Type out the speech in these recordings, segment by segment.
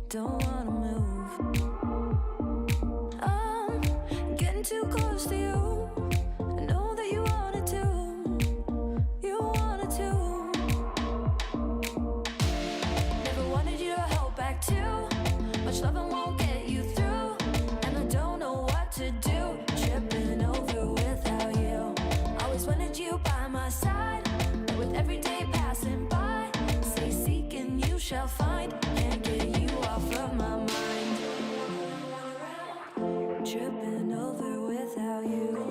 don't wanna move. I'm getting too close to you. I know that you wanted to. You wanted to. Never wanted you to hold back too much. Loving won't get you through, and I don't know what to do. Tripping over without you. Always wanted you by my side, but with every day passing by, say seek and you shall find. Can't get you off of my mind. Tripping over without you.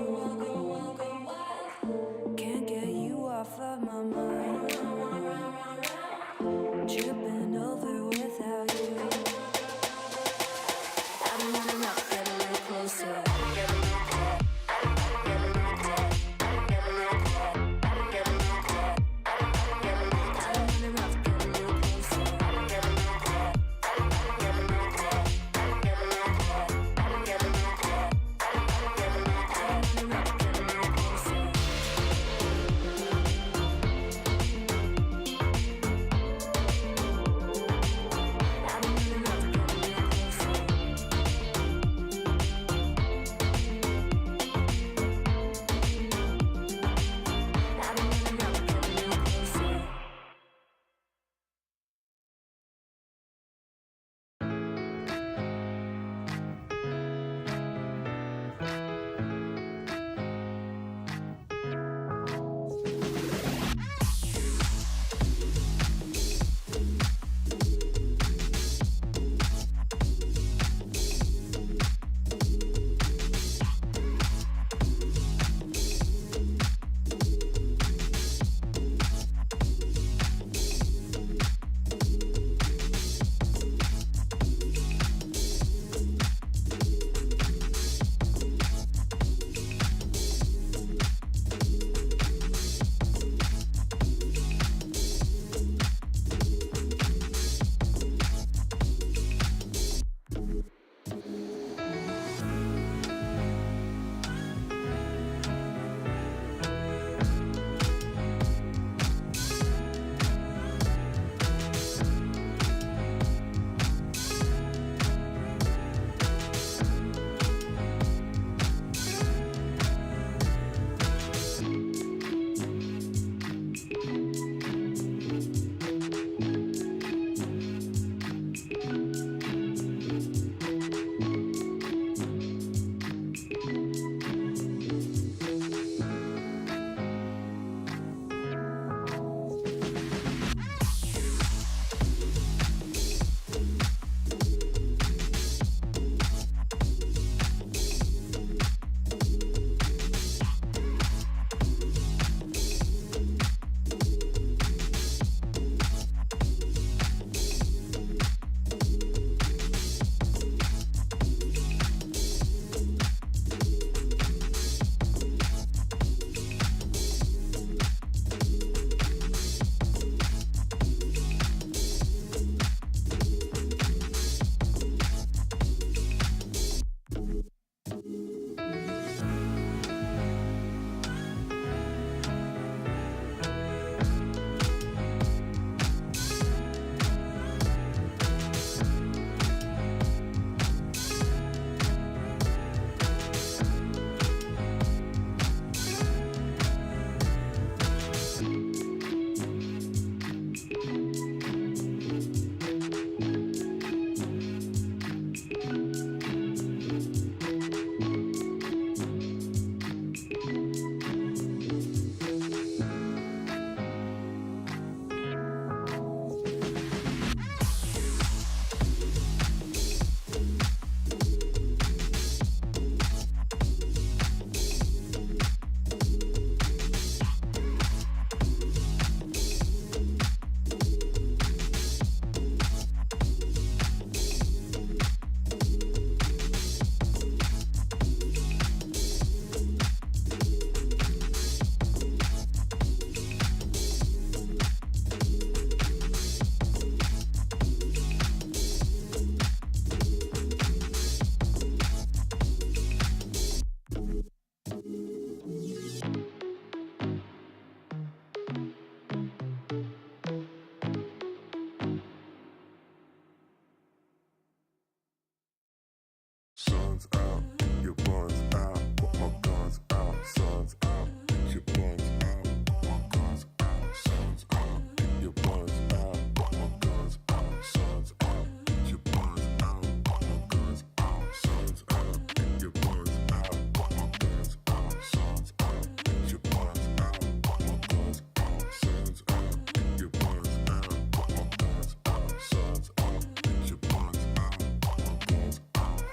Sun's out, your buns out, put my guns out. Sun's out, get your buns out, put my guns out. Sun's out, get your buns out, put my guns out. Sun's out, get your buns out, put my guns out. Sun's out, get your buns out, put my guns out. Sun's out, get your buns out, put my guns out. Sun's out, get your buns out, put my guns out. Sun's out, get your buns out, put my guns out.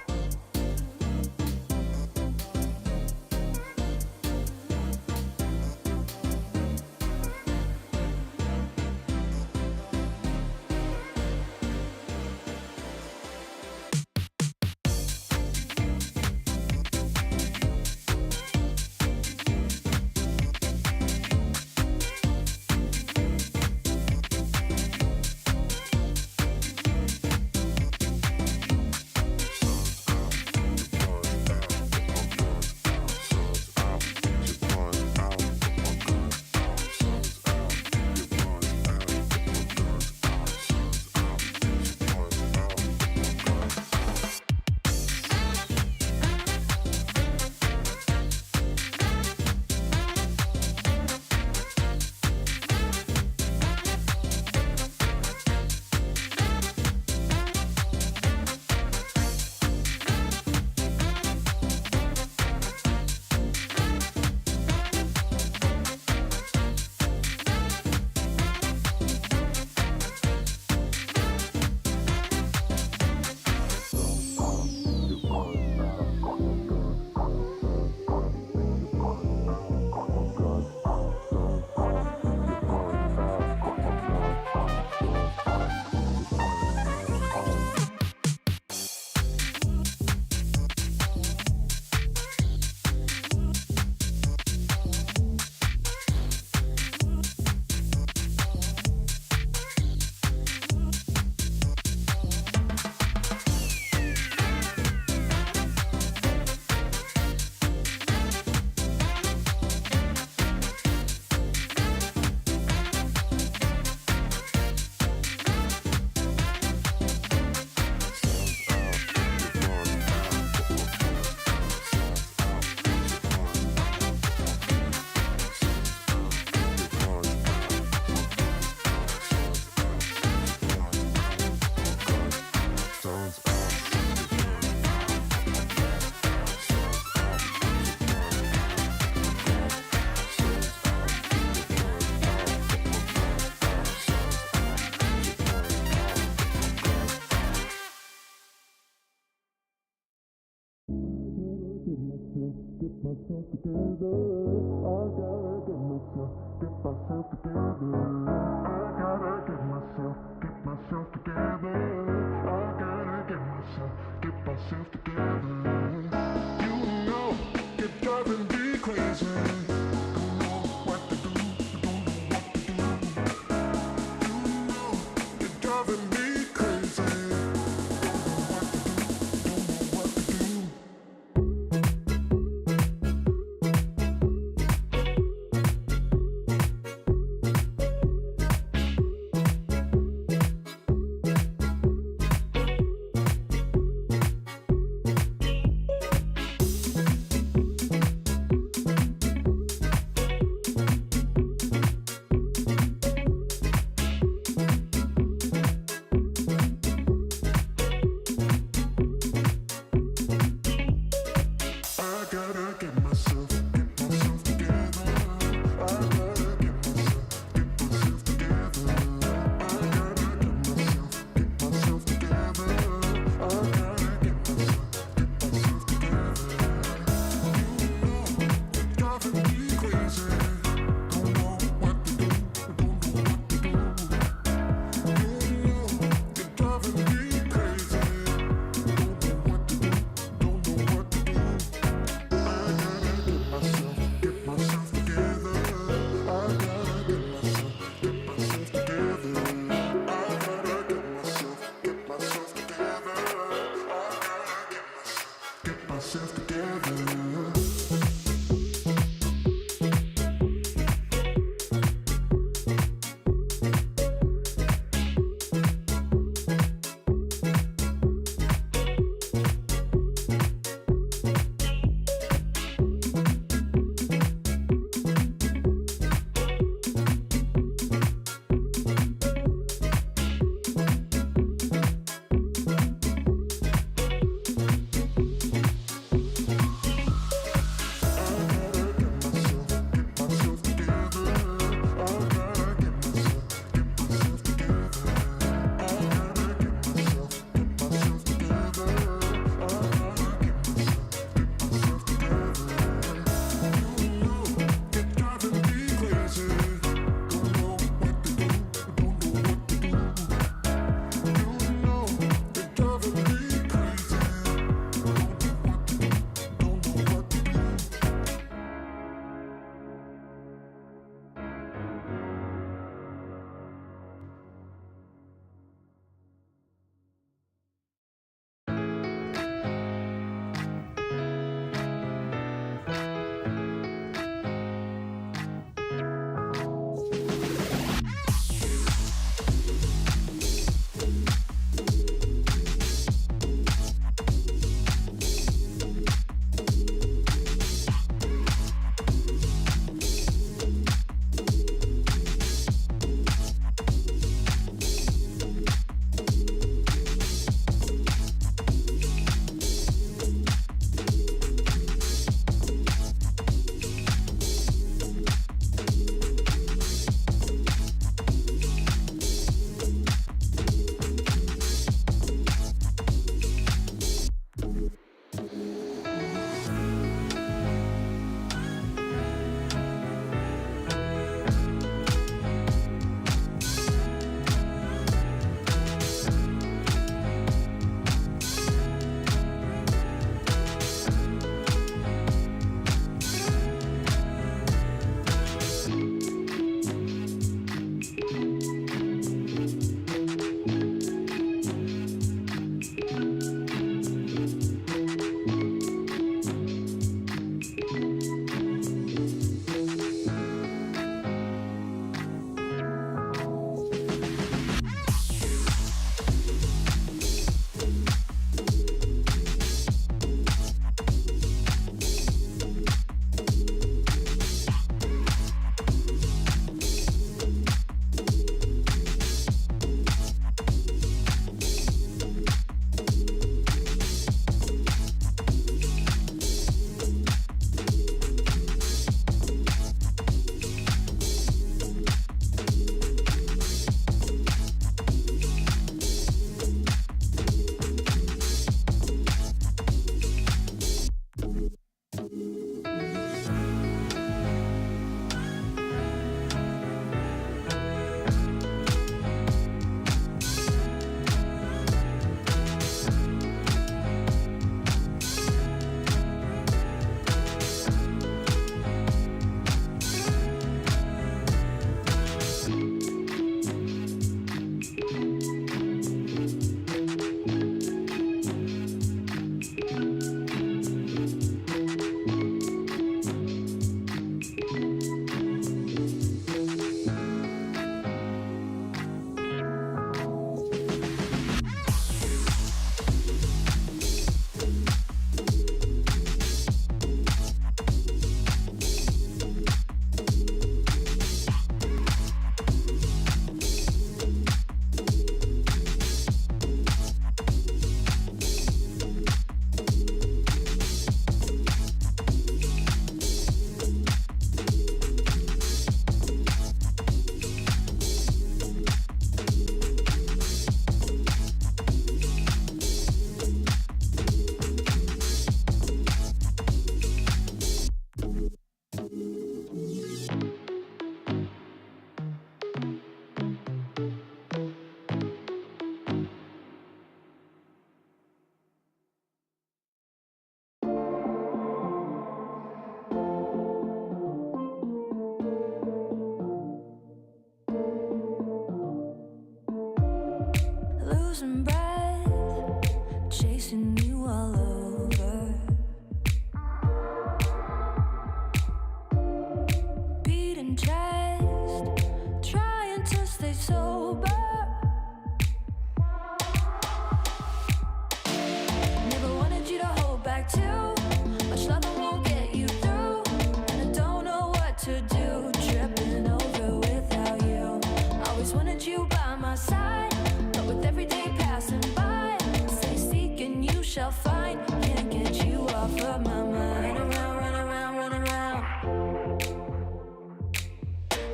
shall find. Can't get you off of my mind. Run around, run around, run around.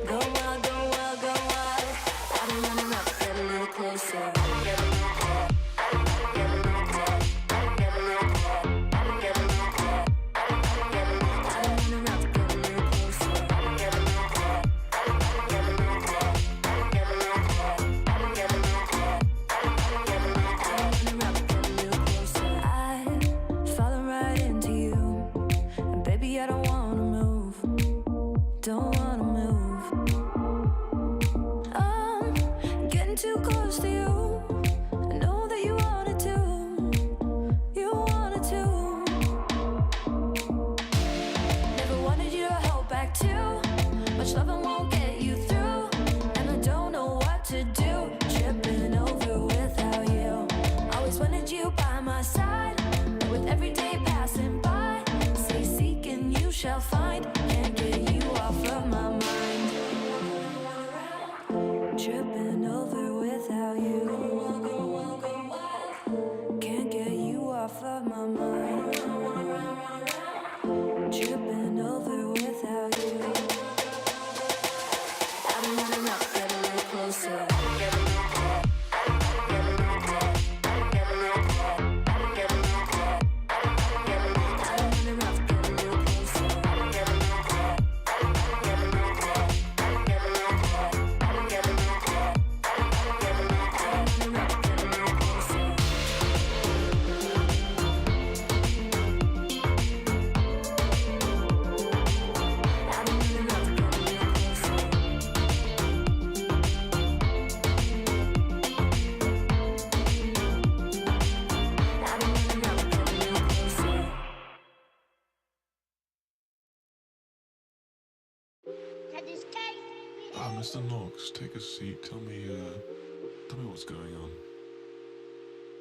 Go wild, go wild, go wild. I've been running up, get a little closer. Tripping over without you. Can't get you off of my mind. Tripping over without you. I've been running up, get a little closer. Mr. Knox, take a seat. Tell me what's going on.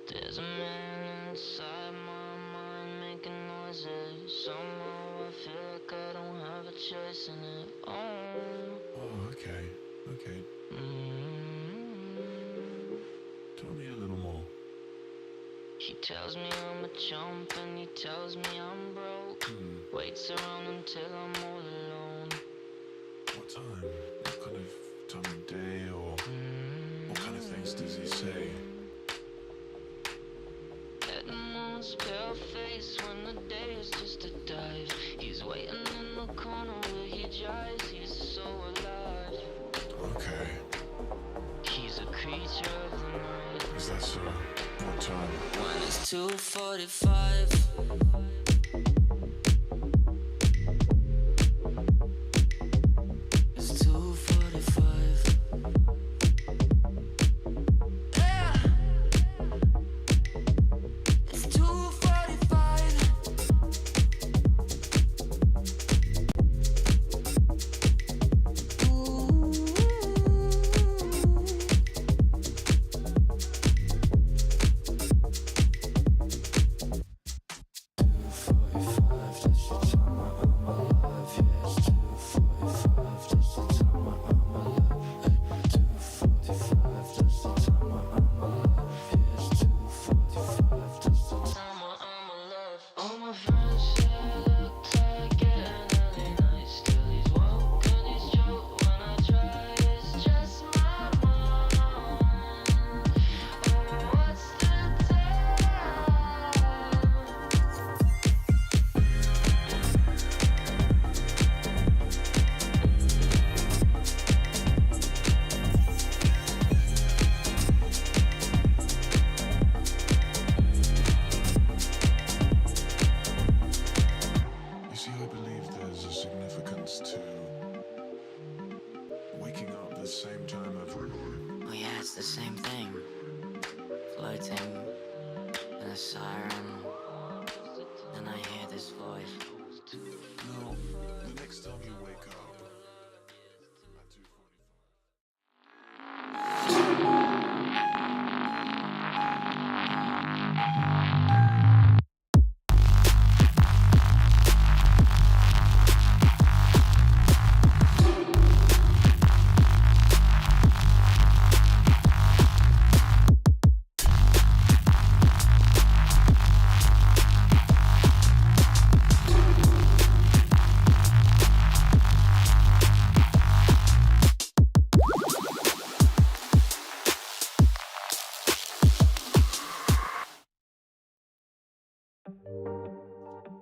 There's a man inside my mind making noises. Somehow I feel like I don't have a choice in it. Oh, okay. Tell me a little more. He tells me I'm a chump and he tells me I'm broke. Waits around until I'm all alone. What time? What kind of time of day or what kind of things does he say? At the most pale face when the day is just a dive. He's waiting in the corner where he drives. He's so alive. Okay. He's a creature of the night. Is that so? What time? When it's 2:45.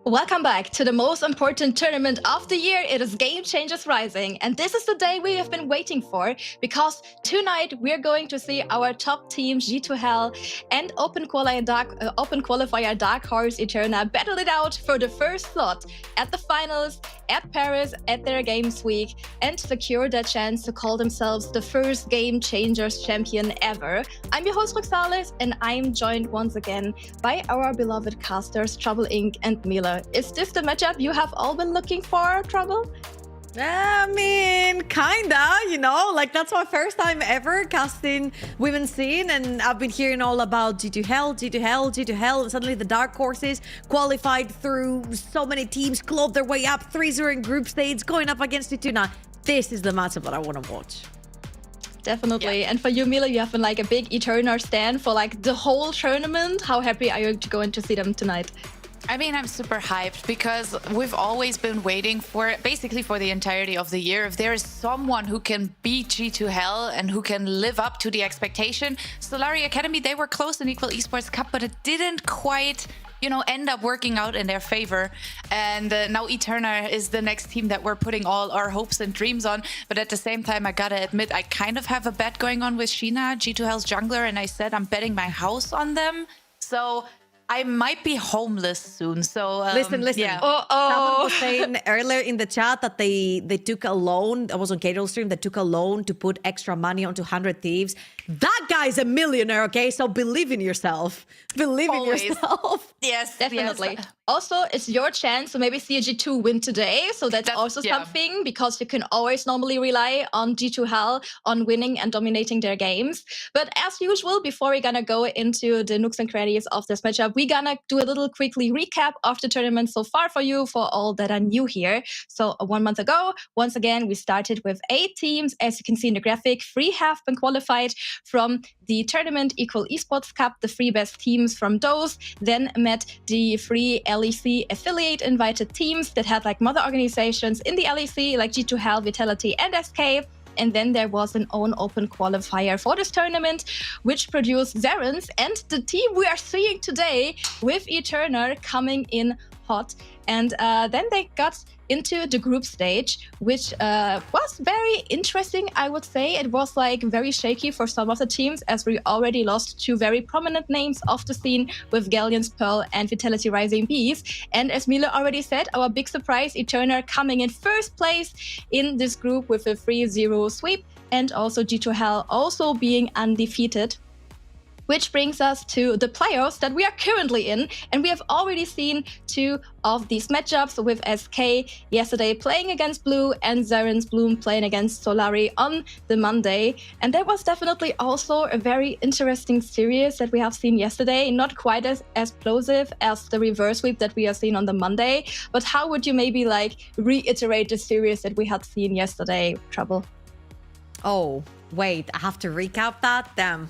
Welcome back to the most important tournament of the year. It is Game Changers Rising, and this is the day we have been waiting for, because tonight we're going to see our top teams G2H and Open Qualifier Dark Horse Eterna battle it out for the first slot at the finals at Paris at their Games Week and secure their chance to call themselves the first Game Changers champion ever. I'm your host Roxalis, and I'm joined once again by our beloved casters Trouble Inc. and Mila. Is this the matchup you have all been looking for, Trouble? I mean, kinda, like that's my first time ever casting women's scene, and I've been hearing all about G2H, and suddenly the Dark Horses qualified through so many teams, clawed their way up, 3-0 in group stage, going up against Eterna. This is the matchup that I want to watch. Definitely. Yeah. And for you, Mila, you have been like a big Eterna stan for like the whole tournament. How happy are you to go in to see them tonight? I mean, I'm super hyped because we've always been waiting for it, basically for the entirety of the year. If there is someone who can beat G2H and who can live up to the expectation, Solari Academy, they were close in Equal Esports Cup, but it didn't quite, end up working out in their favor. And now Eterna is the next team that we're putting all our hopes and dreams on. But at the same time, I gotta admit, I kind of have a bet going on with Sheena, G2H's jungler, and I said I'm betting my house on them. So I might be homeless soon, so listen. Yeah. Someone was saying earlier in the chat that they took a loan. I was on Cato stream. They took a loan to put extra money onto 100 Thieves. That guy's a millionaire, okay? So believe in yourself. Believe in yourself. Yes, definitely. Yes. Also, it's your chance to maybe see a G2 win today. So that's also something, because you can always normally rely on G2H on winning and dominating their games. But as usual, before we're gonna go into the nooks and crannies of this matchup, we're gonna do a little quickly recap of the tournament so far for you, for all that are new here. So 1 month ago, once again, we started with 8 teams. As you can see in the graphic, 3 have been qualified from the tournament Equal Esports Cup. The 3 best teams from those then met the 3 LEC affiliate invited teams that had like mother organizations in the LEC, like G2H, Vitality, and SK. And then there was an own open qualifier for this tournament, which produced Zarens and the team we are seeing today with Eterna coming in hot. And then they got into the group stage, which was very interesting, I would say. It was like very shaky for some of the teams, as we already lost 2 very prominent names of the scene with Galleon's Pearl and Vitality Rising Bees. And as Mila already said, our big surprise, Eterna coming in first place in this group with a 3-0 sweep, and also G2H also being undefeated. Which brings us to the playoffs that we are currently in. And we have already seen 2 of these matchups, with SK yesterday playing against Blue and Zarens Bloom playing against Solari on the Monday. And that was definitely also a very interesting series that we have seen yesterday. Not quite as explosive as the reverse sweep that we have seen on the Monday. But how would you maybe like reiterate the series that we had seen yesterday, Trouble? Oh, wait, I have to recap that? Damn.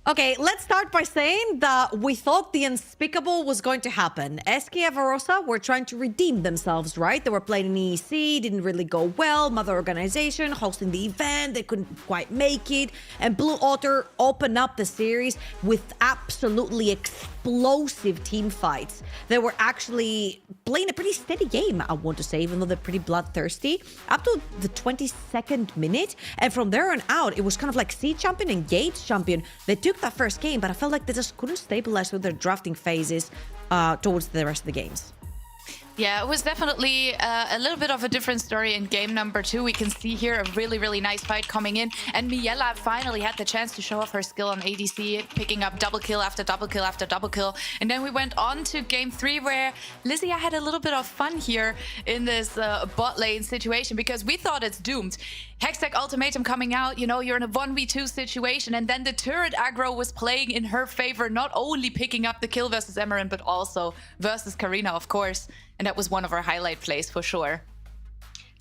Okay, let's start by saying that we thought the unspeakable was going to happen. SK Avarosa were trying to redeem themselves, right? They were playing in EC, didn't really go well. Mother organization hosting the event, they couldn't quite make it. And Blue Otter opened up the series with absolutely explosive team fights. They were actually playing a pretty steady game, I want to say, even though they're pretty bloodthirsty, up to the 22nd minute. And from there on out, it was kind of like Seed champion and Gate champion. They took that first game, but I felt like they just couldn't stabilize with their drafting phases towards the rest of the games. Yeah, it was definitely a little bit of a different story in game number 2. We can see here a really, really nice fight coming in. And Miela finally had the chance to show off her skill on ADC, picking up double kill after double kill after double kill. And then we went on to game 3, where Lysia had a little bit of fun here in this bot lane situation, because we thought it's doomed. Hextech ultimatum coming out, you're in a 1v2 situation, and then the turret aggro was playing in her favor, not only picking up the kill versus Emerin, but also versus Karina, of course. And that was one of our highlight plays for sure.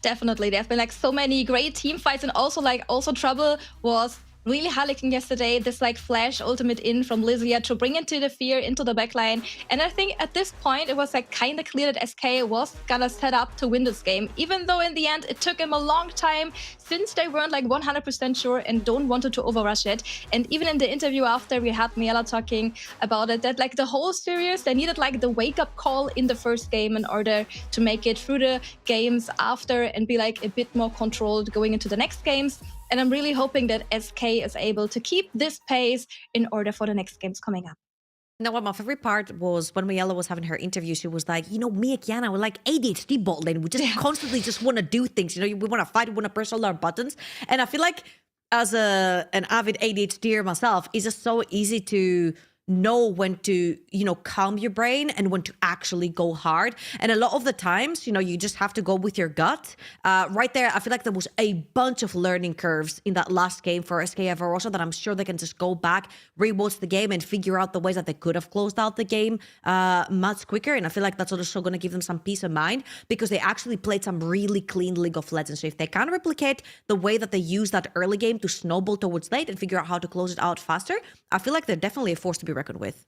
Definitely. There have been like so many great team fights, and also Trouble was really harlequin yesterday, this like flash ultimate in from Lysia to bring into the fear into the backline. And I think at this point, it was like kind of clear that SK was gonna set up to win this game, even though in the end, it took him a long time since they weren't like 100% sure and don't wanted to overrush it. And even in the interview after, we had Miela talking about it, that like the whole series, they needed like the wake-up call in the first game in order to make it through the games after and be like a bit more controlled going into the next games. And I'm really hoping that SK is able to keep this pace in order for the next games coming up. Now, what my favorite part was when Miela was having her interview, she was like, you know, me and Kiana, we're like ADHD bot lane. We just constantly just want to do things. You know, we want to fight, we want to press all our buttons. And I feel like as an avid ADHDer myself, it's just so easy to know when to, you know, calm your brain and when to actually go hard. And a lot of the times, you know, you just have to go with your gut. Right there, I feel like there was a bunch of learning curves in that last game for SK Everosa that I'm sure they can just go back, rewatch the game and figure out the ways that they could have closed out the game much quicker. And I feel like that's also going to give them some peace of mind because they actually played some really clean League of Legends. So if they can replicate the way that they use that early game to snowball towards late and figure out how to close it out faster, I feel like they're definitely a force to be reckoned with.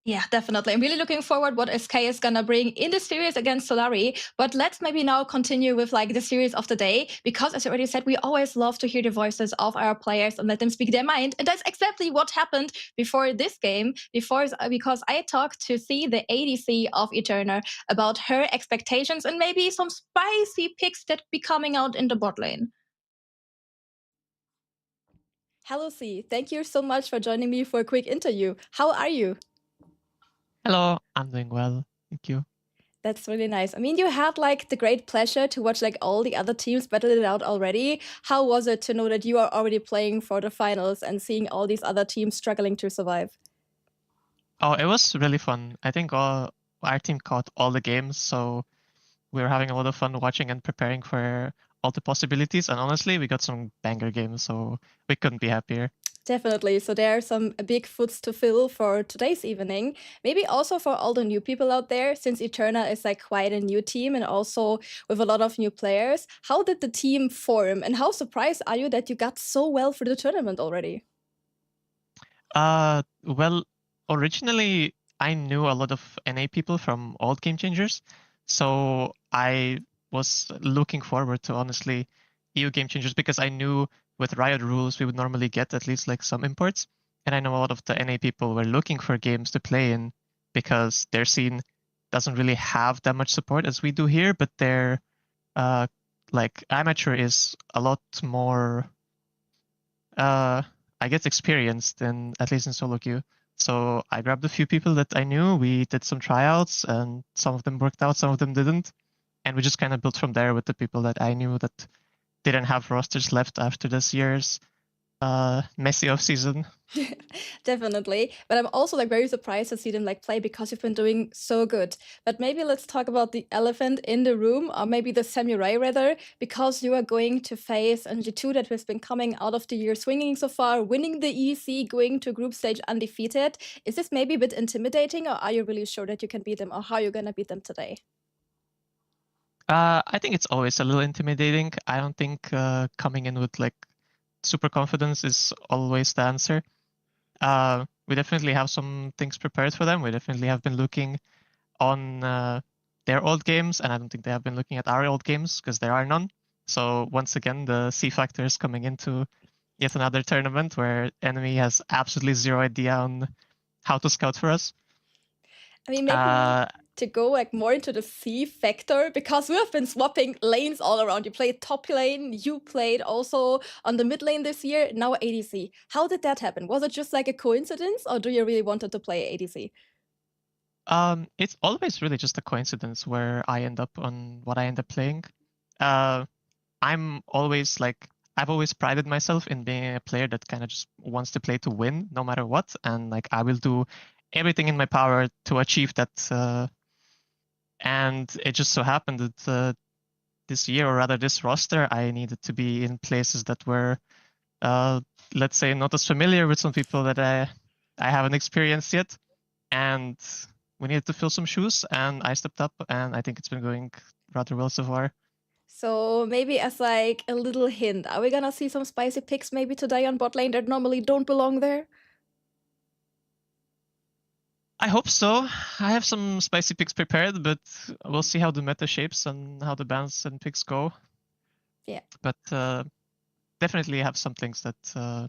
Yeah, definitely. I'm really looking forward what SK is gonna bring in the series against Solari. But let's maybe now continue with like the series of the day, because as I already said, we always love to hear the voices of our players and let them speak their mind. And that's exactly what happened before this game, because I talked to see the ADC of Eterna about her expectations and maybe some spicy picks that be coming out in the bot lane. Hello, C. Thank you so much for joining me for a quick interview. How are you? Hello, I'm doing well. Thank you. That's really nice. I mean, you had like the great pleasure to watch like all the other teams battle it out already. How was it to know that you are already playing for the finals and seeing all these other teams struggling to survive? Oh, it was really fun. I think our team caught all the games, so we were having a lot of fun watching and preparing for all the possibilities. And honestly, we got some banger games, so we couldn't be happier. Definitely. So there are some big foods to fill for today's evening. Maybe also for all the new people out there, since Eterna is like quite a new team and also with a lot of new players. How did the team form and how surprised are you that you got so well for the tournament already? Well, originally I knew a lot of NA people from old Game Changers, so I was looking forward to honestly EU Game Changers because I knew with Riot rules we would normally get at least like some imports, and I know a lot of the NA people were looking for games to play in because their scene doesn't really have that much support as we do here, but their like amateur is a lot more I guess experienced in at least in solo queue. So I grabbed a few people that I knew. We did some tryouts, and some of them worked out, some of them didn't, and we just kind of built from there with the people that I knew that didn't have rosters left after this year's messy off season. Definitely. But I'm also like very surprised to see them like play because you've been doing so good. But maybe let's talk about the elephant in the room, or maybe the samurai rather, because you are going to face a G2 that has been coming out of the year swinging so far, winning the EC, going to group stage undefeated. Is this maybe a bit intimidating, or are you really sure that you can beat them, or how you're gonna beat them today? I think it's always a little intimidating. I don't think coming in with like super confidence is always the answer. We definitely have some things prepared for them. We definitely have been looking on their old games, and I don't think they have been looking at our old games because there are none. So once again, the C factor is coming into yet another tournament where enemy has absolutely zero idea on how to scout for us. I mean, maybe to go like more into the C factor, because we have been swapping lanes all around. You played top lane, you played also on the mid lane this year, now ADC. How did that happen? Was it just like a coincidence, or do you really wanted to play ADC? It's always really just a coincidence where I end up on what I end up playing. I'm always like, I've always prided myself in being a player that kind of just wants to play to win no matter what, and like I will do everything in my power to achieve that. And it just so happened that this year, or rather this roster, I needed to be in places that were, let's say, not as familiar with some people that I haven't experienced yet. And we needed to fill some shoes, and I stepped up, and I think it's been going rather well so far. So maybe as like a little hint, are we gonna see some spicy picks maybe today on bot lane that normally don't belong there? I hope so. I have some spicy picks prepared, but we'll see how the meta shapes and how the bans and picks go. Yeah. But definitely have some things that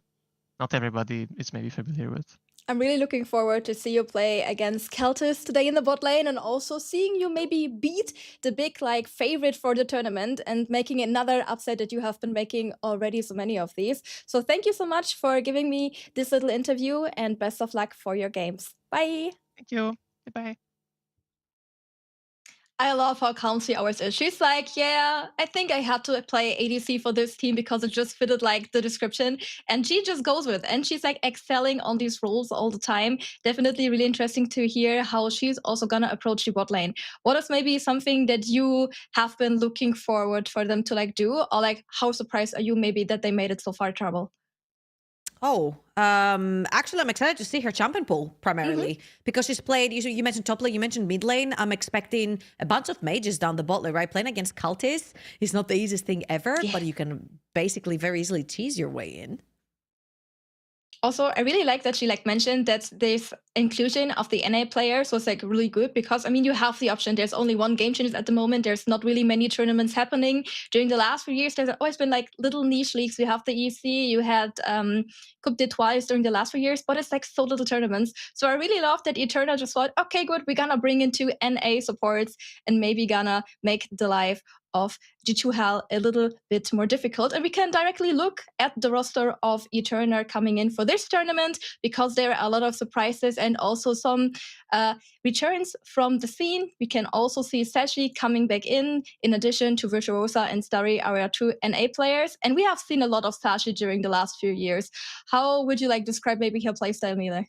not everybody is maybe familiar with. I'm really looking forward to see you play against Keltis today in the bot lane, and also seeing you maybe beat the big like favorite for the tournament and making another upset that you have been making already so many of these. So thank you so much for giving me this little interview, and best of luck for your games. Bye. Thank you. Goodbye. I love how calm she always is. She's like, yeah, I think I had to play ADC for this team because it just fitted like the description. And she just goes with it. And she's like excelling on these roles all the time. Definitely really interesting to hear how she's also going to approach the bot lane. What is maybe something that you have been looking forward for them to like do? Or like how surprised are you maybe that they made it so far trouble? Oh, actually, I'm excited to see her champion pool primarily because she's played. You mentioned top lane, you mentioned mid lane. I'm expecting a bunch of mages down the bot lane, right? Playing against cultists is not the easiest thing ever, but you can basically very easily cheese your way in. Also, I really like that she like mentioned that this inclusion of the NA players was like really good because I mean you have the option. There's only one game changes at the moment. There's not really many tournaments happening. During the last few years, there's always been like little niche leagues. You have the EC, you had Coupe d'étoiles during the last few years, but it's like so little tournaments. So I really love that Eterna just thought, okay, good, we're gonna bring in 2 NA supports and maybe gonna make the life of G2H a little bit more difficult. And we can directly look at the roster of Eterna coming in for this tournament because there are a lot of surprises and also some returns from the scene. We can also see Sashi coming back in addition to Virtuosa and Starry, our 2 NA players. And we have seen a lot of Sashi during the last few years. How would you like describe maybe her playstyle, Mile?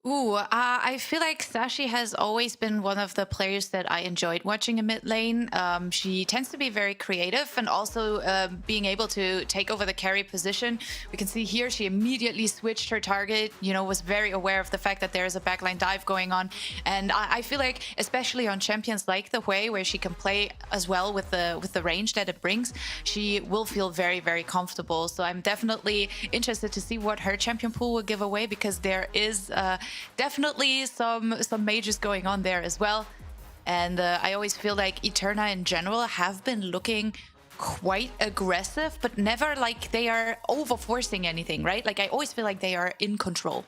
I feel like Sashi has always been one of the players that I enjoyed watching in mid lane. She tends to be very creative and also being able to take over the carry position. We can see here she immediately switched her target, was very aware of the fact that there is a backline dive going on. And I feel like, especially on champions like the Hui, where she can play as well with the range that it brings, she will feel very, very comfortable. So I'm definitely interested to see what her champion pool will give away because there is definitely some mages going on there as well. And I always feel like Eterna in general have been looking quite aggressive, but never like they are over forcing anything, right? Like I always feel like they are in control.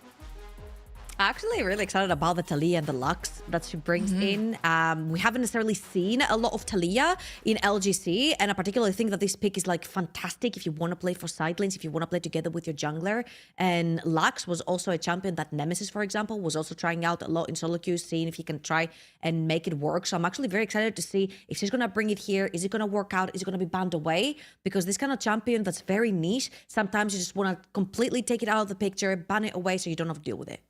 Actually, really excited about the Talia and the Lux that she brings in. We haven't necessarily seen a lot of Talia in LGC, and I particularly think that this pick is like fantastic if you want to play for side lanes, if you want to play together with your jungler. And Lux was also a champion that Nemesis, for example, was also trying out a lot in solo queues, seeing if he can try and make it work. So I'm actually very excited to see if she's going to bring it here. Is it going to work out? Is it going to be banned away? Because this kind of champion that's very niche, sometimes you just want to completely take it out of the picture, ban it away so you don't have to deal with it.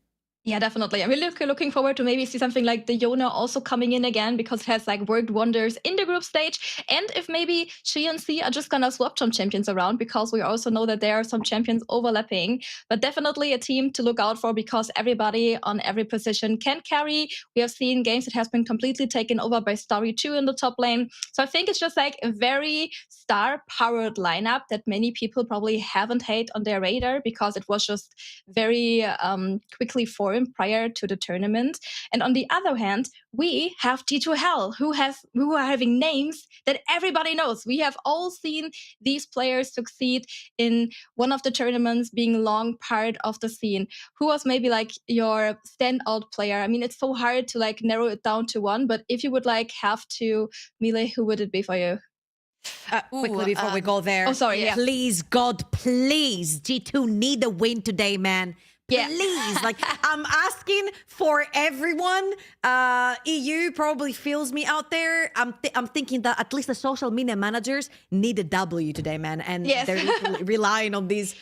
Yeah, definitely. I'm really looking forward to maybe see something like the Yona also coming in again because it has like worked wonders in the group stage. And if maybe she and C are just gonna swap some champions around because we also know that there are some champions overlapping. But definitely a team to look out for because everybody on every position can carry. We have seen games that has been completely taken over by Starry 2 in the top lane. So I think it's just like a very star-powered lineup that many people probably haven't had on their radar because it was just very quickly formed prior to the tournament. And on the other hand, we have G2H who are having names that everybody knows. We have all seen these players succeed in one of the tournaments, being long part of the scene. Who was maybe like your standout player? I mean, it's so hard to like narrow it down to one, but if you would like have to, Mile, who would it be for you? Quickly before we go there. Oh, sorry. Yeah. Please, God, please. G2 need a win today, man. Please, like I'm asking for everyone. EU probably feels me out there. I'm thinking that at least the social media managers need a W today, man, and they're relying on these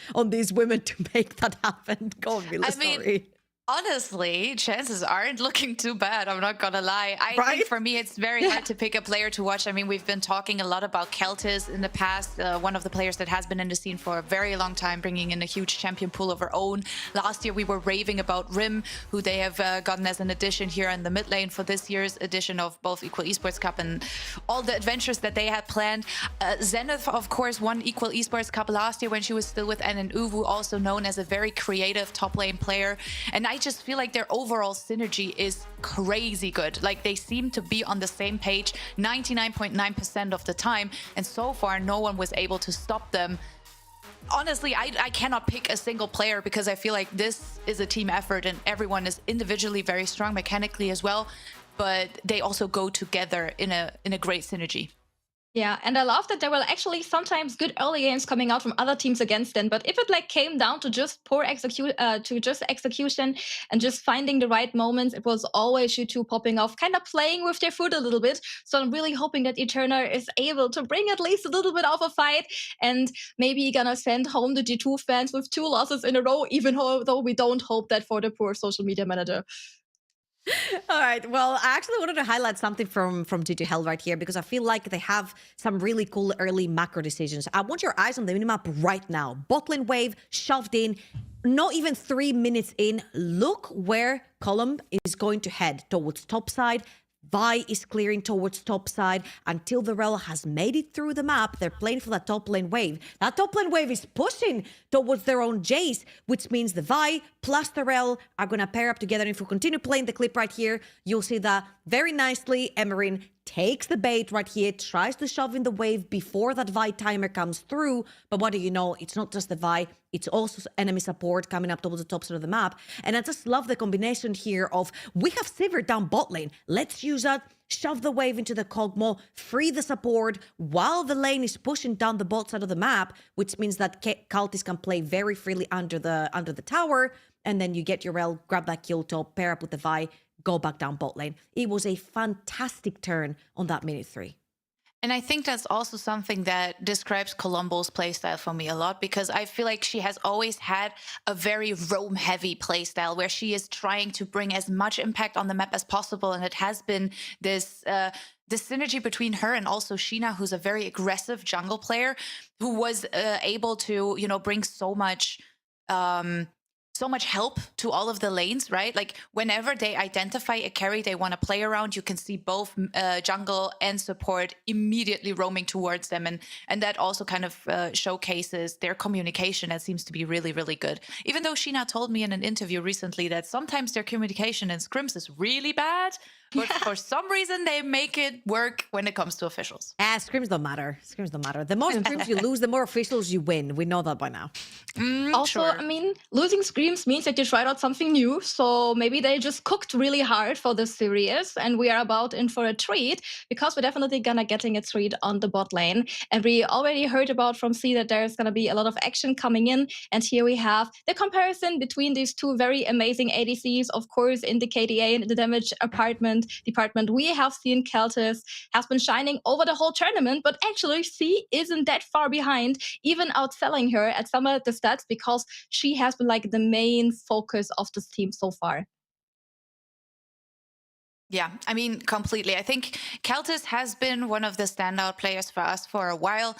women to make that happen. Go on, Mila, sorry. Honestly, chances aren't looking too bad. I'm not gonna lie. I think for me, it's very hard to pick a player to watch. I mean, we've been talking a lot about Keltis in the past, one of the players that has been in the scene for a very long time, bringing in a huge champion pool of her own. Last year, we were raving about Rim, who they have gotten as an addition here in the mid lane for this year's edition of both Equal Esports Cup and all the adventures that they had planned. Zenith, of course, won Equal Esports Cup last year when she was still with NNUVU, also known as a very creative top lane player. And I just feel like their overall synergy is crazy good. Like, they seem to be on the same page 99.9% of the time, and so far no one was able to stop them. Honestly, I cannot pick a single player because I feel like this is a team effort and everyone is individually very strong mechanically as well, but they also go together in a great synergy. Yeah, and I love that there were actually sometimes good early games coming out from other teams against them. But if it like came down to just poor execution and just finding the right moments, it was always G2 popping off, kind of playing with their foot a little bit. So I'm really hoping that Eterna is able to bring at least a little bit of a fight and maybe gonna send home the G2 fans with 2 losses in a row, even though we don't hope that for the poor social media manager. All right. Well, I actually wanted to highlight something from G2H right here because I feel like they have some really cool early macro decisions. I want your eyes on the minimap right now. Botlane wave shoved in. Not even 3 minutes in. Look where Column is going to head towards top side. Vi is clearing towards top side until the Rel has made it through the map. They're playing for that top lane wave. That top lane wave is pushing towards their own Jace, which means the Vi plus the Rel are going to pair up together. And if we continue playing the clip right here, you'll see that very nicely Emerin takes the bait right here, tries to shove in the wave before that Vi timer comes through. But what do you know? It's not just the Vi, it's also enemy support coming up towards the top side of the map. And I just love the combination here of, we have Sivir down bot lane. Let's use that, shove the wave into the Kog'Maw, free the support while the lane is pushing down the bot side of the map, which means that Cultists can play very freely under the tower. And then you get your Rel, grab that kill top, pair up with the Vi, go back down bot lane. It was a fantastic turn on that minute 3. And I think that's also something that describes Colombo's playstyle for me a lot, because I feel like she has always had a very roam-heavy playstyle where she is trying to bring as much impact on the map as possible. And it has been this synergy between her and also Sheena, who's a very aggressive jungle player, who was able to, you know, bring so much help to all of the lanes, right? Like, whenever they identify a carry they want to play around, you can see both jungle and support immediately roaming towards them. And that also kind of showcases their communication. That seems to be really, really good. Even though Sheena told me in an interview recently that sometimes their communication in scrims is really bad, but for some reason they make it work when it comes to officials. Scrims don't matter. Scrims don't matter. The more scrims you lose, the more officials you win. We know that by now. Also, Sure. I mean, losing screams means that you tried out something new. So maybe they just cooked really hard for this series, and we are about in for a treat because we're definitely gonna getting a treat on the bot lane. And we already heard about from C that there's gonna be a lot of action coming in. And here we have the comparison between these 2 very amazing ADCs. Of course, in the KDA and the damage department, we have seen Keltis has been shining over the whole tournament, but actually C isn't that far behind, even outselling her at some of the stats, because she has been like the main focus of this team so far. Yeah, I mean, completely. I think Keltis has been one of the standout players for us for a while.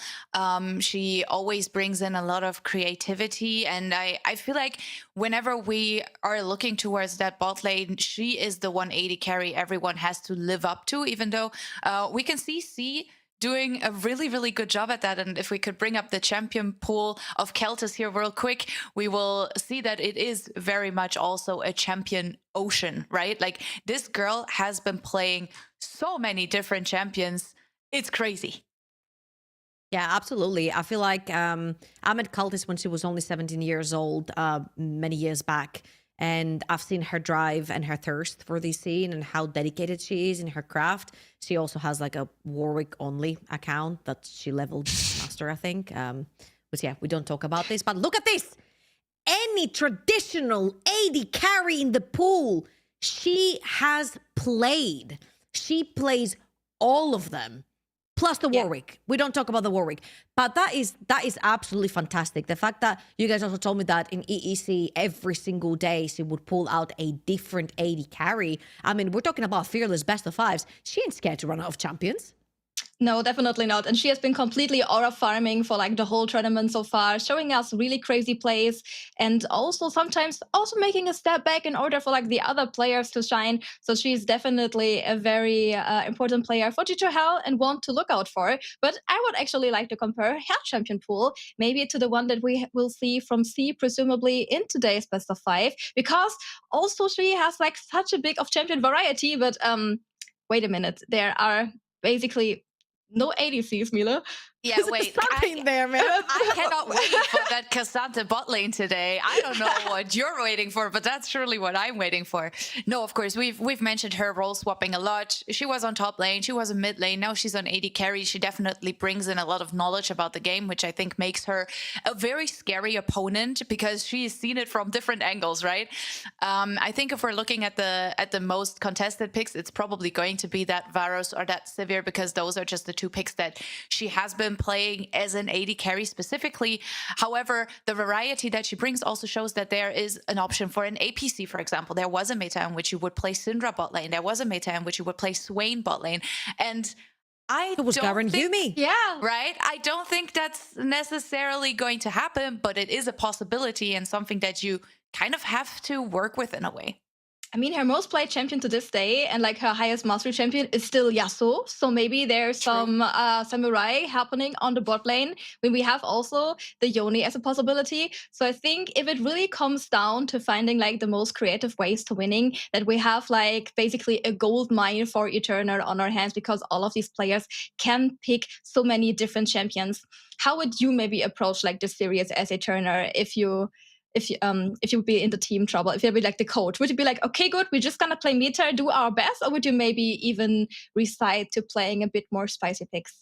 She always brings in a lot of creativity. And I feel like whenever we are looking towards that bot lane, she is the 180 carry everyone has to live up to, even though we can see C doing a really, really good job at that. And if we could bring up the champion pool of Keltis here real quick, we will see that it is very much also a champion ocean, right? Like, this girl has been playing so many different champions. It's crazy. Yeah, absolutely. I feel like I met Cultist when she was only 17 years old, many years back. And I've seen her drive and her thirst for this scene and how dedicated she is in her craft. She also has like a Warwick only account that she leveled master, I think. But yeah, we don't talk about this. But look at this. Any traditional AD carry in the pool, she has played. She plays all of them. Plus the Warwick. We don't talk about the Warwick. But that is absolutely fantastic. The fact that you guys also told me that in EEC every single day she would pull out a different AD carry. I mean, we're talking about fearless best of fives. She ain't scared to run out of champions. No, definitely not. And she has been completely aura farming for like the whole tournament so far, showing us really crazy plays and also sometimes also making a step back in order for like the other players to shine. So she's definitely a very important player for G2H and one to look out for. But I would actually like to compare her champion pool maybe to the one that we will see from C, presumably in today's best of 5, because also she has like such a big of champion variety. But wait a minute, there are basically no ADCs, Mila. Yeah, wait. Something there, man. I cannot wait for that Cassandra bot lane today. I don't know what you're waiting for, but that's surely what I'm waiting for. No, of course, we've mentioned her role swapping a lot. She was on top lane, she was in mid lane, now she's on AD carry. She definitely brings in a lot of knowledge about the game, which I think makes her a very scary opponent because she's seen it from different angles, right? I think if we're looking at the most contested picks, it's probably going to be that Varus or that Sivir, because those are just the two picks that she has been playing as an AD carry specifically. However, the variety that she brings also shows that there is an option for an APC, for example. There was a meta in which you would play Syndra bot lane. There was a meta in which you would play Swain bot lane. And It was Garen Yumi. Yeah. Right? I don't think that's necessarily going to happen, but it is a possibility and something that you kind of have to work with in a way. I mean, her most played champion to this day and like her highest mastery champion is still Yasuo. So maybe there's some samurai happening on the bot lane when we have also the Yoni as a possibility. So I think if it really comes down to finding like the most creative ways to winning, that we have like basically a gold mine for Eternal on our hands because all of these players can pick so many different champions. How would you maybe approach like this series as Eternal if you would be in the team trouble, if you'd be like the coach? Would you be like, okay, good, we're just gonna play meta, do our best? Or would you maybe even recite to playing a bit more spicy picks?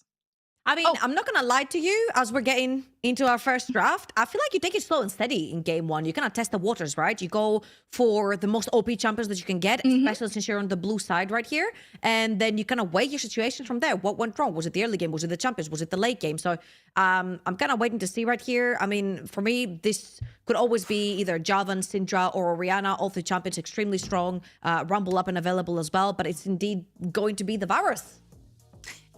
I mean, I'm not gonna lie to you, as we're getting into our first draft, I feel like you take it slow and steady in game one. You kind of test the waters, right? You go for the most OP champions that you can get, especially since you're on the blue side right here. And then you kind of weigh your situation from there. What went wrong? Was it the early game? Was it the champions? Was it the late game? So I'm kind of waiting to see right here. I mean, for me, this could always be either Javan, Syndra, or Orianna. All three champions extremely strong, Rumble up and available as well. But it's indeed going to be the Varus.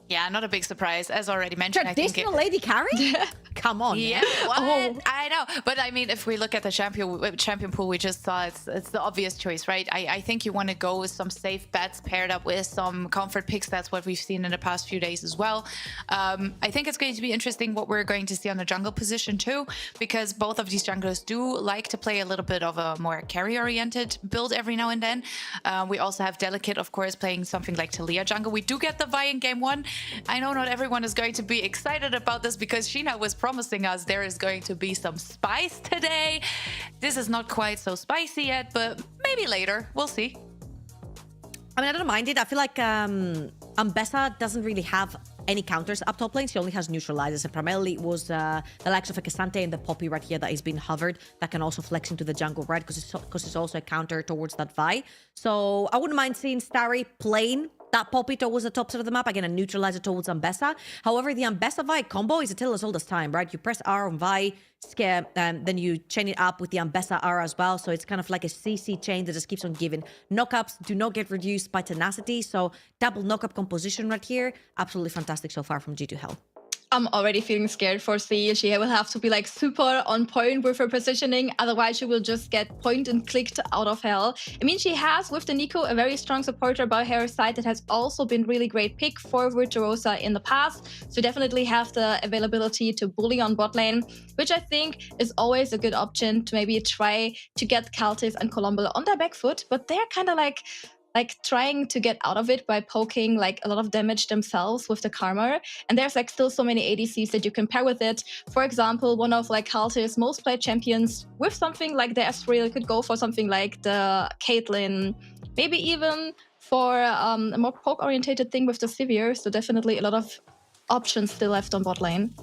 Yeah, not a big surprise. As already mentioned, Traditional lady carry? Come on. Yeah, what? Oh. I know. But I mean, if we look at the champion pool we just saw, it's the obvious choice, right? I think you want to go with some safe bets paired up with some comfort picks. That's what we've seen in the past few days as well. I think it's going to be interesting what we're going to see on the jungle position too, because both of these junglers do like to play a little bit of a more carry-oriented build every now and then. We also have Delicate, of course, playing something like Talia jungle. We do get the Vi in game one. I know not everyone is going to be excited about this because Sheena was promising us there is going to be some spice today. This is not quite so spicy yet, but maybe later. We'll see. I mean, I don't mind it. I feel like Ambessa doesn't really have any counters up top lane. She only has neutralizers, and primarily it was the likes of a Cassante and the Poppy right here that is being hovered that can also flex into the jungle, right? Because it's also a counter towards that Vi. So I wouldn't mind seeing Starry playing that Poppy towards the top side of the map, again, a neutralizer towards Ambessa. However, the Ambessa Vi combo is a tale as old as time, right? You press R on Vi, scare, then you chain it up with the Ambessa R as well. So it's kind of like a CC chain that just keeps on giving. Knockups do not get reduced by tenacity. So double knockup composition right here. Absolutely fantastic so far from G2H. I'm already feeling scared for C. She will have to be like super on point with her positioning. Otherwise, she will just get point and clicked out of hell. I mean, she has, with the Nico, a very strong supporter by her side that has also been really great pick for Virtuosa in the past. So definitely have the availability to bully on bot lane, which I think is always a good option to maybe try to get Kaltis and Colombo on their back foot. But they're kind of like trying to get out of it by poking like a lot of damage themselves with the Karma. And there's like still so many ADCs that you can pair with it. For example, one of like Kaltis' most played champions with something like the Ezreal could go for something like the Caitlyn, maybe even for a more poke-orientated thing with the Sivir. So definitely a lot of options still left on bot lane.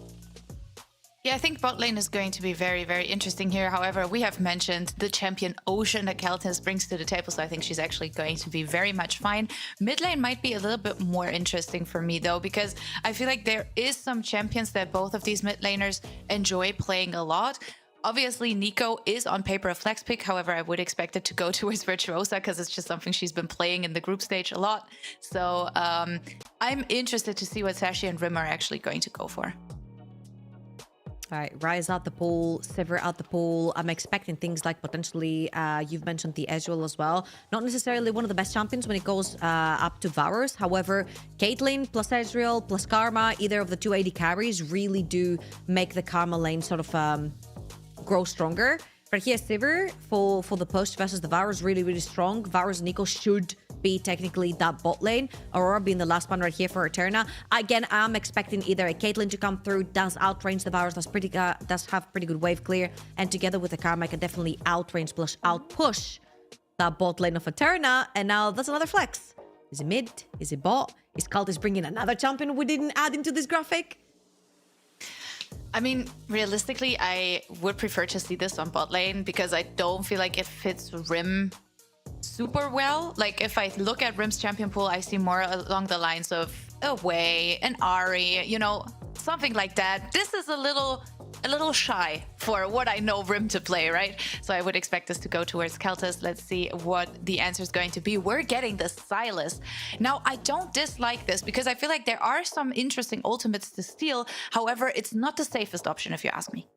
Yeah, I think bot lane is going to be very, very interesting here. However, we have mentioned the champion Ocean that Keltis brings to the table, so I think she's actually going to be very much fine. Mid lane might be a little bit more interesting for me, though, because I feel like there is some champions that both of these mid laners enjoy playing a lot. Obviously, Nico is on paper a flex pick. However, I would expect it to go towards Virtuosa because it's just something she's been playing in the group stage a lot. So I'm interested to see what Sashi and Rim are actually going to go for. All right, Rise out the pool, Sivir out the pool. I'm expecting things like potentially, you've mentioned the Ezreal as well. Not necessarily one of the best champions when it goes up to Varus. However, Caitlyn plus Ezreal plus Karma, either of the two AD carries really do make the Karma lane sort of grow stronger. But here, Sivir for the push versus the Varus really, really strong. Varus and Nico should be technically that bot lane. Aurora being the last one right here for Eterna. Again, I'm expecting either a Caitlyn to come through, does outrange the Varus, does have pretty good wave clear, and together with the Karma, can definitely outrange plus outpush that bot lane of Eterna. And now that's another flex. Is it mid? Is it bot? Is Cultist bringing another champion we didn't add into this graphic? I mean, realistically, I would prefer to see this on bot lane because I don't feel like it fits Rim super well. Like, if I look at Rim's champion pool, I see more along the lines of Away and Ari, you know, something like that. This is a little shy for what I know Rim to play, right? So I would expect this to go towards Keltis. Let's see what the answer is going to be. We're getting the Sylas. Now, I don't dislike this because I feel like there are some interesting ultimates to steal. However, it's not the safest option if you ask me.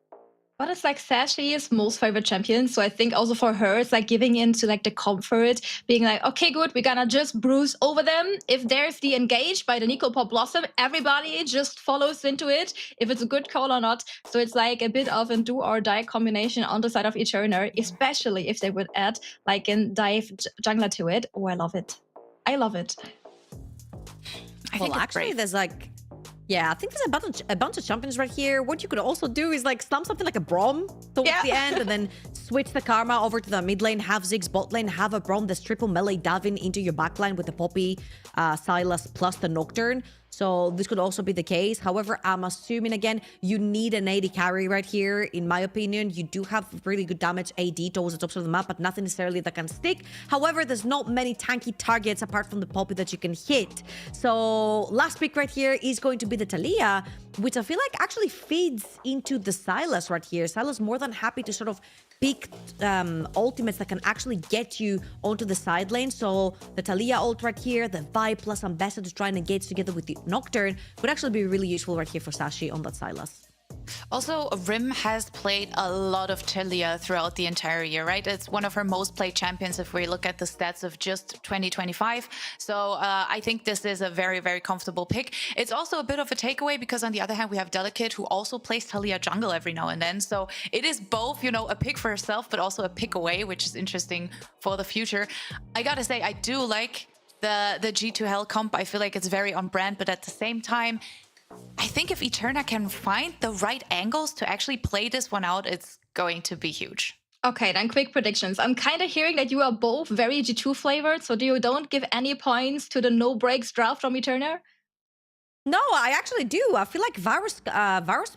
But it's like Sashi's most favorite champion. So I think also for her, it's like giving into like the comfort, being like, okay, good, we're gonna just bruise over them. If there's the engage by the Nico Pop Blossom, everybody just follows into it, if it's a good call or not. So it's like a bit of a do or die combination on the side of Eterna, especially if they would add like a dive jungler to it. Oh, I love it. I love it. I think actually, there's like... Yeah, I think there's a bunch of champions right here. What you could also do is like slam something like a Braum towards the end and then switch the Karma over to the mid lane, have Ziggs bot lane, have a Braum that's triple melee diving into your backline with the Poppy, Sylas plus the Nocturne. So this could also be the case. However, I'm assuming, again, you need an AD carry right here. In my opinion, you do have really good damage AD towards the top of the map, but nothing necessarily that can stick. However, there's not many tanky targets apart from the Poppy that you can hit. So last pick right here is going to be the Talia, which I feel like actually feeds into the Sylas right here. Sylas more than happy to sort of pick ultimates that can actually get you onto the side lane. So the Talia ult right here, the Vi plus Ambassador to try and engage together with the Nocturne would actually be really useful right here for Sashi on that Sylas. Also, Rim has played a lot of Talia throughout the entire year, right? It's one of her most played champions if we look at the stats of just 2025. So I think this is a very, very comfortable pick. It's also a bit of a takeaway because on the other hand, we have Delicate who also plays Talia jungle every now and then. So it is both, you know, a pick for herself, but also a pick away, which is interesting for the future. I gotta say, I do like the G2H comp. I feel like it's very on brand, but at the same time, I think if Eterna can find the right angles to actually play this one out, it's going to be huge. Okay, then quick predictions. I'm kind of hearing that you are both very G2 flavored, so you don't give any points to the no breaks draft from Eterna? No, I actually do. I feel like Varus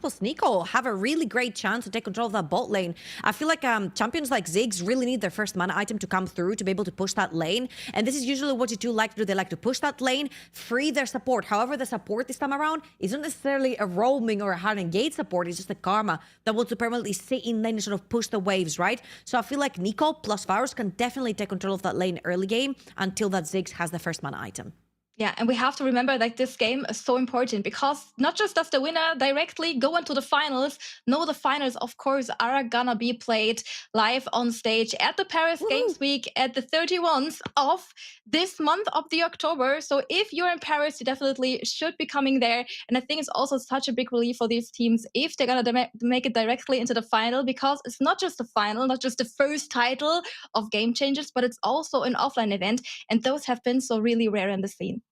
plus Nico have a really great chance to take control of that bot lane. I feel like champions like Ziggs really need their first mana item to come through to be able to push that lane. And this is usually what G2 like to do. They like to push that lane, free their support. However, the support this time around isn't necessarily a roaming or a hard engage support. It's just a Karma that wants to permanently sit in lane and sort of push the waves, right? So I feel like Nico plus Varus can definitely take control of that lane early game until that Ziggs has the first mana item. Yeah, and we have to remember that this game is so important because not just does the winner directly go into the finals, no, the finals, of course, are gonna be played live on stage at the Paris Games Week at the 31st of this month of the October. So if you're in Paris, you definitely should be coming there. And I think it's also such a big relief for these teams if they're gonna make it directly into the final, because it's not just the final, not just the first title of Game Changers, but it's also an offline event. And those have been so really rare in the scene.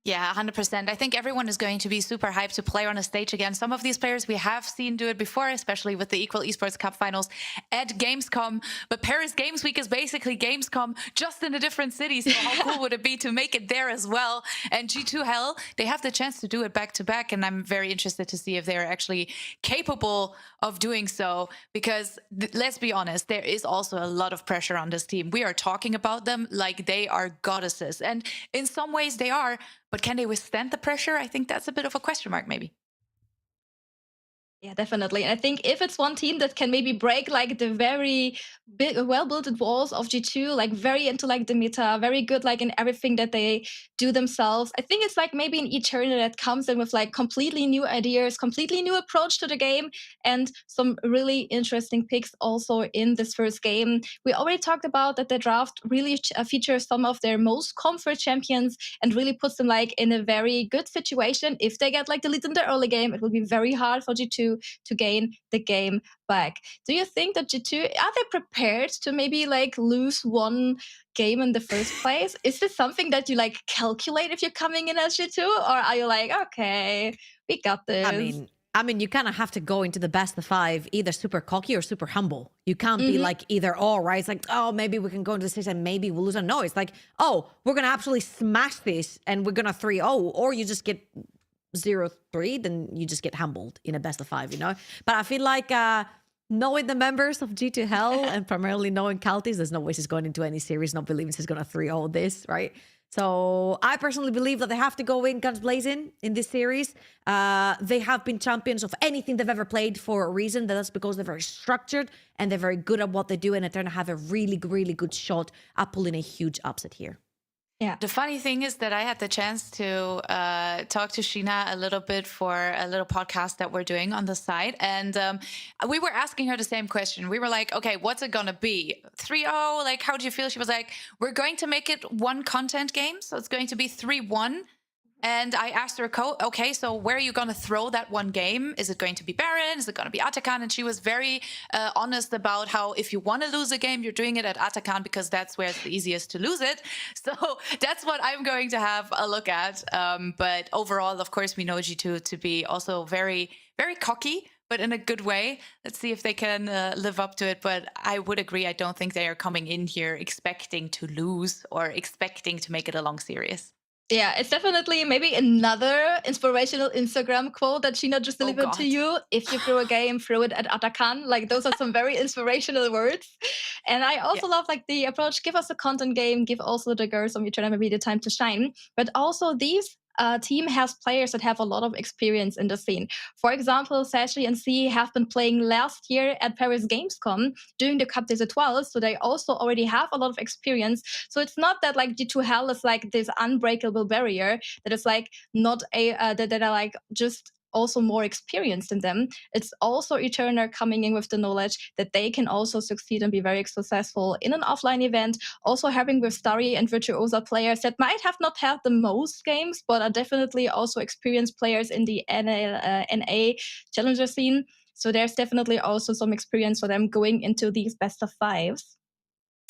Yeah, 100%. I think everyone is going to be super hyped to play on a stage again. Some of these players we have seen do it before, especially with the Equal Esports Cup finals at Gamescom. But Paris Games Week is basically Gamescom just in a different city. So how cool would it be to make it there as well? And G2H, they have the chance to do it back to back. And I'm very interested to see if they're actually capable of doing so. Because let's be honest, there is also a lot of pressure on this team. We are talking about them like they are goddesses. And in some ways they are. But can they withstand the pressure? I think that's a bit of a question mark, maybe. Yeah, definitely. And I think if it's one team that can maybe break like the very big, well-built walls of G2, like very into like the meta, very good like in everything that they do themselves. I think it's like maybe an ETR that comes in with like completely new ideas, completely new approach to the game, and some really interesting picks also in this first game. We already talked about that the draft really features some of their most comfort champions and really puts them like in a very good situation. If they get like the lead in the early game, it will be very hard for G2 to gain the game back. Do you think that G2, are they prepared to maybe like lose one game in the first place? Is this something that you like calculate if you're coming in as G2, or are you like, okay, we got this? I mean, you kind of have to go into the best of 5 either super cocky or super humble. You can't be like either or, right? It's like, oh, maybe we can go into the stage and maybe we'll lose. No, it's like, oh, we're going to absolutely smash this and we're going to 3-0, or you just get 0-3, then you just get humbled in a best of 5, you know? But I feel like knowing the members of G2H and primarily knowing Kaltis, there's no way she's going into any series not believing she's going to 3-0 this, right? So I personally believe that they have to go in guns blazing in this series. They have been champions of anything they've ever played for a reason. That's because they're very structured and they're very good at what they do, and they're going to have a really, really good shot at pulling a huge upset here. Yeah. The funny thing is that I had the chance to talk to Sheena a little bit for a little podcast that we're doing on the side. And we were asking her the same question. We were like, okay, what's it going to be? 3-0? Like, how do you feel? She was like, we're going to make it one content game. So it's going to be 3-1. And I asked her, okay, so where are you going to throw that one game? Is it going to be Baron? Is it going to be Atakan? And she was very honest about how if you want to lose a game, you're doing it at Atakan because that's where it's the easiest to lose it. So that's what I'm going to have a look at. But overall, of course, we know G2 to be also very, very cocky, but in a good way. Let's see if they can live up to it. But I would agree, I don't think they are coming in here expecting to lose or expecting to make it a long series. Yeah, it's definitely maybe another inspirational Instagram quote that Sheena just delivered to you. If you throw a game, throw it at Atakan. Like, those are some very inspirational words. And I also love like the approach, give us a content game, give also the girls on Eternal maybe the time to shine. But also these team has players that have a lot of experience in the scene. For example, Sashi and C have been playing last year at Paris Gamescom during the Cup des Etoiles, so they also already have a lot of experience. So it's not that like G2H is like this unbreakable barrier that is like not a that are like just also more experienced than them. It's also Eterna coming in with the knowledge that they can also succeed and be very successful in an offline event. Also having with Starry and Virtuosa players that might have not had the most games, but are definitely also experienced players in the NA challenger scene. So there's definitely also some experience for them going into these best of 5s.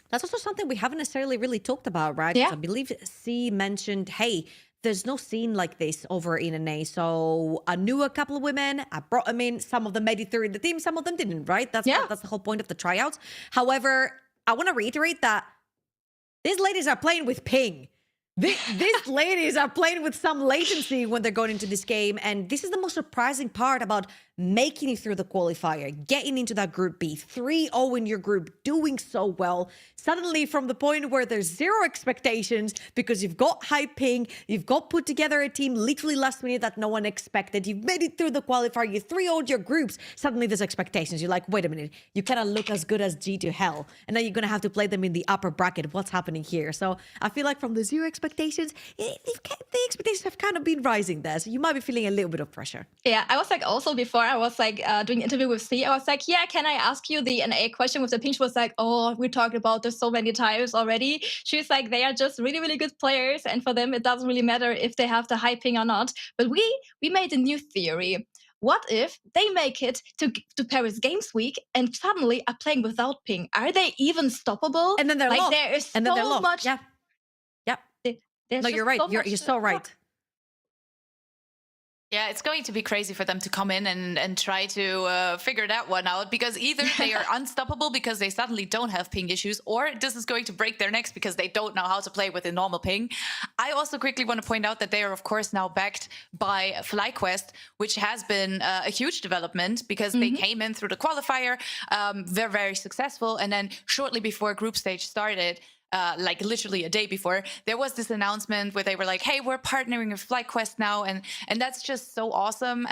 That's also something we haven't necessarily really talked about, right? Yeah. I believe C mentioned, hey, there's no scene like this over in NA. So I knew a couple of women. I brought them in. Some of them made it through in the team. Some of them didn't, right? That's the whole point of the tryouts. However, I want to reiterate that these ladies are playing with ping. These ladies are playing with some latency when they're going into this game. And this is the most surprising part about making it through the qualifier, getting into that group B, 3-0 in your group, doing so well. Suddenly from the point where there's zero expectations because you've got high ping, you've got put together a team literally last minute that no one expected, you've made it through the qualifier, you 3-0'd your groups, suddenly there's expectations. You're like, wait a minute, you cannot look as good as G2H. And now you're going to have to play them in the upper bracket. What's happening here? So I feel like from the zero expectations, the expectations have kind of been rising there. So you might be feeling a little bit of pressure. Yeah, I was like also before I was like doing an interview with C, I was like, yeah, can I ask you the NA question with the ping? She was like, oh, we talked about this so many times already. She's like, they are just really, really good players. And for them, it doesn't really matter if they have the high ping or not. But we made a new theory. What if they make it to Paris Games Week and suddenly are playing without ping? Are they even stoppable? And then they're like locked. There is and then so they're locked. much. Yeah. No, you're right. You're so right. Yeah, it's going to be crazy for them to come in and try to figure that one out, because either they are unstoppable because they suddenly don't have ping issues, or this is going to break their necks because they don't know how to play with a normal ping. I also quickly want to point out that they are, of course, now backed by FlyQuest, which has been a huge development because they came in through the qualifier. They're very successful. And then shortly before group stage started, like literally a day before, there was this announcement where they were like, hey, we're partnering with FlyQuest now. And that's just so awesome.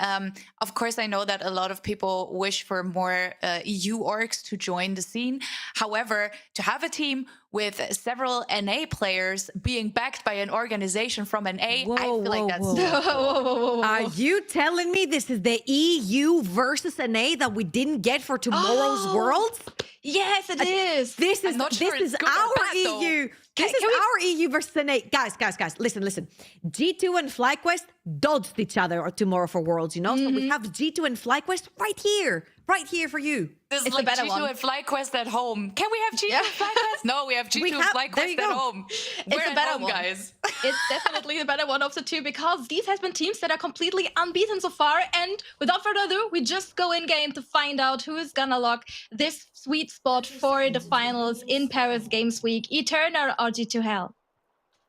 Of course, I know that a lot of people wish for more EU orgs to join the scene. However, to have a team with several NA players being backed by an organization from NA, I feel like that's... Are you telling me this is the EU versus NA that we didn't get for tomorrow's Worlds? Yes, it is. This is not sure this is it's good or our bad, though. EU. This is our EU versus NA. Guys, listen. G2 and FlyQuest dodged each other tomorrow for Worlds, you know? So we have G2 and FlyQuest right here for you. This is It's like the better G2 one. and FlyQuest at home. Can we have G2 and FlyQuest? No, we have G2 and there FlyQuest you at go. home. We're a at better home, one. guys. It's definitely the better one of the two, because these has been teams that are completely unbeaten so far. And without further ado, we just go in game to find out who is gonna lock this sweet spot for the finals in Paris Games Week, ETR or G2H.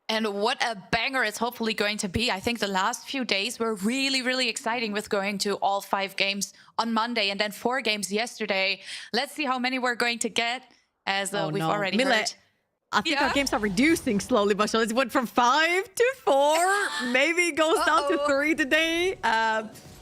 And what a banger it's hopefully going to be. I think the last few days were really, really exciting with going to all 5 games on Monday and then 4 games yesterday. Let's see how many we're going to get, as we've already Mille, heard. I think our games are reducing slowly, but it went from 5 to 4. Maybe it goes down to 3 today.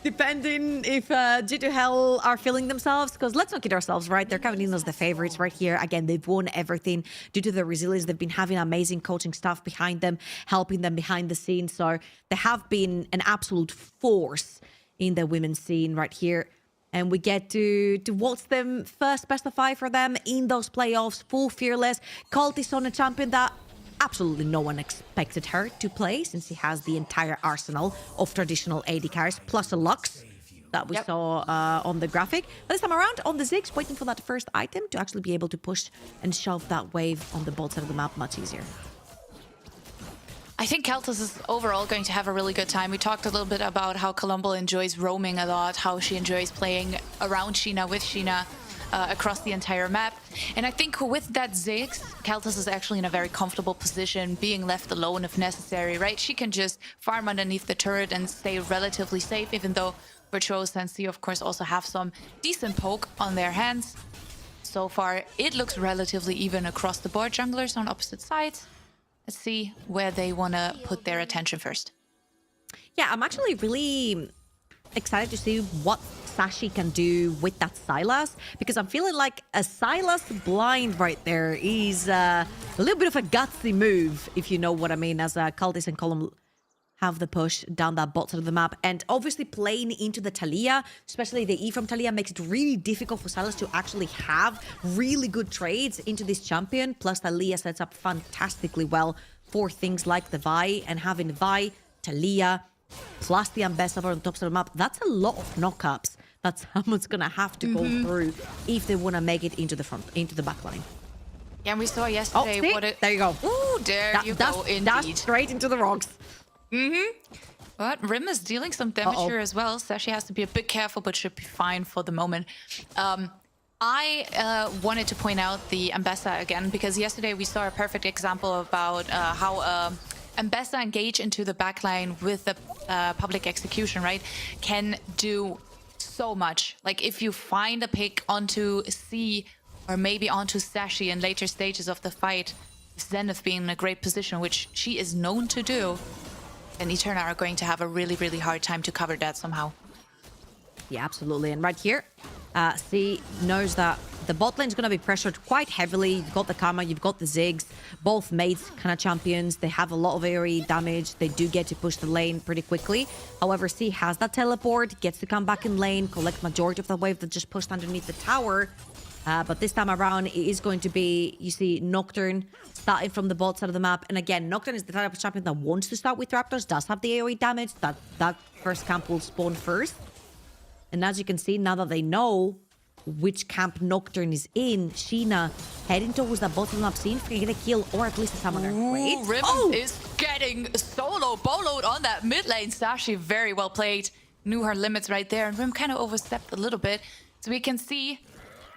Depending if G2H are feeling themselves, because let's not kid ourselves, right? They're coming in as the favorites right here. Again, they've won everything due to the resilience. They've been having amazing coaching staff behind them, helping them behind the scenes. So they have been an absolute force in the women's scene right here. And we get to watch them first specify for them in those playoffs, full fearless. Colt is on a champion that absolutely no one expected her to play, since she has the entire arsenal of traditional AD carries plus a Lux that we saw on the graphic. But this time around on the Ziggs, waiting for that first item to actually be able to push and shove that wave on the bot side of the map much easier. I think Keltis is overall going to have a really good time. We talked a little bit about how Colombo enjoys roaming a lot, how she enjoys playing around Sheena, with Sheena, across the entire map. And I think with that Ziggs, Keltis is actually in a very comfortable position, being left alone if necessary, right? She can just farm underneath the turret and stay relatively safe, even though Virtuoso and C, of course, also have some decent poke on their hands. So far, it looks relatively even across the board. Junglers on opposite sides. Let's see where they want to put their attention first. Yeah, I'm actually really excited to see what Sashi can do with that Sylas, because I'm feeling like a Sylas blind right there is a little bit of a gutsy move, if you know what I mean, as Cultist and Column have the push down that bot side of the map. And obviously playing into the Taliyah, especially the E from Taliyah, makes it really difficult for Sylas to actually have really good trades into this champion. Plus Taliyah sets up fantastically well for things like the Vi, and having Vi, Taliyah, plus the Ambassador on top of the map, that's a lot of knockups that someone's gonna have to go through if they want to make it into the front, into the back line. Yeah, and we saw yesterday see? what it... There you go. Ooh, there you go, indeed. That's straight into the rocks. But Rim is dealing some damage here as well. Sashi has to be a bit careful, but should be fine for the moment. I wanted to point out the Ambessa again, because yesterday we saw a perfect example about how Ambessa engage into the backline with the public execution, right? Can do so much. Like if you find a pick onto C or maybe onto Sashi in later stages of the fight, Zenith being in a great position, which she is known to do, and Eterna are going to have a really, really hard time to cover that somehow. Yeah, absolutely. And right here, C knows that the bot lane is going to be pressured quite heavily. You've got the Karma, you've got the Ziggs, both mates kind of champions. They have a lot of AoE damage. They do get to push the lane pretty quickly. However, C has that teleport, gets to come back in lane, collect majority of the wave that just pushed underneath the tower. But this time around, it is going to be, you see, Nocturne starting from the bot side of the map. And again, Nocturne is the type of champion that wants to start with Raptors, does have the AoE damage. That first camp will spawn first. And as you can see, now that they know which camp Nocturne is in, Sheena heading towards the bottom map scene, can get a kill or at least a summoner. Rim is getting soloed boloed on that mid lane. Sashi very well played. Knew her limits right there. And Rim kind of overstepped a little bit. So we can see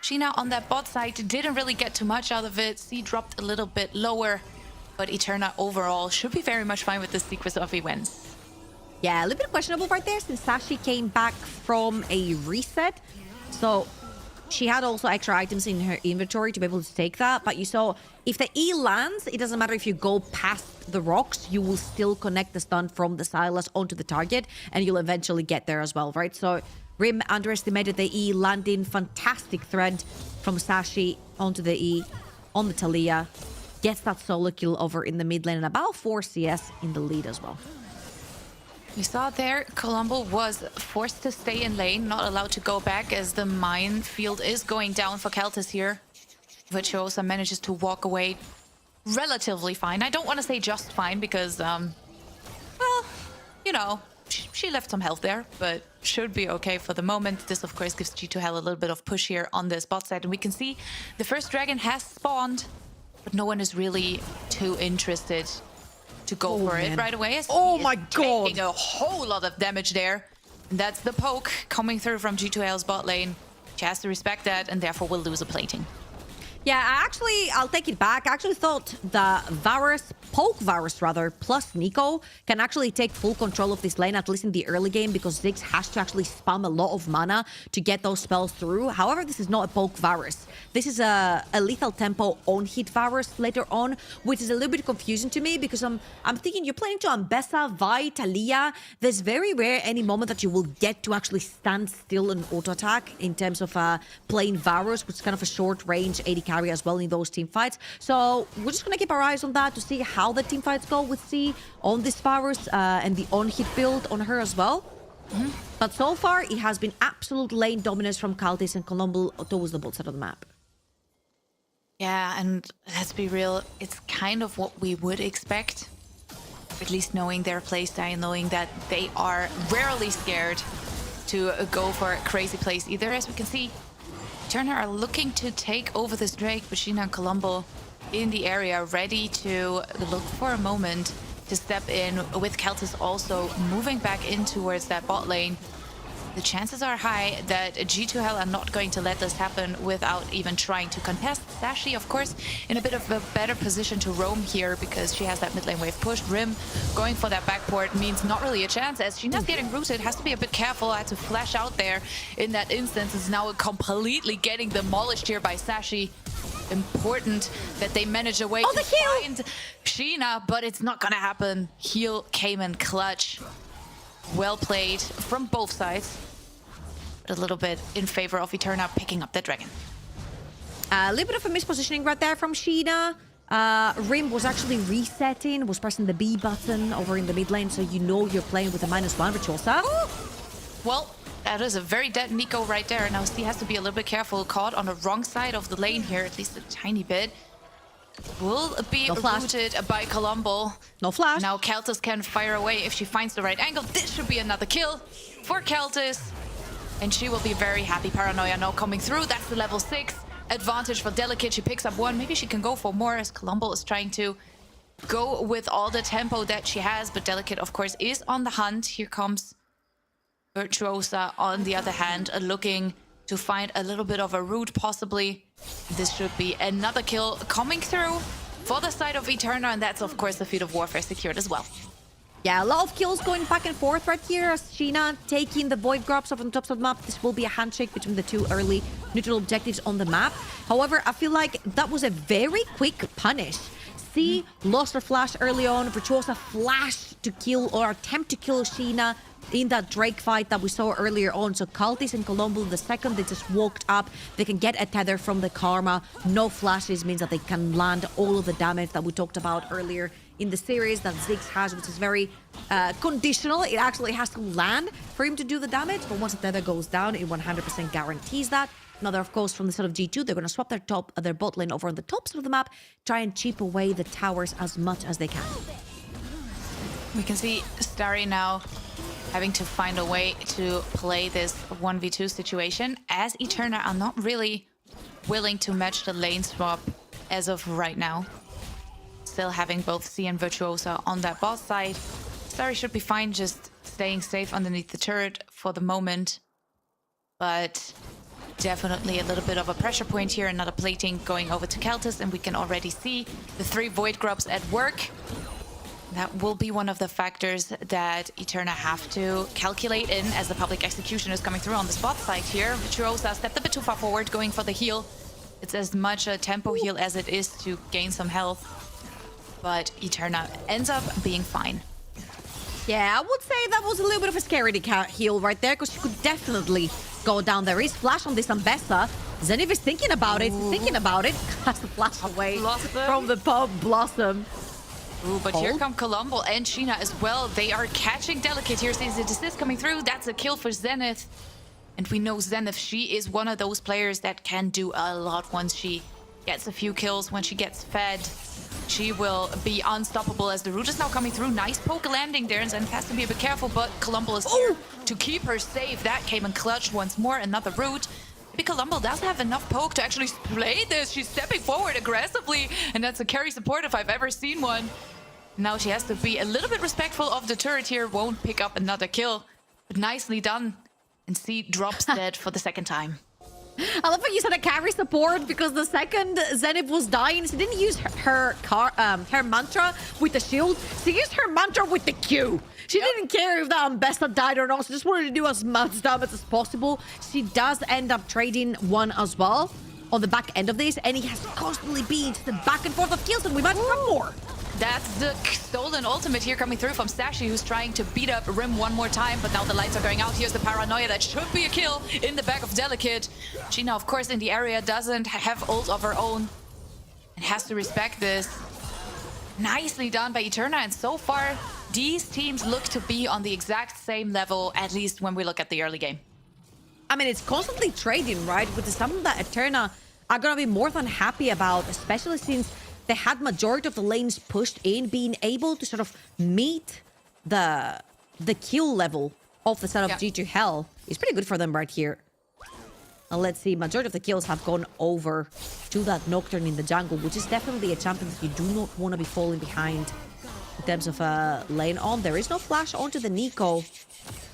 Sheena on that bot side didn't really get too much out of it. C dropped a little bit lower. But Eterna overall should be very much fine with this sequence of events. Yeah, a little bit questionable right there since Sashi came back from a reset. So she had also extra items in her inventory to be able to take that. But you saw if the E lands, it doesn't matter if you go past the rocks, you will still connect the stun from the Sylas onto the target and you'll eventually get there as well, right? So Rim underestimated the E landing. Fantastic thread from Sashi onto the E on the Talia. Gets that solo kill over in the mid lane and about 4 CS in the lead as well. We saw there, Colombo was forced to stay in lane, not allowed to go back as the minefield is going down for Keltis here. Virtuosa manages to walk away relatively fine. I don't want to say just fine because, well, you know, she left some health there, but should be okay for the moment. This, of course, gives G2H a little bit of push here on this bot side. And we can see the first dragon has spawned, but no one is really too interested to go for it right away. As my god! Taking a whole lot of damage there. And that's the poke coming through from G2L's bot lane. She has to respect that and therefore will lose a plating. Yeah, I'll take it back. I actually thought the poke Varus rather, plus Nico can actually take full control of this lane, at least in the early game, because Ziggs has to actually spam a lot of mana to get those spells through. However, this is not a poke Varus. This is a lethal tempo on-hit Varus later on, which is a little bit confusing to me because I'm thinking you're playing to Ambessa, Vi, Talia. There's very rare any moment that you will get to actually stand still and auto-attack in terms of playing Varus, which is kind of a short-range AD carry as well in those team fights. So we're just going to keep our eyes on that to see how the team fights go with C on this Varus and the on-hit build on her as well. But so far, it has been absolute lane dominance from Kaltis and Colombo towards the both side of the map. Yeah, and let's be real, it's kind of what we would expect. At least knowing their playstyle, knowing that they are rarely scared to go for crazy plays either. As we can see, Turner are looking to take over this Drake, but Sheena and Colombo in the area, ready to look for a moment to step in, with Keltis also moving back in towards that bot lane. The chances are high that G2H are not going to let this happen without even trying to contest. Sashi, of course, in a bit of a better position to roam here because she has that mid lane wave push. Rim going for that backport means not really a chance as Sheena's getting rooted. Has to be a bit careful. Had to flash out there in that instance. Is now completely getting demolished here by Sashi. Important that they manage a way to find Sheena, but it's not gonna happen. Heal came in clutch. Well played from both sides, but a little bit in favor of Eterna picking up the dragon. A little bit of a mispositioning right there from Sheena. Rim was actually resetting, was pressing the B button over in the mid lane, so you know you're playing with a -1 Virtuosa. Well, that is a very dead Nico right there. Now C has to be a little bit careful, caught on the wrong side of the lane here, at least a tiny bit. Will be rooted by Colombo. No flash. Now Keltis can fire away if she finds the right angle. This should be another kill for Keltis. And she will be very happy. Paranoia now coming through. That's the level 6 advantage for Delicate. She picks up 1. Maybe she can go for more as Colombo is trying to go with all the tempo that she has. But Delicate, of course, is on the hunt. Here comes Virtuosa on the other hand, looking to find a little bit of a route possibly. This should be another kill coming through for the side of Eterna, and that's of course the feat of warfare secured as well. Yeah, a lot of kills going back and forth right here as Sheena taking the void grabs off on the top of the map. This will be a handshake between the two early neutral objectives on the map. However, I feel like that was a very quick punish. C lost her flash early on. Virtuosa flashed to kill or attempt to kill Sheena in that Drake fight that we saw earlier on. So Kaltis and Colombo, the second they just walked up, they can get a tether from the Karma. No flashes means that they can land all of the damage that we talked about earlier in the series that Ziggs has, which is very conditional. It actually has to land for him to do the damage, but once the tether goes down, it 100% guarantees that. Now, they're, of course, from the side of G2, they're going to swap their bot lane over on the top side of the map, try and chip away the towers as much as they can. We can see Starry now having to find a way to play this 1v2 situation, as Eterna are not really willing to match the lane swap as of right now. Still having both C and Virtuosa on that bot side. Starry should be fine just staying safe underneath the turret for the moment. But definitely a little bit of a pressure point here. Another plating going over to Keltis, and we can already see the 3 Void Grubs at work. That will be one of the factors that Eterna have to calculate in as the public execution is coming through on the spot side here. Virtuosa stepped a bit too far forward, going for the heal. It's as much a tempo heal as it is to gain some health. But Eterna ends up being fine. Yeah, I would say that was a little bit of a scary heal right there, because she could definitely go down. There is flash on this Ambessa. Zenith is thinking about it, Has to flash away from the Pop Blossom. Ooh, but here come Colombo and Sheena as well. They are catching Delicate here. Sees the assist coming through. That's a kill for Zenith. And we know Zenith, she is one of those players that can do a lot once she gets a few kills, when she gets fed. She will be unstoppable as the root is now coming through. Nice poke landing there, and Zenith has to be a bit careful, but Colombo is here to keep her safe. That came in clutch once more. Another root. Maybe Colombo doesn't have enough poke to actually play this. She's stepping forward aggressively, and that's a carry support if I've ever seen one. Now she has to be a little bit respectful of the turret here. Won't pick up another kill, but nicely done. And C drops dead for the second time. I love how you said a carry support, because the second Zenith was dying, she didn't use her mantra with the shield. She used her mantra with the Q. She didn't care if the Ambessa died or not. She just wanted to do as much damage as possible. She does end up trading one as well on the back end of this, and he has constantly been to the back and forth of kills, and we might have more. That's the stolen ultimate here coming through from Sashi, who's trying to beat up Rim one more time, but now the lights are going out. Here's the paranoia. That should be a kill in the back of Delicate. Sheena, of course, in the area doesn't have ult of her own and has to respect this. Nicely done by Eterna, and so far, these teams look to be on the exact same level, at least when we look at the early game. I mean, it's constantly trading, right? Which is something that Eterna are going to be more than happy about, especially since they had majority of the lanes pushed in. Being able to sort of meet the kill level of the set of G2H is pretty good for them right here. Now let's see, majority of the kills have gone over to that Nocturne in the jungle, which is definitely a champion that you do not want to be falling behind in terms of lane on. There is no flash onto the Nico.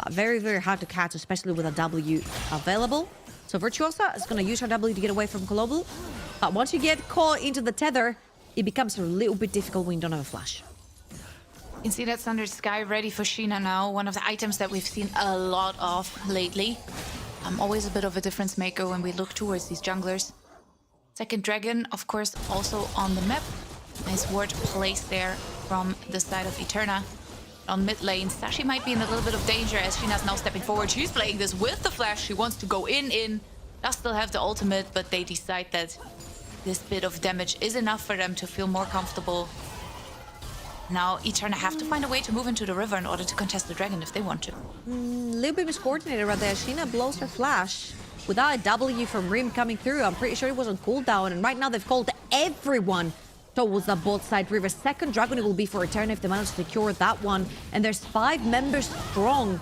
Very, very hard to catch, especially with a W available. So Virtuosa is going to use her W to get away from Colombo. But once you get caught into the tether, it becomes a little bit difficult when you don't have a flash. You can see that Thunder Sky ready for Sheena now. One of the items that we've seen a lot of lately. Always a bit of a difference maker when we look towards these junglers. Second Dragon, of course, also on the map. Nice ward placed there from the side of Eterna. On mid lane, Sashi might be in a little bit of danger as Sheena's now stepping forward. She's playing this with the flash. She wants to go in. Does still have the ultimate, but they decide that this bit of damage is enough for them to feel more comfortable. Now Eterna have to find a way to move into the river in order to contest the dragon if they want to. A little bit miscoordinated right there. Sheena blows her flash without a W from Rim coming through. I'm pretty sure it was on cooldown, and right now they've called everyone towards the bot side river. Second dragon it will be for Eterna if they manage to secure that one. And there's 5 members strong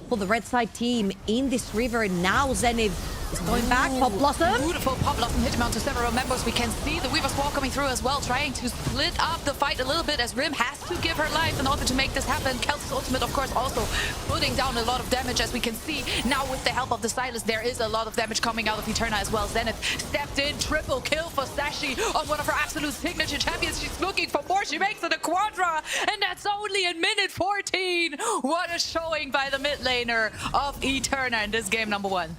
for the red side team in this river. And now Zenith is going back. Pop Blossom. Beautiful Pop Blossom hit him onto several members. We can see the Weaver's Wall coming through as well, trying to split up the fight a little bit as Rim has to give her life in order to make this happen. Keltis' ultimate, of course, also putting down a lot of damage, as we can see. Now with the help of the Silas, there is a lot of damage coming out of Eterna as well. Zenith stepped in, triple kill for Sashi on one of her absolute signature champions. She's looking for more. She makes it a Quadra, and that's only in minute 14. What a showing by the mid laner of Eterna in this game number 1.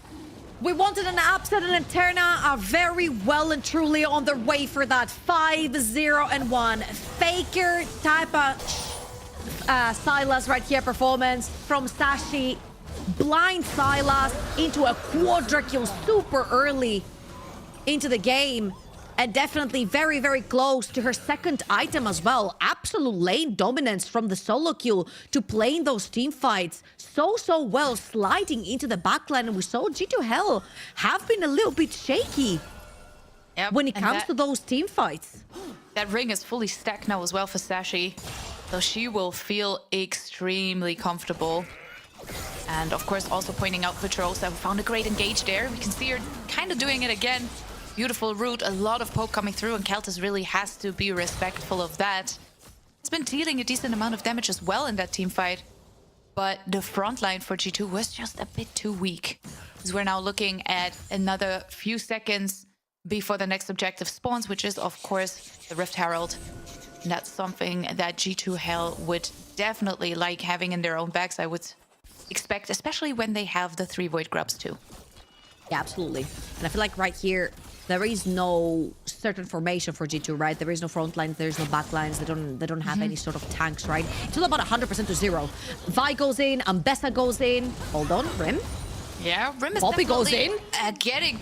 We wanted an upset, and Eterna are very well and truly on their way for that 5-0-1 Faker type of Silas right here performance from Sashi. Blind Silas into a quadra kill super early into the game. And definitely very, very close to her second item as well. Absolute lane dominance from the solo kill to playing those team fights so well, sliding into the backline. And we saw G2H have been a little bit shaky when it comes to those team fights. That ring is fully stacked now as well for Sashi. So she will feel extremely comfortable. And of course also pointing out Virtuosa, who found a great engage there. We can see her kind of doing it again. Beautiful route, a lot of poke coming through, and Keltis really has to be respectful of that. been dealing a decent amount of damage as well in that team fight. But the front line for G2 was just a bit too weak. Because we're now looking at another few seconds before the next objective spawns, which is, of course, the Rift Herald. And that's something that G2H would definitely like having in their own bags, I would expect, especially when they have the 3 Void Grubs too. Yeah, absolutely. And I feel like right here, there is no certain formation for G2, right? There is no front lines, there's no back lines. They don't have any sort of tanks, right? It's all about 100% to 0. Vi goes in, Ambessa goes in. Hold on, Rim. Yeah, Rim is Poppy goes definitely getting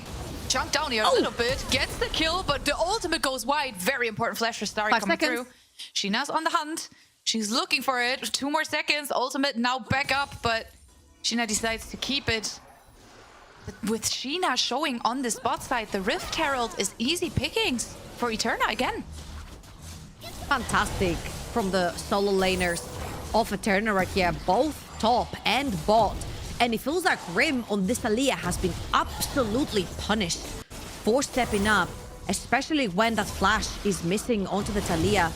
chunked down here a little bit. Gets the kill, but the ultimate goes wide. Very important flash for Starry coming through. Sheena's on the hunt. She's looking for it. 2 more seconds. Ultimate now back up, but Sheena decides to keep it. But with Sheena showing on the spot side, the Rift Herald is easy pickings for Eterna again. Fantastic from the solo laners of Eterna right here, both top and bot. And it feels like Rim on this Aliyah has been absolutely punished for stepping up, especially when that flash is missing onto the Taliyah.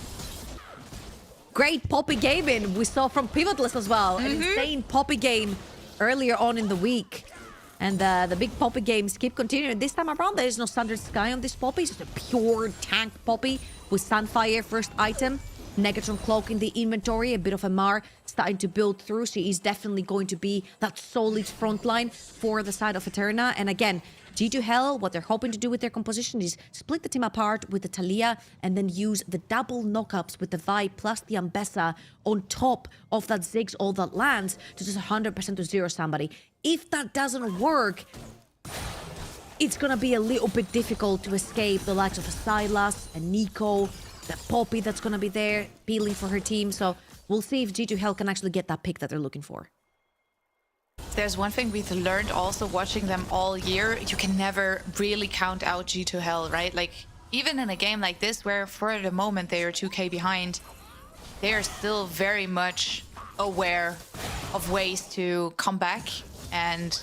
Great Poppy gaming we saw from Pivotless as well. An insane Poppy game earlier on in the week. And the big Poppy games keep continuing. This time around, there is no Standard Sky on this Poppy. It's just a pure tank Poppy with Sunfire first item. Negatron Cloak in the inventory. A bit of a Mar starting to build through. She is definitely going to be that solid front line for the side of Eterna. And again, G2H, what they're hoping to do with their composition is split the team apart with the Taliyah and then use the double knockups with the Vi plus the Ambessa on top of that Ziggs all that lands to just 100% to 0 somebody. If that doesn't work, it's gonna be a little bit difficult to escape the likes of a Sylas, a Nico, the Poppy that's gonna be there peeling for her team. So we'll see if G2H can actually get that pick that they're looking for. There's one thing we've learned also watching them all year. You can never really count out G2H, right? Like, even in a game like this where for the moment they are 2k behind, they are still very much aware of ways to come back. And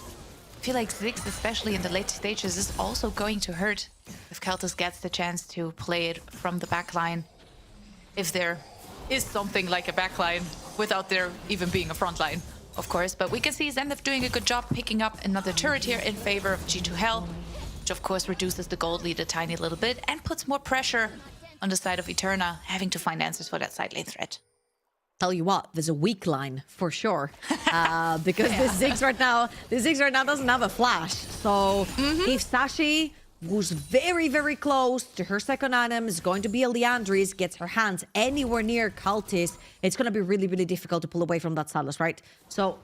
I feel like Ziggs, especially in the late stages, is also going to hurt if Keltis gets the chance to play it from the backline. If there is something like a backline without there even being a front line, of course. But we can see Zenith doing a good job picking up another turret here in favor of G2H, which of course reduces the gold lead a tiny little bit and puts more pressure on the side of Eterna, having to find answers for that side lane threat. Tell you what, there's a weak line for sure, because this Ziggs right now doesn't have a flash. So if Sashi, who's very, very close to her second item, is going to be a Liandry's, gets her hands anywhere near Cultist, it's going to be really, really difficult to pull away from that Sylas, right? So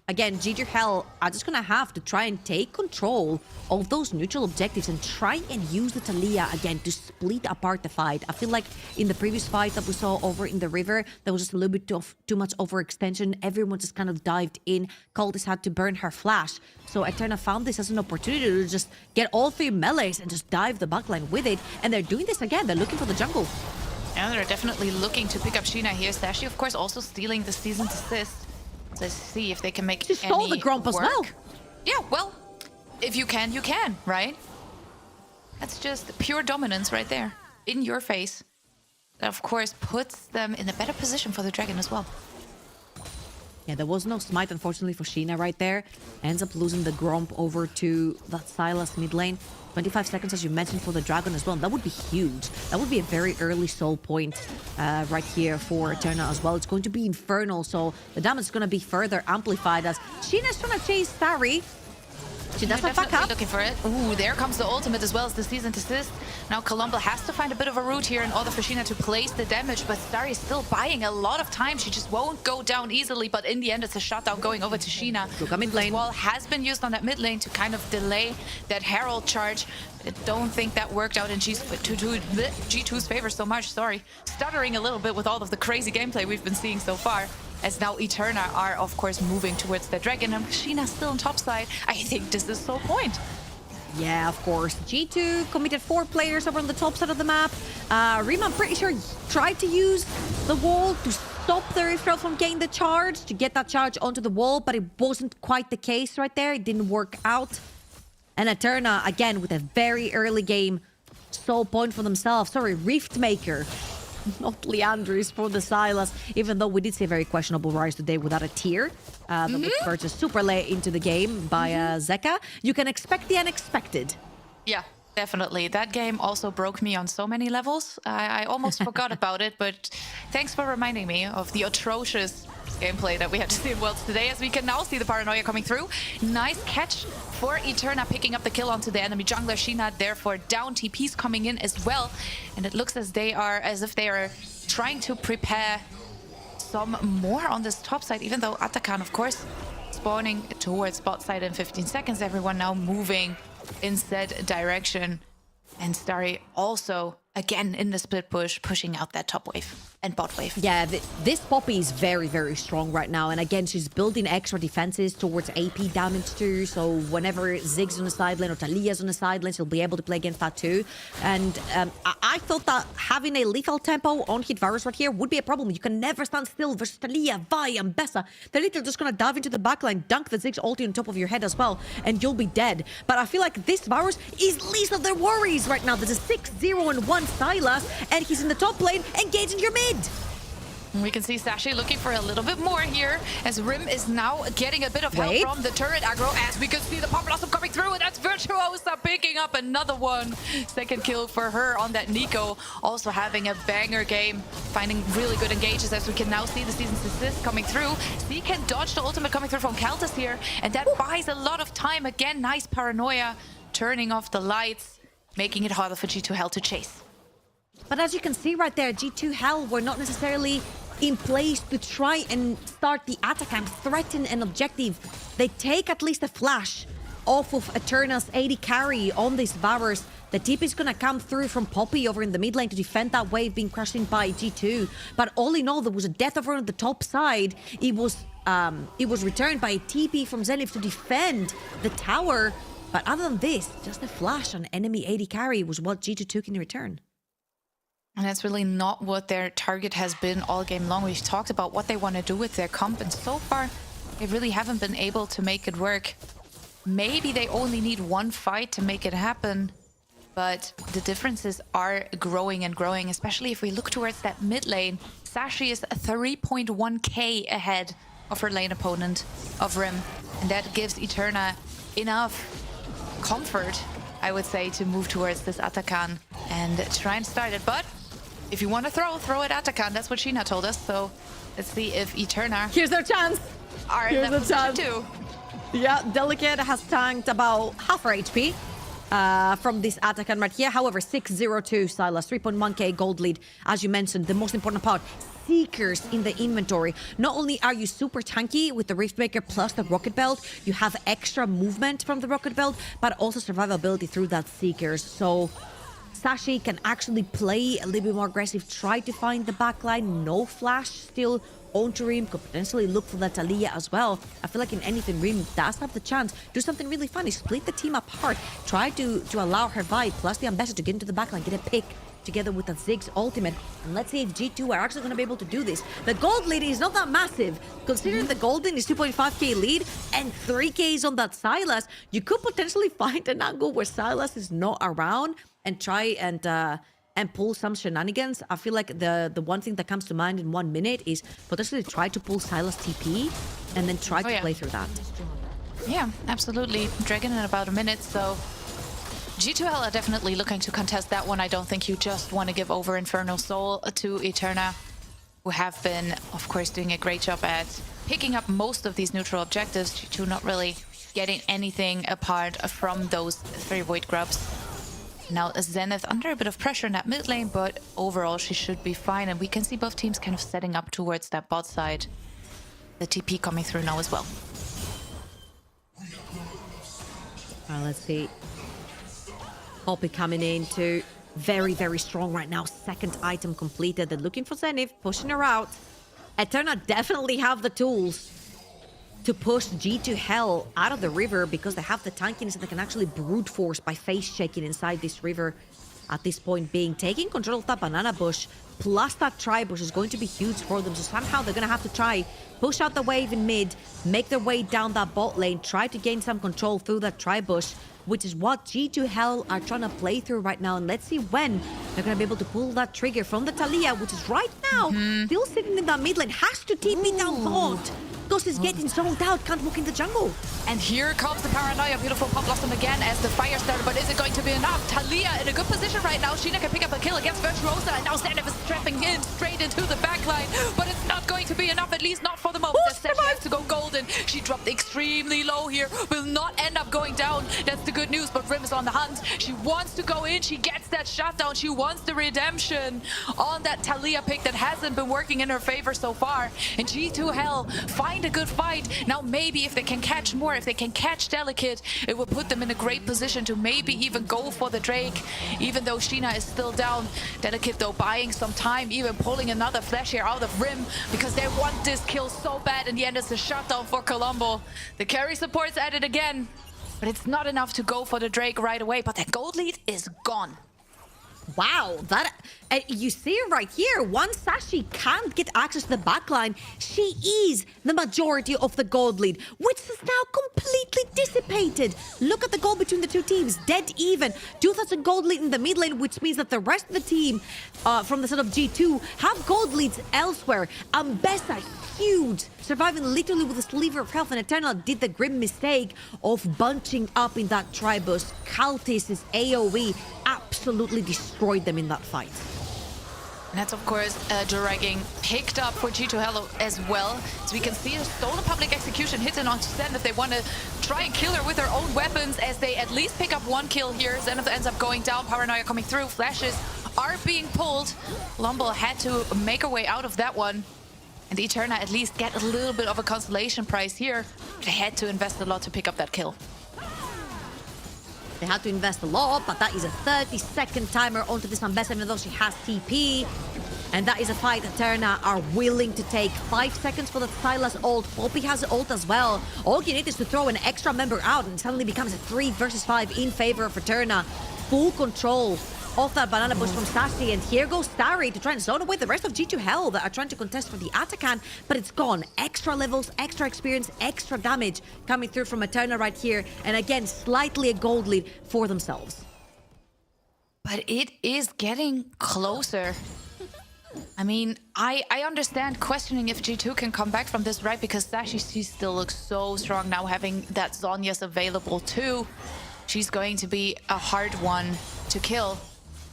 again, G2H are just gonna have to try and take control of those neutral objectives and try and use the Taliyah again to split apart the fight. I feel like in the previous fight that we saw over in the river, there was just a little bit too much overextension. Everyone just kind of dived in. Cultist had to burn her flash. So Eterna found this as an opportunity to just get all 3 melees and just dive the backline with it. And they're doing this again. They're looking for the jungle. Yeah, they're definitely looking to pick up Sheena here. Sashi, of course, also stealing the season's assist. Let's see if they can make She stole the Grump as well. Yeah, well, if you can, you can, right? That's just pure dominance right there, in your face. That, of course, puts them in a better position for the dragon as well. Yeah, there was no smite, unfortunately, for Sheena right there. Ends up losing the Grump over to that Sylas mid lane. 25 seconds, as you mentioned, for the Dragon as well. That would be huge. That would be a very early soul point right here for Eterna as well. It's going to be infernal, so the damage is going to be further amplified as Sheena's trying to chase Starry. She does not back up. Looking for it. Ooh, there comes the ultimate as well as the seasoned assist. Now Columba has to find a bit of a route here in order for Sheena to place the damage, but Starry is still buying a lot of time. She just won't go down easily, but in the end, it's a shutdown going over to Sheena. Look at mid lane. Wall has been used on that mid lane to kind of delay that Herald charge. I don't think that worked out in G2's favor so much, sorry. Stuttering a little bit with all of the crazy gameplay we've been seeing so far. As now Eterna are, of course, moving towards the dragon, and Sheena's still on top side. I think this is so point. Yeah, of course. G2 committed 4 players over on the top side of the map. Rima, I'm pretty sure, tried to use the wall to stop the Rift Herald from getting the charge, to get that charge onto the wall, but it wasn't quite the case right there. It didn't work out. And Eterna, again, with a very early game, soul point for themselves. Sorry, Rift Maker not Leandris for the Sylas, even though we did see a very questionable rise today without a tier. That was purchased super late into the game by Zeka. You can expect the unexpected. Yeah, definitely. That game also broke me on so many levels. I almost forgot about it, but thanks for reminding me of the atrocious gameplay that we had to see in Worlds today, as we can now see the Paranoia coming through. Nice catch for Eterna, picking up the kill onto the enemy jungler. Sheena therefore down, TP's coming in as well, and it looks as if they are trying to prepare some more on this top side, even though Atakan, of course, spawning towards bot side in 15 seconds. Everyone now moving in said direction, and Starry also again in the split push, pushing out that top wave and bot wave. Yeah, this Poppy is very, very strong right now. And again, she's building extra defenses towards AP damage too. So whenever Ziggs on the sideline or Talia's on the sideline, she'll be able to play against that too. And I thought that having a lethal tempo on hit Varus right here would be a problem. You can never stand still versus Talia, Vi, and Bessa. They're literally just going to dive into the backline, dunk the Ziggs ulti on top of your head as well, and you'll be dead. But I feel like this Varus is least of their worries right now. There's a 6-0-1 Sylas, and he's in the top lane, engaging your mid. We can see Sashi looking for a little bit more here, as Rim is now getting a bit of help from the turret aggro, as we can see the Pop Blossom coming through, and that's Virtuosa picking up another one. Second kill for her on that Nico, also having a banger game, finding really good engages, as we can now see the Season's Assist coming through. She can dodge the ultimate coming through from Kaltas here, and that buys a lot of time. Again, nice Paranoia, turning off the lights, making it harder for G2H to chase. But as you can see right there, G2H were not necessarily in place to try and start the attack and threaten an objective. They take at least a flash off of Eterna's AD carry on this Varus. The TP is gonna come through from Poppy over in the mid lane to defend that wave being crushed in by G2. But all in all, there was a death over on the top side. It was returned by a TP from Zenith to defend the tower. But other than this, just a flash on enemy AD carry was what G2 took in return. And that's really not what their target has been all game long. We've talked about what they want to do with their comp, and so far, they really haven't been able to make it work. Maybe they only need one fight to make it happen, but the differences are growing and growing, especially if we look towards that mid lane. Sashi is 3.1k ahead of her lane opponent of Rim, and that gives Eterna enough comfort, I would say, to move towards this Atakan and try and start it. But if you want to throw at Atakan. That's what Sheena told us. So let's see if Eterna... Here's their chance. Are in that position too. Yeah, Delicate has tanked about half her HP from this Atakan right here. However, 6-0-2 Sylas, 3.1k gold lead. As you mentioned, the most important part, Seekers in the inventory. Not only are you super tanky with the Riftbreaker plus the Rocket Belt, you have extra movement from the Rocket Belt, but also survivability through that Seekers. So Sashi can actually play a little bit more aggressive, try to find the backline, no flash still onto Rim, could potentially look for that Talia as well. I feel like in anything, Rim does have the chance, do something really funny, split the team apart, try to allow her Vi plus the Ambassador to get into the backline, get a pick together with the Ziggs ultimate, and let's see if G2 are actually going to be able to do this. The gold lead is not that massive, considering the golden is 2.5k lead and 3k is on that Sylas. You could potentially find an angle where Sylas is not around and try and pull some shenanigans. I feel like the one thing that comes to mind in 1 minute is potentially try to pull Sylas TP and then try to play through that. Yeah, absolutely. Dragon in about a minute, so G2H are definitely looking to contest that one. I don't think you just want to give over Infernal Soul to Eterna, who have been, of course, doing a great job at picking up most of these neutral objectives. G2 not really getting anything apart from those 3 Void Grubs. Now Zenith under a bit of pressure in that mid lane, but overall she should be fine. And we can see both teams kind of setting up towards that bot side. The TP coming through now as well. Let's see. Poppy coming in to very, very strong right now. Second item completed. They're looking for Zenith, pushing her out. Eterna definitely have the tools to push G2H out of the river because they have the tankiness and they can actually brute force by face shaking inside this river. at this point being. Taking control of that banana bush plus that tri-bush is going to be huge for them. So somehow they're going to have to try push out the wave in mid, make their way down that bot lane, try to gain some control through that tri-bush, which is what G2H are trying to play through right now. And let's see when they're going to be able to pull that trigger from the Taliyah, which is right now still sitting in that mid lane. Has to TP down bot. Ghost is getting sold out, can't walk in the jungle. And here comes the paranoia. Beautiful pop blossom again as the fire starter, but is it going to be enough? Taliyah in a good position right now. Sheena can pick up a kill against Virtuosa, and now Xander is trapping in straight into the backline, but it's not going to be enough, at least not for the moment. As she has to go golden. She dropped extremely low here, will not end up going down. That's the good news, but Rim is on the hunt. She wants to go in, she gets that shutdown, she wants the redemption on that Taliyah pick that hasn't been working in her favor so far. And G2H find a good fight. Now maybe if they can catch more, if they can catch Delicate, it will put them in a great position to maybe even go for the Drake, even though Sheena is still down. Delicate though buying some time, even pulling another flash here out of Rim because they want this kill so bad. In the end, it's a shutdown for Colombo. The carry support's at it again, but it's not enough to go for the Drake right away. But that gold lead is gone. Wow, that you see it right here. Once Sashi can't get access to the backline, she is the majority of the gold lead, which is now completely dissipated. Look at the goal between the two teams, dead even. 2,000 gold lead in the mid lane, which means that the rest of the team from the side of G2 have gold leads elsewhere. Ambessa, huge, surviving literally with a sliver of health, and Eternal did the grim mistake of bunching up in that tri-bush. Cultist's AoE absolutely destroyed them in that fight. And that's, of course, dragging picked up for G2H as well. So we can see a stolen public execution hitting on Zenith if they want to try and kill her with their own weapons, as they at least pick up one kill here. Zenith ends up going down, Paranoia coming through, flashes are being pulled. Lumble had to make her way out of that one. And the Eterna at least get a little bit of a consolation prize here. They had to invest a lot to pick up that kill. They had to invest a lot, but that is a 30-second timer onto this Ambessa, even though she has TP. And that is a fight Eterna are willing to take. 5 seconds for the Sylas ult. Poppy has ult as well. All you need is to throw an extra member out and it suddenly becomes a 3 versus 5 in favor of Eterna. Full control of that banana bush from Sashi, and here goes Starry to try and zone away the rest of G2H that are trying to contest for the Atakan, but it's gone. Extra levels, extra experience, extra damage coming through from Eterna right here, and again, slightly a gold lead for themselves. But it is getting closer. I mean, I understand questioning if G2 can come back from this, right? Because Sashi, she still looks so strong now, having that Zhonya's available too. She's going to be a hard one to kill.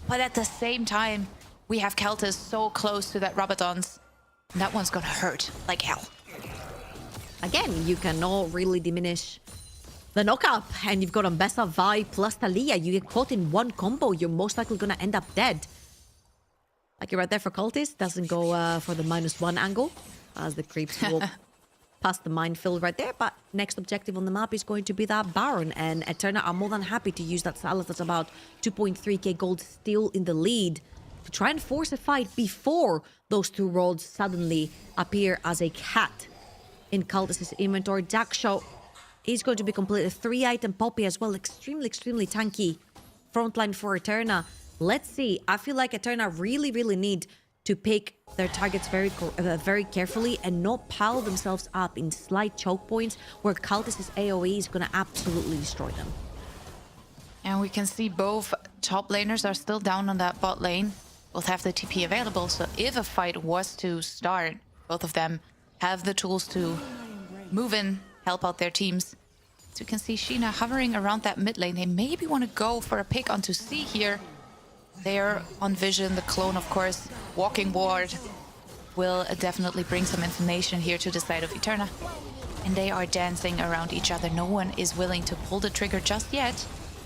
But at the same time, we have Keltis so close to that Rabadons. And that one's gonna hurt like hell. Again, you cannot really diminish the knockup. And you've got Ambessa, Vi plus Taliyah. You get caught in one combo, you're most likely gonna end up dead. Like you're right there for Cultist. Doesn't go for the -1 angle, as the creeps walk past the minefield right there. But next objective on the map is going to be that Baron, and Eterna are more than happy to use that Sylas that's about 2.3k gold still in the lead to try and force a fight before those two rods suddenly appear as a cat in Cultist's inventory. Jackshaw is going to be completed. 3-item Poppy as well. Extremely tanky frontline for Eterna. Let's see. I feel like Eterna really need to pick their targets very carefully and not pile themselves up in slight choke points where Cultist's AoE is going to absolutely destroy them. And we can see both top laners are still down on that bot lane. Both have the TP available, so if a fight was to start, both of them have the tools to move in, help out their teams. So you can see Sheena hovering around that mid lane. They maybe want to go for a pick onto C here. They're on Vision, the clone, of course. Walking Ward will definitely bring some information here to the side of Eterna. And they are dancing around each other. No one is willing to pull the trigger just yet.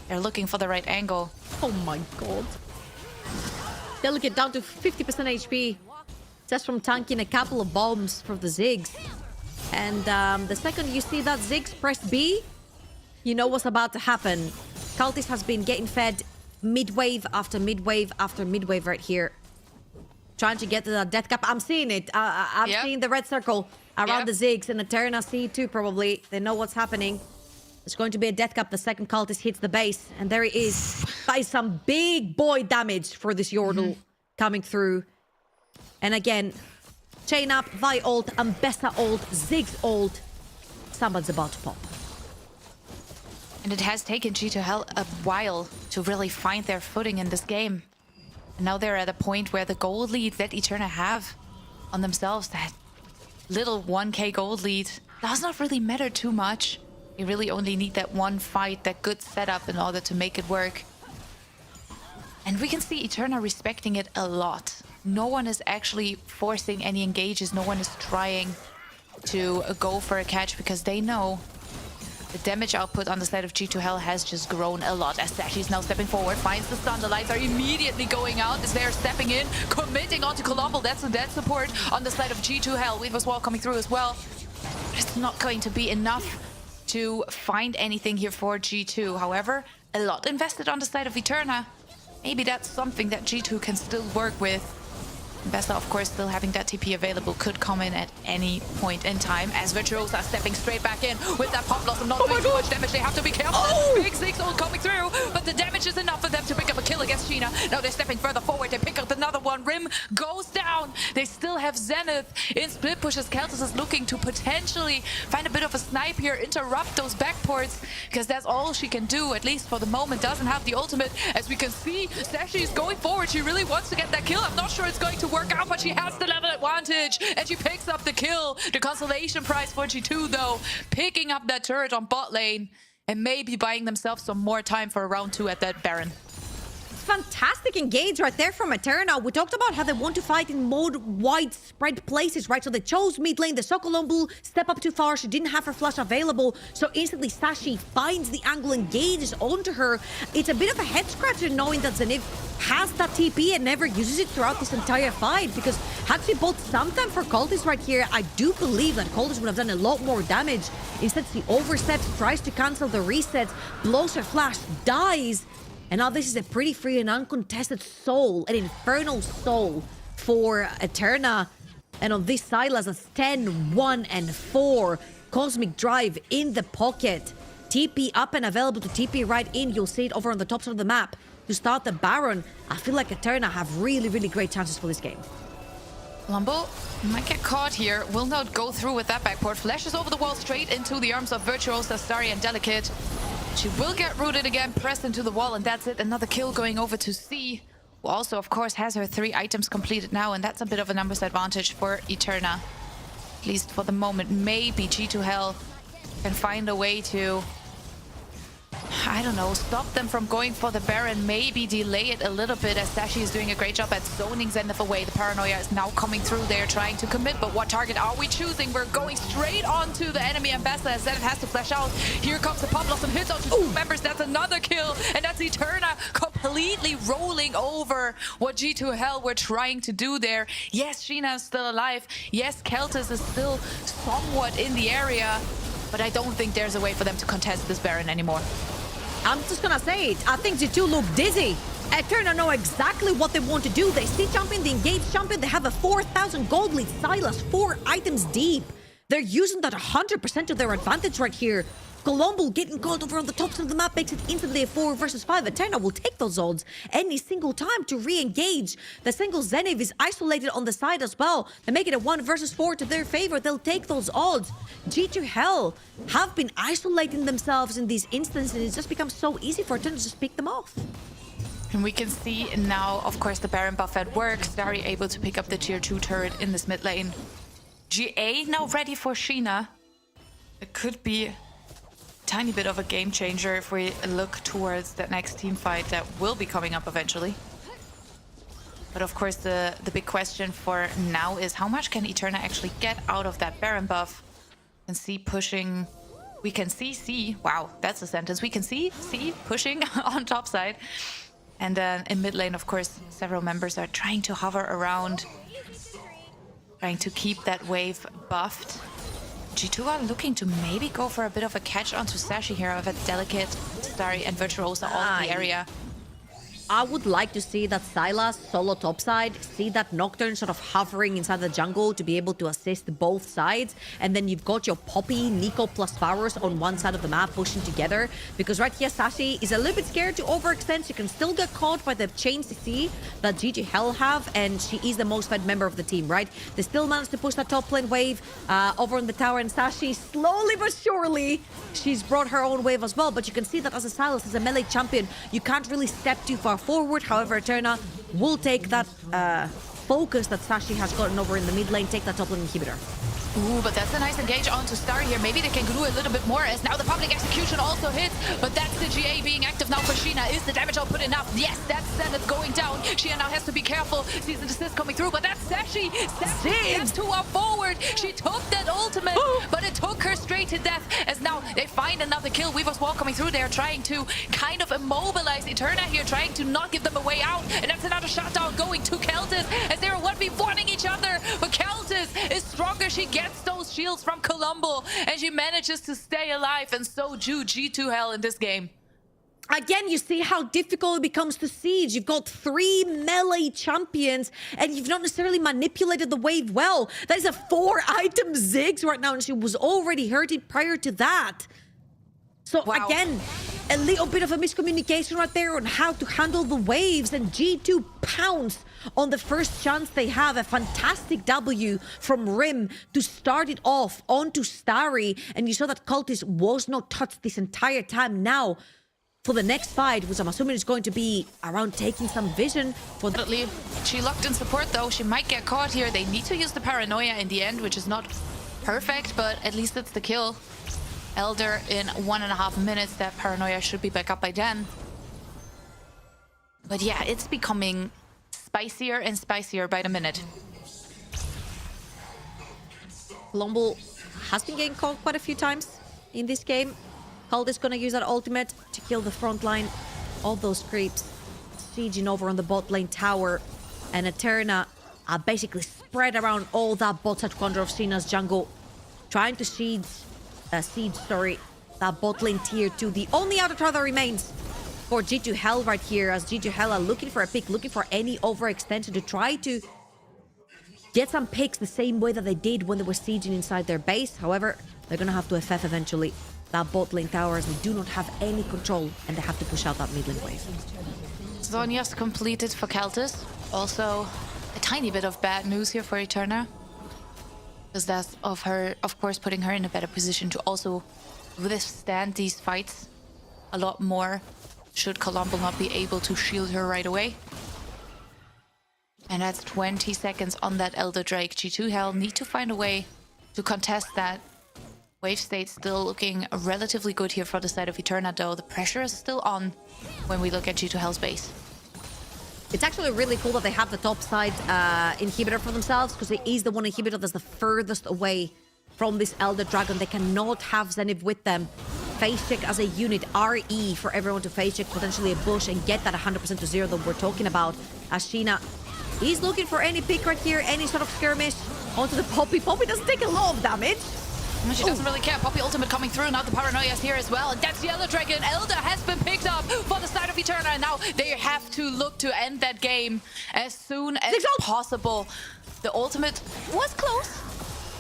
They're looking for the right angle. Oh my god. Delicate down to 50% HP. Just from tanking a couple of bombs for the Ziggs. And the second you see that Ziggs press B, you know what's about to happen. Cultist has been getting fed mid-wave after mid-wave after mid-wave right here. Trying to get to that death cap. I'm seeing it. I'm seeing the red circle around the Ziggs, and Eterna see too probably. They know what's happening. There's going to be a death cap the second Cultist hits the base, and there it is. That is some big boy damage for this Yordle coming through. And again, chain up, Vi ult, Ambessa ult, Ziggs ult. Someone's about to pop. And it has taken G2H a while to really find their footing in this game. And now they're at a point where the gold lead that Eterna have on themselves, that little 1k gold lead, does not really matter too much. You really only need that one fight, that good setup in order to make it work. And we can see Eterna respecting it a lot. No one is actually forcing any engages. No one is trying to go for a catch because they know the damage output on the side of G2H has just grown a lot. As Sashi's now stepping forward, finds the stun. The lights are immediately going out as they're stepping in, committing onto Colombo. That's the dead support on the side of G2H. Weaver's Wall coming through as well. It's not going to be enough to find anything here for G2. However, a lot invested on the side of Eterna. Maybe that's something that G2 can still work with. Bessa, of course, still having that TP available, could come in at any point in time as Virtuosa stepping straight back in with that pop blossom, not doing too much damage. They have to be careful. Big Ziggs ult coming through, but the damage is enough for them to pick up a kill against Sheena. Now they're stepping further forward. They pick up another one. Rim goes down. They still have Zenith in split pushes. Keltis is looking to potentially find a bit of a snipe here, interrupt those backports, because that's all she can do, at least for the moment. Doesn't have the ultimate. As we can see, Sashi is going forward. She really wants to get that kill. I'm not sure it's going to work out, but she has the level advantage and she picks up the kill. The consolation prize for G2 though, picking up that turret on bot lane and maybe buying themselves some more time for round 2 at that Baron. Fantastic engage right there from Eterna. We talked about how they want to fight in more widespread places, right? So they chose mid lane. The Sokolombu step up too far. She didn't have her flash available. So instantly Sashi finds the angle, engages onto her. It's a bit of a head scratcher knowing that Zenith has that TP and never uses it throughout this entire fight, because had she bought some time for Cultist right here, I do believe that Cultist would have done a lot more damage. Instead, she oversteps, tries to cancel the resets, blows her flash, dies. And now this is a pretty free and uncontested soul, an infernal soul for Eterna. And on this side, it's 10, 1, and 4. Cosmic Drive in the pocket. TP up and available to TP right in. You'll see it over on the top side of the map. To start the Baron, I feel like Eterna have really, really great chances for this game. Colombo might get caught here. Will not go through with that backport. Flashes over the wall straight into the arms of Virtuosa, Starry, and Delicate. She will get rooted again, pressed into the wall, and that's it. Another kill going over to C, who also, of course, has her 3 items completed now, and that's a bit of a numbers advantage for Eterna. At least for the moment. Maybe G2H can find a way to, I don't know, stop them from going for the Baron, maybe delay it a little bit, as Sashi is doing a great job at zoning Zenith away. The paranoia is now coming through there, trying to commit, but what target are we choosing? We're going straight onto the enemy Ambassador, as Zenith has to flash out. Here comes the pop blossom, hits onto 2 members, that's another kill, and that's Eterna completely rolling over what G2H were trying to do there. Yes, Sheena is still alive. Yes, Keltis is still somewhat in the area, but I don't think there's a way for them to contest this Baron anymore. I'm just gonna say it. I think G2 look dizzy. Eterna know exactly what they want to do. They see champion, they engage champion. They have a 4,000 gold lead. Sylas, 4 items deep. They're using that 100% to their advantage right here. Colombo getting caught over on the top side of the map makes it instantly a 4 versus 5. Eterna will take those odds any single time to re-engage. The single Zenith is isolated on the side as well. They make it a 1 versus 4 to their favor. They'll take those odds. G2H have been isolating themselves in these instances. It's just become so easy for Eterna to just pick them off. And we can see now, of course, the Baron buff at work. Starry able to pick up the tier 2 turret in this mid lane. GA now ready for Sheena. It could be tiny bit of a game changer if we look towards that next team fight that will be coming up eventually. But of course the big question for now is how much can Eterna actually get out of that Baron buff? And C pushing, we can see C, wow, that's a sentence. We can see C pushing on top side. And then in mid lane, of course, several members are trying to hover around, trying to keep that wave buffed. G2 are looking to maybe go for a bit of a catch onto Sashi here of a Delicate, Starry, and Virtuosa all in the area. I would like to see that Sylas solo topside, see that Nocturne sort of hovering inside the jungle to be able to assist both sides. And then you've got your Poppy, Nico plus Varus on one side of the map pushing together. Because right here, Sashi is a little bit scared to overextend. She can still get caught by the chain CC that G2H have. And she is the most fed member of the team, right? They still managed to push that top lane wave over on the tower. And Sashi, slowly but surely, she's brought her own wave as well. But you can see that as a Sylas, as a melee champion, you can't really step too far forward. However, Eterna will take that focus that Sashi has gotten over in the mid lane, take that top lane inhibitor. Ooh, but that's a nice engage onto Star here. Maybe they can glue a little bit more as now the public execution also hits. But that's the GA being active now for Sheena. Is the damage output enough? Yes, that's Zenith going down. Sheena now has to be careful. Sees the assist coming through, but that's Sashi. Sashi gets to her forward. She took that ultimate, but it took her straight to death as now they find another kill. Weaver's Wall coming through. They are trying to kind of immobilize Eterna here, trying to not give them a way out. And that's another shutdown going to Keltis as they're 1v1ing each other. But Keltis is stronger. She gets those shields from Colombo and she manages to stay alive, and so do G2H in this game. Again, you see how difficult it becomes to siege. You've got 3 melee champions and you've not necessarily manipulated the wave well. That is a 4-item Ziggs right now, and she was already hurting prior to that. So again, a little bit of a miscommunication right there on how to handle the waves, and G2 pounce on the first chance they have. A fantastic W from Rim to start it off onto Starry, and you saw that Cultist was not touched this entire time. Now, for the next fight, which I'm assuming is going to be around taking some vision for the... She locked in support though. She might get caught here. They need to use the paranoia in the end, which is not perfect, but at least it's the kill. Elder in 1.5 minutes. That paranoia should be back up by then. But yeah, it's becoming spicier and spicier by the minute. Colombo has been getting caught quite a few times in this game. Cult is going to use that ultimate to kill the front line of those creeps. Sieging over on the bot lane tower. And Eterna are basically spread around all that bot side corner of Sheena's jungle. Trying to siege that bot lane tier 2. The only other trial that remains for G2H right here, as G2H are looking for a pick, looking for any overextension to try to get some picks the same way that they did when they were sieging inside their base. However, they're going to have to FF eventually that bot lane tower, as they do not have any control and they have to push out that mid lane wave. Zhonya's completed for Keltis. Also, a tiny bit of bad news here for Eterna, because that's of course, putting her in a better position to also withstand these fights a lot more, should Colombo not be able to shield her right away. And that's 20 seconds on that Elder Drake. G2H need to find a way to contest that. Wave state still looking relatively good here for the side of Eterna, though. The pressure is still on when we look at G2H's base. It's actually really cool that they have the top side inhibitor for themselves, because it is the one inhibitor that's the furthest away from this Elder Dragon. They cannot have Zenith with them. Face check as a unit, RE for everyone to face check, potentially a bush, and get that 100% to 0 that we're talking about. As Sheena is looking for any pick right here, any sort of skirmish onto the Poppy. Poppy doesn't take a lot of damage. She doesn't really care. Poppy ultimate coming through. Now the paranoia is here as well. And that's the Elder Dragon. Elder has been picked up for the side of Eterna. And now they have to look to end that game as soon as possible. The ultimate was close.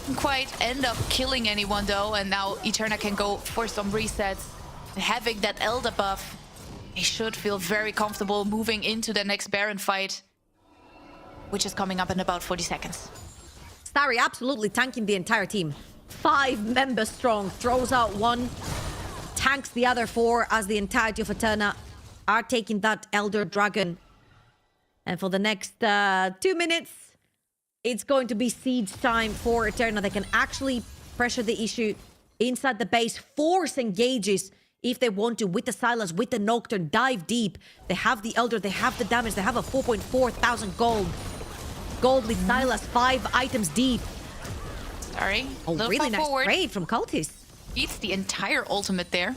Didn't quite end up killing anyone though. And now Eterna can go for some resets. And having that Elder buff, they should feel very comfortable moving into the next Baron fight, which is coming up in about 40 seconds. Starry absolutely tanking the entire team. 5 members strong, throws out 1, tanks the other 4, as the entirety of Eterna are taking that Elder Dragon. And for the next 2 minutes, it's going to be siege time for Eterna. They can actually pressure the issue inside the base, force engages if they want to, with the Sylas, with the Nocturne, dive deep. They have the Elder, they have the damage, they have a 4.4 thousand gold. Gold with Sylas, 5 items deep. Sorry. Oh, really nice trade from Cultist. Beats the entire ultimate there.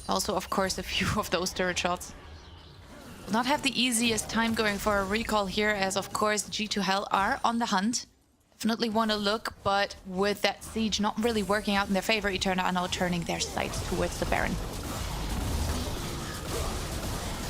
Also, of course, a few of those turret shots. Will not have the easiest time going for a recall here, as of course G2H are on the hunt. Definitely want to look, but with that siege not really working out in their favor, Eterna are now turning their sights towards the Baron.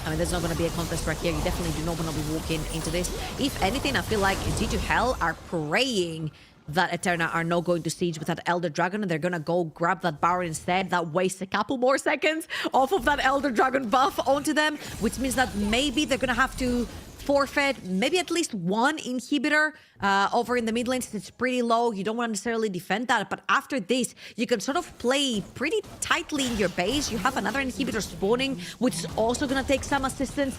I mean, there's not going to be a contest right here. You definitely do not want to be walking into this. If anything, I feel like G2H are praying that Eterna are not going to siege with that Elder Dragon, and they're gonna go grab that Baron instead. That wastes a couple more seconds off of that Elder Dragon buff onto them, which means that maybe they're gonna have to forfeit maybe at least one inhibitor over in the mid lane, since it's pretty low. You don't want to necessarily defend that, but after this, you can sort of play pretty tightly in your base. You have another inhibitor spawning, which is also going to take some assistance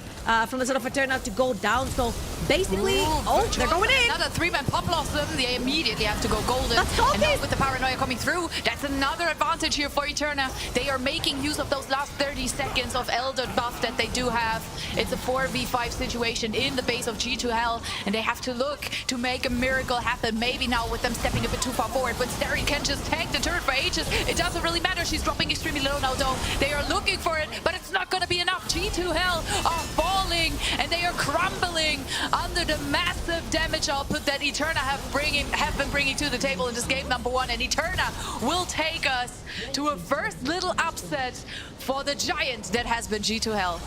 from the sort of Eterna to go down. So basically, they're going in. Another 3-man pop blossom. They immediately have to go golden. And now with the paranoia coming through, that's another advantage here for Eterna. They are making use of those last 30 seconds of Elder buff that they do have. It's a 4v5 situation in the base of G2H, and they have to look to make a miracle happen. Maybe now with them stepping a bit too far forward, but Steri can just tank the turret for ages. It doesn't really matter. She's dropping extremely low now, though. They are looking for it, but it's not going to be enough. G2H are falling, and they are crumbling under the massive damage output that Eterna have been bringing to the table in this game number 1. And Eterna will take us to a first little upset for the giant that has been G2H.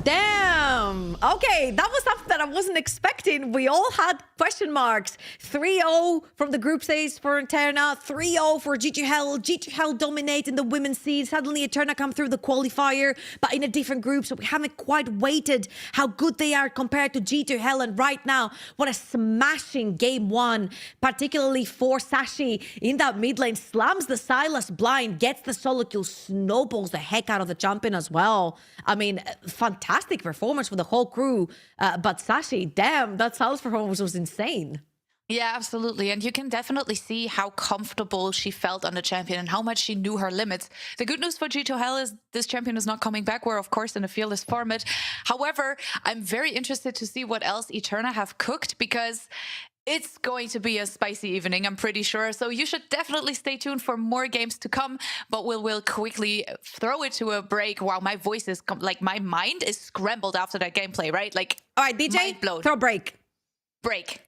Damn. Okay, that was something that I wasn't expecting. We all had question marks. 3-0 from the group stage for Eterna, 3-0 for G2H. G2H dominate in the women's seed. Suddenly Eterna come through the qualifier, but in a different group, so we haven't quite weighted how good they are compared to G2H. And right now, what a smashing game 1, particularly for Sashi in that mid lane. Slams the Sylas blind, gets the solo kill, snowballs the heck out of the champion as well. I mean, fantastic performance for the whole crew. But Sashi, damn, that Sylas performance was insane. Yeah, absolutely. And you can definitely see how comfortable she felt on the champion and how much she knew her limits. The good news for G2H is this champion is not coming back. We're, of course, in a fearless format. However, I'm very interested to see what else Eterna have cooked, because it's going to be a spicy evening, I'm pretty sure. So you should definitely stay tuned for more games to come. But we'll quickly throw it to a break. Wow, my voice is like my mind is scrambled after that gameplay, right? Like, all right, DJ, throw break. Break.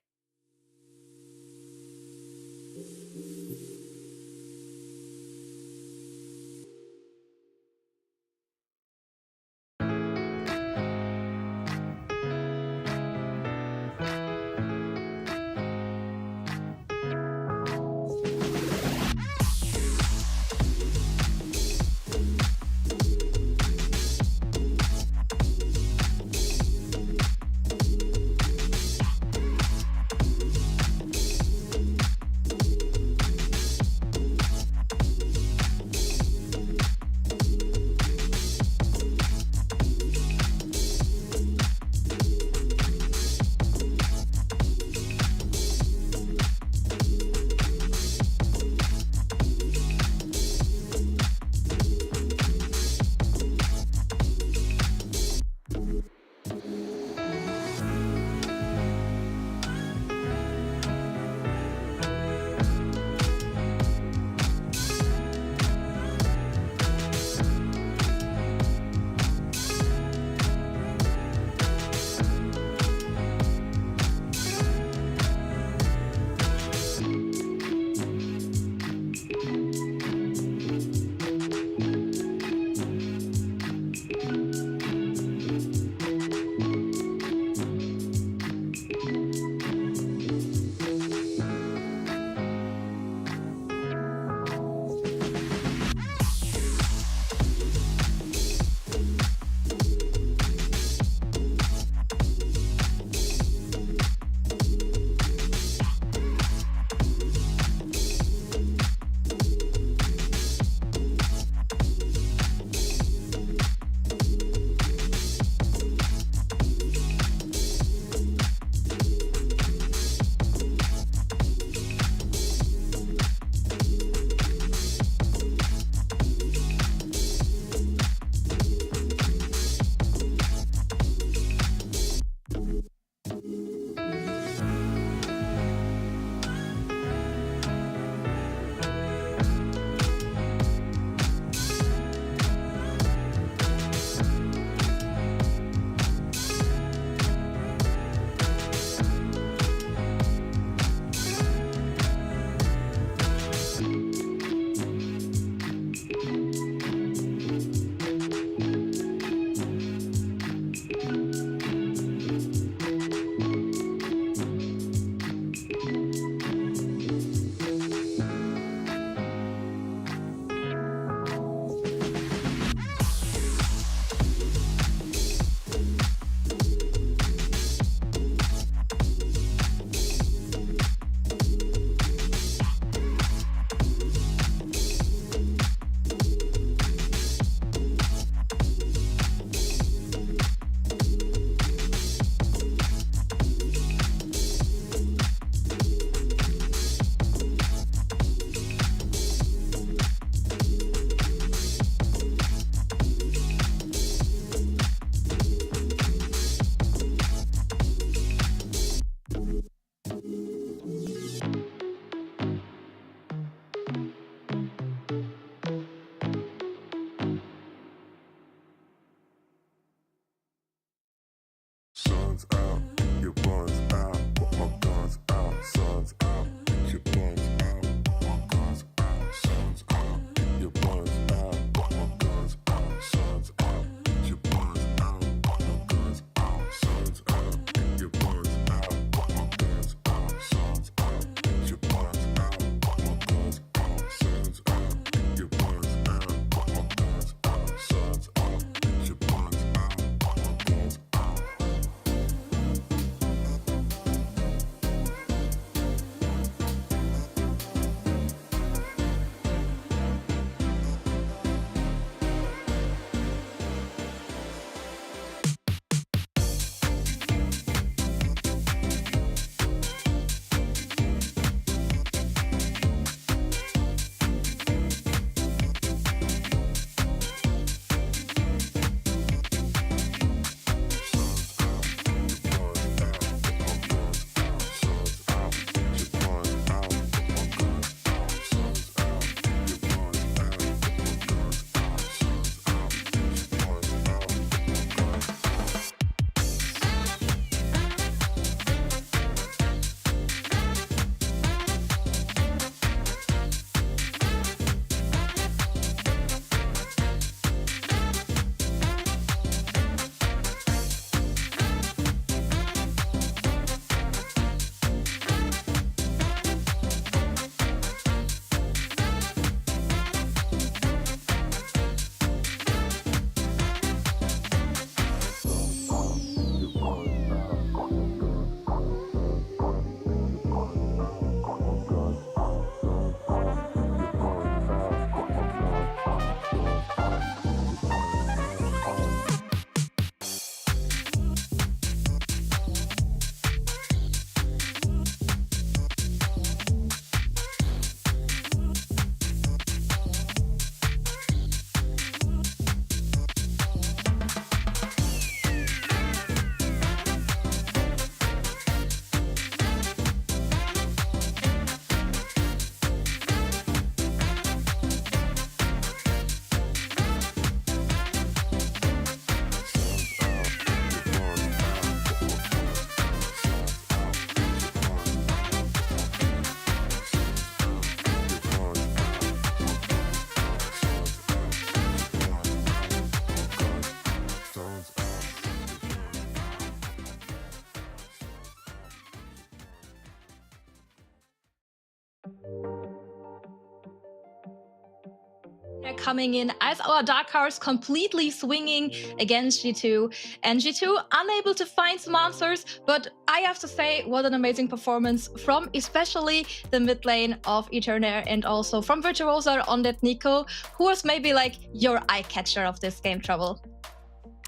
They're coming in as our dark horse completely swinging against G2, and G2 unable to find some answers, but I have to say what an amazing performance from especially the mid lane of ETR and also from Virtuosa on that Nico, who was maybe like your eye catcher of this game, Trouble.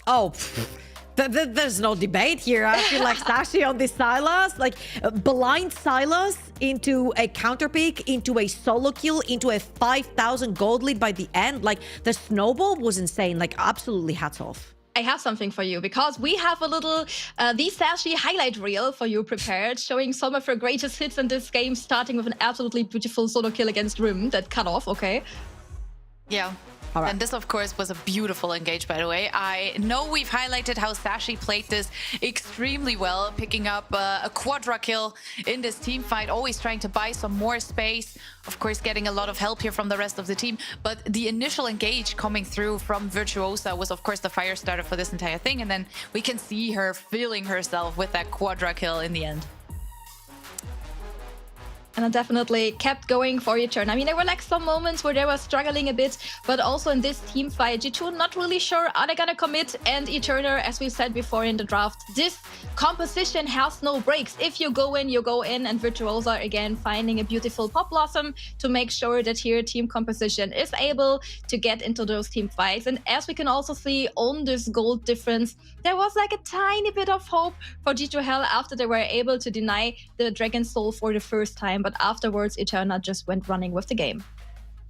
Oh, there's no debate here. I feel like Sashi on this Sylas, like blind Sylas into a counter pick, into a solo kill, into a 5,000 gold lead by the end. Like the snowball was insane. Like absolutely hats off. I have something for you because we have a little the Sashi highlight reel for you prepared, showing some of her greatest hits in this game, starting with an absolutely beautiful solo kill against Rim that cut off, okay? Yeah. Right. And this, of course, was a beautiful engage, by the way. I know we've highlighted how Sashi played this extremely well, picking up a quadra kill in this team fight, always trying to buy some more space. Of course, getting a lot of help here from the rest of the team. But the initial engage coming through from Virtuosa was, of course, the fire starter for this entire thing. And then we can see her feeling herself with that quadra kill in the end. And I definitely kept going for your turn. I mean, there were like some moments where they were struggling a bit, but also in this team fight, G2 not really sure, are they gonna commit? And Eterner, as we said before in the draft, this composition has no breaks. If you go in, you go in, and Virtuosa again finding a beautiful pop blossom to make sure that here team composition is able to get into those team fights. And as we can also see on this gold difference, there was like a tiny bit of hope for G2 Hell after they were able to deny the Dragon Soul for the first time. But afterwards, Eterna just went running with the game.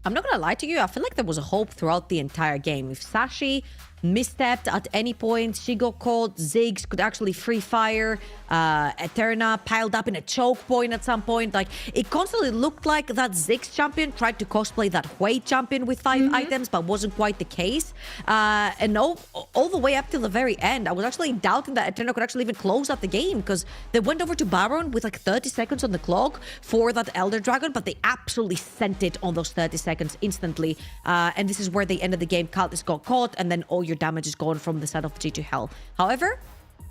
I'm not gonna lie to you, I feel like there was a hope throughout the entire game. If Sashi misstepped at any point, she got caught, Ziggs could actually free fire, Eterna piled up in a choke point at some point. Like, it constantly looked like that Ziggs champion tried to cosplay that Hui champion with 5 items, but wasn't quite the case. And all the way up till the very end, I was actually doubting that Eterna could actually even close out the game, because they went over to Baron with like 30 seconds on the clock for that Elder Dragon, but they absolutely sent it on those 30 seconds instantly. And this is where they ended the game. Cultist got caught, and then all your damage is gone from the side of G2 Hell. However,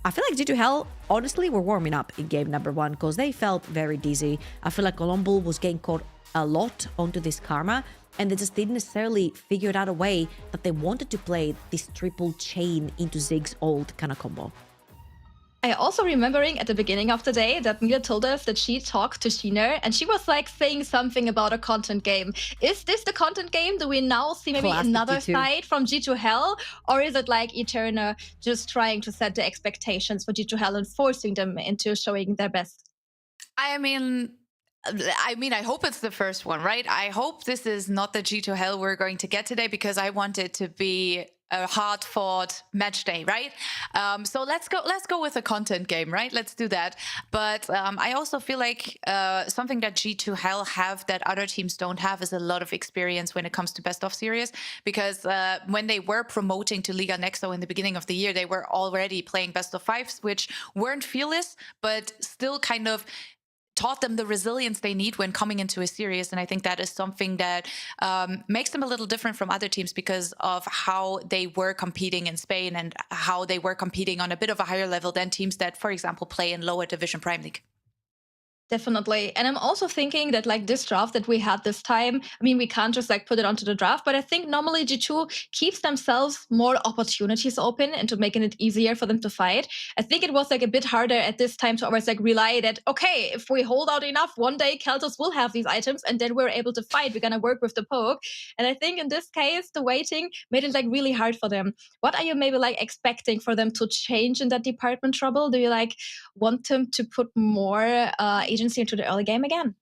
I feel like G2 Hell, honestly, were warming up in game number 1 because they felt very dizzy. I feel like Colombo was getting caught a lot onto this karma, and they just didn't necessarily figure out a way that they wanted to play this triple chain into Ziggs ult kind of combo. I also remembering at the beginning of the day that Mila told us that she talked to Sheener and she was like saying something about a content game. Is this the content game? Do we now see maybe Classic another G2. side from G2 Hell? Or is it like Eterna just trying to set the expectations for G2 Hell and forcing them into showing their best? I mean, I hope it's the first one, right? I hope this is not the G2 Hell we're going to get today, because I want it to be a hard-fought match day, right? So let's go with a content game, right? Let's do that. But I also feel like something that G2 Hell have that other teams don't have is a lot of experience when it comes to best of series, because when they were promoting to Liga Nexo in the beginning of the year, they were already playing best of fives, which weren't fearless, but still kind of taught them the resilience they need when coming into a series. And I think that is something that makes them a little different from other teams because of how they were competing in Spain and how they were competing on a bit of a higher level than teams that, for example, play in lower division Prime League. Definitely. And I'm also thinking that like this draft that we had this time, I mean, we can't just like put it onto the draft, but I think normally G2 keeps themselves more opportunities open and to making it easier for them to fight. I think it was like a bit harder at this time to always like rely that, okay, if we hold out enough, one day Keltos will have these items and then we're able to fight. We're going to work with the poke. And I think in this case, the waiting made it like really hard for them. What are you maybe like expecting for them to change in that department, Trouble? Do you like want them to put more agency into the early game again?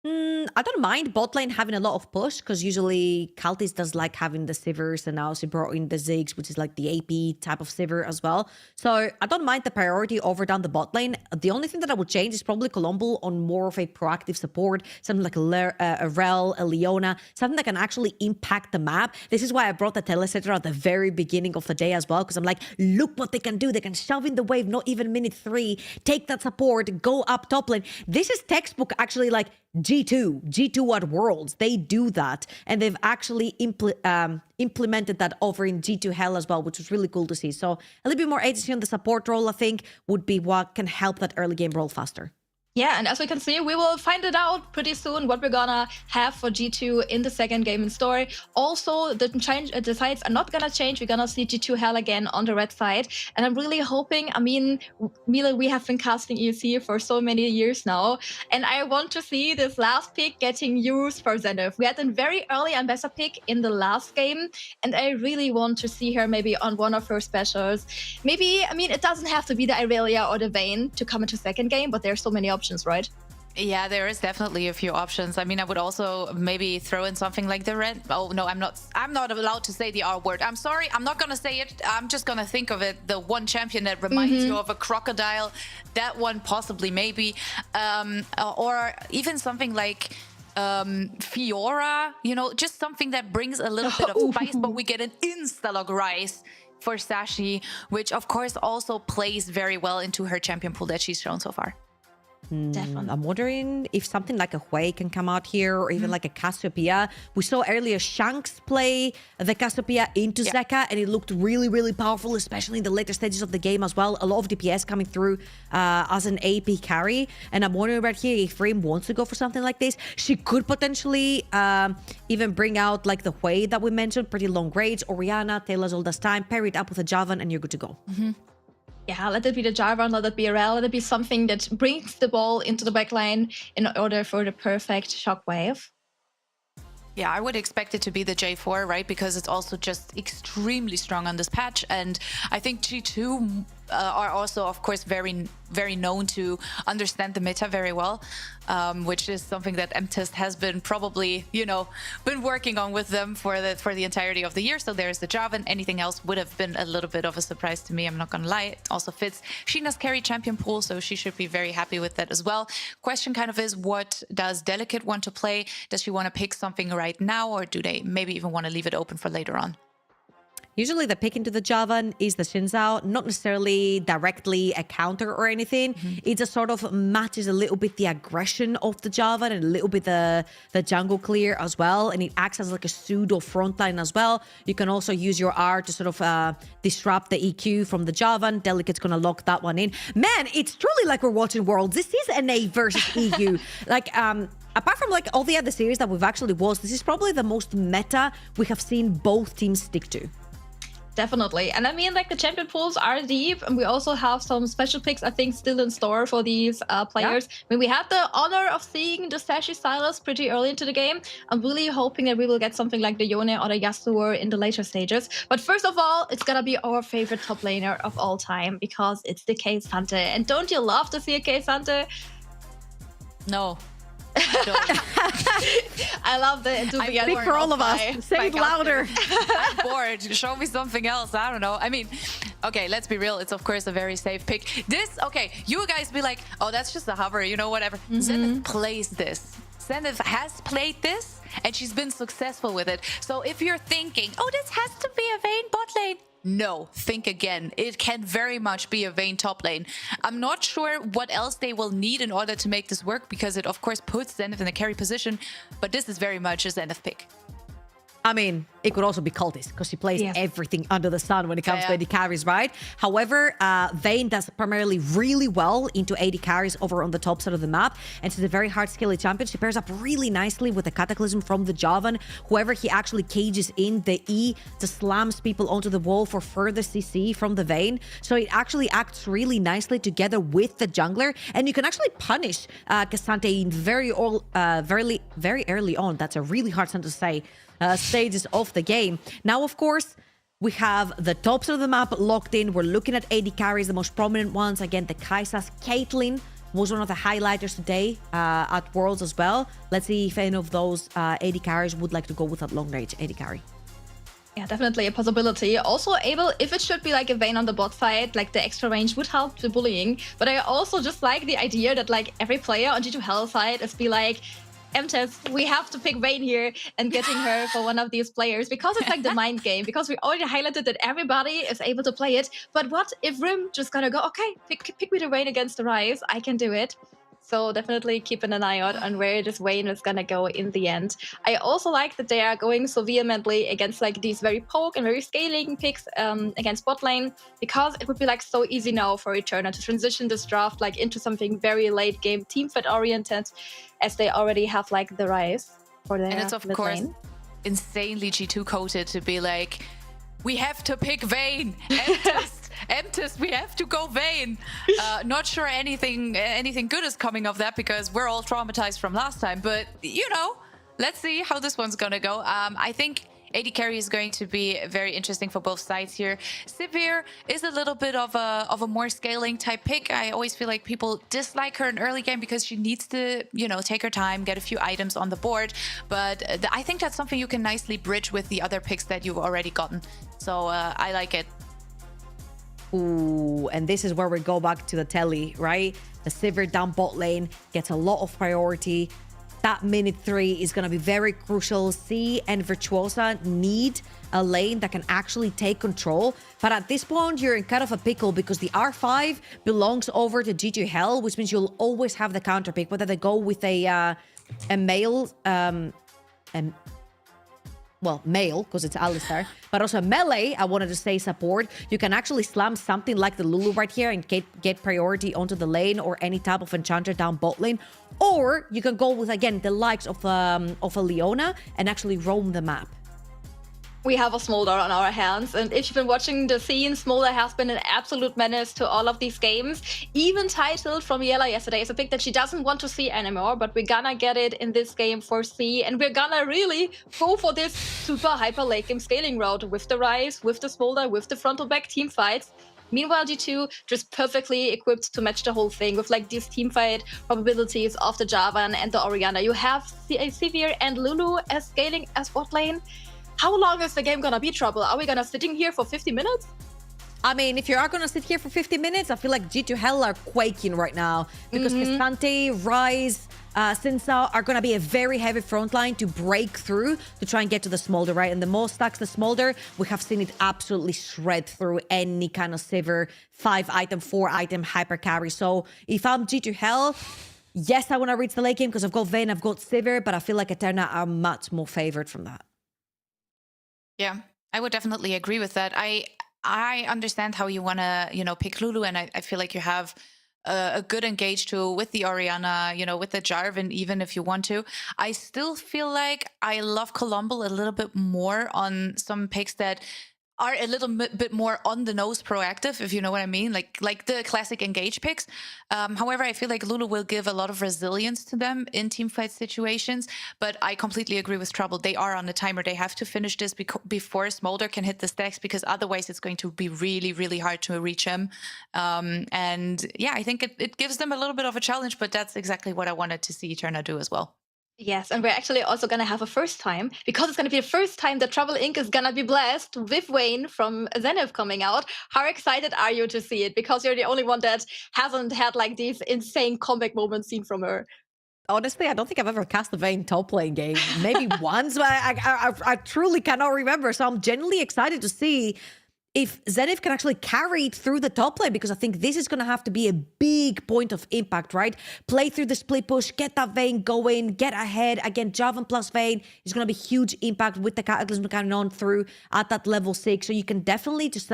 I don't mind bot lane having a lot of push, because usually Cultist does like having the Sivers, and now she brought in the Ziggs, which is like the AP type of Siver as well. So I don't mind the priority over down the bot lane. The only thing that I would change is probably Colombo on more of a proactive support, something like a Rel, a Leona, something that can actually impact the map. This is why I brought the Telesetter at the very beginning of the day as well, because I'm like, look what they can do. They can shove in the wave, not even minute 3, take that support, go up top lane. This is textbook actually like G2 at Worlds. They do that, and they've actually implemented that over in G2 Hell as well, which was really cool to see. So a little bit more agency on the support role, I think, would be what can help that early game roll faster. Yeah, and as we can see, we will find it out pretty soon what we're gonna have for G2 in the second game in story. Also, the sides are not gonna change. We're gonna see G2 Hell again on the red side. And I'm really hoping, I mean, Mila, we have been casting EC for so many years now. And I want to see this last pick getting used for Zenith. We had a very early ambassador pick in the last game. And I really want to see her maybe on one of her specials. Maybe, I mean, it doesn't have to be the Irelia or the Vayne to come into second game, but there's so many options, right? Yeah, there is definitely a few options. I mean, I would also maybe throw in something like the red. Oh no, I'm not allowed to say the R word. I'm sorry, I'm not gonna say it. I'm just gonna think of it. The one champion that reminds you of a crocodile. That one possibly, maybe, or even something like Fiora. You know, just something that brings a little bit of spice, but we get an insta-log rise for Sashi, which of course also plays very well into her champion pool that she's shown so far. Definitely. I'm wondering if something like a Hui can come out here, or even like a Cassiopeia. We saw earlier Shanks play the Cassiopeia into Zeka, and it looked really, really powerful, especially in the later stages of the game as well. A lot of DPS coming through as an AP carry. And I'm wondering right here, if Reem wants to go for something like this, she could potentially even bring out like the Hui that we mentioned, pretty long range, Orianna, Taylor's all this time, pair it up with a Javan, and you're good to go. Yeah, let it be the Jarvan, let it be a Rel, let it be something that brings the ball into the backline in order for the perfect shockwave. Yeah, I would expect it to be the J4, right? Because it's also just extremely strong on this patch. And I think G2 are also, of course, very, very known to understand the meta very well, which is something that MTest has been probably, you know, been working on with them for the entirety of the year. So there's the Javan. Anything else would have been a little bit of a surprise to me. I'm not going to lie. It also fits Sheena's carry champion pool, so she should be very happy with that as well. Question kind of is, what does Delicate want to play? Does she want to pick something right now, or do they maybe even want to leave it open for later on? Usually the pick into the Javan is the Xin Zhao, not necessarily directly a counter or anything. It just sort of matches a little bit the aggression of the Javan and a little bit the jungle clear as well. And it acts as like a pseudo frontline as well. You can also use your R to sort of disrupt the EQ from the Javan. Delicate's gonna lock that one in. Man, it's truly like we're watching Worlds. This is NA versus EU. Like, apart from like all the other series that we've actually watched, this is probably the most meta we have seen both teams stick to. Definitely. And I mean, like, the champion pools are deep, and we also have some special picks, I think, still in store for these players. I mean, we had the honor of seeing the Sashi Silas pretty early into the game. I'm really hoping that we will get something like the Yone or the Yasuo in the later stages. But first of all, it's gonna be our favorite top laner of all time, because it's the K-Sante. And don't you love to see a K-Sante? No. I love the enthusiasm. Speak for all of us. Say it louder. I'm bored. Show me something else. I don't know. I mean, okay, let's be real. It's of course a very safe pick. This, okay, you guys be like, oh, that's just a hover, you know, whatever. Zenith plays this. Zenith has played this, and she's been successful with it. So if you're thinking, oh, this has to be a Vayne bot lane, no, think again. It can very much be a Vayne top lane. I'm not sure what else they will need in order to make this work, because it of course puts Zenith in a carry position, but this is very much a Zenith pick. I mean, it could also be Cultist, because she plays everything under the sun when it comes to AD carries, right? However, Vayne does primarily really well into AD carries over on the top side of the map, and she's a very hard skilly champion. She pairs up really nicely with the Cataclysm from the Javan. Whoever he actually cages in, the E just slams people onto the wall for further CC from the Vayne. So it actually acts really nicely together with the jungler, and you can actually punish Cassante in very early on. That's a really hard sentence to say. Stages of the game. Now, of course, we have the tops of the map locked in. We're looking at AD carries, the most prominent ones. Again, the Kaisas. Caitlyn was one of the highlighters today at Worlds as well. Let's see if any of those AD carries would like to go with that long range AD carry. Yeah, definitely a possibility. Also able, if it should be like a Vayne on the bot side, like the extra range would help the bullying. But I also just like the idea that like every player on G2 Hell side is be like, MTest, we have to pick Vayne here and getting her for one of these players, because it's like the mind game, because we already highlighted that everybody is able to play it. But what if Rim just gonna go, okay, pick me the Vayne against the Rise, I can do it. So definitely keeping an eye out on where this Vayne is gonna go in the end. I also like that they are going so vehemently against like these very poke and very scaling picks against bot lane, because it would be like so easy now for Eterna to transition this draft like into something very late game team fight oriented, as they already have like the Rise for their And it's of mid course lane. insanely G2 coded to be like, we have to pick Vayne. Emptis, we have to go Vayne. Not sure anything good is coming of that, because we're all traumatized from last time. But, you know, let's see how this one's going to go. I think AD carry is going to be very interesting for both sides here. Sivir is a little bit of a more scaling type pick. I always feel like people dislike her in early game because she needs to, you know, take her time, get a few items on the board. But I think that's something you can nicely bridge with the other picks that you've already gotten. So I like it. Ooh, and this is where we go back to the telly, right? The Sivir down bot lane gets a lot of priority. That minute 3 is going to be very crucial. C and Virtuosa need a lane that can actually take control. But at this point, you're in kind of a pickle because the R5 belongs over to G2H, which means you'll always have the counter pick, whether they go with a male, well, male, because it's Alistar, but also melee, I wanted to say support. You can actually slam something like the Lulu right here and get priority onto the lane, or any type of enchanter down bot lane. Or you can go with, again, the likes of a Leona and actually roam the map. We have a Smolder on our hands, and if you've been watching the scene, Smolder has been an absolute menace to all of these games. Even titled from Yella yesterday as a pick that she doesn't want to see anymore, but we're gonna get it in this game for C, and we're gonna really go for this super hyper late game scaling route with the Rise, with the Smolder, with the frontal back team fights. Meanwhile, G2 just perfectly equipped to match the whole thing with like these teamfight probabilities of the Jarvan and the Orianna. You have Sivir and Lulu as scaling as bot lane. How long is the game gonna be, Trouble? Are we gonna sitting here for 50 minutes? I mean, if you are going to sit here for 50 minutes, I feel like G2H are quaking right now because K'Sante, Rise, Sinsa are going to be a very heavy front line to break through to try and get to the Smolder, right? And the more stacks the Smolder, we have seen it absolutely shred through any kind of Sivir 5-item, 4-item hyper carry. So if I'm G2H, yes, I want to reach the late game because I've got Vayne, I've got Sivir, but I feel like Eterna are much more favored from that. Yeah, I would definitely agree with that. I understand how you want to, you know, pick Lulu, and I feel like you have a good engage tool with the Orianna, you know, with the Jarvan, even if you want to. I still feel like I love Columble a little bit more on some picks that are a little bit more on the nose proactive, if you know what I mean, like the classic engage picks. However, I feel like Lulu will give a lot of resilience to them in teamfight situations, but I completely agree with Trouble. They are on the timer. They have to finish this before Smolder can hit the stacks, because otherwise it's going to be really, really hard to reach him. And yeah, I think it gives them a little bit of a challenge, but that's exactly what I wanted to see Eterna do as well. Yes, and we're actually also going to have a first time, because it's going to be the first time that Trouble Inc. is going to be blessed with Vayne from Zenith coming out. How excited are you to see it? Because you're the only one that hasn't had like these insane comeback moments seen from her. Honestly, I don't think I've ever cast a Vayne top lane game. Maybe once, but I truly cannot remember. So I'm genuinely excited to see if Zenith can actually carry it through the top lane, because I think this is going to have to be a big point of impact, right? Play through the split push, get that Vayne going, get ahead. Again, Jarvan plus Vayne is going to be huge impact with the Cataclysm coming on through at that level 6. So you can definitely just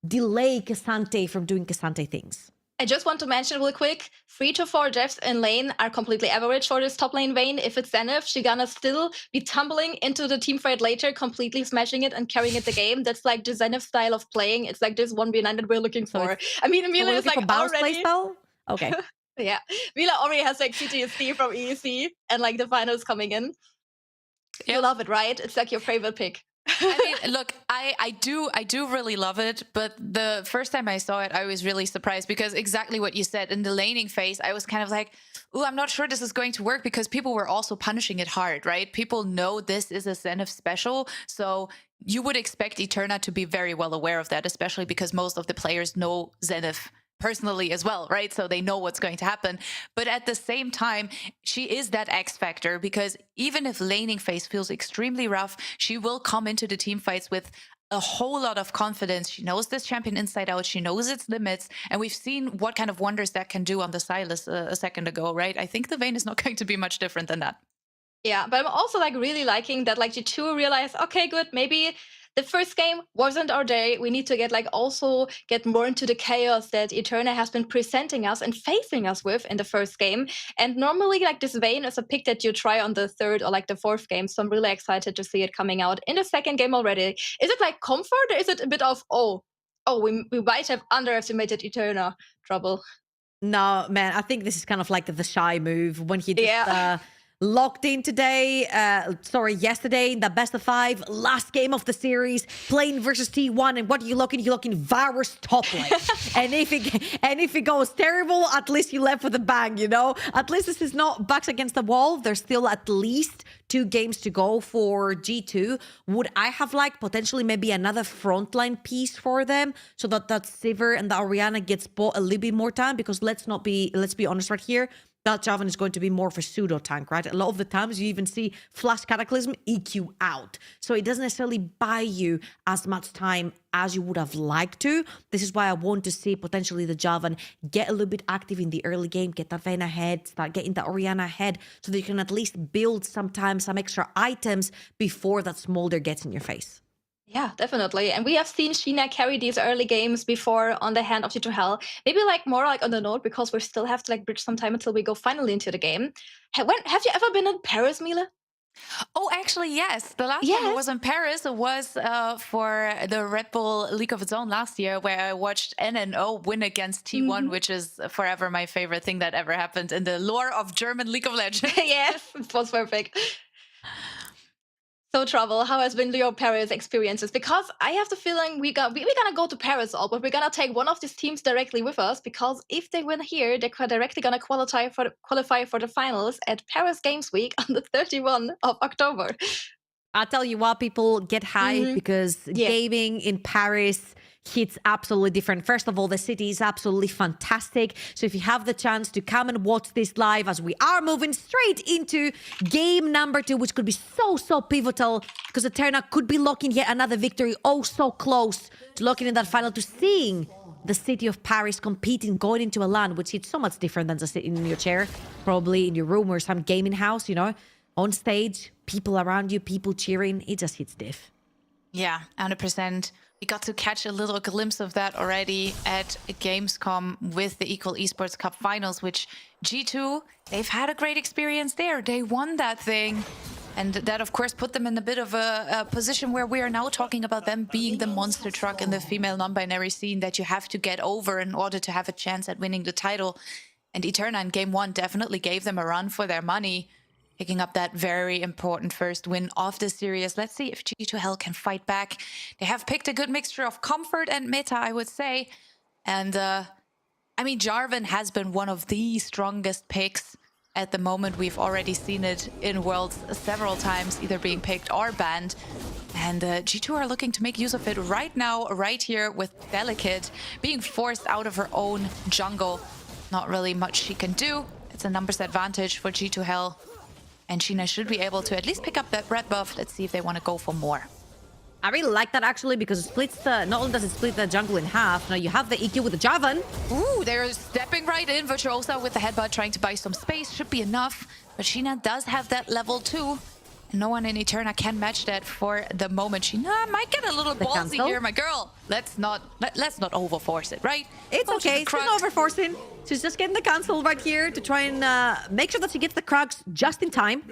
delay K'Sante from doing K'Sante things. I just want to mention real quick, 3 to 4 deaths in lane are completely average for this top lane Vayne. If it's Zenith, she's gonna still be tumbling into the team fight later, completely smashing it and carrying it the game. That's like the Zenith style of playing. It's like this 1v9 that we're looking for. I mean, Mila is like already... Okay. Yeah, Mila already has like PTSD from EEC and like the finals coming in. You love it, right? It's like your favorite pick. I mean, look, I do really love it, but the first time I saw it, I was really surprised, because exactly what you said in the laning phase, I was kind of like, oh, I'm not sure this is going to work, because people were also punishing it hard, right? People know this is a Zenith special, so you would expect Eterna to be very well aware of that, especially because most of the players know Zenith personally as well, right? So they know what's going to happen. But at the same time, she is that X factor, because even if laning phase feels extremely rough, she will come into the team fights with a whole lot of confidence. She knows this champion inside out. She knows its limits. And we've seen what kind of wonders that can do on the Silas a second ago, right? I think the Vayne is not going to be much different than that. Yeah, but I'm also like really liking that like G2 realized, okay, good, maybe the first game wasn't our day. We need to get more into the chaos that Eterna has been presenting us and facing us with in the first game. And normally like this Vayne is a pick that you try on the third or like the fourth game. So I'm really excited to see it coming out in the second game already. Is it like comfort or is it a bit of, we might have underestimated Eterna trouble? No, man, I think this is kind of like the shy move when he just locked in yesterday in the best of 5, last game of the series, playing versus T1, and what are you looking? You're looking Varus top lane. and if it goes terrible, at least you left with a bang, you know? At least this is not backs against the wall. There's still at least 2 games to go for G2. Would I have liked potentially maybe another frontline piece for them so that Sivir and the Orianna gets bought a little bit more time? Because let's be honest right here, that Jarvan is going to be more of a pseudo tank, right? A lot of the times you even see Flash Cataclysm EQ out. So it doesn't necessarily buy you as much time as you would have liked to. This is why I want to see potentially the Jarvan get a little bit active in the early game, get that Vayne ahead, start getting the Orianna ahead, so that you can at least build some extra items before that smolder gets in your face. Yeah, definitely. And we have seen Sheena carry these early games before on the hand of G2H. Maybe like more like on the note, because we still have to like bridge some time until we go finally into the game. Have you ever been in Paris, Mila? Oh, actually, yes. The last time I was in Paris was for the Red Bull League of Its Own last year, where I watched NNO win against T1, which is forever my favorite thing that ever happened in the lore of German League of Legends. Yes, it was perfect. So, Trouble, how has been your Paris experiences? Because I have the feeling we're gonna go to Paris all, but we're gonna take one of these teams directly with us, because if they win here, they're directly gonna qualify for the finals at Paris Games Week on the 31st of October. I'll tell you what, people get hyped because gaming in Paris hits absolutely different. First of all, the city is absolutely fantastic. So if you have the chance to come and watch this live, as we are moving straight into game number 2, which could be so pivotal, because Eterna could be locking yet another victory. Oh, so close to locking in that final, to seeing the city of Paris competing, going into a LAN, which hits so much different than just sitting in your chair, probably in your room or some gaming house, you know, on stage, people around you, people cheering. It just hits diff. Yeah, 100%. We got to catch a little glimpse of that already at Gamescom with the Equal Esports Cup Finals, which G2, they've had a great experience there. They won that thing. And that, of course, put them in a bit of a position where we are now talking about them being the monster truck in the female non-binary scene that you have to get over in order to have a chance at winning the title. And Eterna in Game 1 definitely gave them a run for their money, picking up that very important first win of the series. Let's see if G2H can fight back. They have picked a good mixture of comfort and meta, I would say. And, I mean, Jarvan has been one of the strongest picks at the moment. We've already seen it in Worlds several times, either being picked or banned. And G2 are looking to make use of it right now, right here, with Delicate being forced out of her own jungle. Not really much she can do. It's a numbers advantage for G2H. And Sheena should be able to at least pick up that red buff. Let's see if they want to go for more. I really like that, actually, because it splits the... Not only does it split the jungle in half, now you have the EQ with the Jarvan. Ooh, they're stepping right in. Virtuosa with the headbutt, trying to buy some space. Should be enough. But Sheena does have that level 2. And no one in Eterna can match that for the moment. Sheena might get a little ballsy here, my girl. Let's not overforce it, right? It's okay. She's not overforcing. She's just getting the cancel right here to try and make sure that she gets the Krugs just in time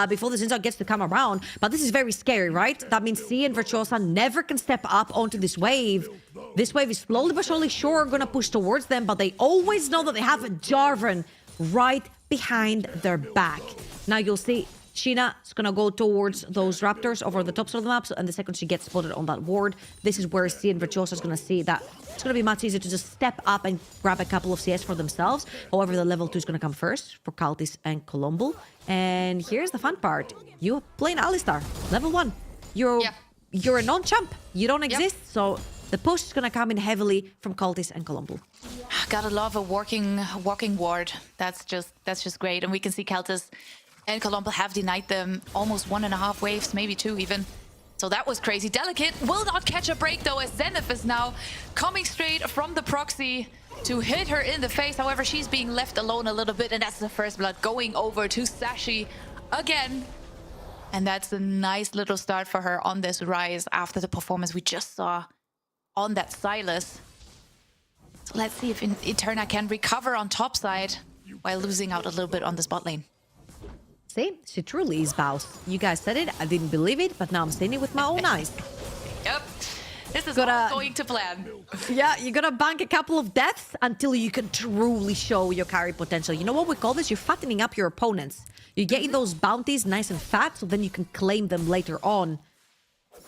before the Zinzao gets to come around. But this is very scary, right? That means C and Virtuosa never can step up onto this wave. This wave is slowly but surely going to push towards them, but they always know that they have a Jarvan right behind their back. Now you'll see Sheena is going to go towards those Raptors over the tops of the maps, and the second she gets spotted on that ward, this is where C and Virtuosa is going to see that it's going to be much easier to just step up and grab a couple of CS for themselves. However, the level 2 is going to come first for Kaltis and Colombo. And here's the fun part. You playing Alistar, level 1. You're a non-champ. You don't exist, so the push is going to come in heavily from Kaltis and Colombo. Gotta love a walking ward. That's just great. And we can see Kaltis and Colombo have denied them almost 1.5 waves, maybe 2 even. So that was crazy. Delicate will not catch a break though, as Zenith is now coming straight from the proxy to hit her in the face. However, she's being left alone a little bit, and that's the first blood going over to Sashi again. And that's a nice little start for her on this rise after the performance we just saw on that Silas. So let's see if Eterna can recover on top side while losing out a little bit on the bot lane. See, she truly is boss. You guys said it, I didn't believe it, but now I'm seeing it with my own eyes. Yep, this is Gotta- all going to plan. Yeah, you gotta bank a couple of deaths until you can truly show your carry potential. You know what we call this? You're fattening up your opponents. You're getting those bounties nice and fat, so then you can claim them later on.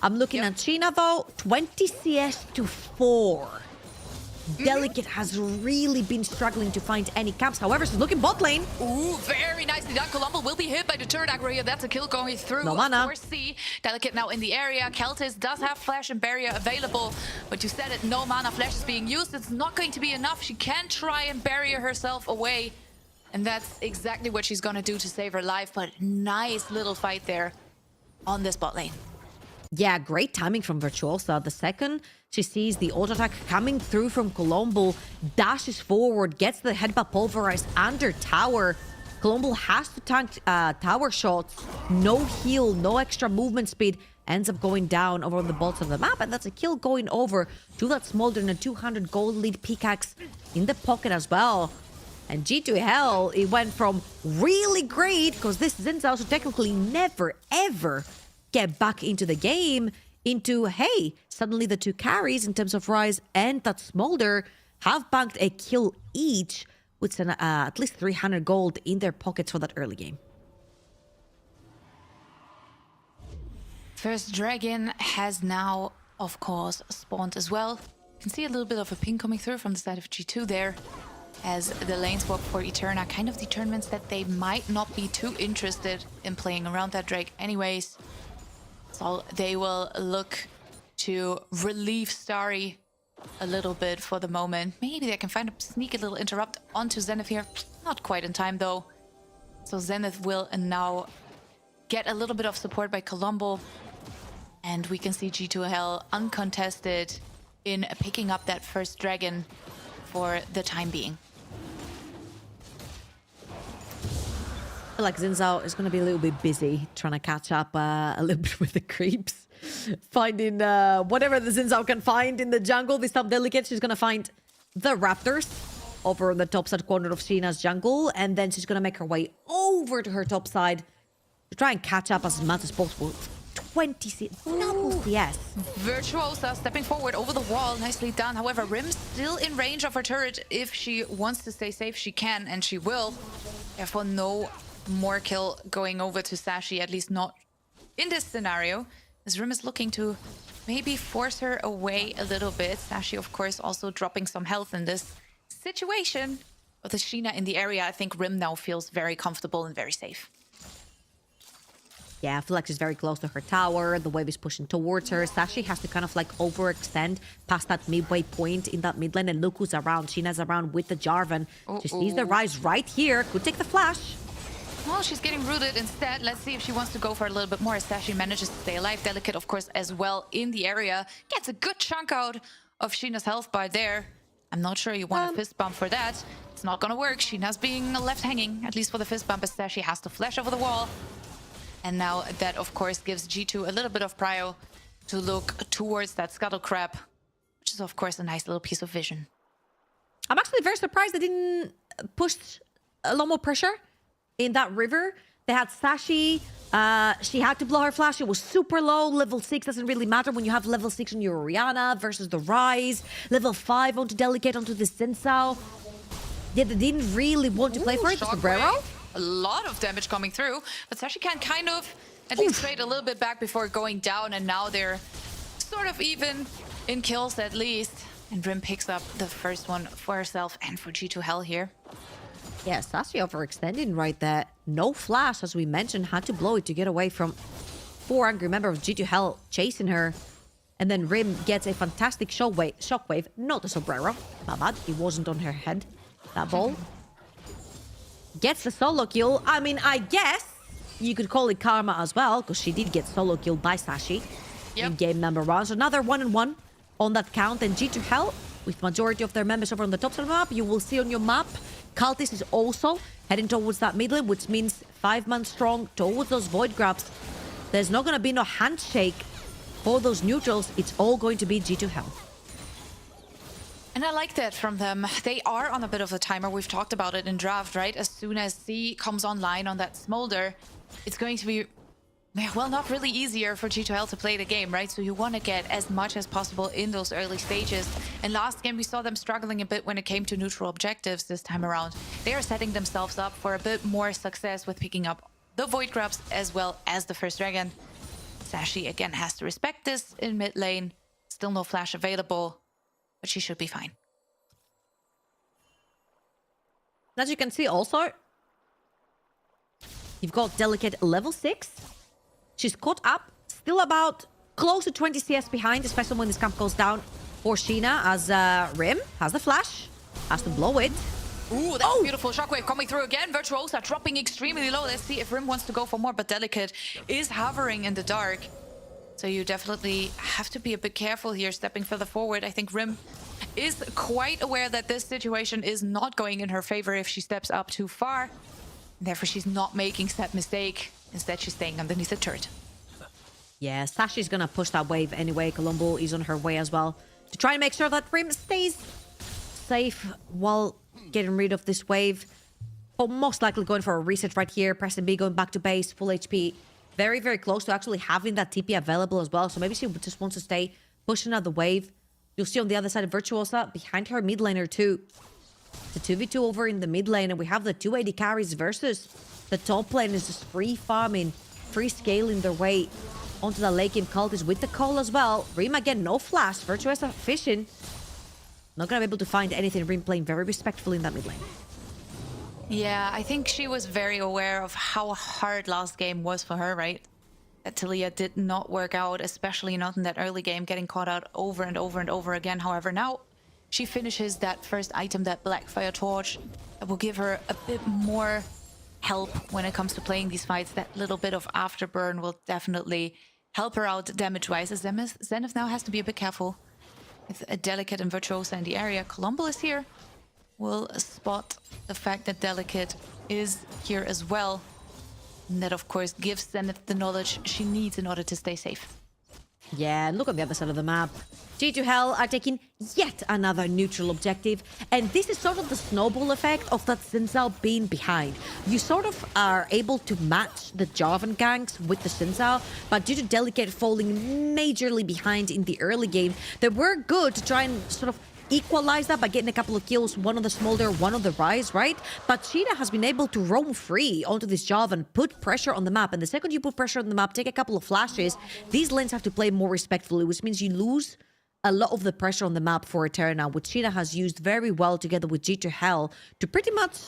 I'm looking at Sheena though, 20 CS to 4. Delicate has really been struggling to find any camps. However, she's looking bot lane. Ooh, very nicely done. Colombo will be hit by the turret aggro here. That's a kill going through. No mana. Of course, C. Delicate now in the area. Keltis does have flash and barrier available, but you said it, no mana flash is being used. It's not going to be enough. She can try and barrier herself away, and that's exactly what she's gonna do to save her life. But nice little fight there on this bot lane. Yeah, great timing from Virtuosa. The second she sees the auto attack coming through from Colombo, dashes forward, gets the headbutt pulverized under tower. Colombo has to tank tower shots. No heal, no extra movement speed. Ends up going down over on the bolts of the map, and that's a kill going over to that Smolder and a 200 gold lead pickaxe in the pocket as well. And G2H, it went from really great, because this Zinzao should technically never, ever get back into the game, into, hey, suddenly the two carries in terms of Rise and that Smolder have banked a kill each with at least 300 gold in their pockets for that early game. First dragon has now, of course, spawned as well. You can see a little bit of a ping coming through from the side of G2 there, as the lane swap for Eterna kind of determines that they might not be too interested in playing around that Drake anyways. So they will look to relieve Starry a little bit for the moment. Maybe they can find a sneaky little interrupt onto Zenith here. Not quite in time though. So Zenith will now get a little bit of support by Colombo. And we can see G2H uncontested in picking up that first dragon for the time being. I feel like Zinzao is going to be a little bit busy trying to catch up a little bit with the creeps. Finding whatever the Zinzao can find in the jungle. This time Delicate, she's going to find the Raptors over on the top side corner of Sheena's jungle. And then she's going to make her way over to her top side to try and catch up as much as possible. 20 CS, double CS. Virtuosa stepping forward over the wall, nicely done. However, Rim's still in range of her turret. If she wants to stay safe, she can, and she will. Therefore, no more kill going over to Sashi, at least not in this scenario, as Rim is looking to maybe force her away a little bit. Sashi, of course, also dropping some health in this situation. But with Sheena in the area, I think Rim now feels very comfortable and very safe. Yeah, I feel like she's very close to her tower. The wave is pushing towards her. Sashi has to kind of like overextend past that midway point in that mid lane. And look who's around. Sheena's around with the Jarvan. She sees the Rise right here. Could take the flash. Well, she's getting rooted instead. Let's see if she wants to go for a little bit more. Sashi manages to stay alive. Delicate, of course, as well in the area. Gets a good chunk out of Sheena's health bar there. I'm not sure you want a fist bump for that. It's not gonna work. Sheena's being left hanging, at least for the fist bump, as Sashi has to flash over the wall. And now that, of course, gives G2 a little bit of prio to look towards that scuttle crab, which is, of course, a nice little piece of vision. I'm actually very surprised they didn't push a lot more pressure in that river. They had Sashi. She had to blow her flash. It was super low. Level 6 doesn't really matter when you have level 6 on your Orianna versus the Rise. Level 5 onto Delicate, onto the Zinzao. Yeah, they didn't really want to play for it. The Sombrero. A lot of damage coming through, but Sashi can kind of at least trade a little bit back before going down, and now they're sort of even in kills at least. And Rim picks up the first one for herself and for G2H here. Yeah, Sashi overextending right there. No flash, as we mentioned, had to blow it to get away from 4 angry members of G2H chasing her. And then Rim gets a fantastic shockwave, not the sombrero. My bad, it wasn't on her head, that ball. Gets the solo kill. I mean, I guess you could call it karma as well, because she did get solo killed by Sashi. in game number 1. So another 1-1 on that count. And G2H, with majority of their members over on the top side of the map, you will see on your map, Cultist is also heading towards that mid lane, which means 5-man strong towards those void grabs. There's not going to be no handshake for those neutrals. It's all going to be G2H. And I like that from them. They are on a bit of a timer. We've talked about it in draft, right? As soon as C comes online on that Smolder, it's going to be, well, not really easier for G2H to play the game, right? So you want to get as much as possible in those early stages. And last game, we saw them struggling a bit when it came to neutral objectives this time around. They are setting themselves up for a bit more success with picking up the Void Grabs as well as the first Dragon. Sashi, again, has to respect this in mid lane. Still no flash available, but she should be fine. As you can see also, you've got Delicate level 6. She's caught up, still about close to 20 CS behind, especially when this camp goes down for Sheena, as Rim has the flash, has to blow it. Ooh, that's a beautiful shockwave coming through again. Virtuosa dropping extremely low. Let's see if Rim wants to go for more, but Delicate is hovering in the dark. So you definitely have to be a bit careful here, stepping further forward. I think Rim is quite aware that this situation is not going in her favor if she steps up too far. Therefore, she's not making that mistake. Instead, she's staying underneath the turret. Yeah, Sashi's gonna push that wave anyway. Colombo is on her way as well to try and make sure that Rim stays safe while getting rid of this wave. But most likely going for a reset right here. Pressing B, going back to base, full HP. Very, very close to actually having that TP available as well. So maybe she just wants to stay pushing out the wave. You'll see on the other side of Virtuosa, behind her mid laner too. It's a 2v2 over in the mid lane, and we have the 280 carries versus the top lane is just free farming, free scaling their way onto the late game. Cultist with the call as well. Rim again, no flash. Virtuosa fishing. Not gonna be able to find anything. Rim playing very respectfully in that mid lane. Yeah, I think she was very aware of how hard last game was for her, right? That Talia did not work out, especially not in that early game, getting caught out over and over and over again. However, now she finishes that first item, that Blackfire Torch. That will give her a bit more help when it comes to playing these fights. That little bit of afterburn will definitely help her out damage-wise. As Zenith now has to be a bit careful with a Delicate and Virtuosa in the area. Colombo is here. Will spot the fact that Delicate is here as well. And that, of course, gives Zenith the knowledge she needs in order to stay safe. Yeah, look on the other side of the map. G2H are taking yet another neutral objective, and this is sort of the snowball effect of that Xin Zhao being behind. You sort of are able to match the Jarvan ganks with the Xin Zhao, but due to Delicate falling majorly behind in the early game, they were good to try and sort of equalize that by getting a couple of kills, one on the Smolder, one on the Rise, right? But Sheena has been able to roam free onto this Jarvan, put pressure on the map, and the second you put pressure on the map, take a couple of flashes, these lanes have to play more respectfully, which means you lose a lot of the pressure on the map for Eterna, which Sheena has used very well together with G2H to pretty much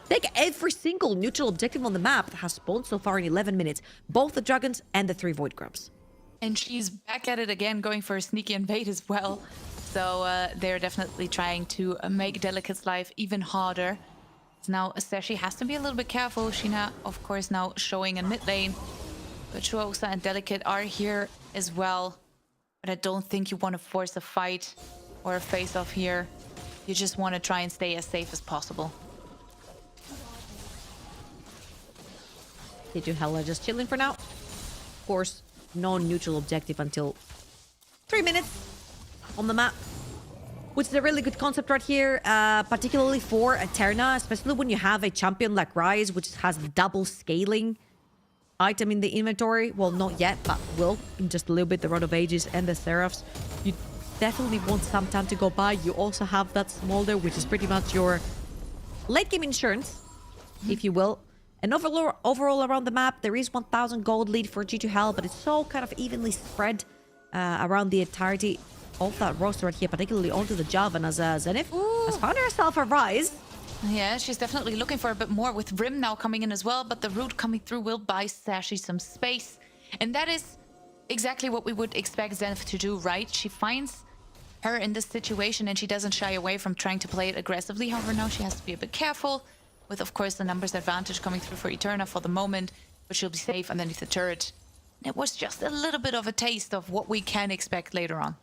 take every single neutral objective on the map that has spawned so far in 11 minutes, both the Dragons and the 3 Void Grubs. And she's back at it again, going for a sneaky invade as well. So they're definitely trying to make Delicate's life even harder. So now Sashi has to be a little bit careful. Sheena, of course, now showing in mid lane. Virtuosa and Delicate are here as well. But I don't think you want to force a fight or a face-off here. You just want to try and stay as safe as possible. G2H are just chilling for now. Of course, no neutral objective until 3 minutes on the map, which is a really good concept right here, particularly for Eterna, especially when you have a champion like Rise, which has double scaling item in the inventory. Well, not yet, but will in just a little bit. The Rod of Ages and the Seraphs. You definitely want some time to go by. You also have that Smolder, which is pretty much your late game insurance, if you will. And overall around the map, there is 1,000 gold lead for G2H, but it's so kind of evenly spread around the entirety of that roster right here, particularly onto the Jarvan, as Zenith has found herself a Rise. Yeah, she's definitely looking for a bit more with Rim now coming in as well, but the root coming through will buy Sashi some space. And that is exactly what we would expect Zenith to do, right? She finds her in this situation and she doesn't shy away from trying to play it aggressively. However, now she has to be a bit careful with, of course, the numbers advantage coming through for Eterna for the moment, but she'll be safe underneath the turret. It was just a little bit of a taste of what we can expect later on.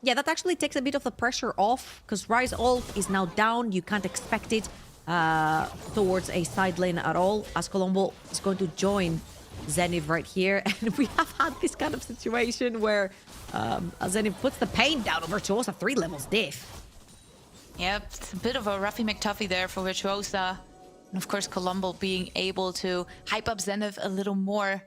Yeah, that actually takes a bit of the pressure off, because Ryze ult is now down. You can't expect it towards a side lane at all, as Colombo is going to join Zenith right here. And we have had this kind of situation where Zenith puts the pain down over Virtuosa 3 levels diff. Yep, it's a bit of a roughy McTuffy there for Virtuosa. And of course, Colombo being able to hype up Zenith a little more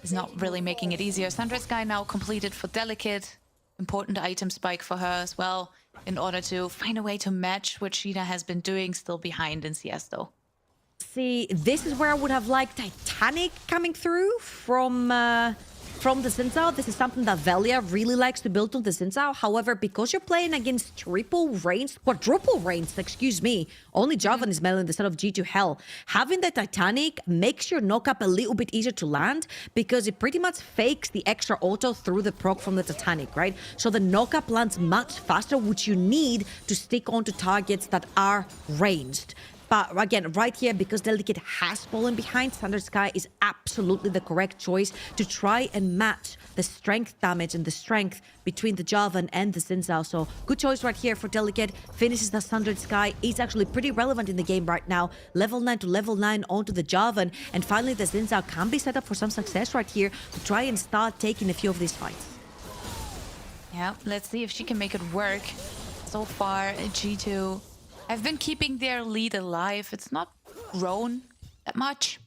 is not really making it easier. Sunrise Sky now completed for Delicate. Important item spike for her as well, in order to find a way to match what Sheena has been doing, still behind in CS though. See, this is where I would have liked Titanic coming through from the Xin Zhao. This is something that Velia really likes to build on the Xin Zhao. However, because you're playing against quadruple ranged, excuse me, only Javan is melee instead of G2H. Having the Titanic makes your knock-up a little bit easier to land because it pretty much fakes the extra auto through the proc from the Titanic, right? So the knock-up lands much faster, which you need to stick onto targets that are ranged. But again, right here, because Delicate has fallen behind, Standard Sky is absolutely the correct choice to try and match the strength damage and the strength between the Javan and the Xin Zhao. So good choice right here for Delicate. Finishes the Standard Sky. Is actually pretty relevant in the game right now. Level 9 to level 9 onto the Javan. And finally, the Xin Zhao can be set up for some success right here to try and start taking a few of these fights. Yeah, let's see if she can make it work. So far, G2 have been keeping their lead alive. It's not grown that much.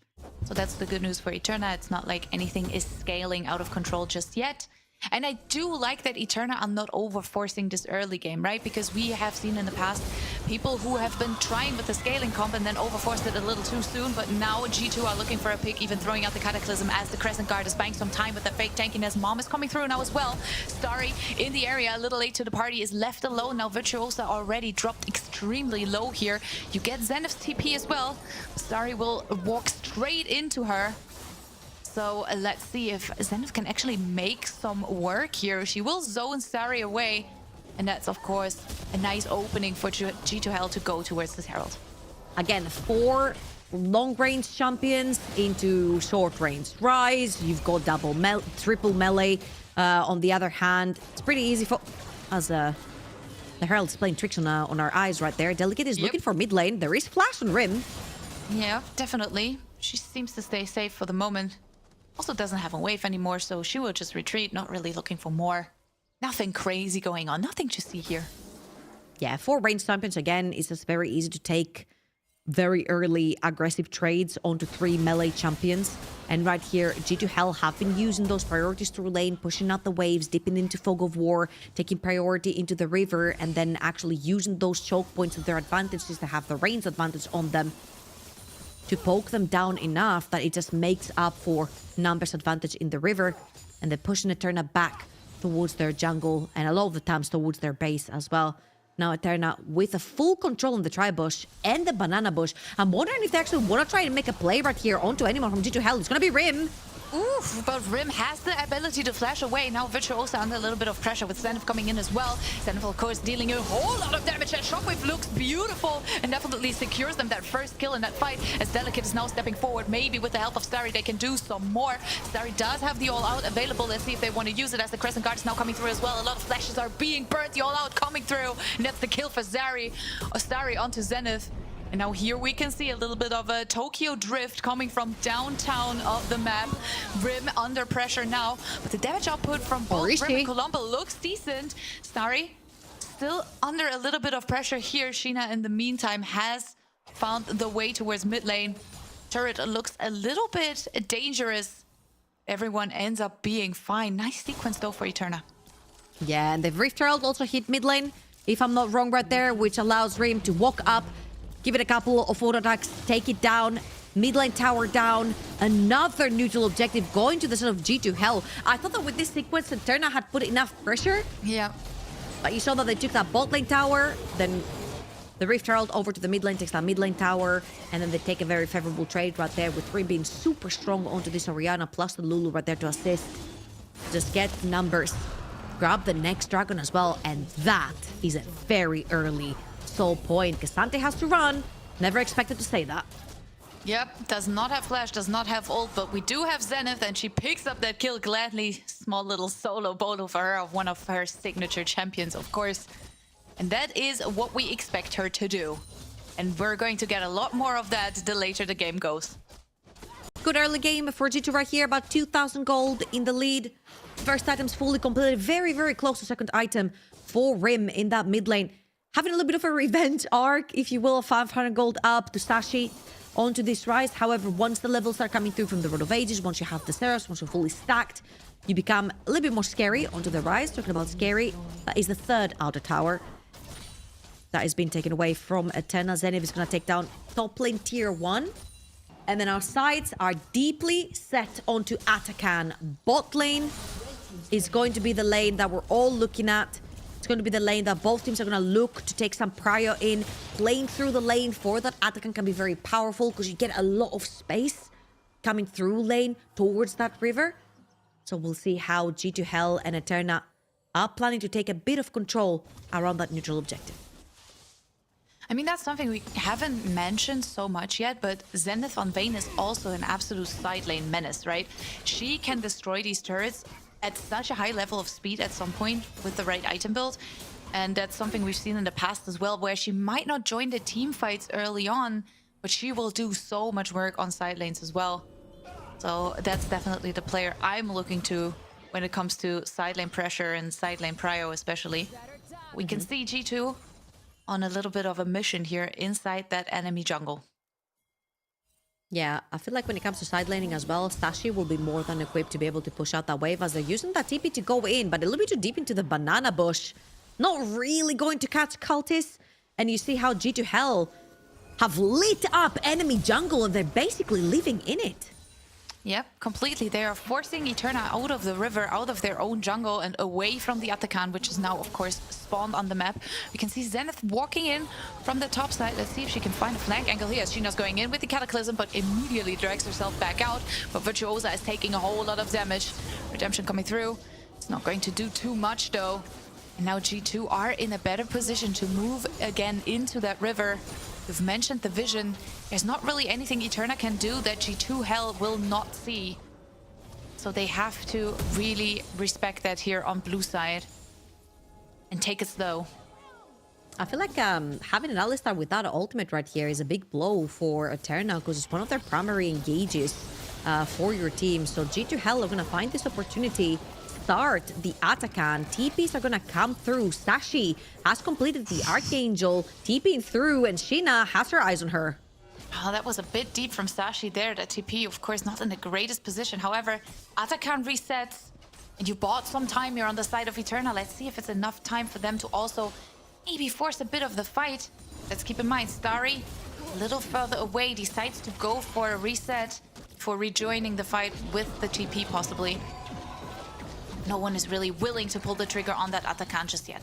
So that's the good news for Eterna. It's not like anything is scaling out of control just yet. And I do like that Eterna are not over-forcing this early game, right? Because we have seen in the past people who have been trying with the scaling comp and then over-forced it a little too soon. But now G2 are looking for a pick, even throwing out the Cataclysm as the Crescent Guard is buying some time with the fake tankiness. Mom is coming through now as well. Starry in the area, a little late to the party, is left alone. Now Virtuosa already dropped extremely low here. You get Zenith's TP as well. Starry will walk straight into her. So let's see if Zenith can actually make some work here. She will zone Starry away. And that's, of course, a nice opening for G2H to go towards this Herald. Again, 4 long-range champions into short-range Ryze. You've got triple melee. On the other hand, it's pretty easy for... As the Herald's playing tricks on our eyes right there. Delicate is looking for mid lane. There is flash on Rim. Yeah, definitely. She seems to stay safe for the moment. Also doesn't have a wave anymore, so she will just retreat, not really looking for more. Nothing crazy going on, nothing to see here. Yeah, 4 range champions, again, it's just very easy to take very early aggressive trades onto 3 melee champions. And right here, G2H have been using those priorities through lane, pushing out the waves, dipping into Fog of War, taking priority into the river, and then actually using those choke points to their advantage just to have the range advantage on them, to poke them down enough that it just makes up for numbers advantage in the river, and then pushing Eterna back towards their jungle and a lot of the times towards their base as well. Now Eterna with a full control on the tri-bush and the banana bush. I'm wondering if they actually want to try and make a play right here onto anyone from G2H. It's going to be Rim. Oof, but Rim has the ability to flash away. Now Virtuosa under a little bit of pressure with Zenith coming in as well. Zenith, of course, dealing a whole lot of damage. That Shockwave looks beautiful and definitely secures them that first kill in that fight, as Delicate is now stepping forward. Maybe with the help of Starry, they can do some more. Starry does have the all-out available. Let's see if they want to use it, as the Crescent Guard is now coming through as well. A lot of flashes are being burnt. The all-out coming through, and that's the kill for Starry onto Zenith. And now here we can see a little bit of a Tokyo drift coming from downtown of the map. Rim under pressure now, but the damage output from both Rim and Colombo looks decent. Starry still under a little bit of pressure here. Sheena, in the meantime, has found the way towards mid lane. Turret looks a little bit dangerous. Everyone ends up being fine. Nice sequence though for Eterna. Yeah, and the Rift Herald also hit mid lane, if I'm not wrong right there, which allows Rim to walk up, give it a couple of auto attacks, take it down. Mid lane tower down. Another neutral objective going to the sort of G2H. I thought that with this sequence, Eterna had put enough pressure. Yeah. But you saw that they took that bot lane tower, then the Rift Herald over to the mid lane, takes that mid lane tower, and then they take a very favorable trade right there with Rim being super strong onto this Orianna, plus the Lulu right there to assist. Just get numbers. Grab the next dragon as well, and that is a very early soul point, because Sante has to run. Never expected to say that. Yep, does not have flash, does not have ult, but we do have Zenith, and she picks up that kill gladly. Small little solo bolo for her of one of her signature champions, of course. And that is what we expect her to do. And we're going to get a lot more of that the later the game goes. Good early game for G2 right here, about 2,000 gold in the lead. First item's fully completed, very, very close to second item for Rim in that mid lane. Having a little bit of a revenge arc, if you will, 500 gold up to Sashi onto this Rise. However, once the levels are coming through from the Road of Ages, once you have the Seraphs, once you're fully stacked, you become a little bit more scary onto the Rise. Talking about scary, that is the third outer tower that is being taken away from Eterna. Zenith is going to take down top lane tier 1. And then our sights are deeply set onto Atakan. Bot lane is going to be the lane that we're all looking at. It's going to be the lane that both teams are going to look to take some prio in. Playing through the lane for that Atakan can be very powerful because you get a lot of space coming through lane towards that river. So we'll see how G2H and Eterna are planning to take a bit of control around that neutral objective. I mean, that's something we haven't mentioned so much yet, but Zenith on Vayne is also an absolute side lane menace, right? She can destroy these turrets at such a high level of speed at some point with the right item build. And that's something we've seen in the past as well, where she might not join the team fights early on, but she will do so much work on side lanes as well. So that's definitely the player I'm looking to when it comes to side lane pressure and side lane prio especially. We can see G2 on a little bit of a mission here inside that enemy jungle. Yeah, I feel like when it comes to side laning as well, Sashi will be more than equipped to be able to push out that wave as they're using that TP to go in, but a little bit too deep into the banana bush. Not really going to catch cultists. And you see how G2H have lit up enemy jungle and they're basically living in it. Yep, completely. They are forcing Eterna out of the river, out of their own jungle and away from the Atakan, which is now, of course, spawned on the map. We can see Zenith walking in from the top side. Let's see if she can find a flank angle here. Sheena's going in with the Cataclysm, but immediately drags herself back out. But Virtuosa is taking a whole lot of damage. Redemption coming through. It's not going to do too much, though. And now G2 are in a better position to move again into that river. We've mentioned the vision. There's not really anything Eterna can do that G2H will not see. So they have to really respect that here on blue side and take it slow. I feel like having an Alistar without an ultimate right here is a big blow for Eterna because it's one of their primary engages for your team. So G2H are going to find this opportunity, start the Atakan. TPs are going to come through. Sashi has completed the Archangel, TPing through, and Sheena has her eyes on her. Oh, that was a bit deep from Sashi there. That TP, of course, not in the greatest position. However, Atakan resets, and you bought some time here on the side of Eterna. Let's see if it's enough time for them to also maybe force a bit of the fight. Let's keep in mind, Starry, a little further away, decides to go for a reset for rejoining the fight with the TP, possibly. No one is really willing to pull the trigger on that Atakan just yet.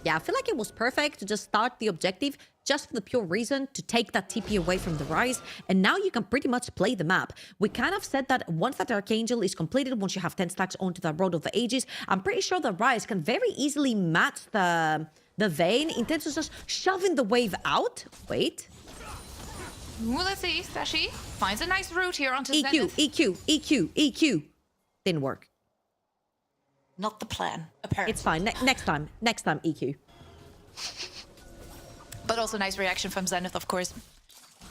Yeah, I feel like it was perfect to just start the objective just for the pure reason to take that TP away from the Rise. And now you can pretty much play the map. We kind of said that once that Archangel is completed, once you have 10 stacks onto the Road of the Ages, I'm pretty sure the Rise can very easily match the Vayne in terms of just shoving the wave out. Wait. Ooh, let's see. Sashi finds a nice route here onto EQ, Zenith. EQ. Didn't work. Not the plan, apparently. It's fine. Next time, EQ. But also nice reaction from Zenith, of course,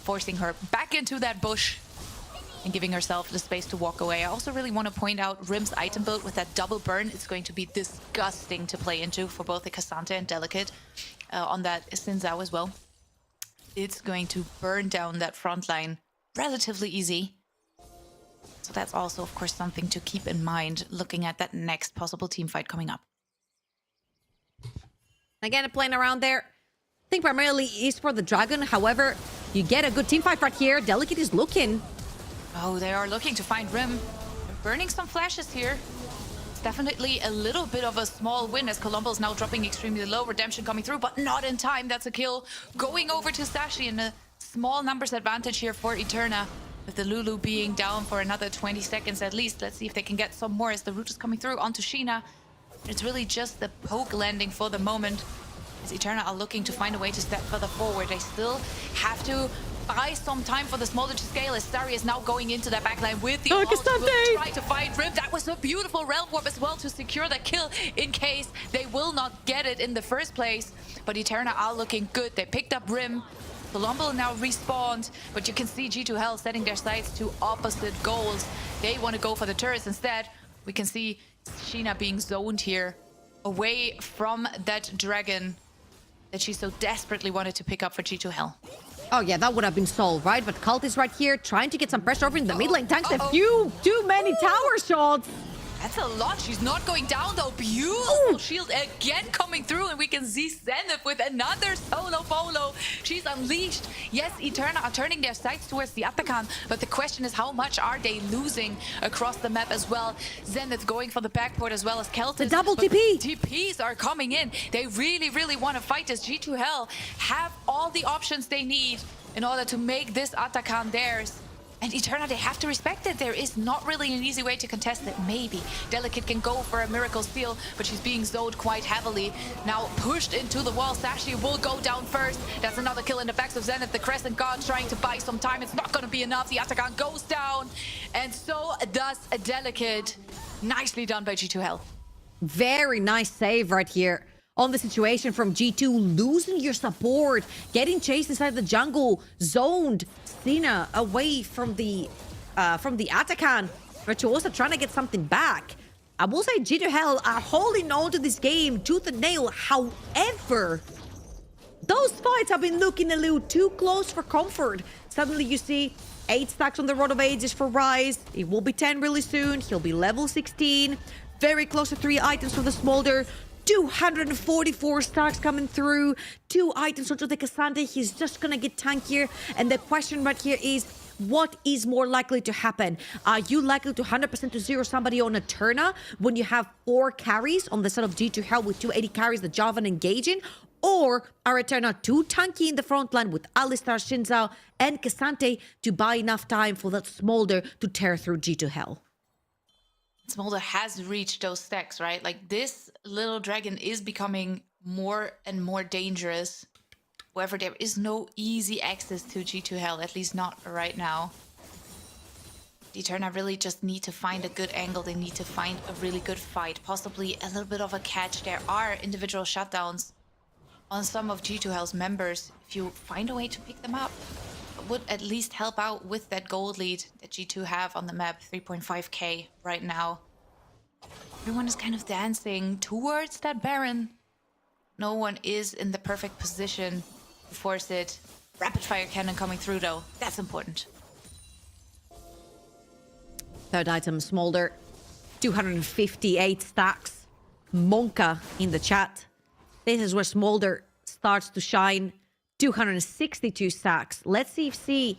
forcing her back into that bush and giving herself the space to walk away. I also really want to point out Rim's item build with that double burn. It's going to be disgusting to play into for both the Cassandra and Delicate on that Xin Zhao as well. It's going to burn down that front line relatively easy. So that's also, of course, something to keep in mind looking at that next possible team fight coming up. Again, playing around there. I think primarily is for the Dragon. However, you get a good team fight right here. Delicate is looking. Oh, they are looking to find Rim. They're burning some flashes here. It's definitely a little bit of a small win as Colombo is now dropping extremely low. Redemption coming through, but not in time. That's a kill. Going over to Sashi and a small numbers advantage here for Eterna. With the Lulu being down for another 20 seconds at least. Let's see if they can get some more as the root is coming through onto Sheena. It's really just the poke landing for the moment. As Eterna are looking to find a way to step further forward. They still have to buy some time for the Smolder to scale as Starry is now going into that backline with the ult. Cassante! Will try to find Rip. That was a beautiful Realm Warp as well to secure that kill in case they will not get it in the first place. But Eterna are looking good. They picked up Rim. Colombo now respawned, but you can see G2 Hell setting their sights to opposite goals. They want to go for the turrets instead. We can see Sheena being zoned here away from that dragon that she so desperately wanted to pick up for G2 Hell. Oh yeah, that would have been solved, right? But Cult is right here trying to get some pressure over in the mid lane. Thanks a few, too many tower shots. That's a lot. She's not going down though. Beautiful shield again coming through, and we can see Zenith with another solo bolo. She's unleashed. Yes, Eterna are turning their sights towards the Atakan, but the question is how much are they losing across the map as well? Zenith going for the backport as well as Keltis. The double TP. TPs are coming in. They really, really want to fight this. G2 Hell have all the options they need in order to make this Atakan theirs. And Eterna, they have to respect it. There is not really an easy way to contest it. Maybe Delicate can go for a Miracle Steal, but she's being zoned quite heavily. Now pushed into the wall. Sashi will go down first. That's another kill in the backs of Zenith. The Crescent Guard trying to buy some time. It's not going to be enough. The Atakan goes down. And so does Delicate. Nicely done by G2 Hell. Very nice save right here on the situation from G2. Losing your support, getting chased inside the jungle, zoned Sina away from the Atakan. Virtuosa trying to get something back. I will say G2 Hell are holding on to this game tooth and nail. However, those fights have been looking a little too close for comfort. Suddenly you see 8 stacks on the Rod of Ages for Ryze. It will be 10 really soon. He'll be level 16. Very close to 3 items for the Smolder. 244 stacks coming through. 2 items onto the Cassandra. He's just gonna get tankier. And the question right here is, what is more likely to happen? Are you likely to 100% to zero somebody on Eterna when you have 4 carries on the side of G2 Hell with 280 carries that Javan engaging? Or are Eterna too tanky in the front line with Alistar, Shinzao, and Cassante to buy enough time for that Smolder to tear through G2 Hell? Smolder has reached those stacks, right? Like, this little dragon is becoming more and more dangerous. However, there is no easy access to G2 Hell, at least not right now. The Eterna really just need to find a good angle. They need to find a really good fight, possibly a little bit of a catch. There are individual shutdowns on some of G2 Hell's members. If you find a way to pick them up, it would at least help out with that gold lead that G2 have on the map, 3.5k right now. Everyone is kind of dancing towards that Baron. No one is in the perfect position to force it. Rapid fire cannon coming through though, that's important. Third item, Smolder, 258 stacks. Monka in the chat. This is where Smolder starts to shine. 262 stacks. Let's see if she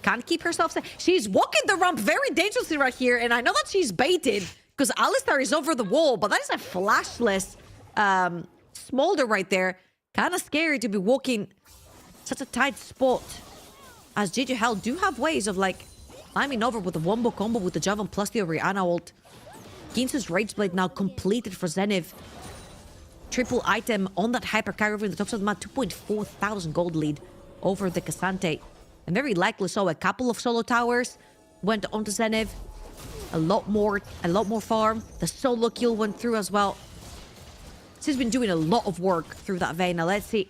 can't keep herself safe. She's walking the ramp very dangerously right here, and I know that she's baited because Alistar is over the wall, but that is a flashless Smolder right there. Kind of scary to be walking such a tight spot, as G2 Hell do have ways of like climbing over with the wombo combo with the Javan plus the Orianna ult. Ginsu's Rageblade now completed for Zenith. Triple item on that hyper carry over the top of the map. 2.4 thousand gold lead over the Cassante. And very likely so, a couple of solo towers went onto Zenith. A lot more farm. The solo kill went through as well. She's been doing a lot of work through that vein. Now let's see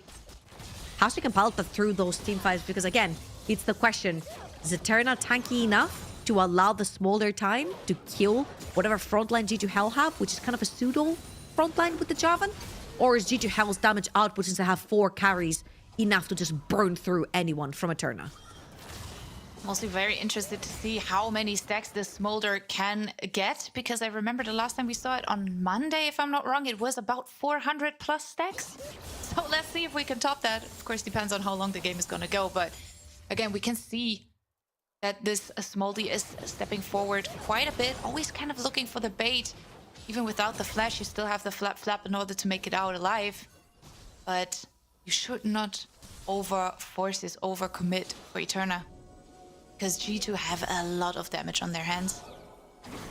how she can palpate through those team fights, because again, it's the question, is Eterna tanky enough to allow the Smolder time to kill whatever frontline G2 Hell have, which is kind of a pseudo frontline with the Javan? Or is G2 Hell's damage output, since they have 4 carries, enough to just burn through anyone from Eterna? I'm also very interested to see how many stacks this Smolder can get, because I remember the last time we saw it on Monday, if I'm not wrong, it was about 400 plus stacks. So let's see if we can top that. Of course, depends on how long the game is going to go, but again, we can see that this Smolder is stepping forward quite a bit, always kind of looking for the bait. Even without the flash, you still have the flap in order to make it out alive. But you should not over-force this, over-commit for Eterna, because G2 have a lot of damage on their hands.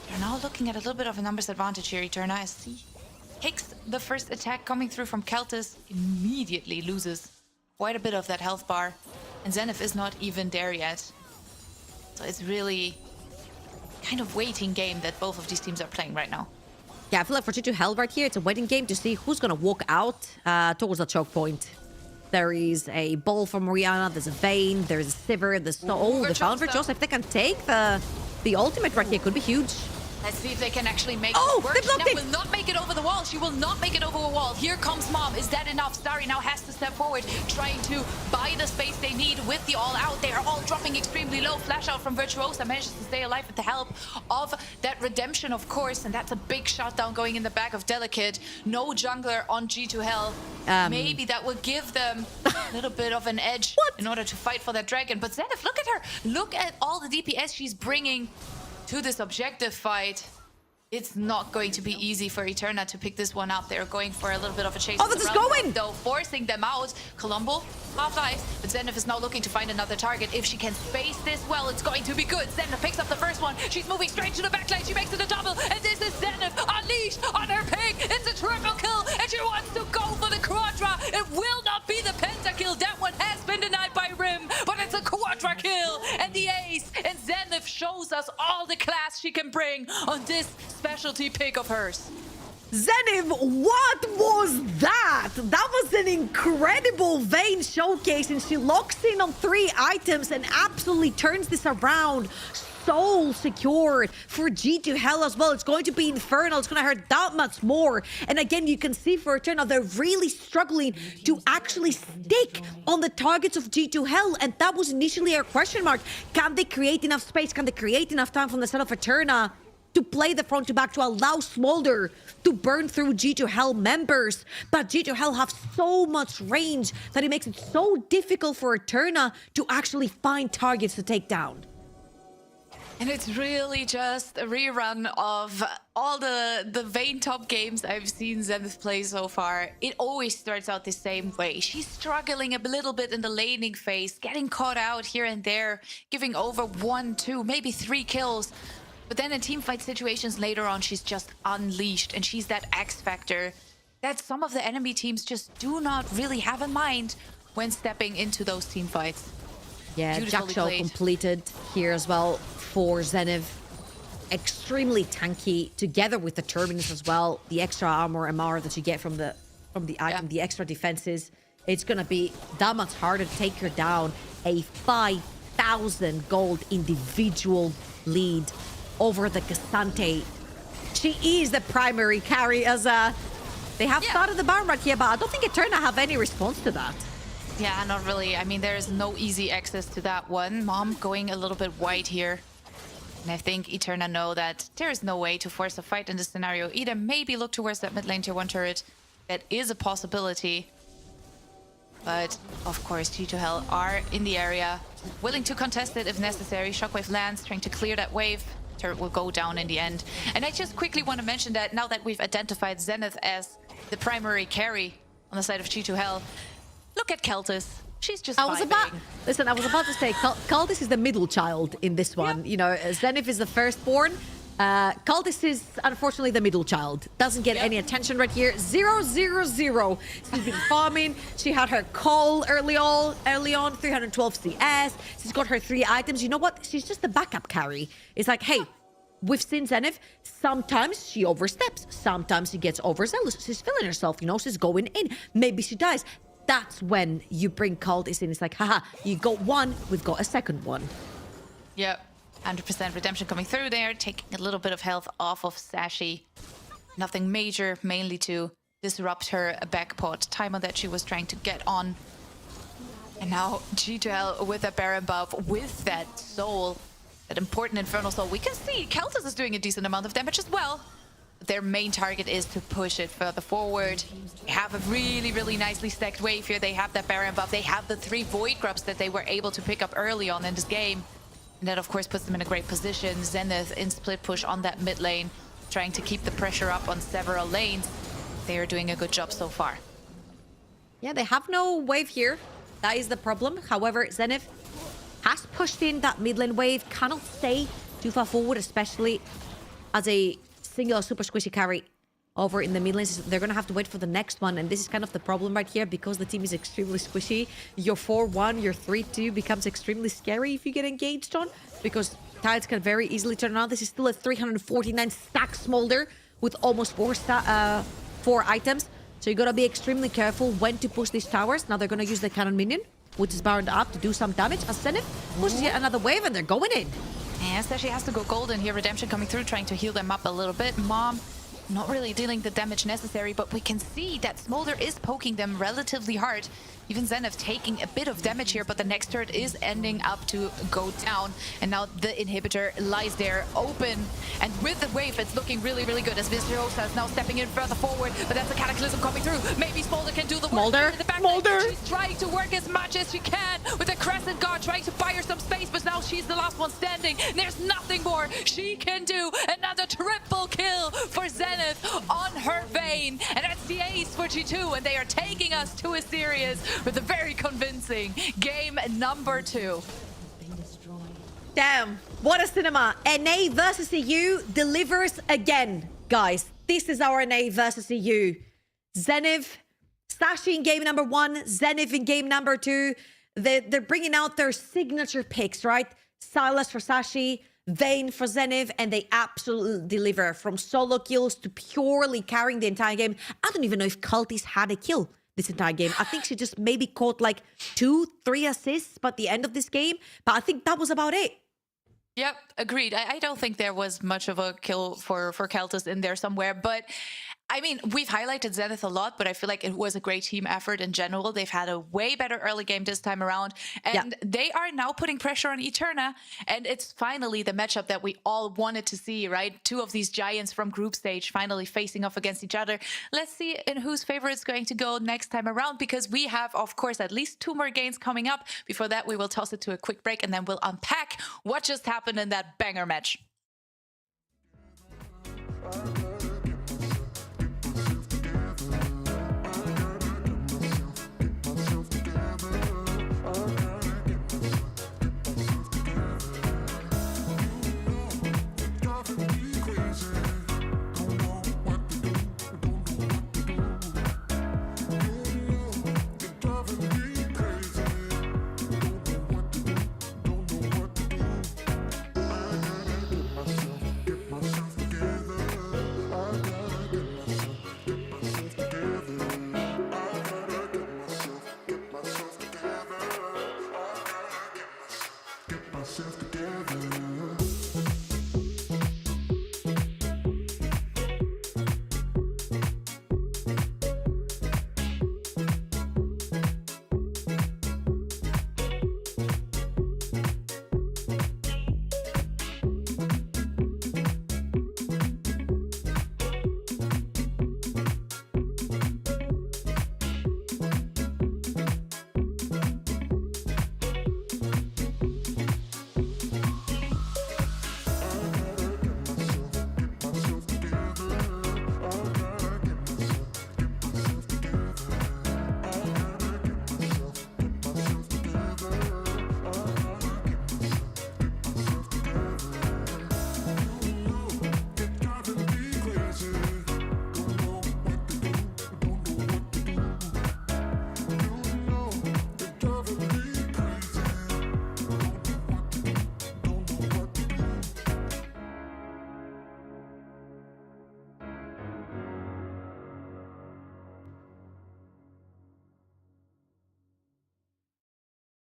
They're now looking at a little bit of a numbers advantage here, Eterna, as he takes the first attack coming through from Keltis, immediately loses quite a bit of that health bar. And Zenith is not even there yet. So it's really kind of waiting game that both of these teams are playing right now. Yeah, I feel like for G2H right here, it's a waiting game to see who's going to walk out towards the choke point. There is a ball from Rihanna, there's a Vayne, there's a Sivir, there's the found Virtuoso. If they can take the ultimate right here, could be huge. Let's see if they can actually make Oh, it work. they blocked Now it. will not make it over the wall. She will not make it over the wall. Here comes Mom. Is that enough? Starry now has to step forward, trying to buy the space they need with the all-out. They are all dropping extremely low. Flash out from Virtuosa manages to stay alive with the help of that redemption, of course. And that's a big shutdown going in the back of Delicate. No jungler on G2H. Maybe that will give them a little bit of an edge in order to fight for that dragon. But Zenith, look at her. Look at all the DPS she's bringing to this objective fight. It's not going to be easy for Eterna to pick this one up. They're going for a little bit of a chase. Oh, this is going! Though, forcing them out. Colombo, half-life, but Zenith is now looking to find another target. If she can space this well, it's going to be good. Zenith picks up the first one. She's moving straight to the backline. She makes it a double, and this is Zenith unleashed on her pig. It's a triple kill, and she wants to go for the quadra. It will not be the pentakill. That one has been denied by Rim, but it's a quadra kill, and the ace. And Zenith shows us all the class she can bring on this specialty pick of hers. Zenith, what was that? That was an incredible Vayne showcase, and she locks in on 3 items and absolutely turns this around. So secured for G2H as well. It's going to be infernal. It's going to hurt that much more. And again, you can see for Eternal, they're really struggling to actually stick on the targets of G2H. And that was initially our question mark. Can they create enough space? Can they create enough time from the side of Eterna to play the front to back, to allow Smolder to burn through G2H members? But G2H have so much range that it makes it so difficult for Eterna to actually find targets to take down. And it's really just a rerun of all the Vayne top games I've seen Zenith play so far. It always starts out the same way. She's struggling a little bit in the laning phase, getting caught out here and there, giving over 1, 2, maybe 3 kills. But then in teamfight situations later on, she's just unleashed, and she's that X factor that some of the enemy teams just do not really have in mind when stepping into those teamfights. Yeah, Beautifully Jackshot played. completed here as well for Zenith. Extremely tanky, together with the turbines as well. The extra armor MR that you get from the item, the extra defenses. It's gonna be that much harder to take her down. A 5,000 gold individual lead over the Cassante. She is the primary carry as they have started the Baron right here, but I don't think Eterna have any response to that. Yeah, not really. I mean, there's no easy access to that one. Mom going a little bit wide here. And I think Eterna know that there is no way to force a fight in this scenario. Either maybe look towards that mid lane tier 1 turret. That is a possibility. But, of course, G2H are in the area, willing to contest it if necessary. Shockwave lands, trying to clear that wave. Turret will go down in the end. And I just quickly want to mention that now that we've identified Zenith as the primary carry on the side of G2H, look at Keltis. She's just vibing. Listen, I was about to say, Keltis is the middle child in this one. Yep. You know, Zenith is the firstborn. Keltis is unfortunately the middle child. Doesn't get any attention right here. 0-0-0. She's been farming. She had her call early on, 312 CS. She's got her 3 items. You know what? She's just the backup carry. It's like, hey, we've seen Zenith. Sometimes she oversteps. Sometimes she gets overzealous. She's feeling herself, you know, she's going in. Maybe she dies. That's when you bring Cultist in. It's like, haha, you got one, we've got a second one. Yep, 100% redemption coming through there, taking a little bit of health off of Sashi. Nothing major, mainly to disrupt her backport timer that she was trying to get on. And now G2H with a Baron buff, with that soul, that important Infernal Soul. We can see Keltis is doing a decent amount of damage as well. Their main target is to push it further forward. They have a really, really nicely stacked wave here. They have that Baron buff. They have the 3 Void Grubs that they were able to pick up early on in this game. And that, of course, puts them in a great position. Zenith in split push on that mid lane, trying to keep the pressure up on several lanes. They are doing a good job so far. Yeah, they have no wave here. That is the problem. However, Zenith has pushed in that mid lane wave. Cannot stay too far forward, especially as a singular super squishy carry over in the mid lanes. They're going to have to wait for the next one. And this is kind of the problem right here because the team is extremely squishy. Your 4-1, your 3-2 becomes extremely scary if you get engaged on because tides can very easily turn around. This is still a 349 stack Smolder with almost 4 items. So you got to be extremely careful when to push these towers. Now they're going to use the cannon minion, which is powered up to do some damage. As Zenith pushes yet another wave and they're going in. And Sashi has to go golden here. Redemption coming through, trying to heal them up a little bit. Mom not really dealing the damage necessary, but we can see that Smolder is poking them relatively hard. Even Zenith taking a bit of damage here, but the next turret is ending up to go down. And now the inhibitor lies there open. And with the wave, it's looking really, really good as Viscerosa is now stepping in further forward. But that's a Cataclysm coming through. Maybe Smolder can do the work. Smolder, In the back Smolder. She's trying to work as much as she can with the Crescent Guard, trying to buy her some space, but now she's the last one standing. There's nothing more she can do. Another triple kill for Zenith on her Vayne. And that's the ace for G2, and they are taking us to a series with a very convincing game number 2. Damn, what a cinema. NA versus EU delivers again. Guys, this is our NA versus EU. Zenith, Sashi in game number 1, Zenith in game number 2. They're bringing out their signature picks, right? Silas for Sashi, Vayne for Zenith, and they absolutely deliver from solo kills to purely carrying the entire game. I don't even know if Cultist had a kill this entire game. I think she just maybe caught like 2-3 assists by the end of this game, but I think that was about it. Yep, agreed. I don't think there was much of a kill for Keltis in there somewhere, but I mean, we've highlighted Zenith a lot, but I feel like it was a great team effort in general. They've had a way better early game this time around, and they are now putting pressure on Eterna, and it's finally the matchup that we all wanted to see, right? 2 of these giants from group stage finally facing off against each other. Let's see in whose favor it's going to go next time around, because we have, of course, at least 2 more games coming up. Before that, we will toss it to a quick break, and then we'll unpack what just happened in that banger match.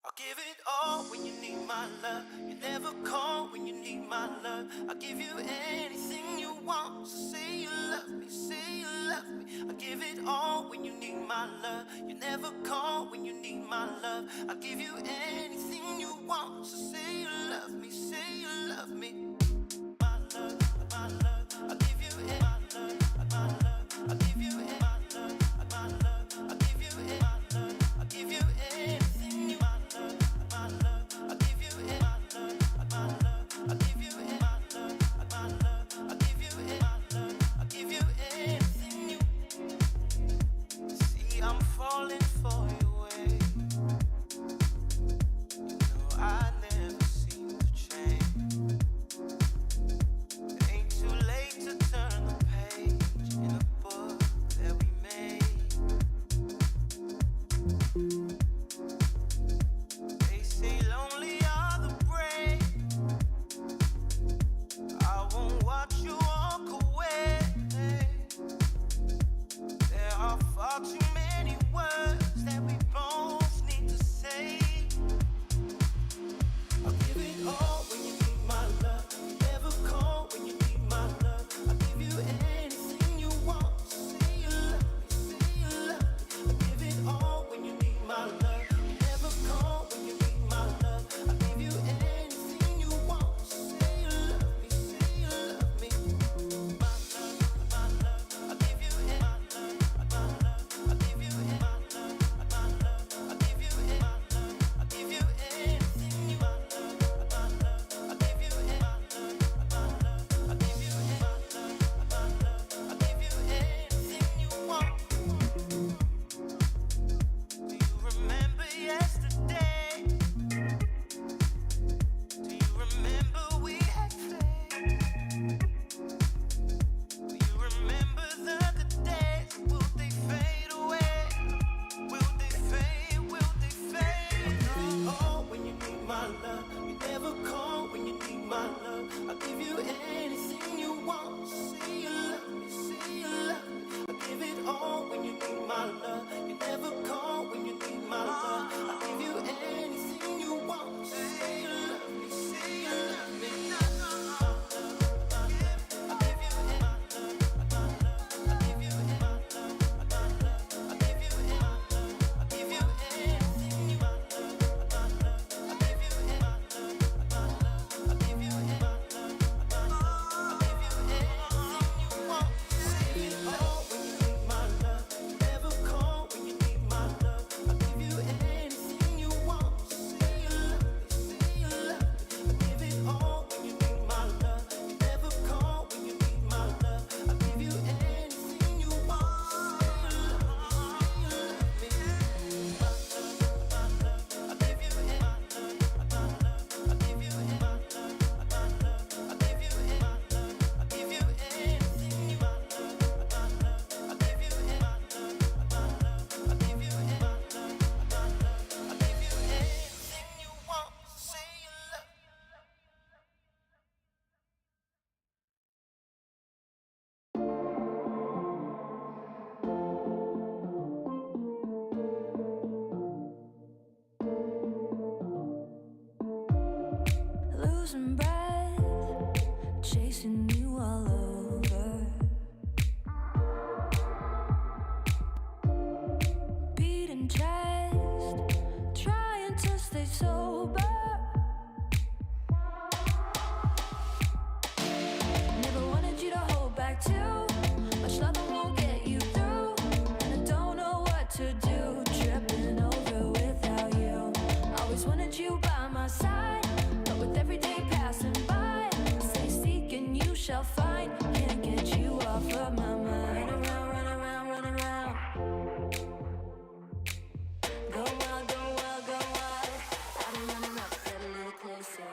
I'll give it all when you need my love. You never call when you need my love. I'll give you anything you want. So say you love me, say you love me. I'll give it all when you need my love. You never call when you need my love. I'll give you anything you want. So say you love me, say you love me. My love, my love. I'll give you my love, my love. I'll give you my love, my love. I'll give you my love. I'll give you anything you want. I'll give you my love, my love. I'll give you my love, my love. I'll give you my love. I'll give you anything you see. I'm falling for your way. You know I never seem to change. far too many words that we both need to say. I'll give it all when you need my love. Never call when you need my love. I'll give you anything you want. Say you love me, say you love me. I'll give it all when you need my love. Never call when you need my love. I'll give you anything you want. Say you love me, say you love me. My love, my love. I'll give you my love, my love. I'll give you my love, my love. I'll give you my love. I'll give you anything you want. I'll give you my love, my love. I'll give you my love, my love. I'll give you anything you want. Do you remember yesterday? Do you remember we had played? Do you remember the good days? Will they fade away? Will they fade? Will they fade? I'll give it all when you need my love. You never call when you need my love. I'll give you anything you want. Say you love me, say you love me. I'll give it all when you need my love. You never call when you need my love. I'll give you anything you want. Say you love me, say you love me. I'll give you my love, my love. I'll give you my love, my love. I'll give you my love. I'll give you anything you want. I'll give you my love, my love. I'll give you my love, my love. I'll give you anything you want. Say it all when you need my love. Never call when you need my love. I'll give you anything you want. Say you love me, say you love me. I'll give it all when you need my love. Never call when you need my love. I'll give you anything you want. Say you love me, say you love me. My love, my love. I'll give you my love, my love. I'll give you my love, my love. I'll give you my love. I'll give you anything you want. I'll give you my love, my love. I'll give you my love, my love. I'll give you anything you want. Say you love. Losing breath, chasing you all over. Beating chest, trying to stay sober. Never wanted you to hold back too much. Loving won't get you through, and I don't know what to do. Tripping over without you. Always wanted you by my side, but with every day passing by, say seek and you shall find. Can't get you off of my mind. Run around, run around, run around. Go wild, go wild, go wild. I've been running up, get a little closer.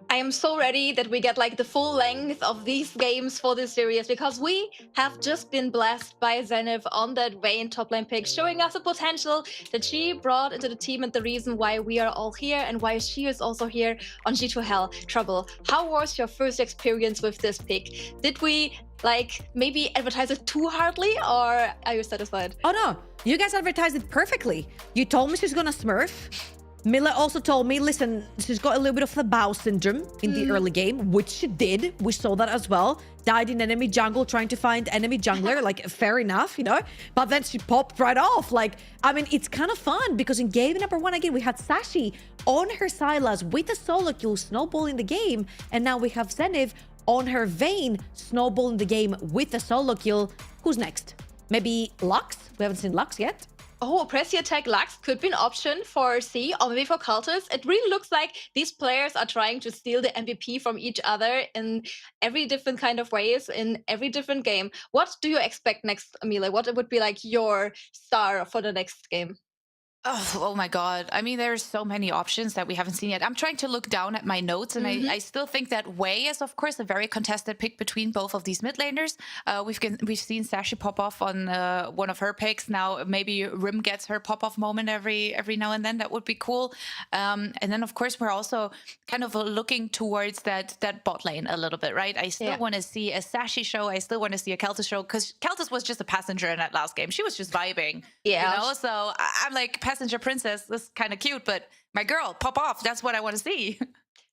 I am so ready that we get like the full length of these games for this series, because we have just been blessed by Zenith on that Vayne top lane pick, showing us the potential that she brought into the team and the reason why we are all here and why she is also here on G2H. Trouble, how was your first experience with this pick? Did we like maybe advertise it too hardly, or are you satisfied? Oh no, you guys advertised it perfectly. You told me she's gonna smurf. Miller also told me, listen, she's got a little bit of the bow syndrome in the early game, which she did. We saw that as well. Died in enemy jungle trying to find enemy jungler, like fair enough, you know? But then she popped right off. Like, I mean, it's kind of fun because in game number 1, again, we had Sashi on her Sylas with a solo kill snowballing the game. And now we have Zenith on her Vayne snowballing the game with a solo kill. Who's next? Maybe Lux? We haven't seen Lux yet. Oh, Pressy Attack Lux could be an option for C or maybe for Cultists. It really looks like these players are trying to steal the MVP from each other in every different kind of ways, in every different game. What do you expect next, Amelia? What would be like your star for the next game? Oh my God. I mean, there's so many options that we haven't seen yet. I'm trying to look down at my notes, and I still think that Wei is, of course, a very contested pick between both of these mid laners. We've seen Sashi pop off on one of her picks. Now maybe Rim gets her pop off moment every now and then. That would be cool. And then, of course, we're also kind of looking towards that bot lane a little bit, right? I still want to see a Sashi show. I still want to see a Keltis show, because Keltis was just a passenger in that last game. She was just vibing. Yeah. You know, so I'm like, passenger princess, this is kind of cute, but my girl, pop off. That's what I want to see.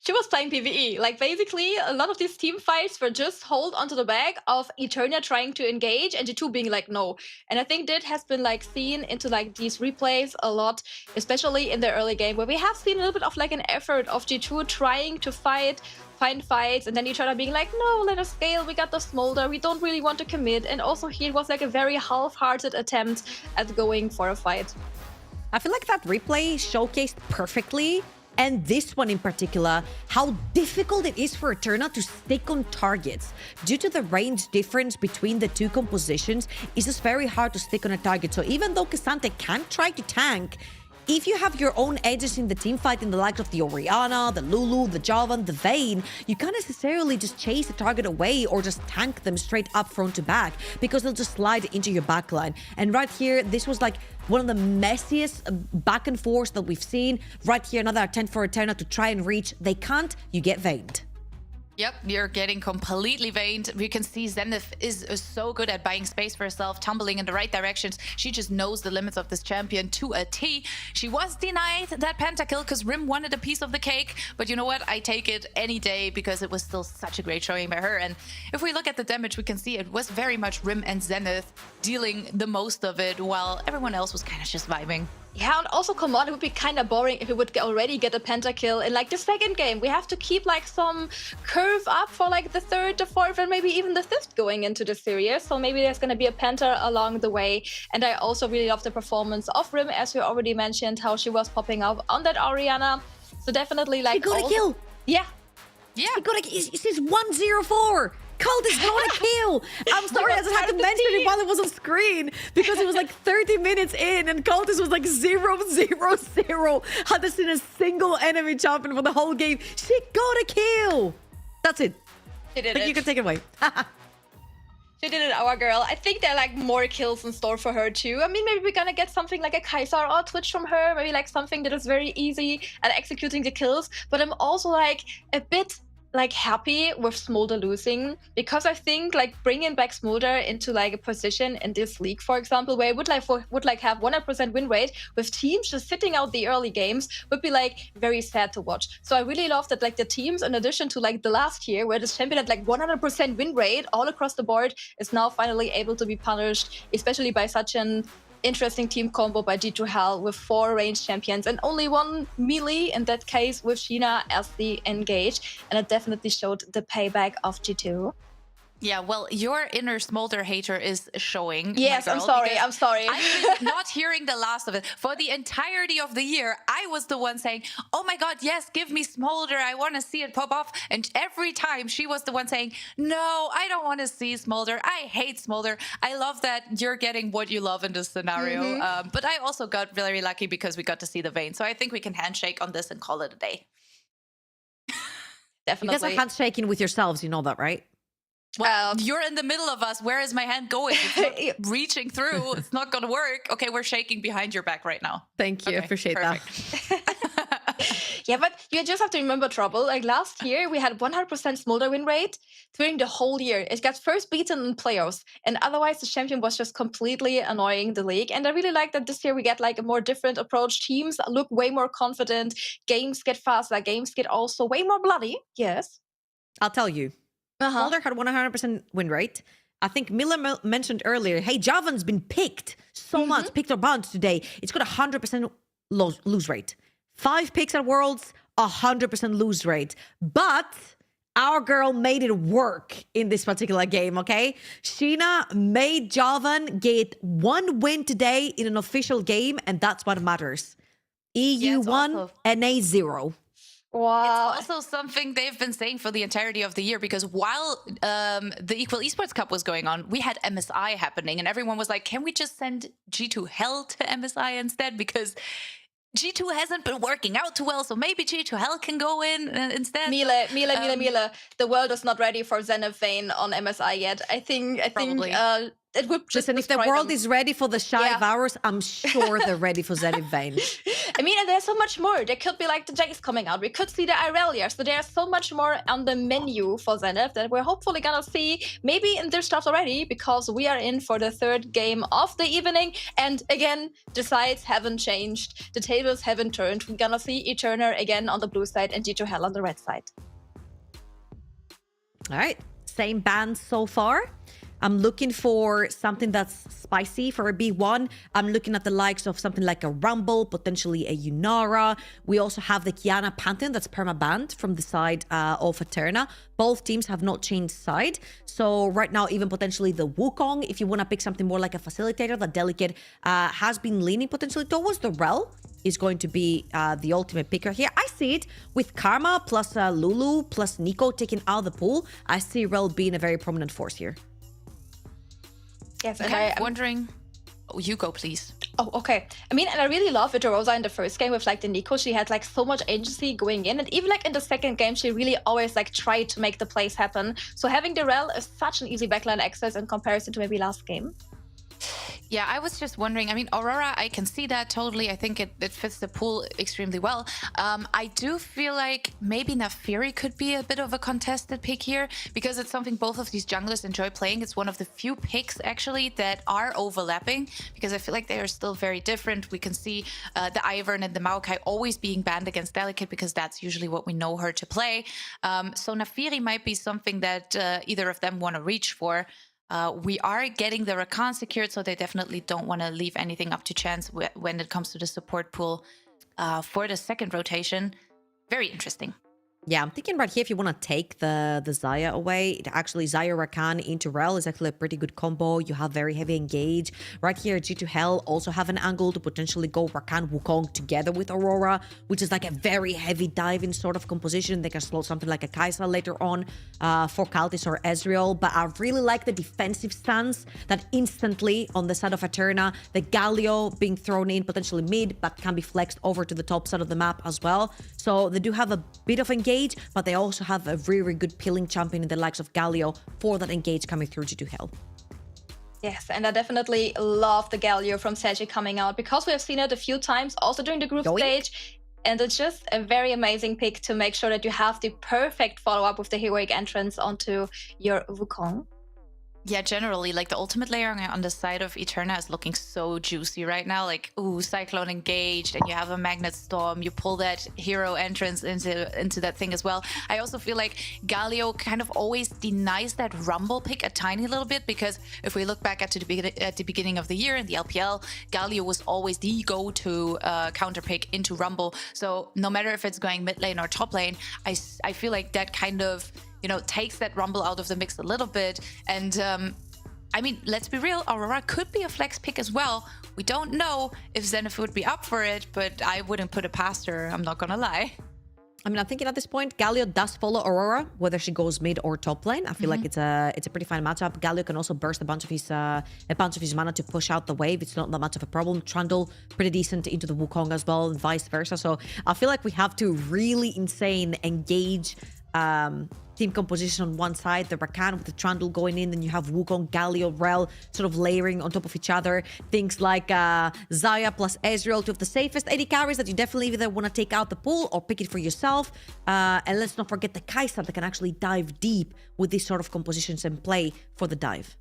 She was playing PvE. Like, basically, a lot of these team fights were just hold onto the back of Eternia trying to engage and G2 being like, no. And I think that has been, like, seen into, like, these replays a lot, especially in the early game, where we have seen a little bit of, like, an effort of G2 trying to find fights, and then Eternia being like, no, let us scale, we got the smolder, we don't really want to commit. And also here it was, like, a very half-hearted attempt at going for a fight. I feel like that replay showcased perfectly, and this one in particular, how difficult it is for Eterna to stick on targets. Due to the range difference between the two compositions, it's just very hard to stick on a target. So even though K'Sante can try to tank, if you have your own edges in the team fight in the likes of the Orianna, the Lulu, the Jarvan, the Vayne, you can't necessarily just chase the target away or just tank them straight up front to back, because they'll just slide into your backline. And right here, this was like one of the messiest back and forth that we've seen. Right here, another attempt for Eterna to try and reach. They can't, you get veined. Yep, you're getting completely veined. We can see Zenith is so good at buying space for herself, tumbling in the right directions. She just knows the limits of this champion to a T. She was denied that pentakill because Rim wanted a piece of the cake, but you know what? I take it any day, because it was still such a great showing by her. And if we look at the damage, we can see it was very much Rim and Zenith dealing the most of it, while everyone else was kind of just vibing. Yeah, and also, come on, it would be kind of boring if we would already get a pentakill in, like, the second game. We have to keep, like, some curve up for, like, the third, the fourth, and maybe even the fifth going into the series. So maybe there's going to be a penta along the way. And I also really love the performance of Rim, as we already mentioned, how she was popping up on that Orianna. So definitely, like... She got a kill! Yeah. Yeah. She got a... This is 1-0-4! Cold is going to kill. I'm sorry, I just had to mention it while it was on screen, because it was like 30 minutes in and Cultist was like 0-0-0. Hadn't seen a single enemy champion for the whole game. She got a kill. That's it. She did it. You can take it away. She did it, our girl. I think there are, like, more kills in store for her too. I mean, maybe we're gonna get something like a Kaiser or a Twitch from her. Maybe, like, something that is very easy at executing the kills. But I'm also, like, a bit... like, happy with Smolder losing, because I think, like, bringing back Smolder into, like, a position in this league, for example, where it would have 100% win rate with teams just sitting out the early games, would be, like, very sad to watch. So I really love that, like, the teams, in addition to, like, the last year where this champion had, like, 100% win rate all across the board, is now finally able to be punished, especially by such an interesting team combo by G2H with 4 ranged champions and only 1 melee, in that case with Sheena as the engage, and it definitely showed the payback of G2. Yeah, well, your inner Smolder hater is showing. Yes, I'm sorry. I've been not hearing the last of it. For the entirety of the year, I was the one saying, oh my God, yes, give me Smolder. I want to see it pop off. And every time she was the one saying, no, I don't want to see Smolder. I hate Smolder. I love that you're getting what you love in this scenario. But I also got very lucky because we got to see the Vayne. So I think we can handshake on this and call it a day. Definitely. You guys are handshaking with yourselves, you know that, right? Well, you're in the middle of us. Where is my hand going? It's not reaching through. It's not going to work. Okay, we're shaking behind your back right now. Thank you. Okay, Appreciate perfect. that. Yeah, but you just have to remember, Trouble, like, last year we had 100% Smolder win rate during the whole year. It got first beaten in playoffs, and otherwise the champion was just completely annoying the league. And I really like that this year we get, like, a more different approach. Teams look way more confident. Games get faster. Games get also way more bloody. Yes. I'll tell you. Smolder had 100% win rate. I think Miller mentioned earlier, hey, Javan's been picked so much, picked or banned today. It's got 100% lose rate. 5 picks at Worlds, 100% lose rate. But our girl made it work in this particular game, okay? Sheena made Javan get 1 win today in an official game, and that's what matters. EU 1, NA 0. Wow. It's also something they've been saying for the entirety of the year, because while the Equal Esports Cup was going on, we had MSI happening, and everyone was like, can we just send G2H to MSI instead? Because G2 hasn't been working out too well, so maybe G2H can go in instead. Mile. The world is not ready for Zenith Vayne on MSI yet. I think it would just Listen, if the world them. is ready for the shy virus, I'm sure they're ready for Zenith Vayne. I mean, and there's so much more. There could be like the Jace coming out. We could see the Irelia. So there's so much more on the menu for Zenith that we're hopefully gonna see maybe in their stuff already, because we are in for the third game of the evening. And again, the sides haven't changed. The tables haven't turned. We're gonna see Eterna again on the blue side and G2H on the red side. All right, same band so far. I'm looking for something that's spicy for a B1. I'm looking at the likes of something like a Rumble, potentially a Yunara. We also have the Kiana Pantheon that's perma-banned from the side of Eterna. Both teams have not changed side. So right now, even potentially the Wukong, if you want to pick something more like a facilitator, that Delicate has been leaning potentially towards the Rel, is going to be the ultimate picker here. I see it with Karma plus Lulu plus Nico taking out the pool. I see Rel being a very prominent force here. Yes, and I'm wondering. Oh, you go, please. Oh, okay. I mean, and I really love Vitarosa in the first game with like the Nico. She had like so much agency going in, and even like in the second game, she really always like tried to make the plays happen. So having the Rel is such an easy backline access in comparison to maybe last game. Yeah, I was just wondering. I mean, Aurora, I can see that totally. I think it fits the pool extremely well. I do feel like maybe Naafiri could be a bit of a contested pick here, because it's something both of these junglers enjoy playing. It's one of the few picks actually that are overlapping, because I feel like they are still very different. We can see the Ivern and the Maokai always being banned against Delicate, because that's usually what we know her to play. So Naafiri might be something that either of them want to reach for. We are getting the Rakan secured, so they definitely don't want to leave anything up to chance when it comes to the support pool for the second rotation. Very interesting. Yeah, I'm thinking right here, if you want to take the Xayah away, actually Xayah Rakan into Rel is actually a pretty good combo. You have very heavy engage. Right here, G2H also have an angle to potentially go Rakan Wukong together with Aurora, which is like a very heavy diving sort of composition. They can slow something like a Kai'Sa later on for Kaltis or Ezreal. But I really like the defensive stance that instantly on the side of Eterna, the Galio being thrown in potentially mid, but can be flexed over to the top side of the map as well. So they do have a bit of engage, but they also have a very good peeling champion in the likes of Galio for that engage coming through G2H. Yes, and I definitely love the Galio from Sergi coming out, because we have seen it a few times also during the group stage. And it's just a very amazing pick to make sure that you have the perfect follow-up with the heroic entrance onto your Wukong. Yeah, generally, like the ultimate layer on the side of Eterna is looking so juicy right now. Like, ooh, Cyclone engaged, and you have a Magnet Storm. You pull that hero entrance into that thing as well. I also feel like Galio kind of always denies that Rumble pick a tiny little bit, because if we look back at the beginning of the year in the LPL, Galio was always the go-to counter pick into Rumble. So no matter if it's going mid lane or top lane, I feel like that kind of, you know, takes that Rumble out of the mix a little bit. And I mean, let's be real, Aurora could be a flex pick as well. We don't know if Zenith would be up for it, but I wouldn't put it past her, I'm not gonna lie. I mean, I'm thinking at this point, Galio does follow Aurora, whether she goes mid or top lane. I feel like it's a pretty fine matchup. Galio can also burst a bunch of his mana to push out the wave. It's not that much of a problem. Trundle pretty decent into the Wukong as well, and vice versa. So I feel like we have to really insane engage team composition on one side, the Rakan with the Trundle going in, then you have Wukong, Galio, Rel sort of layering on top of each other. Things like Xayah plus Ezreal, two of the safest AD carries that you definitely either want to take out the pool or pick it for yourself. And let's not forget the Kai'Sa that can actually dive deep with these sort of compositions and play for the dive.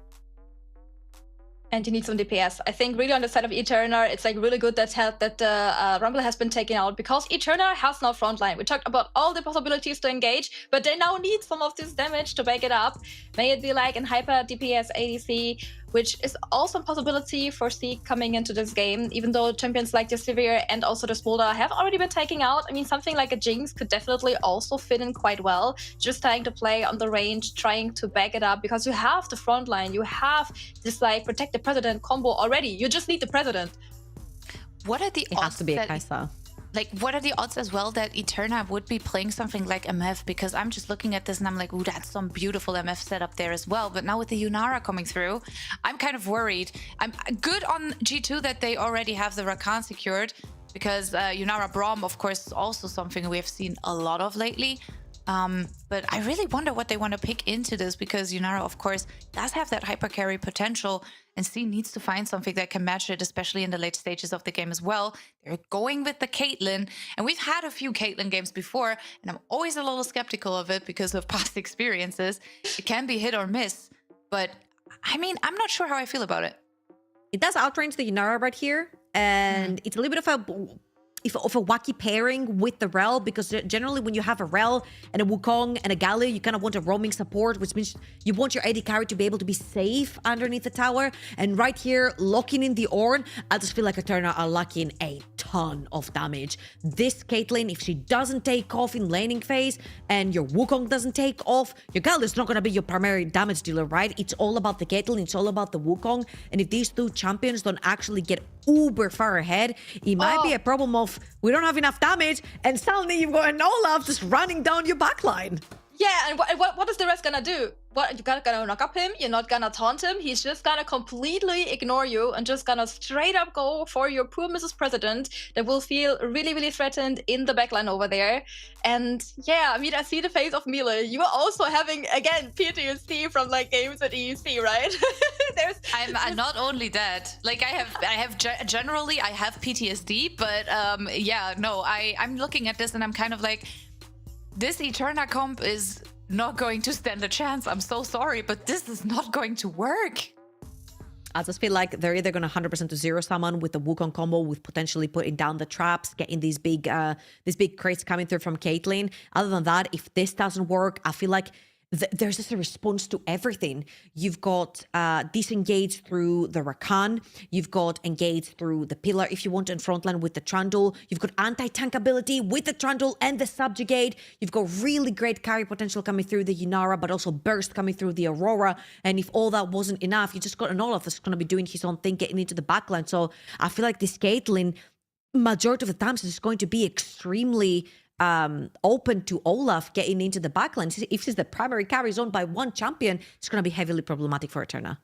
And you need some DPS. I think really on the side of Eterna, it's like really good that Rumble has been taken out, because Eterna has no frontline. We talked about all the possibilities to engage, but they now need some of this damage to back it up. May it be like in hyper DPS ADC, which is also a possibility for Seek coming into this game, even though champions like the Sivir and also the Smolder have already been taken out. I mean, something like a Jinx could definitely also fit in quite well, just trying to play on the range, trying to back it up, because you have the front line, you have this like protect the president combo already. You just need the president. What are the odds? It has to be a Kai'Sa. like, what are the odds as well that Eterna would be playing something like MF? Because I'm just looking at this and I'm like, ooh, that's some beautiful MF setup there as well. But now with the Yunara coming through, I'm kind of worried. I'm good on G2 that they already have the Rakan secured, because Yunara Braum, of course, is also something we have seen a lot of lately. But I really wonder what they want to pick into this, because Yunara, of course, does have that hyper carry potential, and C needs to find something that can match it, especially in the late stages of the game as well. They're going with the Caitlyn, and we've had a few Caitlyn games before, and I'm always a little skeptical of it because of past experiences. It can be hit or miss, but I mean, I'm not sure how I feel about it. It does outrange the Yunara right here, and it's a little bit of a wacky pairing with the Rel, because generally when you have a Rel and a Wukong and a Galio, you kind of want a roaming support, which means you want your AD carry to be able to be safe underneath the tower. And right here, locking in the Ornn, I just feel like Eterna are locking a ton of damage. This Caitlyn, if she doesn't take off in laning phase and your Wukong doesn't take off, your Galio is not going to be your primary damage dealer, right? It's all about the Caitlyn, it's all about the Wukong. And if these two champions don't actually get uber far ahead, it might be a problem of we don't have enough damage, and suddenly you've got an Olaf just running down your backline. Yeah, and what is the rest gonna do? What, you're gonna knock up him? You're not gonna taunt him? He's just gonna completely ignore you and just gonna straight up go for your poor Mrs. President that will feel really, really threatened in the backline over there. And yeah, I mean, I see the face of Mile. You are also having, again, PTSD from like games at EUC, right? I'm not only that. Like, I have generally I have PTSD, but yeah, no, I'm looking at this and I'm kind of like, this Eterna comp is not going to stand a chance. I'm so sorry, but this is not going to work. I just feel like they're either going to 100% to zero summon with the Wukong combo, with potentially putting down the traps, getting these big crits coming through from Caitlyn. Other than that, if this doesn't work, I feel like there's just a response to everything. You've got disengage through the Rakan. You've got engage through the pillar if you want in frontline with the Trundle. You've got anti-tank ability with the Trundle and the subjugate. You've got really great carry potential coming through the Yunara, but also burst coming through the Aurora. And if all that wasn't enough, you just got an Olaf that's going to be doing his own thing, getting into the backline. So I feel like this Caitlyn, majority of the times, is going to be extremely open to Olaf getting into the backline. If she's the primary carry zone by one champion, it's going to be heavily problematic for Eterna.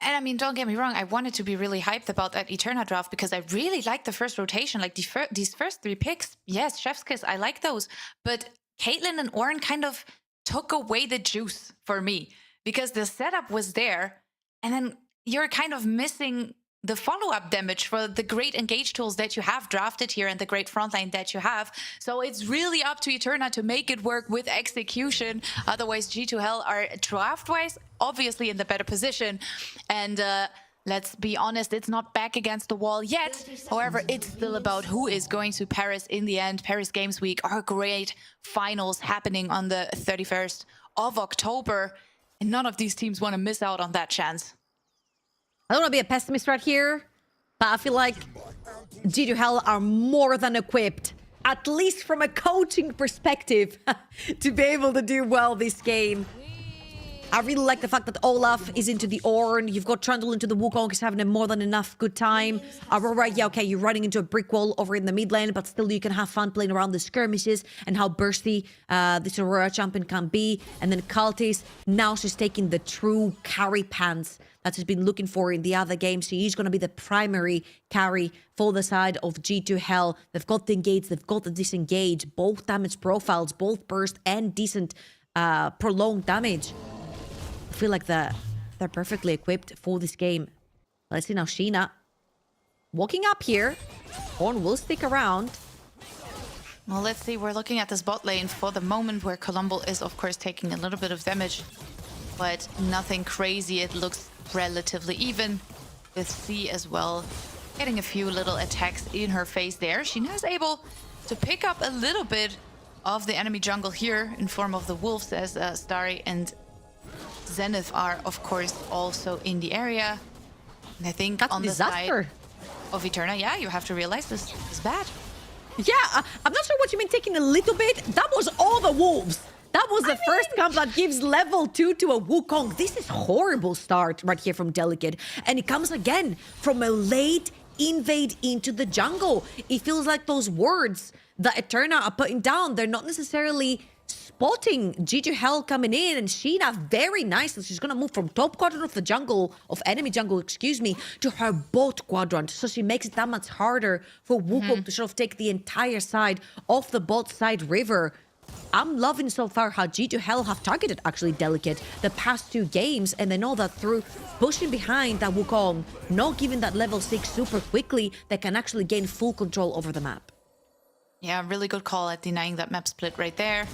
And I mean, don't get me wrong, I wanted to be really hyped about that Eterna draft because I really liked the first rotation. Like these first three picks, yes, Chef's Kiss, I like those. But Caitlyn and Ornn kind of took away the juice for me because the setup was there, and then you're kind of missing the follow-up damage for the great engage tools that you have drafted here and the great frontline that you have. So it's really up to Eterna to make it work with execution. Otherwise, G2H are draft-wise obviously in the better position. And let's be honest, it's not back against the wall yet. However, it's still about who is going to Paris in the end. Paris Games Week, our great finals happening on the 31st of October. And none of these teams want to miss out on that chance. I don't want to be a pessimist right here, but I feel like G2H are more than equipped, at least from a coaching perspective, to be able to do well this game. I really like the fact that Olaf is into the Ornn. You've got Trundle into the Wukong. He's having a more than enough good time. Aurora, yeah, okay, you're running into a brick wall over in the mid lane, but still you can have fun playing around the skirmishes and how bursty this Aurora champion can be. And then Cultist, now she's taking the true carry pants that she's been looking for in the other games. She is going to be the primary carry for the side of G2H. They've got the engage, they've got the disengage, both damage profiles, both burst and decent prolonged damage. I feel like they're perfectly equipped for this game. Let's see now, Sheena walking up here. Ornn will stick around. Well, let's see. We're looking at this bot lane for the moment where Colombo is, of course, taking a little bit of damage, but nothing crazy. It looks relatively even with C as well, getting a few little attacks in her face there. Sheena is able to pick up a little bit of the enemy jungle here in form of the wolves, as Starry and Zenith are, of course, also in the area. And I think that's on the disaster. side of Eterna, yeah, you have to realize this is bad. Yeah, I'm not sure what you mean taking a little bit. That was all the wolves. That was the first camp that gives level 2 to a Wukong. This is horrible start right here from Delicate. And it comes again from a late invade into the jungle. It feels like those words that Eterna are putting down, they're not necessarily spotting G2H coming in, and Sheena very nicely, she's gonna move from top quadrant of the jungle, of enemy jungle, excuse me, to her bot quadrant. So she makes it that much harder for Wukong to sort of take the entire side of the bot side river. I'm loving so far how G2H have targeted actually Delicate the past 2 games, and they know that through pushing behind that Wukong, not giving that level 6 super quickly, they can actually gain full control over the map. Yeah, really good call at denying that map split right there.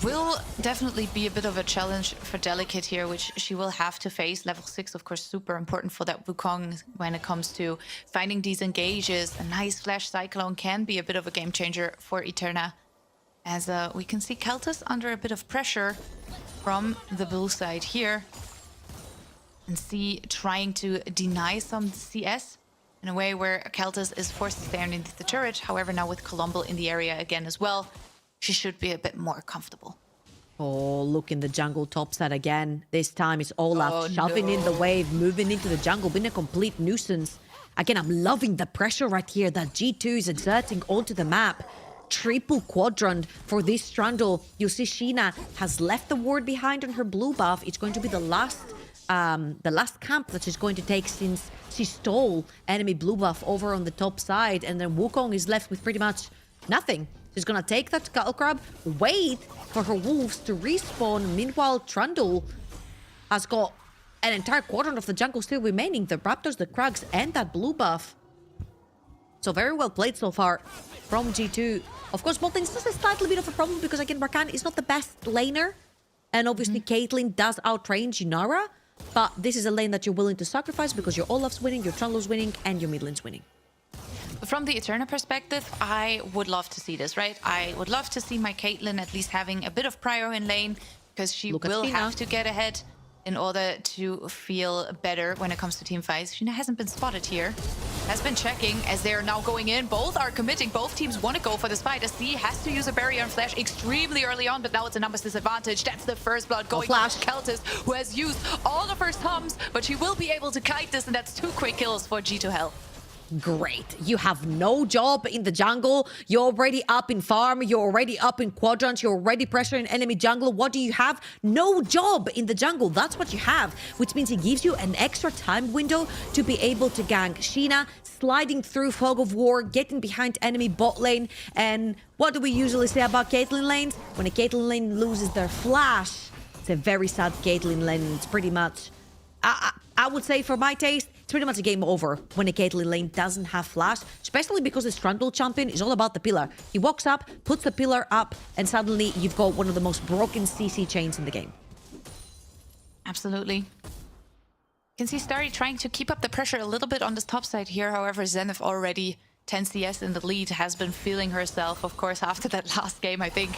Will definitely be a bit of a challenge for Delicate here, which she will have to face. Level 6, of course, super important for that Wukong when it comes to finding these engages. A nice flash cyclone can be a bit of a game changer for Eterna. As we can see Keltis under a bit of pressure from the blue side here. And see trying to deny some CS in a way where Keltis is forced to stay underneath the turret. However, now with Colombo in the area again as well, she should be a bit more comfortable. Oh, look in the jungle top side again. This time it's Olaf shoving in the wave, moving into the jungle, being a complete nuisance. Again, I'm loving the pressure right here that G2 is exerting onto the map. Triple quadrant for this Trundle. You see Sheena has left the ward behind on her blue buff. It's going to be the last camp that she's going to take since she stole enemy blue buff over on the top side, and then Wukong is left with pretty much nothing. She's gonna take that Scuttle Crab, wait for her wolves to respawn. Meanwhile, Trundle has got an entire quadrant of the jungle still remaining. The Raptors, the Krugs, and that blue buff. So very well played so far from G2. Of course, bot lane is just a slightly bit of a problem because, again, Rakan is not the best laner. And obviously, Caitlyn does outrange Inara. But this is a lane that you're willing to sacrifice because your Olaf's winning, your Trundle's winning, and your mid lane's winning. From the Eterna perspective, I would love to see this, right? I would love to see my Caitlyn at least having a bit of prior in lane, because she will have to get ahead in order to feel better when it comes to team fights. Sheena hasn't been spotted here. Has been checking as they are now going in. Both are committing. Both teams want to go for this fight. As C has to use a barrier and flash extremely early on, but now it's a numbers disadvantage. That's the first blood going to Keltis, who has used all of her thumbs, but she will be able to kite this, and that's 2 quick kills for G2H. Great. You have no job in the jungle. You're already up in farm. You're already up in quadrants. You're already pressuring enemy jungle. What do you have? No job in the jungle. That's what you have, which means it gives you an extra time window to be able to gank. Sheena sliding through Fog of War, getting behind enemy bot lane. And what do we usually say about Caitlyn lanes? When a Caitlyn lane loses their flash, it's a very sad Caitlyn lane. It's pretty much, I would say for my taste, it's pretty much a game over when a Caitlyn lane doesn't have flash, especially because this Trundle champion is all about the pillar. He walks up, puts the pillar up, and suddenly you've got one of the most broken CC chains in the game. Absolutely. You can see Starry trying to keep up the pressure a little bit on this top side here. However, Zenith already 10 CS in the lead, has been feeling herself, of course, after that last game. I think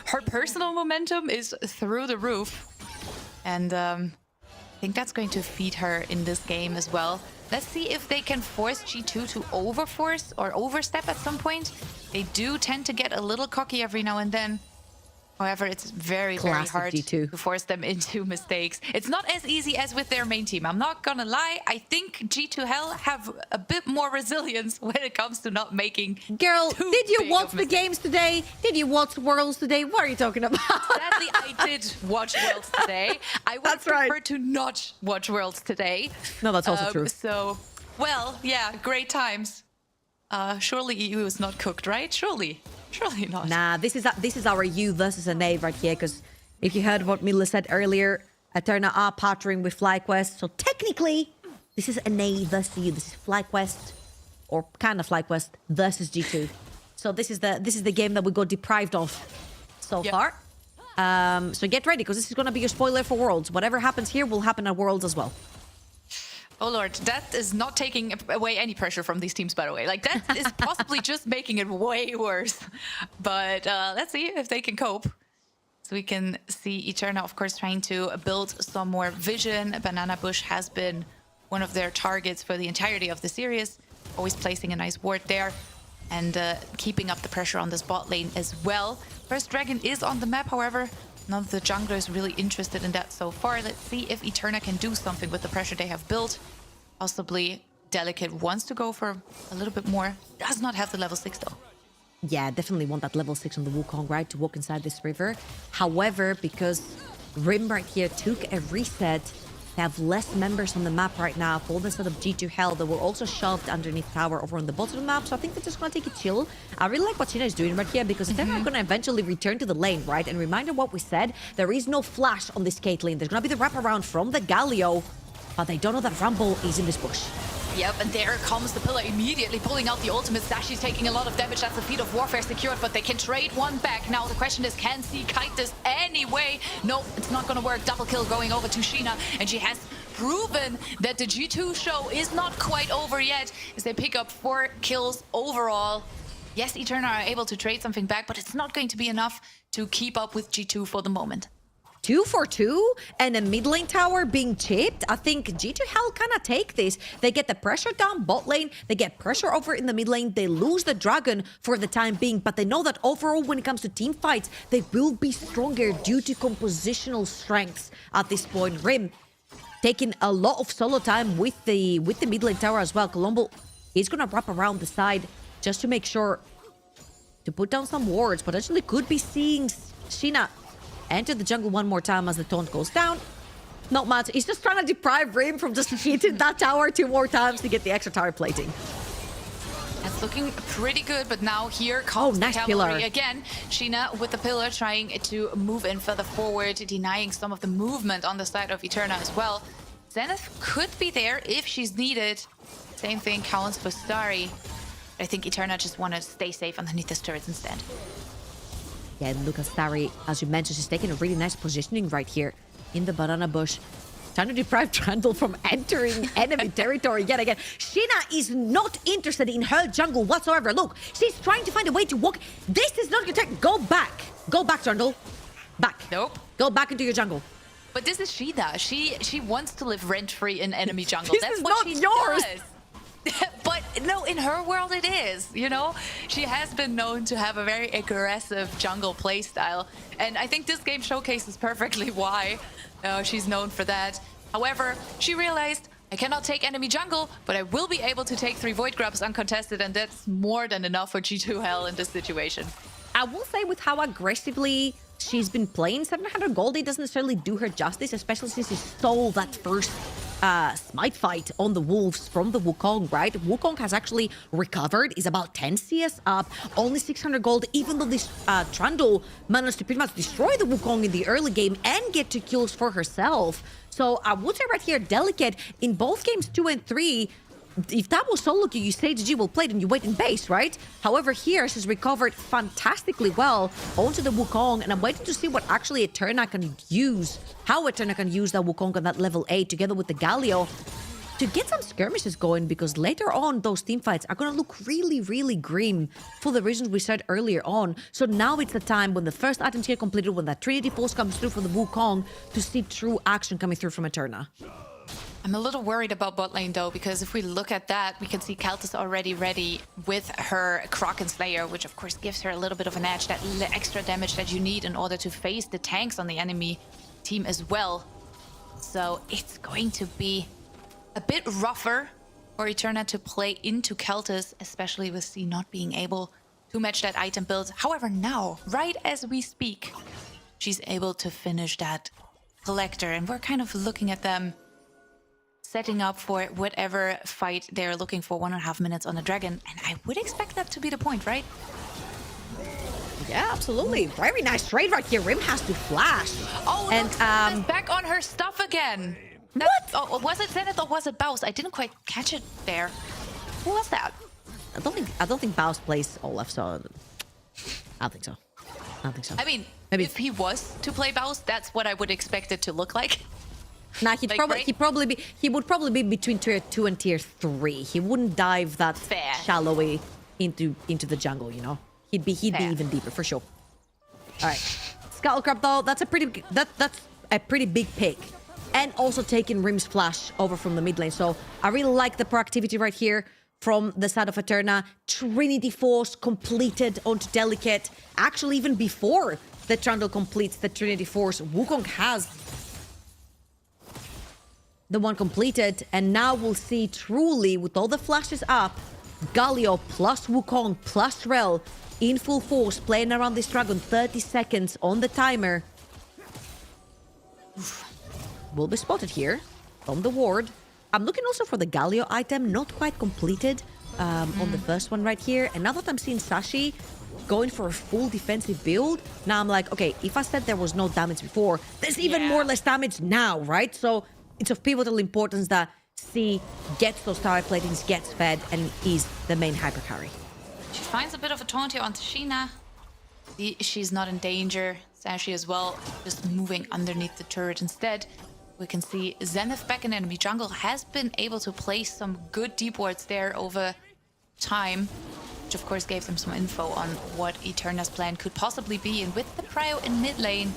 her personal momentum is through the roof. And I think that's going to feed her in this game as well. Let's see if they can force G2 to overforce or overstep at some point. They do tend to get a little cocky every now and then. However, it's very, very hard to force them into mistakes. It's not as easy as with their main team. I'm not gonna lie. I think G2H have a bit more resilience when it comes to not making Girl, did you watch the games today? Did you watch Worlds today? What are you talking about? Sadly, I did watch Worlds today. I would prefer to not watch Worlds today. No, that's also true. So, well, yeah, great times. Surely EU is not cooked, right? Surely not. Nah, this is our U versus an A right here, because if you heard what Mila said earlier, Eterna are partnering with FlyQuest, so technically this is an A versus U. This is FlyQuest, or kind of FlyQuest, versus G2. So this is the game that we got deprived of so far. So get ready, because this is going to be your spoiler for Worlds. Whatever happens here will happen at Worlds as well. Oh lord, that is not taking away any pressure from these teams, by the way. Like, that is possibly just making it way worse. But let's see if they can cope. So we can see Eterna, of course, trying to build some more vision. Banana Bush has been one of their targets for the entirety of the series. Always placing a nice ward there. And keeping up the pressure on this bot lane as well. First Dragon is on the map, however. None of the junglers really interested in that so far. Let's see if Eterna can do something with the pressure they have built. Possibly Delicate wants to go for a little bit more. Does not have the level 6 though. Yeah, definitely want that level 6 on the Wukong, right? To walk inside this river. However, because Rim right here took a reset, they have less members on the map right now. For the sort of G2 Hell, they were also shoved underneath tower over on the bottom of the map. So I think they're just going to take it chill. I really like what Sheena is doing right here because they're not going to eventually return to the lane, right? And reminder what we said, there is no flash on this Caitlyn. There's going to be the wraparound from the Galio, but they don't know that Rumble is in this bush. Yep, and there comes the pillar immediately pulling out the ultimate. Dashi's taking a lot of damage. That's the feat of warfare secured, but they can trade one back. Now the question is, can C kite this anyway? No, it's not going to work. Double kill going over to Sheena, and she has proven that the G2 show is not quite over yet as they pick up 4 kills overall. Yes, Eterna are able to trade something back, but it's not going to be enough to keep up with G2 for the moment. 2 for 2 and a mid lane tower being chipped. I think G2 Hell kind of take this. They get the pressure down bot lane. They get pressure over in the mid lane. They lose the dragon for the time being, but they know that overall when it comes to team fights, they will be stronger due to compositional strengths at this point. Rim taking a lot of solo time with the mid lane tower as well. Colombo is going to wrap around the side just to make sure to put down some wards. Potentially could be seeing Sheena enter the jungle one more time as the taunt goes down. Not much. He's just trying to deprive Rim from just hitting that tower 2 more times to get the extra tower plating. That's looking pretty good, but now here comes nice the cavalry pillar. again. Sheena with the pillar trying to move in further forward, denying some of the movement on the side of Eterna as well. Zenith could be there if she's needed. Same thing counts for Starry. I think Eterna just want to stay safe underneath this turret instead. Yeah, and look at Starry, as you mentioned, she's taking a really nice positioning right here in the banana bush. Trying to deprive Trundle from entering enemy territory yet again. Sheena is not interested in her jungle whatsoever. Look, she's trying to find a way to walk. This is not your turn. Go back. Go back, Trundle. Back. Nope. Go back into your jungle. But this is Sheena. She wants to live rent-free in enemy jungle. This That's is what not she yours. does. But no, in her world it is, you know? She has been known to have a very aggressive jungle playstyle. And I think this game showcases perfectly why she's known for that. However, she realized, I cannot take enemy jungle, but I will be able to take 3 Void Grubs uncontested, and that's more than enough for G2 Hell in this situation. I will say with how aggressively she's been playing, 700 gold, it doesn't necessarily do her justice, especially since she stole that first smite fight on the wolves from the Wukong, right? Wukong has actually recovered, is about 10 CS up, only 600 gold, even though this Trundle managed to pretty much destroy the Wukong in the early game and get 2 kills for herself. So I would say right here, Delicate, in both games 2 and 3, if that was solo queue, you say GG will play it and you wait in base, right? However, here she's recovered fantastically well onto the Wukong, and I'm waiting to see what actually Eterna can use, how Eterna can use that Wukong on that level 8 together with the Galio to get some skirmishes going, because later on those team fights are going to look really, really grim for the reasons we said earlier on. So now it's the time when the first item tier completed, when that Trinity Force comes through for the Wukong, to see true action coming through from Eterna. I'm a little worried about bot lane though, because if we look at that, we can see Kaltis already ready with her Kraken Slayer, which of course gives her a little bit of an edge, that extra damage that you need in order to face the tanks on the enemy team as well. So it's going to be a bit rougher for Eterna to play into Kaltis, especially with C not being able to match that item build. However, now, right as we speak, she's able to finish that Collector, and we're kind of looking at them setting up for whatever fight they're looking for. 1.5 minutes on the dragon, and I would expect that to be the point, right? Yeah, absolutely. Very nice trade right here. Rim has to flash. Oh, and look, back on her stuff again. What? Oh, was it Zenith or was it Baus? I didn't quite catch it there. Who was that? I don't think Baus plays Olaf, so I don't think so. I mean, maybe if he was to play Baus, that's what I would expect it to look like. Nah, he would probably be between tier 2 and tier 3. He wouldn't dive that shallowly into the jungle, you know. He'd be even deeper for sure. All right, Scuttlecrab though, that's a pretty big pick, and also taking Rim's flash over from the mid lane. So I really like the proactivity right here from the side of Eterna. Trinity Force completed onto Delicate. Actually, even before the Trundle completes the Trinity Force, Wukong has the one completed. And now we'll see truly, with all the flashes up, Galio plus Wukong plus Rel in full force, playing around this dragon. 30 seconds on the timer. Will be spotted here from the ward. I'm looking also for the Galio item, not quite completed on the first one right here. And now that I'm seeing Sashi going for a full defensive build, now I'm like, okay, if I said there was no damage before, there's even more less damage now, right? So it's of pivotal importance that C gets those tower platings, gets fed, and is the main hyper carry. She finds a bit of a taunt here on Tashina. She's not in danger. Sashi as well, just moving underneath the turret instead. We can see Zenith back in enemy jungle has been able to place some good deep wards there over time, which of course gave them some info on what Eterna's plan could possibly be. And with the prio in mid lane,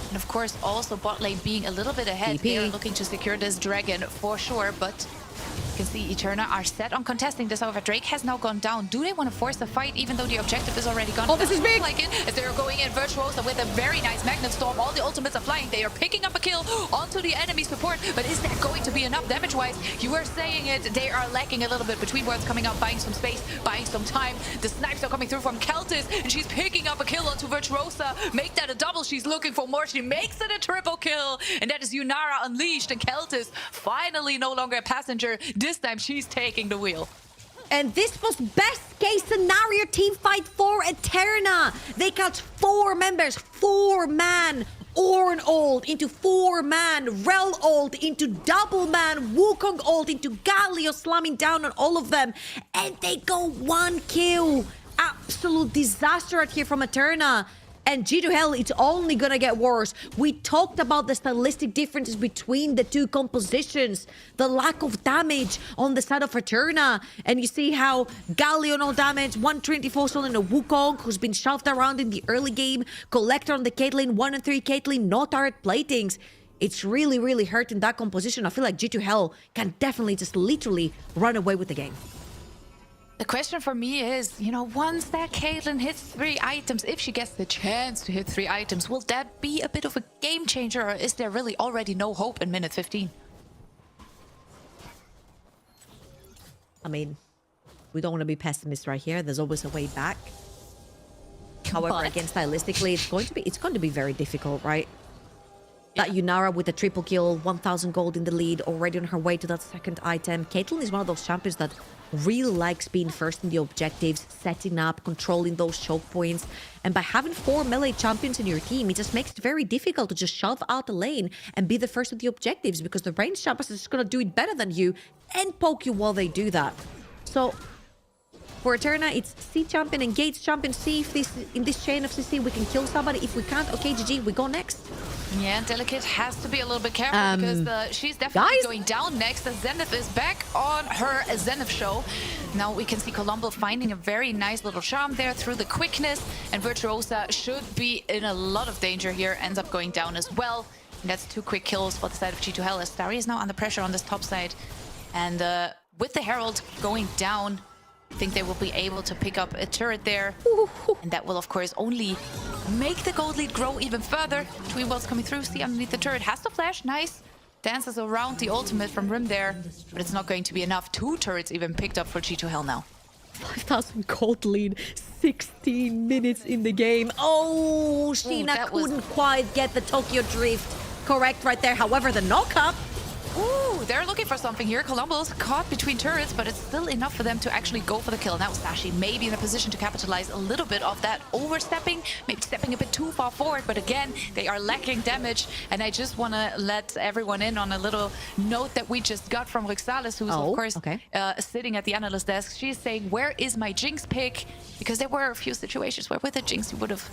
and of course also bot lane being a little bit ahead, they're looking to secure this dragon for sure, but you can see Eterna are set on contesting this. However, Drake has now gone down. Do they want to force the fight even though the objective is already gone? Oh, this is big! Like it, as they're going in, Virtuosa with a very nice Magnet Storm. All the ultimates are flying. They are picking up a kill onto the enemy support. But is that going to be enough damage-wise? You were saying it. They are lacking a little bit. Between words coming out, buying some space, buying some time. The snipes are coming through from Keltis, and she's picking up a kill onto Virtuosa. Make that a double. She's looking for more. She makes it a triple kill. And that is Yunara unleashed. And Keltis finally no longer a passenger. This time she's taking the wheel. And this was best case scenario team fight for Eterna. They cut 4 members, 4-man Ornn ult into 4-man Rel ult into double man Wukong ult into Galio slamming down on all of them. And they go 1 kill. Absolute disaster out here from Eterna. And G2H, it's only gonna get worse. We talked about the stylistic differences between the two compositions, the lack of damage on the side of Eterna. And you see how Galio no damage, 124 soul in a Wukong who's been shoved around in the early game, Collector on the Caitlyn, 1 and 3 Caitlyn, no turret platings. It's really, really hurting that composition. I feel like G2H can definitely just literally run away with the game. The question for me is, you know, once that Caitlyn hits 3 items, if she gets the chance to hit 3 items, will that be a bit of a game changer, or is there really already no hope in minute 15? I mean, we don't want to be pessimists right here. There's always a way back. However, again, stylistically, it's going to be very difficult, right? That Yunara with a triple kill, 1,000 gold in the lead, already on her way to that second item. Caitlyn is one of those champions that really likes being first in the objectives, setting up, controlling those choke points. And by having 4 melee champions in your team, it just makes it very difficult to just shove out the lane and be the first of the objectives, because the ranged champions are just going to do it better than you and poke you while they do that. So for Eterna, it's C champion, engage champion, see if in this chain of CC we can kill somebody. If we can't, okay, GG, we go next. Yeah, Delicate has to be a little bit careful because she's definitely going down next. The Zenith is back on her Zenith show. Now we can see Colombo finding a very nice little charm there through the quickness, and Virtuosa should be in a lot of danger here, ends up going down as well. And that's 2 quick kills for the side of G2H. As Starry is now under pressure on this top side. And with the Herald going down, I think they will be able to pick up a turret there. And that will, of course, only make the gold lead grow even further. Between worlds coming through. See underneath the turret. Has to flash. Nice. Dances around the ultimate from Rim there. But it's not going to be enough. 2 turrets even picked up for G2H now. 5,000 gold lead. 16 minutes in the game. Oh, Sheena couldn't quite get the Tokyo Drift correct right there. However, the knock-up. Ooh, they're looking for something here. Colombo's caught between turrets, but it's still enough for them to actually go for the kill. Now Sashi may be in a position to capitalize a little bit of that overstepping, maybe stepping a bit too far forward, but again, they are lacking damage. And I just want to let everyone in on a little note that we just got from Rixalis, who's of course sitting at the analyst desk. She's saying, where is my Jinx pick? Because there were a few situations where with a Jinx you would have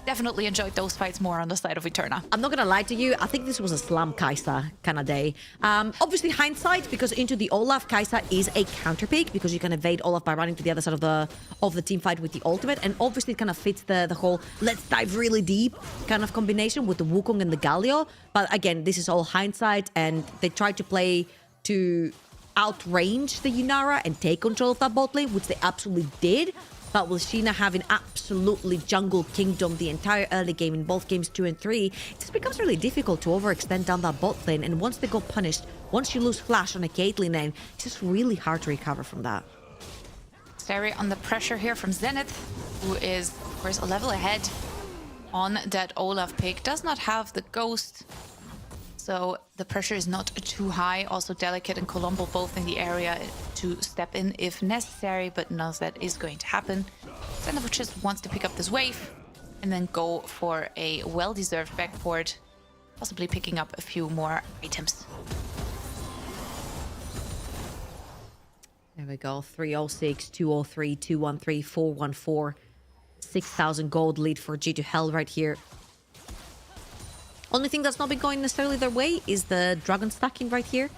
definitely enjoyed those fights more on the side of Eterna. I'm not gonna lie to you, I think this was a slam Kai'Sa kind of day. Obviously hindsight, because into the Olaf, Kai'Sa is a counter pick because you can evade Olaf by running to the other side of the team fight with the ultimate, and obviously it kind of fits the whole let's dive really deep kind of combination with the Wukong and the Galio. But again, this is all hindsight, and they tried to play to outrange the Yunara and take control of that bot lane, which they absolutely did. But with Sheena having absolutely jungle kingdom the entire early game in both games 2 and 3, it just becomes really difficult to overextend down that bot lane. And once they go punished, once you lose flash on a Caitlyn lane, it's just really hard to recover from that. Very under pressure here from Zenith, who is, of course, a level ahead on that Olaf pick. Does not have the Ghost, so the pressure is not too high. Also Delicate and Colombo both in the area to step in if necessary, but none of that is going to happen. Zenith just wants to pick up this wave and then go for a well-deserved backport, possibly picking up a few more items. There we go. 306, 203, 213, 414. 6,000 gold lead for G2 Hell right here. Only thing that's not been going necessarily their way is the dragon stacking right here.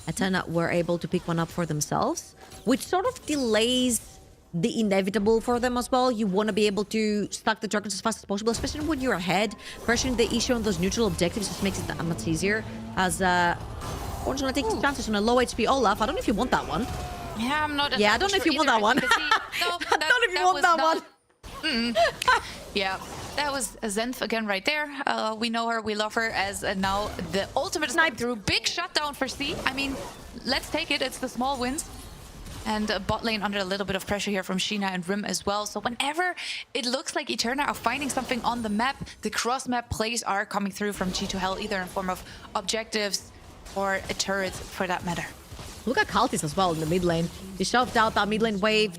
Eterna were able to pick one up for themselves, which sort of delays the inevitable for them as well. You want to be able to stack the dragons as fast as possible, especially when you're ahead. Pressuring the issue on those neutral objectives just makes it that much easier. As Orange gonna take his chances on a low HP Olaf. I don't know if you want that one. Yeah, I'm not. Yeah, I don't know if you want that one. No, I don't know if you want that one. Yeah, that was Zenith again right there. We know her, we love her as now the ultimate snipe through. Big shutdown for C. I mean, let's take it. It's the small wins. And bot lane under a little bit of pressure here from Sheena and Rim as well. So whenever it looks like Eterna are finding something on the map, the cross-map plays are coming through from G2 Hell, either in form of objectives or turrets for that matter. Look at Kaltis as well in the mid lane. She shoved out that mid lane wave,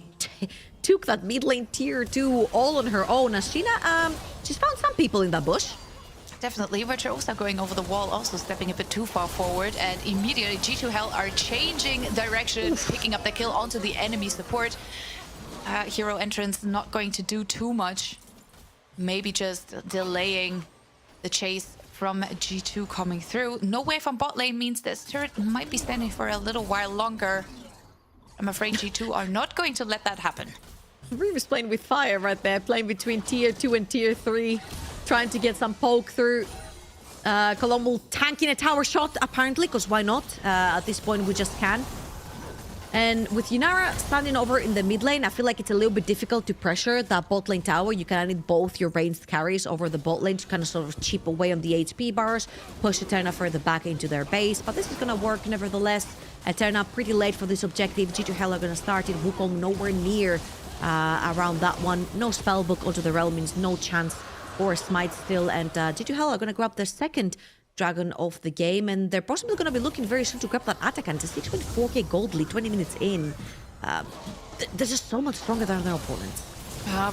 took that mid lane tier 2 all on her own. As Sheena, she's found some people in that bush. Definitely, Virtuosa going over the wall, also stepping a bit too far forward, and immediately G2 Hell are changing direction, picking up the kill onto the enemy support. Hero entrance not going to do too much. Maybe just delaying the chase from G2 coming through. No wave on bot lane means this turret might be standing for a little while longer. I'm afraid G2 are not going to let that happen. Reaver's playing with fire right there, playing between tier 2 and tier 3, trying to get some poke through. Colombo tanking a tower shot, apparently, because why not? At this point, we just can. And with Yunara standing over in the mid lane, I feel like it's a little bit difficult to pressure that bot lane tower. You kind of need both your ranged carries over the bot lane to kind of sort of chip away on the HP bars, push Eterna further back into their base. But this is going to work nevertheless. Eterna pretty late for this objective. G2 Hell are going to start it. Wukong nowhere near around that one. No spellbook onto the realm means no chance for a smite still. And G2 Hell are going to grab their second dragon of the game, and they're possibly going to be looking very soon to grab that Atakan. It's a 6.4k gold lead 20 minutes in. They're just so much stronger than their opponents.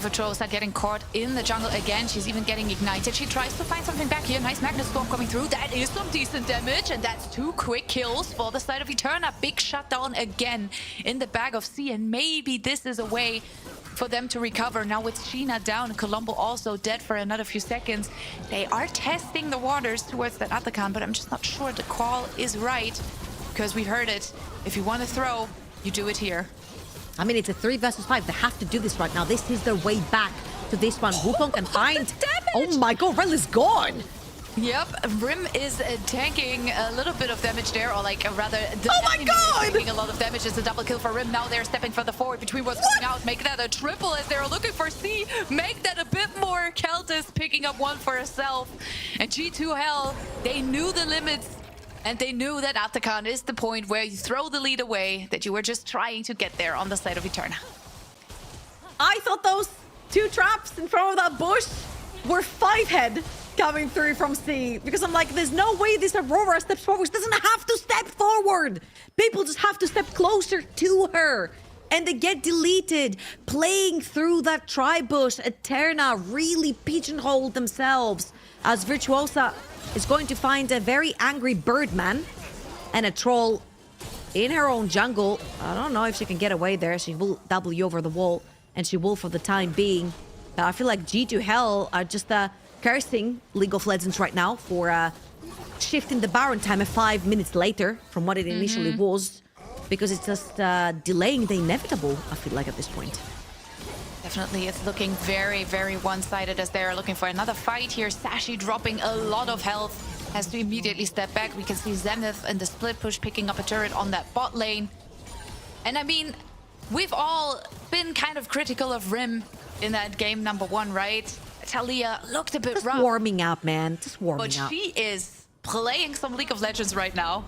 Virtuosa getting caught in the jungle again. She's even getting ignited. She tries to find something back here. Nice Magnus Storm coming through. That is some decent damage, and that's 2 quick kills for the side of Eterna. Big shutdown again in the bag of C, and maybe this is a way for them to recover. Now with Sheena down, Colombo also dead for another few seconds. They are testing the waters towards that Atakan, but I'm just not sure the call is right, because we heard it. If you want to throw, you do it here. I mean, it's a 3 versus 5. They have to do this right now. This is their way back to this one. Wukong can find... Oh my god, Rel is gone! Yep, Rim is tanking a little bit of damage there, or like rather the oh my god! taking a lot of damage. It's a double kill for Rim. Now they're stepping further forward between what's coming out. Make that a triple as they're looking for C. Make that a bit more. Keltis picking up one for herself. And G2 Hell, they knew the limits, and they knew that Atakan is the point where you throw the lead away, that you were just trying to get there on the side of Eterna. I thought those 2 traps in front of that bush were 5-head coming through from C, because I'm like, there's no way this Aurora steps forward. She doesn't have to step forward. People just have to step closer to her, and they get deleted. Playing through that tri-bush, Eterna really pigeonholed themselves, as Virtuosa is going to find a very angry Birdman and a troll in her own jungle. I don't know if she can get away there. She will W over the wall, and she will for the time being. But I feel like G2 Hell are just cursing League of Legends right now for shifting the Baron time 5 minutes later from what it initially was, because it's just delaying the inevitable, I feel like, at this point. Definitely, it's looking very, very one-sided as they're looking for another fight here. Sashi dropping a lot of health, has to immediately step back. We can see Zenith in the split push picking up a turret on that bot lane. And I mean, we've all been kind of critical of Rim in that game number 1, right? Talia looked a bit Just rough. warming up, man. Just warming But up. she is playing some League of Legends right now.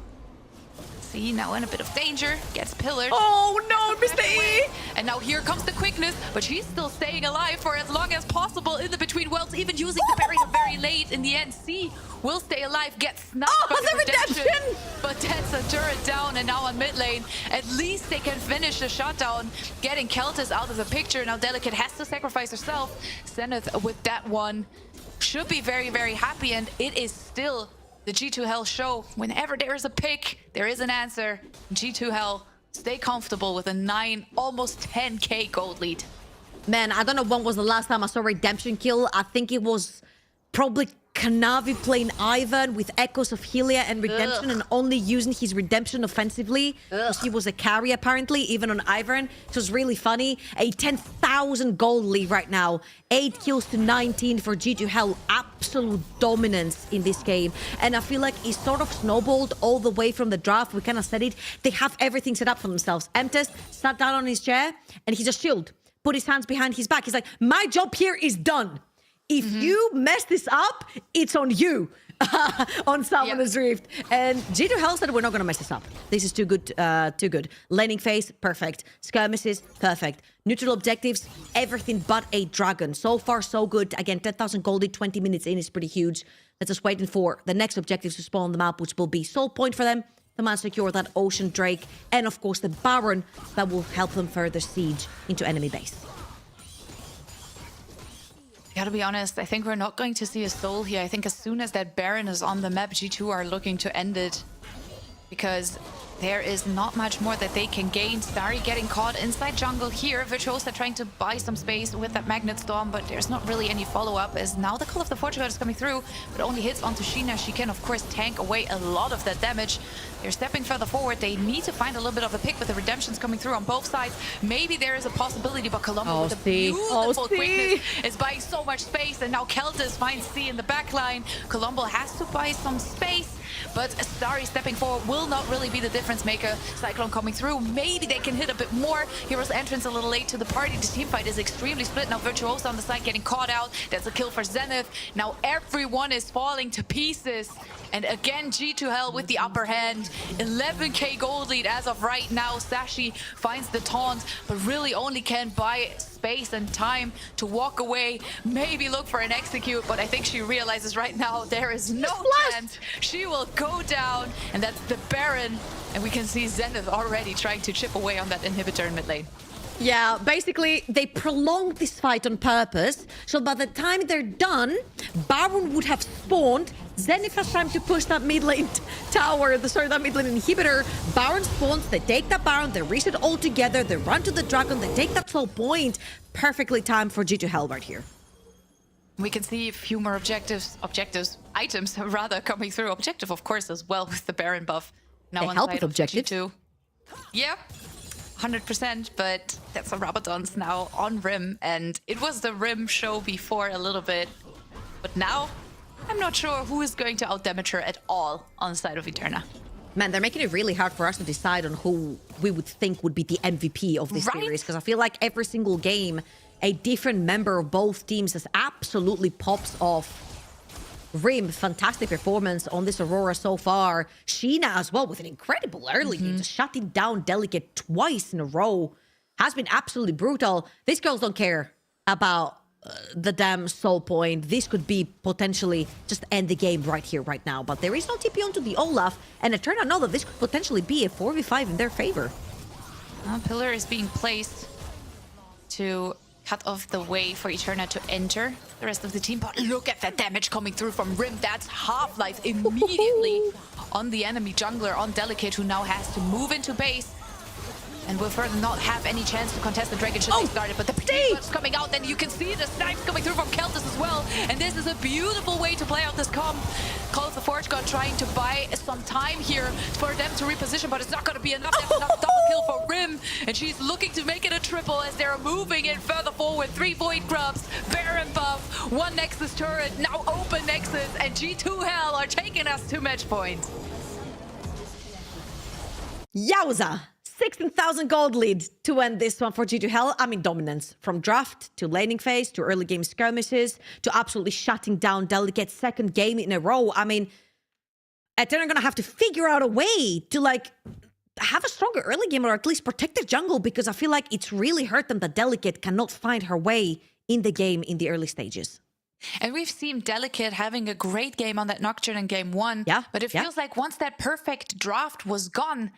See, now in a bit of danger, gets pillared. Oh no, Mr. E! And now here comes the quickness, but she's still staying alive for as long as possible in the between worlds, even using the barrier very late in the end. C will stay alive, gets sniped by the redemption! But that's a turret down, and now on mid lane, at least they can finish the shutdown, getting Keltis out of the picture. Now Delicate has to sacrifice herself. Zenith with that one should be very, very happy, and it is still the G2 Hell show. Whenever there is a pick, there is an answer. G2 Hell stay comfortable with a 9, almost 10k gold lead. Man, I don't know when was the last time I saw a redemption kill. I think it was probably Kanavi playing Ivan with Echoes of Helia and redemption and only using his redemption offensively. He was a carry apparently, even on Ivan. It was really funny. A 10,000 gold lead right now. 8 kills to 19 for G2 Hell. Absolute dominance in this game. And I feel like it sort of snowballed all the way from the draft. We kind of said it. They have everything set up for themselves. MTest sat down on his chair and he just chilled. Put his hands behind his back. He's like, my job here is done. If you mess this up, it's on you. On Summoner's Rift. And G2 Hell said, we're not going to mess this up. This is too good. Too good. Laning phase, perfect. Skirmishes, perfect. Neutral objectives, everything but a dragon. So far, so good. Again, 10,000 gold in 20 minutes in is pretty huge. They're just waiting for the next objectives to spawn on the map, which will be Soul Point for them. The man secure that Ocean Drake. And of course, the Baron that will help them further siege into enemy base. Gotta be honest, I think we're not going to see a soul here. I think as soon as that Baron is on the map, G2 are looking to end it. Because there is not much more that they can gain. Starry getting caught inside jungle here. Virtuosa trying to buy some space with that Magnet Storm, but there's not really any follow-up, as now the Call of the Fortune God is coming through, but only hits onto Sheena. She can, of course, tank away a lot of that damage. They're stepping further forward. They need to find a little bit of a pick with the redemptions coming through on both sides. Maybe there is a possibility, but Colombo with a beautiful quickness is buying so much space, and now Keltis finds C in the backline. Colombo has to buy some space, but Starry stepping forward will not really be the difference maker. Cyclone coming through. Maybe they can hit a bit more. Hero's entrance a little late to the party. The team fight is extremely split. Now Virtuosa on the side getting caught out. That's a kill for Zenith. Now everyone is falling to pieces. And again, G2 Hell with the upper hand. 11k gold lead as of right now. Sashi finds the taunt, but really only can buy space and time to walk away. Maybe look for an execute, but I think she realizes right now there is no chance. She will go down, and that's the Baron. And we can see Zenith already trying to chip away on that inhibitor in mid lane. Yeah, basically, they prolonged this fight on purpose. So by the time they're done, Baron would have spawned. Zenith has time to push that mid lane tower, that mid lane inhibitor. Baron spawns, they take that Baron, they reset all together, they run to the Dragon, they take that 12 point. Perfectly timed for G2 Hell right here. We can see a few more items rather coming through. Objective, of course, as well with the Baron buff. Now They on help side with of objectives. G2. Yeah. 100%, but that's a Rabadon's now on Rim, and it was the Rim show before a little bit, but now I'm not sure who is going to out-damage her at all on the side of Eterna. Man, they're making it really hard for us to decide on who we would think would be the MVP of this series, because I feel like every single game, a different member of both teams just absolutely pops off. Rim, fantastic performance on this Aurora so far. Sheena as well with an incredible early game, just shutting down Delicate twice in a row. Has been absolutely brutal. These girls don't care about the damn soul point. This could be potentially just end the game right here, right now. But there is no TP onto the Olaf, and it turned out now that this could potentially be a 4v5 in their favor. Pillar is being placed to cut off the way for Eterna to enter the rest of the team. But look at that damage coming through from Rim. That's Half-Life immediately on the enemy jungler, on Delicate, who now has to move into base and will further not have any chance to contest the Dragon should they start it. But the P.T.'s coming out, and you can see the snipes coming through from Keltis as well. And this is a beautiful way to play out this comp. Call of the Forge God trying to buy some time here for them to reposition, but it's not going to be enough. That's another double kill for Rim, and she's looking to make it a triple as they're moving in further forward. 3 Void Grubs, Baron buff, 1 Nexus turret, now open Nexus, and G2 Hell are taking us to match point. Yowza! 16,000 gold lead to end this one for G2H. I mean, dominance from draft to laning phase to early game skirmishes to absolutely shutting down Delicate's second game in a row. I mean, ETR are gonna have to figure out a way to like have a stronger early game or at least protect their jungle, because I feel like it's really hurt them that Delicate cannot find her way in the game in the early stages. And we've seen Delicate having a great game on that Nocturne in game 1. Yeah, but it feels like once that perfect draft was gone,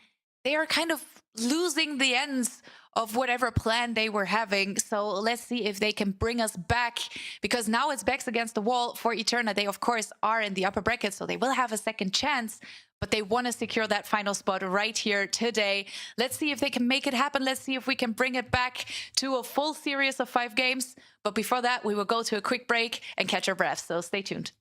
they are kind of losing the ends of whatever plan they were having. So let's see if they can bring us back, because now it's backs against the wall for Eterna. They, of course, are in the upper bracket, so they will have a second chance, but they want to secure that final spot right here today. Let's see if they can make it happen. Let's see if we can bring it back to a full series of 5 games. But before that, we will go to a quick break and catch our breath, so stay tuned.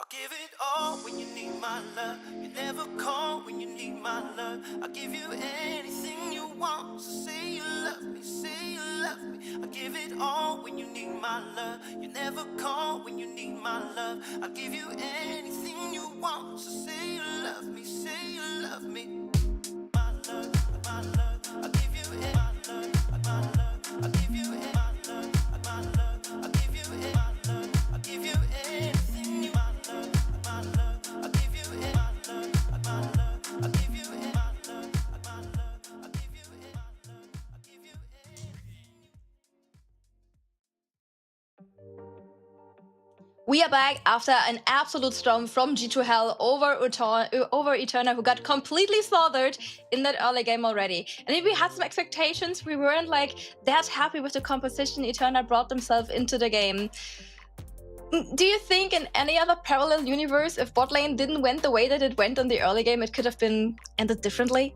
I'll give it all when you need my love. You never call when you need my love. I'll give you anything you want. So say you love me, say you love me. I'll give it all when you need my love. You never call when you need my love. I'll give you anything you want. So say you love me, say you love me. My love, my love. I'll give you my love, my love. I'll give you my love, my love. I'll give you my love. I'll give you anything you want. My love, I'll give you my love, my love. I'll give you my love, my love. I'll give you my love, I'll give you We are back after an absolute storm from G2H over Eterna, who got completely slaughtered in that early game already. And if we had some expectations, we weren't like that happy with the composition Eterna brought themselves into the game. Do you think in any other parallel universe, if bot lane didn't went the way that it went in the early game, it could have been ended differently?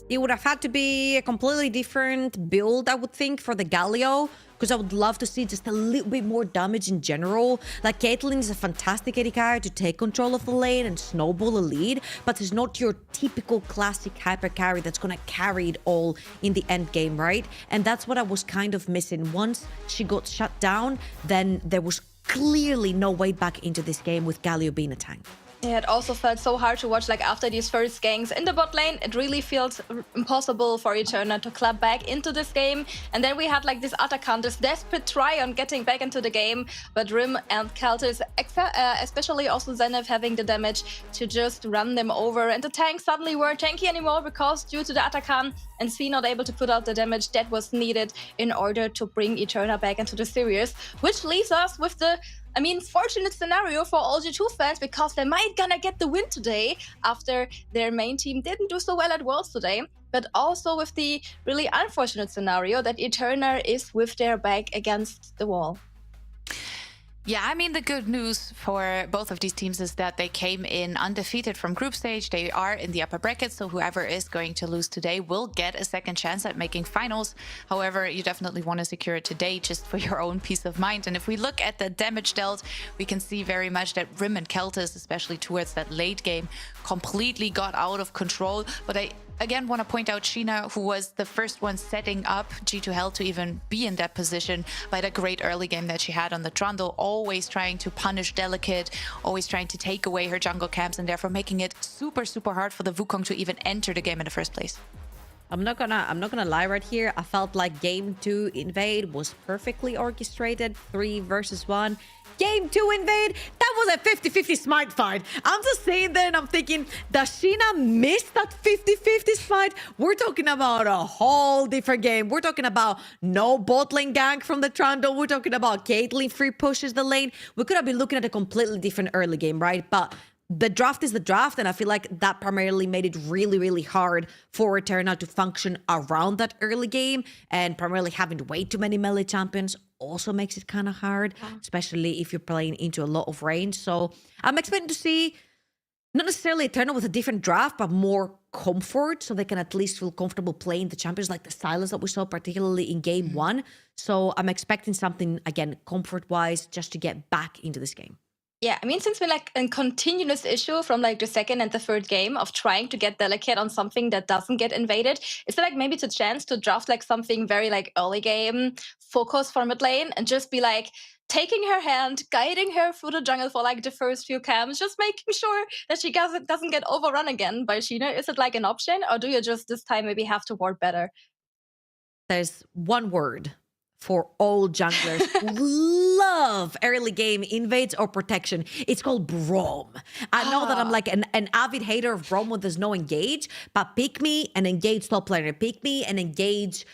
It would have had to be a completely different build, I would think, for the Galio, because I would love to see just a little bit more damage in general. Like, Caitlyn is a fantastic AD carry to take control of the lane and snowball the lead, but it's not your typical classic hyper carry that's gonna carry it all in the end game, right? And that's what I was kind of missing. Once she got shut down, then there was clearly no way back into this game with Galio being a tank. Yeah, it also felt so hard to watch, like after these first ganks in the bot lane, it really feels impossible for Eterna to clap back into this game. And then we had like this Atakan, this desperate try on getting back into the game, but Rim and Keltis, especially also Zenith, having the damage to just run them over. And the tanks suddenly weren't tanky anymore because due to the Atakan and C not able to put out the damage that was needed in order to bring Eterna back into the series, which leaves us with the fortunate scenario for all G2 fans, because they might gonna get the win today after their main team didn't do so well at Worlds today, but also with the really unfortunate scenario that Eterna is with their back against the wall. Yeah, I mean, the good news for both of these teams is that they came in undefeated from group stage. They are in the upper bracket, so whoever is going to lose today will get a second chance at making finals. However, you definitely want to secure it today just for your own peace of mind. And if we look at the damage dealt, we can see very much that Rim and Keltis, especially towards that late game, completely got out of control. But I again want to point out Sheena, who was the first one setting up G2H to even be in that position by the great early game that she had on the Trundle, always trying to punish Delicate, always trying to take away her jungle camps, and therefore making it super, super hard for the Wukong to even enter the game in the first place. I'm not gonna lie right here. I felt like Game 2 Invade was perfectly orchestrated, 3 versus 1. Game 2 Invade, that was a 50-50 smite fight. I'm just sitting there and I'm thinking, does Sheena miss that 50-50 smite? We're talking about a whole different game. We're talking about no bot lane gank from the Trundle. We're talking about Caitlyn free pushes the lane. We could have been looking at a completely different early game, right? But the draft is the draft, and I feel like that primarily made it really, really hard for Eterna to function around that early game, and primarily having way too many melee champions also makes it kind of hard, especially if you're playing into a lot of range. So I'm expecting to see not necessarily Eterna with a different draft, but more comfort, so they can at least feel comfortable playing the champions, like the silence that we saw particularly in game 1. So I'm expecting something, again, comfort-wise, just to get back into this game. Yeah, I mean, since we're like a continuous issue from like the second and the third game of trying to get Delicate on something that doesn't get invaded, is there like maybe it's a chance to draft like something very like early game focus for mid lane and just be like taking her hand, guiding her through the jungle for like the first few camps, just making sure that she doesn't get overrun again by Sheena? Is it like an option, or do you just this time maybe have to ward better? There's one word for all junglers who love early game invades or protection. It's called Braum. I know that I'm like an avid hater of Braum when there's no engage, but pick me and engage top laner. Pick me and engage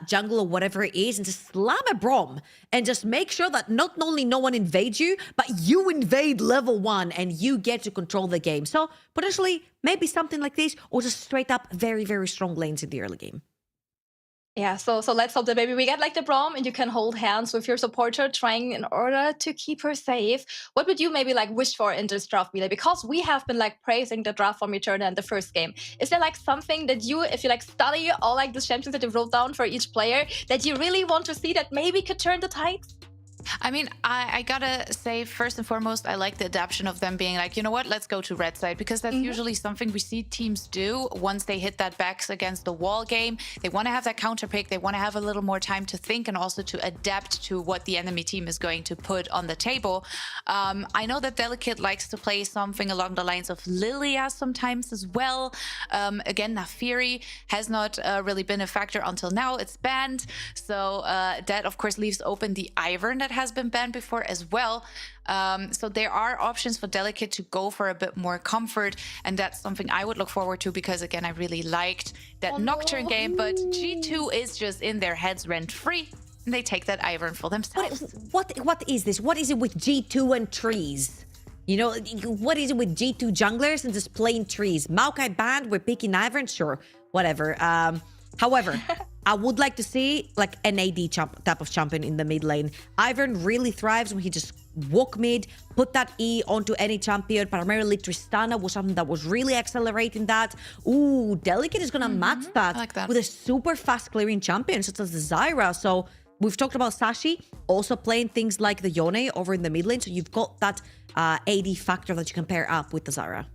jungle or whatever it is, and just slam a Braum and just make sure that not only no one invades you, but you invade level 1 and you get to control the game. So potentially maybe something like this, or just straight up very, very strong lanes in the early game. Yeah, so let's hope that maybe we get like the Braum and you can hold hands with your supporter, trying in order to keep her safe. What would you maybe like wish for in this draft, Mila? Because we have been like praising the draft from Eterna in the first game. Is there like something that you, if you like study all like the champions that you wrote down for each player, that you really want to see that maybe could turn the tides? I mean, I gotta say, first and foremost, I like the adaptation of them being like, you know what, let's go to red side, because that's usually something we see teams do once they hit that backs against the wall game. They want to have that counter pick. They want to have a little more time to think and also to adapt to what the enemy team is going to put on the table. I know that Delicate likes to play something along the lines of Lilia sometimes as well. Again, Nafiri has not really been a factor until now. It's banned. So that, of course, leaves open the Ivern that has been banned before as well. So there are options for Delicate to go for a bit more comfort, and that's something I would look forward to, because again, I really liked that Nocturne game, but G2 is just in their heads rent-free, and they take that Ivern for themselves. What is this? What is it with G2 and trees? You know, what is it with G2 junglers and just plain trees? Maokai banned, we're picking Ivern, sure, whatever. However, I would like to see like an AD type of champion in the mid lane. Ivern really thrives when he just walk mid, put that E onto any champion. Primarily Tristana was something that was really accelerating that. Ooh, Delicate is gonna match that, like that with a super fast clearing champion such as the Zyra. So we've talked about Sashi also playing things like the Yone over in the mid lane. So you've got that AD factor that you can pair up with the Zyra.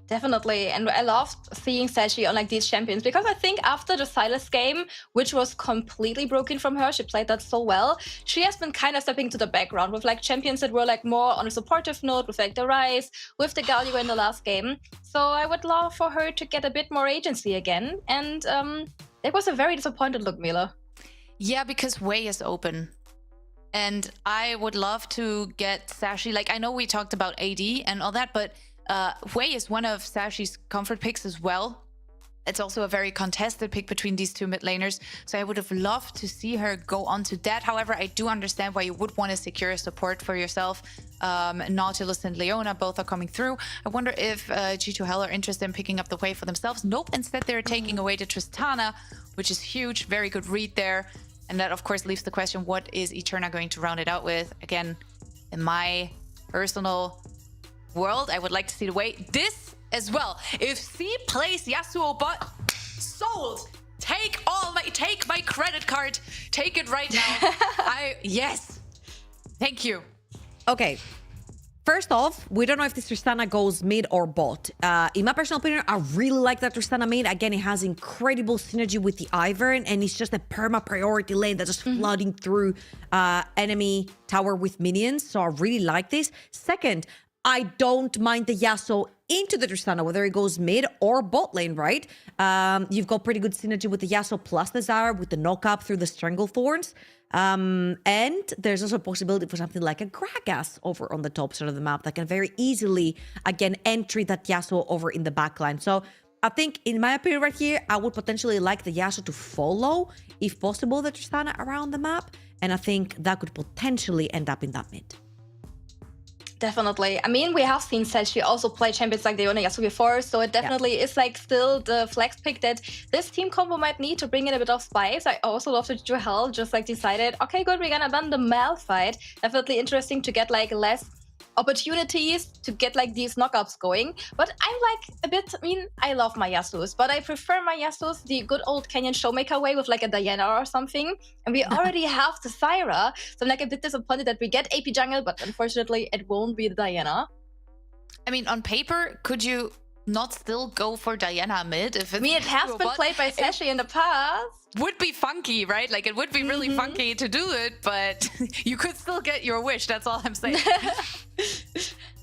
Definitely, and I loved seeing Sashi on like these champions, because I think after the Sylas game, which was completely broken from her, she played that so well, she has been kind of stepping to the background with like champions that were like more on a supportive note, with like the Ryze, with the Galio in the last game. So I would love for her to get a bit more agency again, and it was a very disappointed look, Mila. Yeah, because Wei is open. And I would love to get Sashi, like I know we talked about AD and all that, but Wei is one of Sashi's comfort picks as well. It's also a very contested pick between these two mid laners. So I would have loved to see her go on to that. However, I do understand why you would want to secure support for yourself. Nautilus and Leona both are coming through. I wonder if G2H are interested in picking up the Wei for themselves. Nope, instead they're taking away the Tristana, which is huge. Very good read there. And that, of course, leaves the question, what is Eterna going to round it out with? Again, in my personal world, I would like to see the Wei. This as well. If C plays Yasuo bot, sold. Take my credit card. Take it right now. Yes. Thank you. Okay. First off, we don't know if this Tristana goes mid or bot. In my personal opinion, I really like that Tristana mid. Again, it has incredible synergy with the Ivern, and it's just a perma priority lane that's just flooding through enemy tower with minions. So I really like this. Second, I don't mind the Yasuo into the Tristana, whether it goes mid or bot lane, right? You've got pretty good synergy with the Yasuo plus the Zyra, with the knock-up through the Stranglethorns. And there's also a possibility for something like a Gragas over on the top side of the map that can very easily, again, entry that Yasuo over in the backline. So I think, in my opinion right here, I would potentially like the Yasuo to follow, if possible, the Tristana around the map. And I think that could potentially end up in that mid. Definitely. I mean, we have seen Sashi also play champions like the Yasuo before, so it definitely is like still the flex pick that this team combo might need to bring in a bit of spice. I also love that G2H just like decided, okay, good, we're gonna ban the Malphite. Definitely interesting to get like less opportunities to get like these knockups going. But I'm like a bit, I mean, I love my Yasuos, but I prefer my Yasuos the good old Kenyan Showmaker way with like a Diana or something. And we already have the Zyra, so I'm like a bit disappointed that we get AP jungle, but unfortunately it won't be the Diana. I mean, on paper, could you not still go for Diana mid? If it's, I mean, it has been played by Sashi in the past. Would be funky, right? Like, it would be really funky to do it, but you could still get your wish. That's all I'm saying.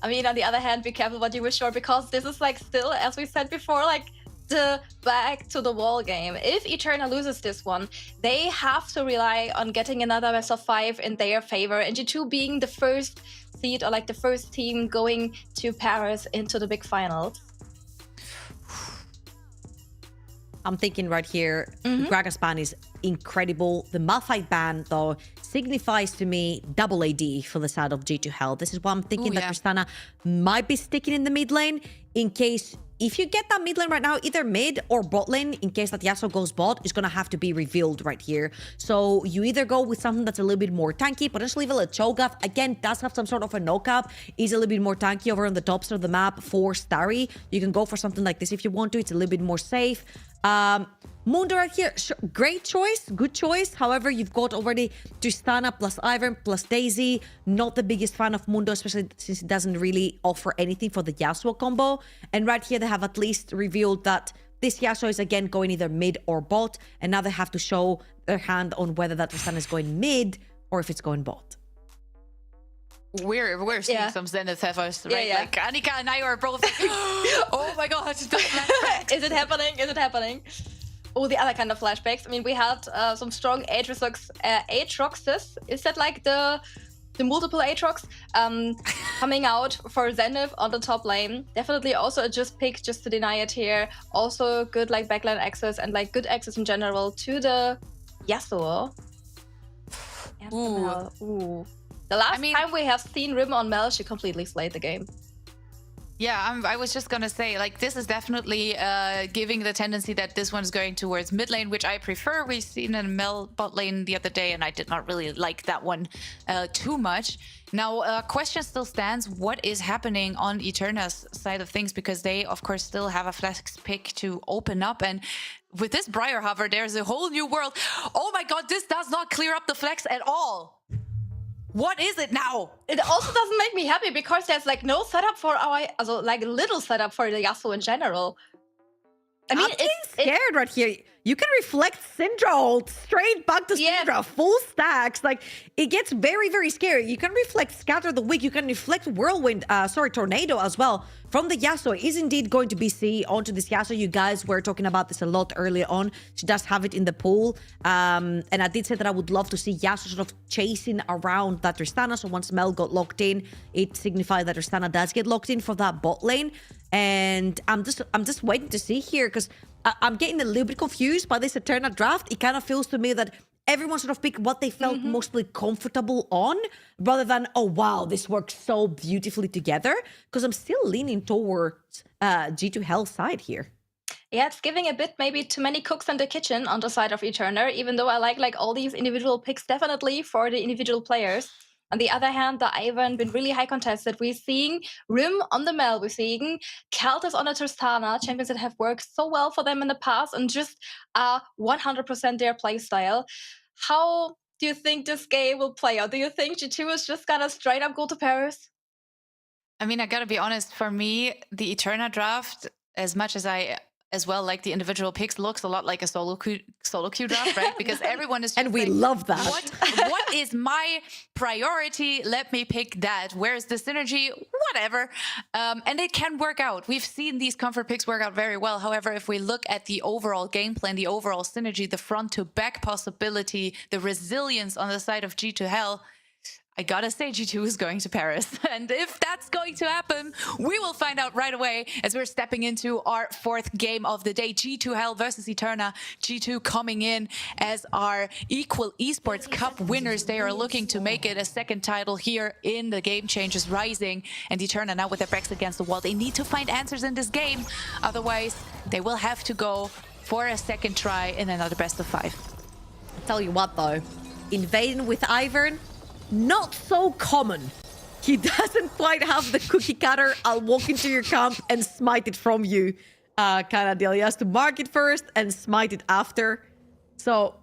I mean, on the other hand, be careful what you wish for, because this is like still, as we said before, like the back to the wall game. If Eterna loses this one, they have to rely on getting another best of 5 in their favor, and G2 being the first seed or like the first team going to Paris into the big finals. I'm thinking right here, Gragas ban is incredible. The Malphite ban, though, signifies to me double AD for the side of G2H. This is why I'm thinking that Tristana might be sticking in the mid lane in case, if you get that mid lane right now, either mid or bot lane, in case that Yasuo goes bot, is going to have to be revealed right here. So you either go with something that's a little bit more tanky, potentially even a Cho'Gath, again, does have some sort of a knock-up, is a little bit more tanky over on the top side of the map for Starry. You can go for something like this if you want to. It's a little bit more safe. Mundo right here, great choice, good choice. However, you've got already Tristana plus Ivern plus Daisy. Not the biggest fan of Mundo, especially since it doesn't really offer anything for the Yasuo combo. And right here, they have at least revealed that this Yasuo is again going either mid or bot. And now they have to show their hand on whether that Tristana is going mid or if it's going bot. We're seeing some Zenith heifers, right? Yeah. Like Annika and I are both like, oh my god, Is it happening? Is it happening? Oh, the other kind of flashbacks. I mean, we had some strong Aatroxes. Is that like the multiple Aatrox coming out for Zenith on the top lane? Definitely also a just pick just to deny it here. Also good like backline access and like good access in general to the Yasuo. Ooh. The last time we have seen Rim on Mel, she completely slayed the game. Yeah, I was just gonna say, like, this is definitely giving the tendency that this one's going towards mid lane, which I prefer. We've seen a Mel bot lane the other day, and I did not really like that one too much. Now, question still stands: what is happening on Eterna's side of things? Because they, of course, still have a flex pick to open up, and with this Briar Hover, there's a whole new world. Oh my god, this does not clear up the flex at all. What is it now? It also doesn't make me happy because there's like no setup for also like little setup for the Yasuo in general. I mean, it's scared right here. You can reflect Syndra straight back to Syndra, full stacks. Like, it gets very, very scary. You can reflect Scatter the Weak. You can reflect Whirlwind, Tornado as well from the Yasuo. It is indeed going to be C onto this Yasuo. You guys were talking about this a lot earlier on. She does have it in the pool. And I did say that I would love to see Yasuo sort of chasing around that Tristana. So once Mel got locked in, it signified that Tristana does get locked in for that bot lane. And I'm just waiting to see here because I'm getting a little bit confused by this Eterna draft. It kind of feels to me that everyone sort of picked what they felt mostly comfortable on rather than, oh, wow, this works so beautifully together. Because I'm still leaning towards G2Hell's side here. Yeah, it's giving a bit maybe too many cooks in the kitchen on the side of Eterna, even though I like all these individual picks definitely for the individual players. On the other hand, the Ivern been really high contested. We're seeing Rim on the Mel. We're seeing Keltis on the Tristana, champions that have worked so well for them in the past and just 100% their playstyle. How do you think this game will play out? Do you think G2 is just gonna straight up go to Paris? I mean, I gotta be honest, for me, the Eterna draft, as much as I as well like the individual picks, looks a lot like a solo queue draft, right? Because everyone is just and we like, love that. What is my priority? Let me pick that. Where's the synergy? Whatever. And it can work out. We've seen these comfort picks work out very well. However, if we look at the overall game plan, the overall synergy, the front to back possibility, the resilience on the side of G2Hell, I gotta say G2 is going to Paris. And if that's going to happen, we will find out right away as we're stepping into our fourth game of the day. G2Hell versus Eterna. G2 coming in as our equal esports cup winners. They are looking to make it a second title here in the Game Changers Rising. And Eterna now with their backs against the wall. They need to find answers in this game. Otherwise, they will have to go for a second try in another best of 5. I'll tell you what though, invading with Ivern, not so common. He doesn't quite have the cookie cutter, I'll walk into your camp and smite it from you kind of deal. He has to mark it first and smite it after. So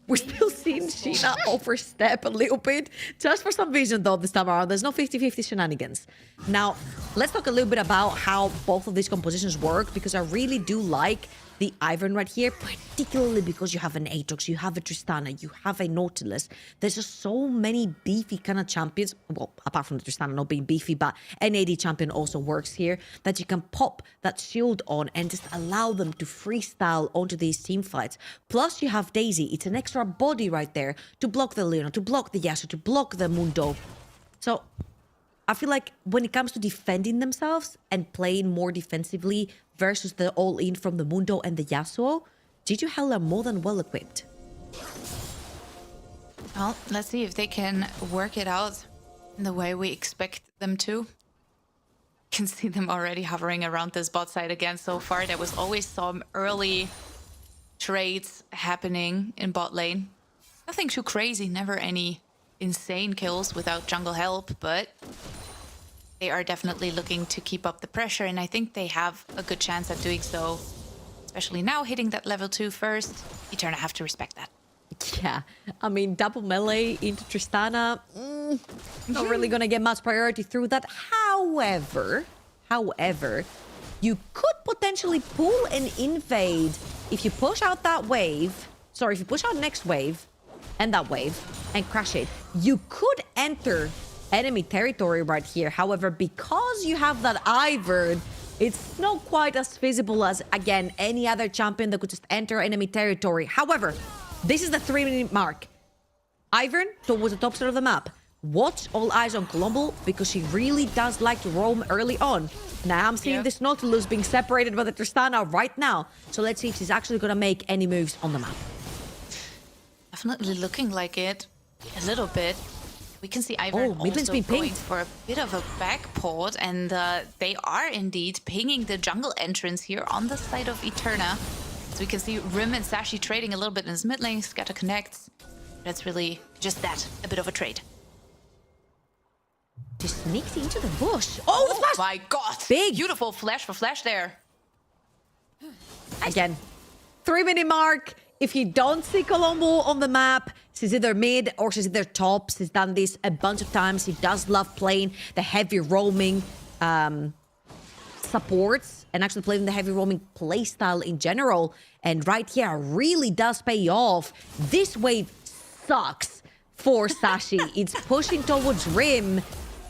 we're still seeing Sheena overstep a little bit. Just for some reason though this time around. There's no 50-50 shenanigans. Now, let's talk a little bit about how both of these compositions work, because I really do like the Ivern right here, particularly because you have an Aatrox, you have a Tristana, you have a Nautilus. There's just so many beefy kind of champions. Well, apart from the Tristana not being beefy, but an AD champion also works here, that you can pop that shield on and just allow them to freestyle onto these team fights. Plus you have Daisy. It's an extra body right there to block the Leona, to block the Yasuo, to block the Mundo. So I feel like when it comes to defending themselves and playing more defensively versus the all-in from the Mundo and the Yasuo, G2Hell are more than well equipped. Well, let's see if they can work it out in the way we expect them to. Can see them already hovering around this bot side again so far. There was always some early trades happening in bot lane. Nothing too crazy, never any insane kills without jungle help, but they are definitely looking to keep up the pressure, and I think they have a good chance at doing so. Especially now, hitting that level 2 first. Eterna have to respect that. Yeah, I mean, double melee into Tristana, not really gonna get much priority through that. However, you could potentially pull an invade if you push out that wave. Sorry, if you push out next wave and that wave and crash it, you could enter enemy territory right here. However, because you have that Ivern, it's not quite as feasible as, again, any other champion that could just enter enemy territory. However, this is the 3-minute mark. Ivern towards the top side of the map. Watch all eyes on Colombo because she really does like to roam early on. Now I'm seeing this Nautilus being separated by the Tristana right now. So let's see if she's actually going to make any moves on the map. Definitely looking like it. A little bit. We can see Ivern also going for a bit of a backport, and they are indeed pinging the jungle entrance here on the side of Eterna. So we can see Rim and Sashi trading a little bit in his mid lane. Scatter connects. That's really just that, a bit of a trade. Just sneaks into the bush. Oh, the flash! My God! Big! Beautiful flash for Flash there. Again, 3-minute mark. If you don't see Colombo on the map, she's either mid or she's either top. She's done this a bunch of times. She does love playing the heavy roaming supports and actually playing the heavy roaming playstyle in general. And right here really does pay off. This wave sucks for Sashi. It's pushing towards Rim.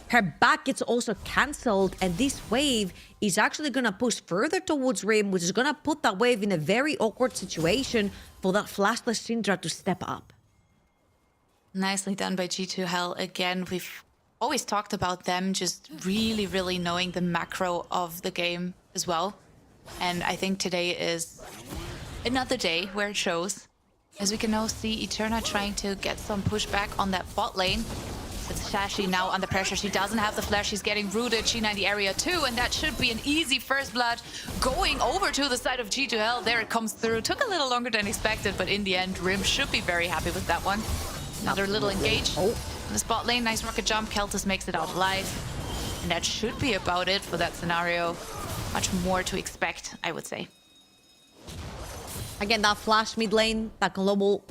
Her back gets also cancelled, and this wave is actually going to push further towards Rim, which is going to put that wave in a very awkward situation for that flashless Syndra to step up. Nicely done by G2H. Again, we've always talked about them just really, really knowing the macro of the game as well. And I think today is another day where it shows. As we can now see Eterna trying to get some pushback on that bot lane. It's Sashi now under pressure. She doesn't have the flash. She's getting rooted. Sheena in the area too. And that should be an easy first blood. Going over to the side of G2H. There it comes through. Took a little longer than expected, but in the end, Rim should be very happy with that one. Another little engage on the spot lane. Nice rocket jump. Keltis makes it out alive. And that should be about it for that scenario. Much more to expect, I would say. Again, that flash mid lane that Colombo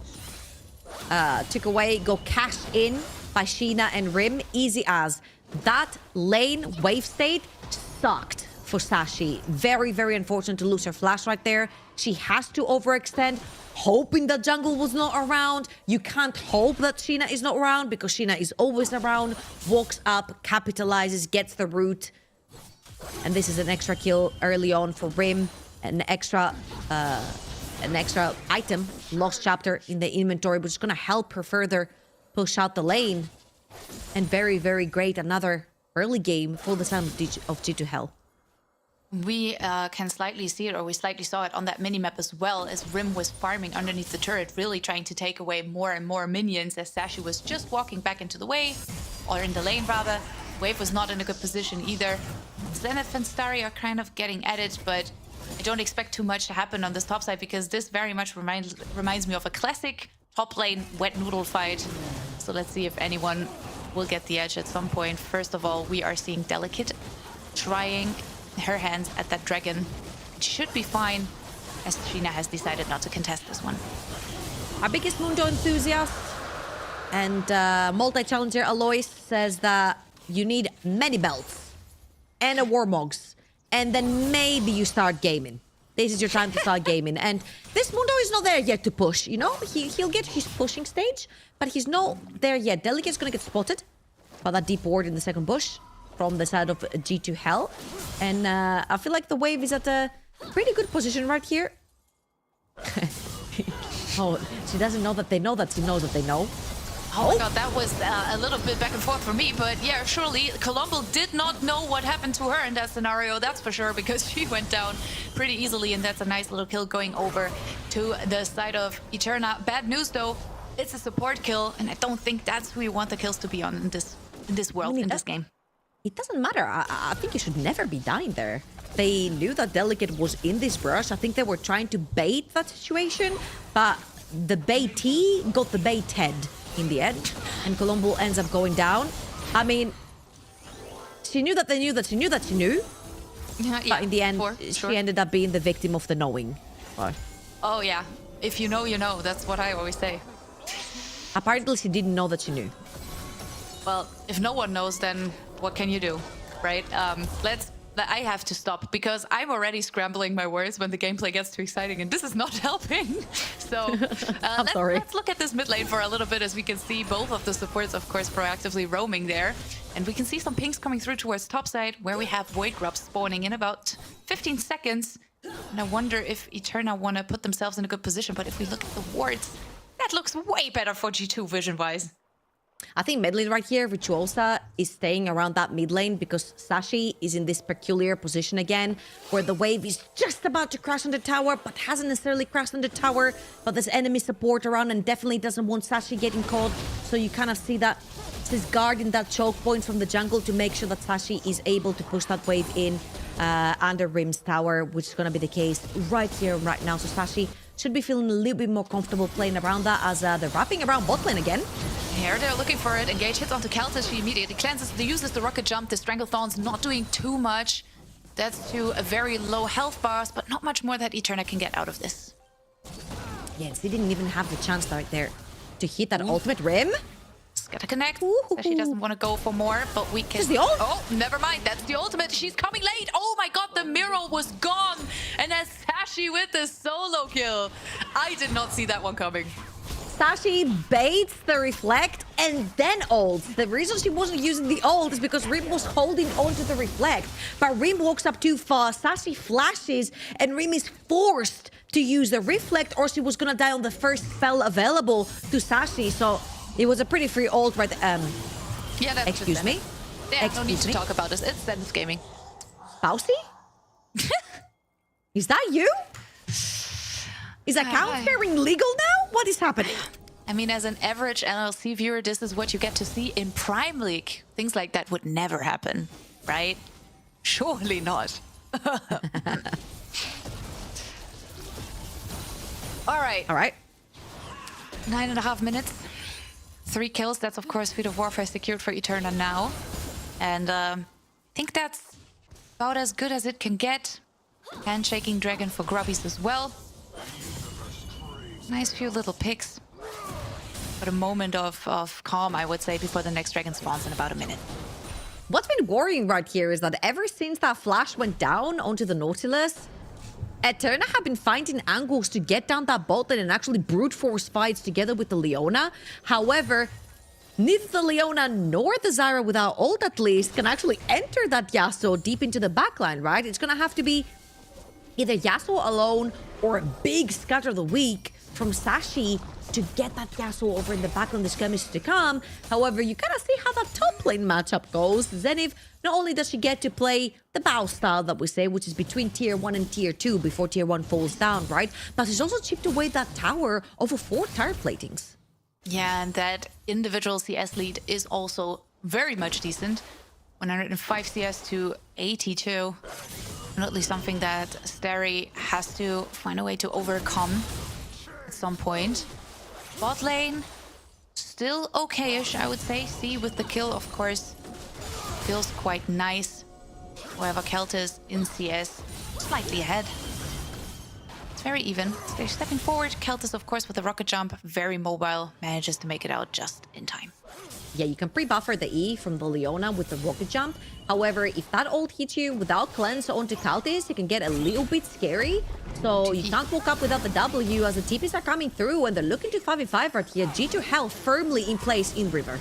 took away. Go cash in by Sheena and Rim. Easy as. That lane wave state sucked for Sashi. Very, very unfortunate to lose her flash right there. She has to overextend, hoping that jungle was not around. You can't hope that Sheena is not around because Sheena is always around. Walks up, capitalizes, gets the root. And this is an extra kill early on for Rim. An extra item, lost chapter in the inventory, which is going to help her further push out the lane. And very, very great. Another early game for the side of G2H. We can slightly see it, or we slightly saw it on that minimap as well, as Rim was farming underneath the turret, really trying to take away more and more minions, as Sashi was just walking back into the wave, or in the lane rather. Wave was not in a good position either. Zenith and Starry are kind of getting at it, but I don't expect too much to happen on this top side, because this very much reminds me of a classic top lane wet noodle fight. So let's see if anyone will get the edge at some point. First of all, we are seeing Delicate trying her hands at that dragon. It should be fine, as Sheena has decided not to contest this one. Our biggest Mundo enthusiast and multi-challenger Alois says that you need many belts and a Warmogs, and then maybe you start gaming. This is your time to start gaming. And this Mundo is not there yet to push, you know? He'll get his pushing stage, but he's not there yet. Delicate's gonna get spotted by that deep ward in the second bush from the side of G2H. And I feel like the wave is at a pretty good position right here. Oh, she doesn't know that they know that she knows that they know. Oh my god, that was a little bit back and forth for me, but yeah, surely Colombo did not know what happened to her in that scenario, that's for sure, because she went down pretty easily, and that's a nice little kill going over to the side of Eterna. Bad news though, it's a support kill, and I don't think that's who you want the kills to be on in this world, in this game. It doesn't matter. I think you should never be dying there. They knew that Delicate was in this brush. I think they were trying to bait that situation, but the baitee got the baited in the end, and Colombo ends up going down. I mean, she knew that they knew that she knew that she knew. Yeah, but in the end, she ended up being the victim of the knowing. But Oh, yeah. If you know, you know. That's what I always say. apparently she didn't know that she knew. Well, if no one knows, then what can you do, right? I have to stop because I'm already scrambling my words when the gameplay gets too exciting, and this is not helping. So let's look at this mid lane for a little bit, as we can see both of the supports, of course, proactively roaming there. And we can see some pings coming through towards top side, where we have Void Grubs spawning in about 15 seconds. And I wonder if Eterna want to put themselves in a good position, but if we look at the wards, that looks way better for G2 vision-wise. I think mid lane right here, Virtuosa is staying around that mid lane because Sashi is in this peculiar position again, where the wave is just about to crash on the tower, but hasn't necessarily crashed on the tower, but there's enemy support around and definitely doesn't want Sashi getting caught. So you kind of see that she's guarding that choke point from the jungle to make sure that Sashi is able to push that wave in under Rim's tower, which is going to be the case right here, right now. So Sashi should be feeling a little bit more comfortable playing around that as they're wrapping around bot lane again. Here they're looking for it. Engage hits onto Keltis. She immediately cleanses. They uses the rocket jump. The Stranglethorn's not doing too much. That's to a very low health bars, but not much more that Eterna can get out of this. Yes, he didn't even have the chance right there to hit that ultimate Rim. Just gotta connect. So she doesn't want to go for more, but we can... The ult. Oh, never mind. That's the ultimate. She's coming late. Oh my god, the mirror was gone. And that's Sashi with the solo kill. I did not see that one coming. Sashi baits the reflect and then ults. The reason she wasn't using the ult is because Rim was holding onto the reflect. But Rim walks up too fast. Sashi flashes and Rim is forced to use the reflect, or she was gonna die on the first spell available to Sashi. So it was a pretty free ult right Yeah, that's excuse me? Yeah, no need to talk about this. It's Zen's gaming. Spousey? Is that you? Is account sharing legal now? What is happening? I mean, as an average NLC viewer, this is what you get to see in Prime League. Things like that would never happen, right? Surely not. All right. 9.5 minutes. 3 kills. That's, of course, Feet of Warfare secured for Eterna now. And I think that's about as good as it can get. Handshaking Dragon for Grubbies as well. Nice few little picks. But a moment of calm, I would say, before the next dragon spawns in about a minute. What's been worrying right here is that ever since that flash went down onto the Nautilus, Eterna have been finding angles to get down that bot lane and actually brute force fights together with the Leona. However, neither the Leona nor the Zyra, without ult at least, can actually enter that Yasuo deep into the backline, right? It's gonna have to be either Yasuo alone or a big scatter of the week from Sashi to get that Yasuo over in the backline, the skirmish to come. However, you kind of see how that top lane matchup goes. Zenith, not only does she get to play the bow style that we say, which is between tier 1 and tier 2 before tier 1 falls down, right? But she's also chipped away that tower over 4 tire platings. Yeah, and that individual CS lead is also very much decent. 105 CS to 82. Definitely something that Starry has to find a way to overcome at some point. Bot lane, still okay-ish, I would say. See, with the kill, of course, feels quite nice. However, Keltis in CS, slightly ahead. It's very even. They're stepping forward. Keltis, of course, with the rocket jump, very mobile, manages to make it out just in time. Yeah, you can pre-buffer the E from the Leona with the rocket jump. However, if that ult hits you without cleanse onto Keltis, it can get a little bit scary. So you can't walk up without the W as the TPs are coming through and they're looking to 5v5 right here. G2H firmly in place in River.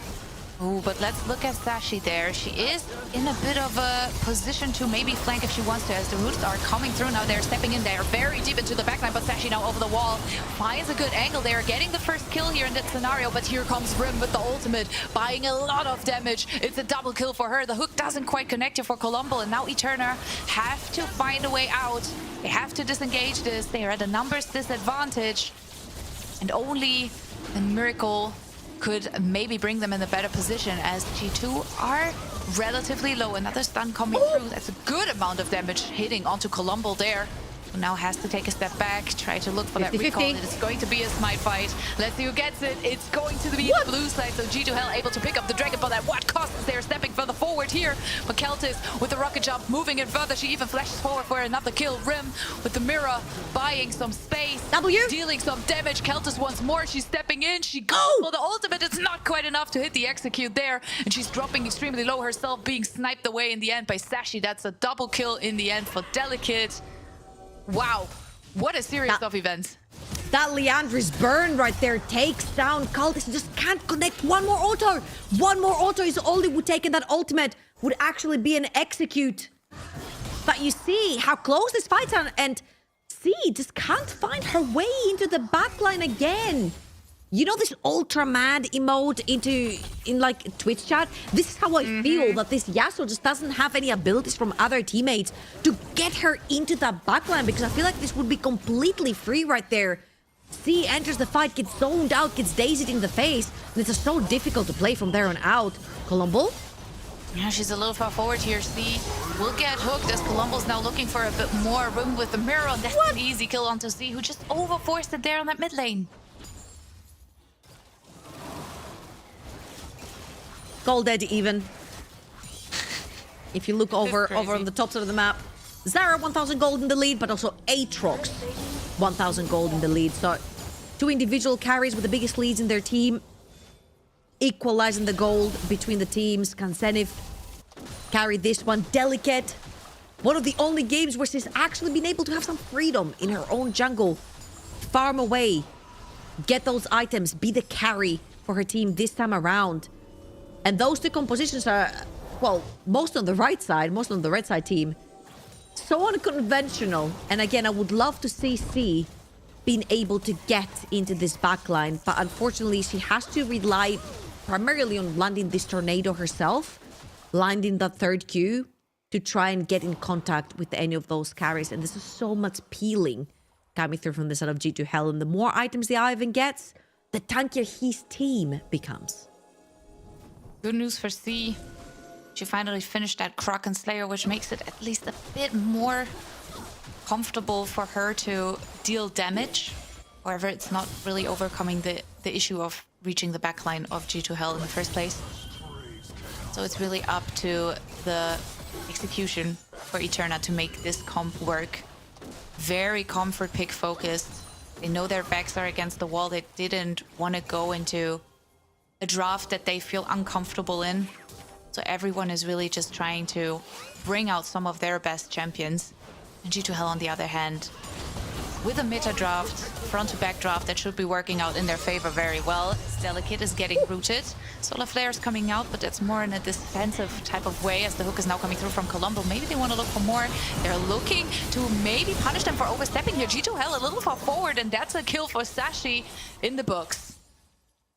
Oh, but let's look at Sashi there. She is in a bit of a position to maybe flank if she wants to, as the roots are coming through now. They're stepping in there very deep into the backline, but Sashi now over the wall finds a good angle there, getting the first kill here in that scenario. But here comes Rim with the ultimate, buying a lot of damage. It's a double kill for her. The hook doesn't quite connect here for Colombo, and now Eterna have to find a way out. They have to disengage this. They are at a numbers disadvantage, and only a miracle could maybe bring them in a better position, as G2 are relatively low. Another stun coming through. That's a good amount of damage hitting onto Colombo there. who now has to take a step back, try to look for that 50-50. recall. It's going to be a smite fight. Let's see who gets it. It's going to be the blue side, so G2H able to pick up the dragon, but at what cost? They're stepping further forward here. But Keltis with the rocket jump, moving it further. She even flashes forward for another kill. Rim with the mirror, buying some space. W. Dealing some damage. Keltis once more. She's stepping in. She goes for the ultimate. It's not quite enough to hit the execute there. And she's dropping extremely low herself, being sniped away in the end by Sashi. That's a double kill in the end for Delicate. Wow. What a series of events. That Leandri's burn right there takes down Cultist. He just can't connect. One more auto. One more auto is all it would take, and that ultimate would actually be an execute. But you see how close this fight's on, and C just can't find her way into the backline again. You know this ultra mad emote in like Twitch chat? This is how I feel, that this Yasuo just doesn't have any abilities from other teammates to get her into the backline, because I feel like this would be completely free right there. C enters the fight, gets zoned out, gets daisied in the face, and it's just so difficult to play from there on out. Colombo? Yeah, she's a little far forward here. C will get hooked as Colombo's now looking for a bit more room with the mirror. And that's an easy kill onto C, who just overforced it there on that mid lane. Gold dead even. If you look over on the top side of the map, Zara 1,000 gold in the lead, but also Aatrox 1,000 gold in the lead. So 2 individual carries with the biggest leads in their team, equalizing the gold between the teams. Kansenev carried this one. Delicate, one of the only games where she's actually been able to have some freedom in her own jungle, farm away, get those items, be the carry for her team this time around. And those 2 compositions are, well, most on the right side, most on the red side team, so unconventional. And again, I would love to see C being able to get into this backline, but unfortunately she has to rely primarily on landing this tornado herself, landing that 3rd Q to try and get in contact with any of those carries. And this is so much peeling coming through from the side of G2H. And the more items the Ivan gets, the tankier his team becomes. Good news for C. She finally finished that Kraken Slayer, which makes it at least a bit more comfortable for her to deal damage. However, it's not really overcoming the issue of reaching the backline of G2H in the first place. So it's really up to the execution for Eterna to make this comp work. Very comfort pick focused. They know their backs are against the wall. They didn't want to go into a draft that they feel uncomfortable in. So everyone is really just trying to bring out some of their best champions. And G2H, on the other hand, with a meta draft, front to back draft that should be working out in their favor very well. Delicate is getting rooted. Solar Flare is coming out, but that's more in a defensive type of way as the hook is now coming through from Colombo. Maybe they want to look for more. They're looking to maybe punish them for overstepping here. G2H a little far forward, and that's a kill for Sashi in the books.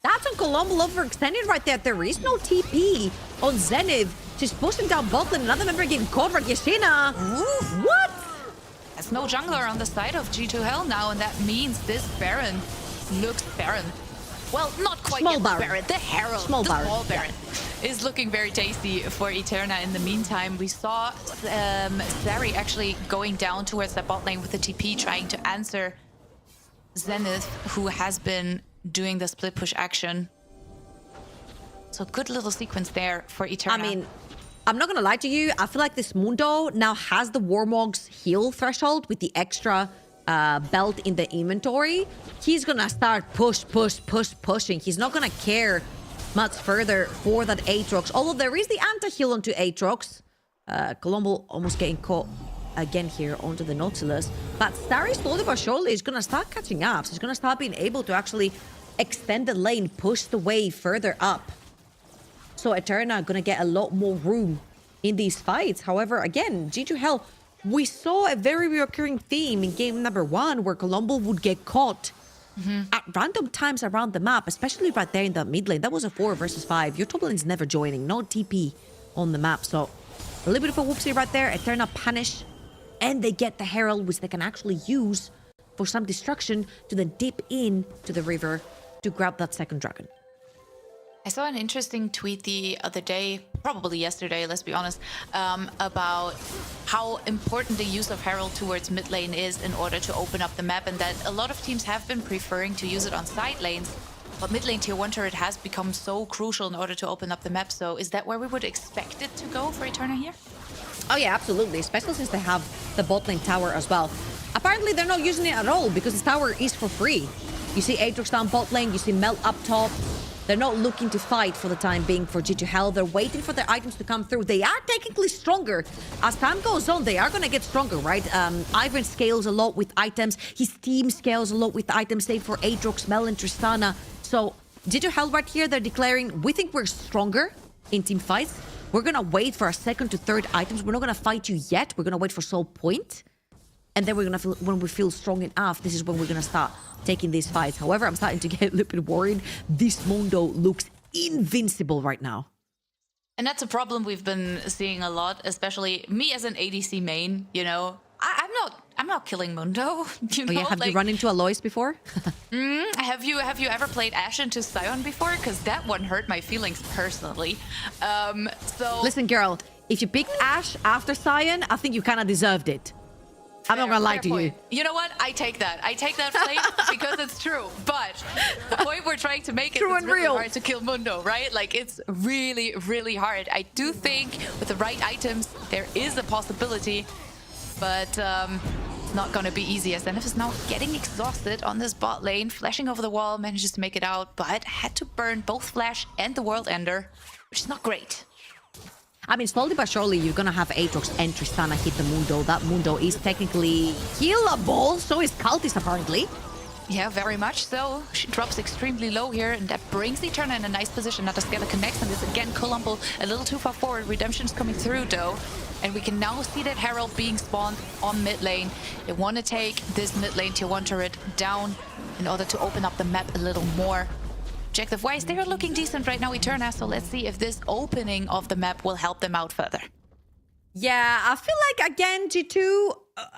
That's on Colombo overextended right there. There is no TP on Zenith. She's pushing down bot lane. Another member getting caught for Yashina. What? There's no jungler on the side of G2H now, and that means this Baron looks barren. Well, not quite Small yet Baron. Baron. The Herald, Small the Baron. small Baron, is looking very tasty for Eterna. In the meantime, we saw Zari actually going down towards the bot lane with the TP, trying to answer Zenith, who has been doing the split push action. So good little sequence there for Eterna. I mean, I'm not gonna lie to you. I feel like this Mundo now has the Warmog's heal threshold with the extra belt in the inventory. He's gonna start pushing. He's not gonna care much further for that Aatrox. Although there is the anti-heal onto Aatrox. Colombo almost getting caught again here onto the Nautilus. But Starry slowly but surely is gonna start catching up. She's gonna start being able to actually extend the lane, push the wave further up. So Eterna gonna get a lot more room in these fights. However, again, G2H, we saw a very recurring theme in game number 1 where Colombo would get caught at random times around the map, especially right there in the mid lane. That was a 4 versus 5. Your top lane's never joining. No TP on the map. So a little bit of a whoopsie right there. Eterna punish. And they get the Herald, which they can actually use for some destruction to then dip in to the river to grab that second dragon. I saw an interesting tweet the other day, probably yesterday, let's be honest, about how important the use of Herald towards mid lane is in order to open up the map, and that a lot of teams have been preferring to use it on side lanes. But mid lane tier 1 turret has become so crucial in order to open up the map. So is that where we would expect it to go for Eterna here? Oh yeah, absolutely. Especially since they have the bot lane tower as well. Apparently they're not using it at all because this tower is for free. You see Aatrox down bot lane, you see Melt up top. They're not looking to fight for the time being for G2H. They're waiting for their items to come through. They are technically stronger. As time goes on, they are going to get stronger, right? Ivern scales a lot with items. His team scales a lot with items, save for Aatrox, Mel, and Tristana. So G2H right here, they're declaring, we think we're stronger in team fights. We're going to wait for our second to third items. We're not going to fight you yet. We're going to wait for soul point. And then we're going to feel, when we feel strong enough, this is when we're going to start taking these fights. However, I'm starting to get a little bit worried. This Mundo looks invincible right now. And that's a problem we've been seeing a lot, especially me as an ADC main, you know. I'm not killing Mundo. You know? Oh yeah, have you run into Aloys before? Have you ever played Ashe into Sion before? Because that one hurt my feelings personally. So listen, girl, if you picked Ashe after Sion, I think you kind of deserved it. I'm not gonna lie to you. You know what? I take that. I take that flame because it's true. But the point we're trying to make is True it's and really real. hard to kill Mundo, right? Like, it's really, really hard. I do think with the right items, there is a possibility, but not gonna be easy. As Zenith is now getting exhausted on this bot lane, flashing over the wall, manages to make it out, but had to burn both Flash and the World Ender, which is not great. I mean, slowly but surely, you're gonna have Aatrox and Tristana hit the Mundo. That Mundo is technically killable, so is Cultist apparently. Yeah, very much so. She drops extremely low here, and that brings Eterna in a nice position. Now the Scalar connects, and this again, Columbo a little too far forward. Redemption's coming through, though. And we can now see that Herald being spawned on mid lane. They want to take this mid lane tier 1 turret down in order to open up the map a little more. Objective-wise, they are looking decent right now, Eterna, so let's see if this opening of the map will help them out further. Yeah, I feel like, again, G2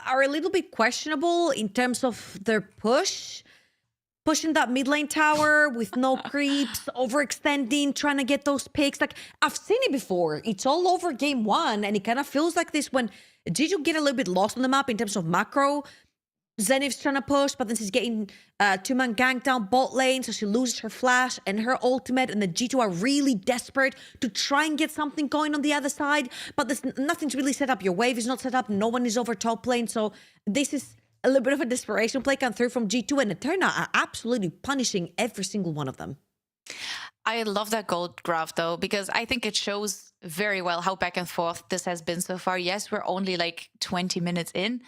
are a little bit questionable in terms of their push. Pushing that mid lane tower with no creeps, overextending, trying to get those picks. Like, I've seen it before. It's all over game 1, and it kind of feels like this when G2 get a little bit lost on the map in terms of macro. Zenith's trying to push, but then she's getting two-man ganked down bot lane, so she loses her flash and her ultimate, and the G2 are really desperate to try and get something going on the other side, but nothing's really set up. Your wave is not set up, no one is over top lane, so this is a little bit of a desperation play come through from G2, and Eterna are absolutely punishing every single one of them. I love that gold graph, though, because I think it shows very well how back and forth this has been so far. Yes, we're only like 20 minutes in.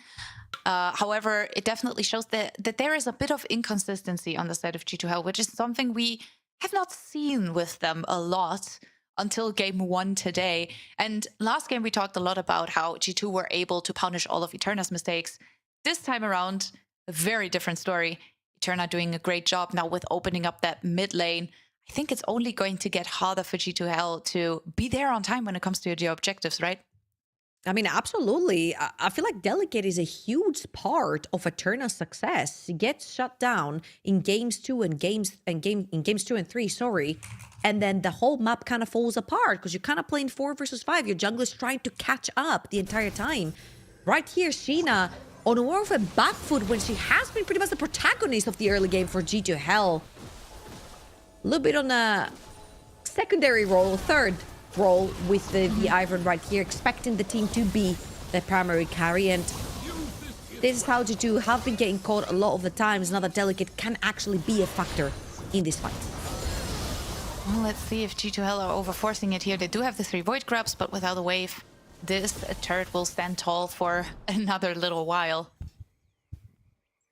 However, it definitely shows that there is a bit of inconsistency on the side of G2H, which is something we have not seen with them a lot until game 1 today. And last game, we talked a lot about how G2 were able to punish all of Eterna's mistakes. This time around, a very different story. Eterna doing a great job now with opening up that mid lane. I think it's only going to get harder for G2H to be there on time when it comes to your objectives, right? I mean, absolutely. I feel like Delicate is a huge part of Eterna's success. He gets shut down in games 2 and games 2 and 3, sorry. And then the whole map kind of falls apart because you're kind of playing 4 versus 5. Your jungler's trying to catch up the entire time. Right here, Sheena on more of a back foot when she has been pretty much the protagonist of the early game for G2H. A little bit on a secondary role, third role with the Ivern right here, expecting the team to be the primary carry, and this is how G2 have been getting caught a lot of the times. Now that Delicate can actually be a factor in this fight. Well, let's see if G2H are overforcing it here. They do have the 3 Void Grabs, but without a wave, this turret will stand tall for another little while.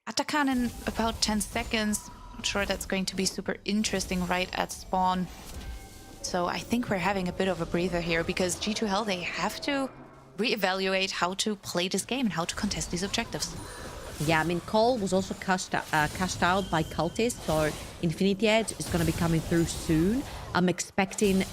Atakan in about 10 seconds. Not sure that's going to be super interesting right at spawn. So I think we're having a bit of a breather here because G2H, they have to reevaluate how to play this game and how to contest these objectives. Yeah, I mean, Cole was also cashed out by Cultist, so Infinity Edge is going to be coming through soon. I'm expecting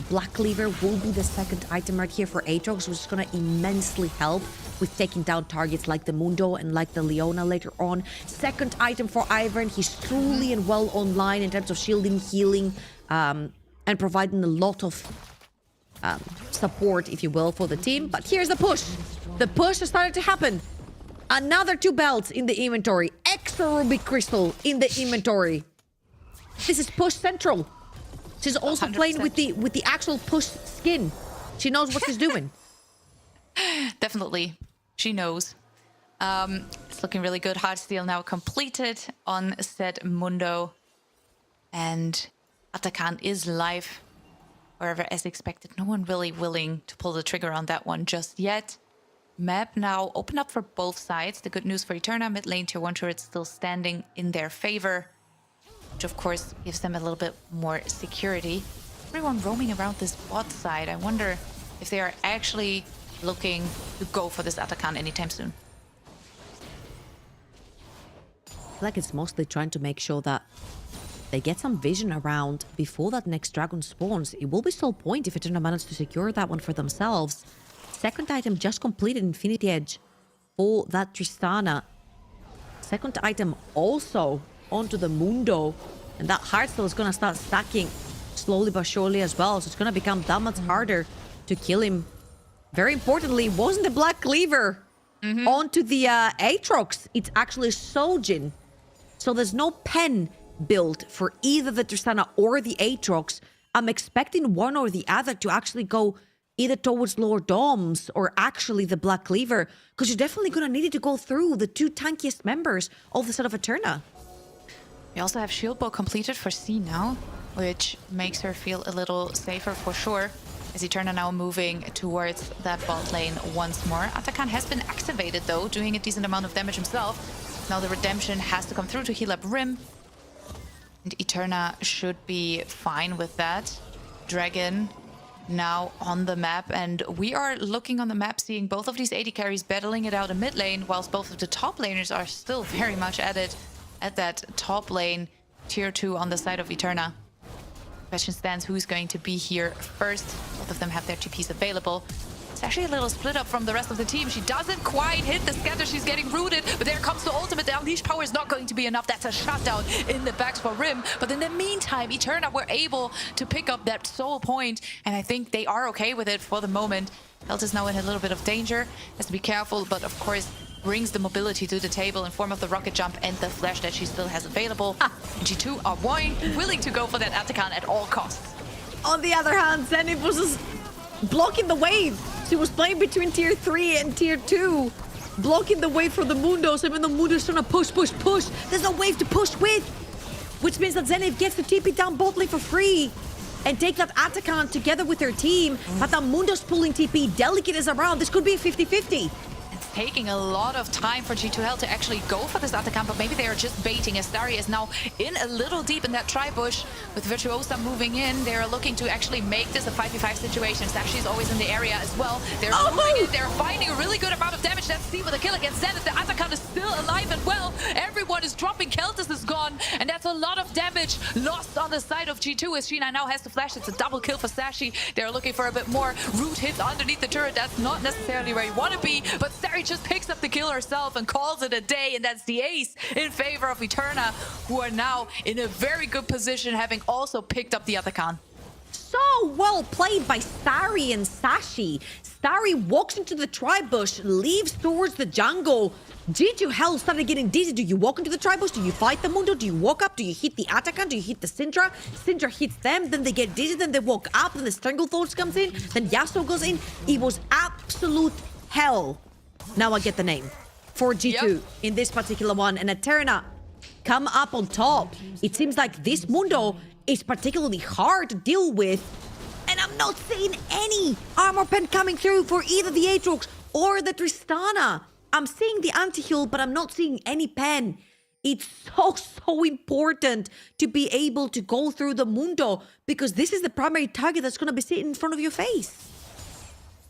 Black Cleaver will be the second item right here for Aatrox, which is going to immensely help with taking down targets like the Mundo and like the Leona later on. Second item for Ivern, he's truly and well online in terms of shielding, healing, and providing a lot of support, if you will, for the team. But here's the push. The push has started to happen. Another 2 belts in the inventory. Extra ruby crystal in the inventory. This is push central. She's also 100%. playing with the actual push skin. She knows what she's doing. Definitely. She knows. It's looking really good. Heartsteel now completed on said Mundo. And Atakan is live. However, as expected, no one really willing to pull the trigger on that one just yet. Map now open up for both sides. The good news for Eterna, mid lane tier 1 turret still standing in their favor, which of course gives them a little bit more security. Everyone roaming around this bot side. I wonder if they are actually looking to go for this Atakan anytime soon. I feel like it's mostly trying to make sure that they get some vision around before that next dragon spawns. It will be sole point if Eterna manages to secure that one for themselves. Second item just completed, Infinity Edge for that Tristana. Second item also onto the Mundo. And that Heartsteel is going to start stacking slowly but surely as well. So it's going to become that much harder to kill him. Very importantly, wasn't the Black Cleaver onto the Aatrox. It's actually Sojin. So there's no pen built for either the Tristana or the Aatrox. I'm expecting one or the other to actually go either towards Lord Doms or actually the Black Cleaver, because you're definitely going to need it to go through the 2 tankiest members of the set of Eterna. We also have Shield Bow completed for C now, which makes her feel a little safer for sure. As Eterna now moving towards that bot lane once more. Atakan has been activated though, doing a decent amount of damage himself. Now the redemption has to come through to heal up Rim. And Eterna should be fine with that. Dragon now on the map, and we are looking on the map seeing both of these AD carries battling it out in mid lane, whilst both of the top laners are still very much at it at that top lane tier 2 on the side of Eterna. Question stands, who's going to be here first? Both of them have their TPs available. It's actually a little split up from the rest of the team. She doesn't quite hit the scatter. She's getting rooted, but there comes the ultimate. The unleash power is not going to be enough. That's a shutdown in the backs for Rim. But in the meantime, Eterna were able to pick up that soul point, and I think they are okay with it for the moment. Held is now in a little bit of danger. Has to be careful, but of course brings the mobility to the table in form of the rocket jump and the flash that she still has available. And G2 are willing to go for that Atakan at all costs. On the other hand, Zenith was just blocking the wave. She was playing between tier 3 and tier 2, blocking the wave for the Mundos. Even though Mundo's trying to push. There's no wave to push with, which means that Zenith gets the TP down bot lane for free and take that Atakan together with her team. But the Mundo's pulling TP. Delicate is around. This could be a 50-50. Taking a lot of time for G2H to actually go for this Atakan, but maybe they are just baiting, as Dari is now in a little deep in that tri-bush. With Virtuosa moving in, they're looking to actually make this a 5v5 situation. Sashi is always in the area as well. They're moving in, they're finding a really good amount of damage. Let's see with a kill against Zenith. The Atakan is still alive and well. Everyone is dropping. Keltis is gone, and that's a lot of damage lost on the side of G2 as Sheena now has to flash. It's a double kill for Sashi. They're looking for a bit more root hits underneath the turret. That's not necessarily where you want to be, but Sari just picks up the kill herself and calls it a day, and that's the ace in favor of Eterna, who are now in a very good position, having also picked up the Atakan. So well played by Starry and Sashi. Starry walks into the tri-bush, leaves towards the jungle. G2H started getting dizzy. Do you walk into the tri-bush? Do you fight the Mundo? Do you walk up? Do you hit the Atakan? Do you hit the Syndra? Syndra hits them, then they get dizzy, then they walk up, then the Strangle Thoughts comes in, then Yasuo goes in. It was absolute hell. Now I get the name. For G2 in this particular one. And Eterna come up on top. It seems like this Mundo is particularly hard to deal with. And I'm not seeing any armor pen coming through for either the Aatrox or the Tristana. I'm seeing the anti-heal, but I'm not seeing any pen. It's so important to be able to go through the Mundo, because this is the primary target that's going to be sitting in front of your face.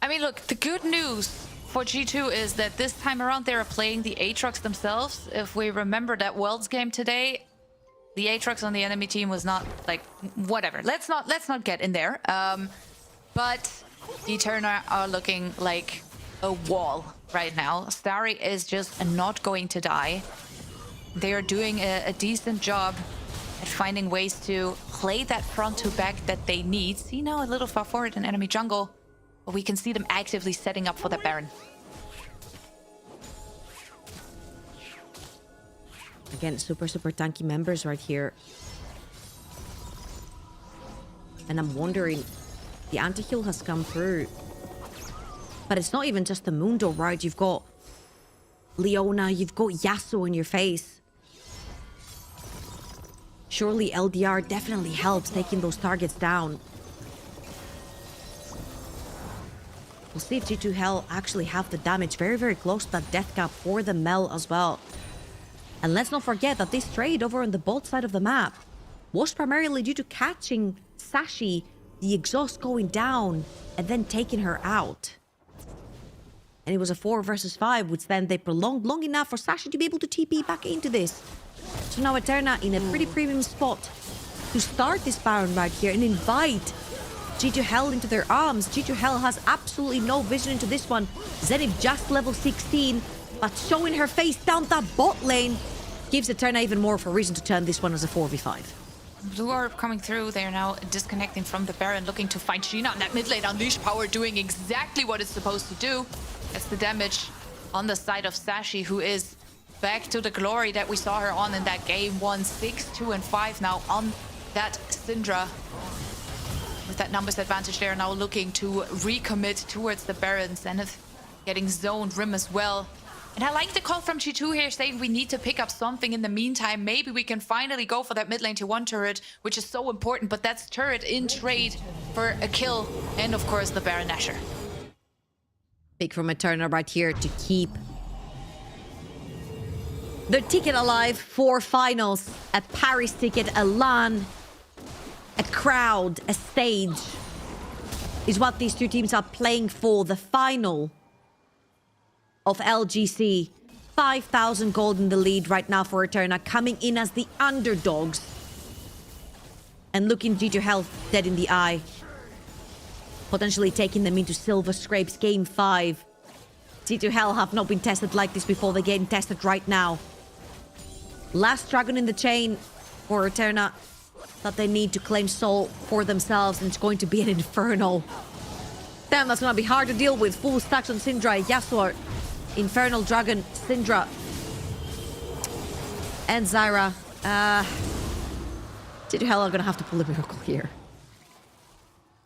I mean, look, the good news for G2 is that this time around they are playing the Aatrox themselves. If we remember that Worlds game today, the Aatrox on the enemy team was not like whatever. Let's not get in there. But Eterna are looking like a wall right now. Starry is just not going to die. They are doing a decent job at at finding ways to play that front to back that they need. See now a little far forward in enemy jungle, but we can see them actively setting up for the Baron. Again, super tanky members right here. And I'm wondering, the anti-heal has come through. But it's not even just the Mundo, right? You've got Leona, you've got Yasuo in your face. Surely LDR definitely helps taking those targets down. We'll see if G2H actually have the damage. Very close to that death cap for the Mel as well. And let's not forget that this trade over on the bot side of the map was primarily due to catching Sashi, the exhaust going down, and then taking her out. And it was a 4 versus 5, which then they prolonged long enough for Sashi to be able to TP back into this. So now Eterna in a pretty premium spot to start this Baron right here and invite G2H into their arms. G2H has absolutely no vision into this one. Zenith just level 16, but showing her face down that bot lane gives Eterna even more of a reason to turn this one as a 4v5. Blue Orb coming through. They are now disconnecting from the Baron, looking to find Sheena on that mid lane. Unleash Power doing exactly what it's supposed to do. That's the damage on the side of Sashi, who is back to the glory that we saw her on in that game 1, 6, 2, and 5 now on that Syndra. With that numbers advantage, they are now looking to recommit towards the Baron. Zenith getting zoned, Rim as well. And I like the call from G2 here saying we need to pick up something in the meantime. Maybe we can finally go for that mid lane to 1 turret, which is so important, but that's turret in trade for a kill. And of course, the Baron Nashor. Big from Eterna right here to keep their ticket alive for finals. A Paris ticket, a LAN, a crowd, a stage is what these two teams are playing for. The final of LGC. 5,000 gold in the lead right now for Eterna, coming in as the underdogs. And looking G2H dead in the eye. Potentially taking them into Silver Scrapes Game 5. G2H have not been tested like this before. They're getting tested right now. Last dragon in the chain for Eterna that they need to claim soul for themselves, and it's going to be an Infernal. Damn, that's going to be hard to deal with. Full stacks on Syndra, Yasuo, Infernal Dragon, Syndra, and Zyra. G2H are going to have to pull a miracle here.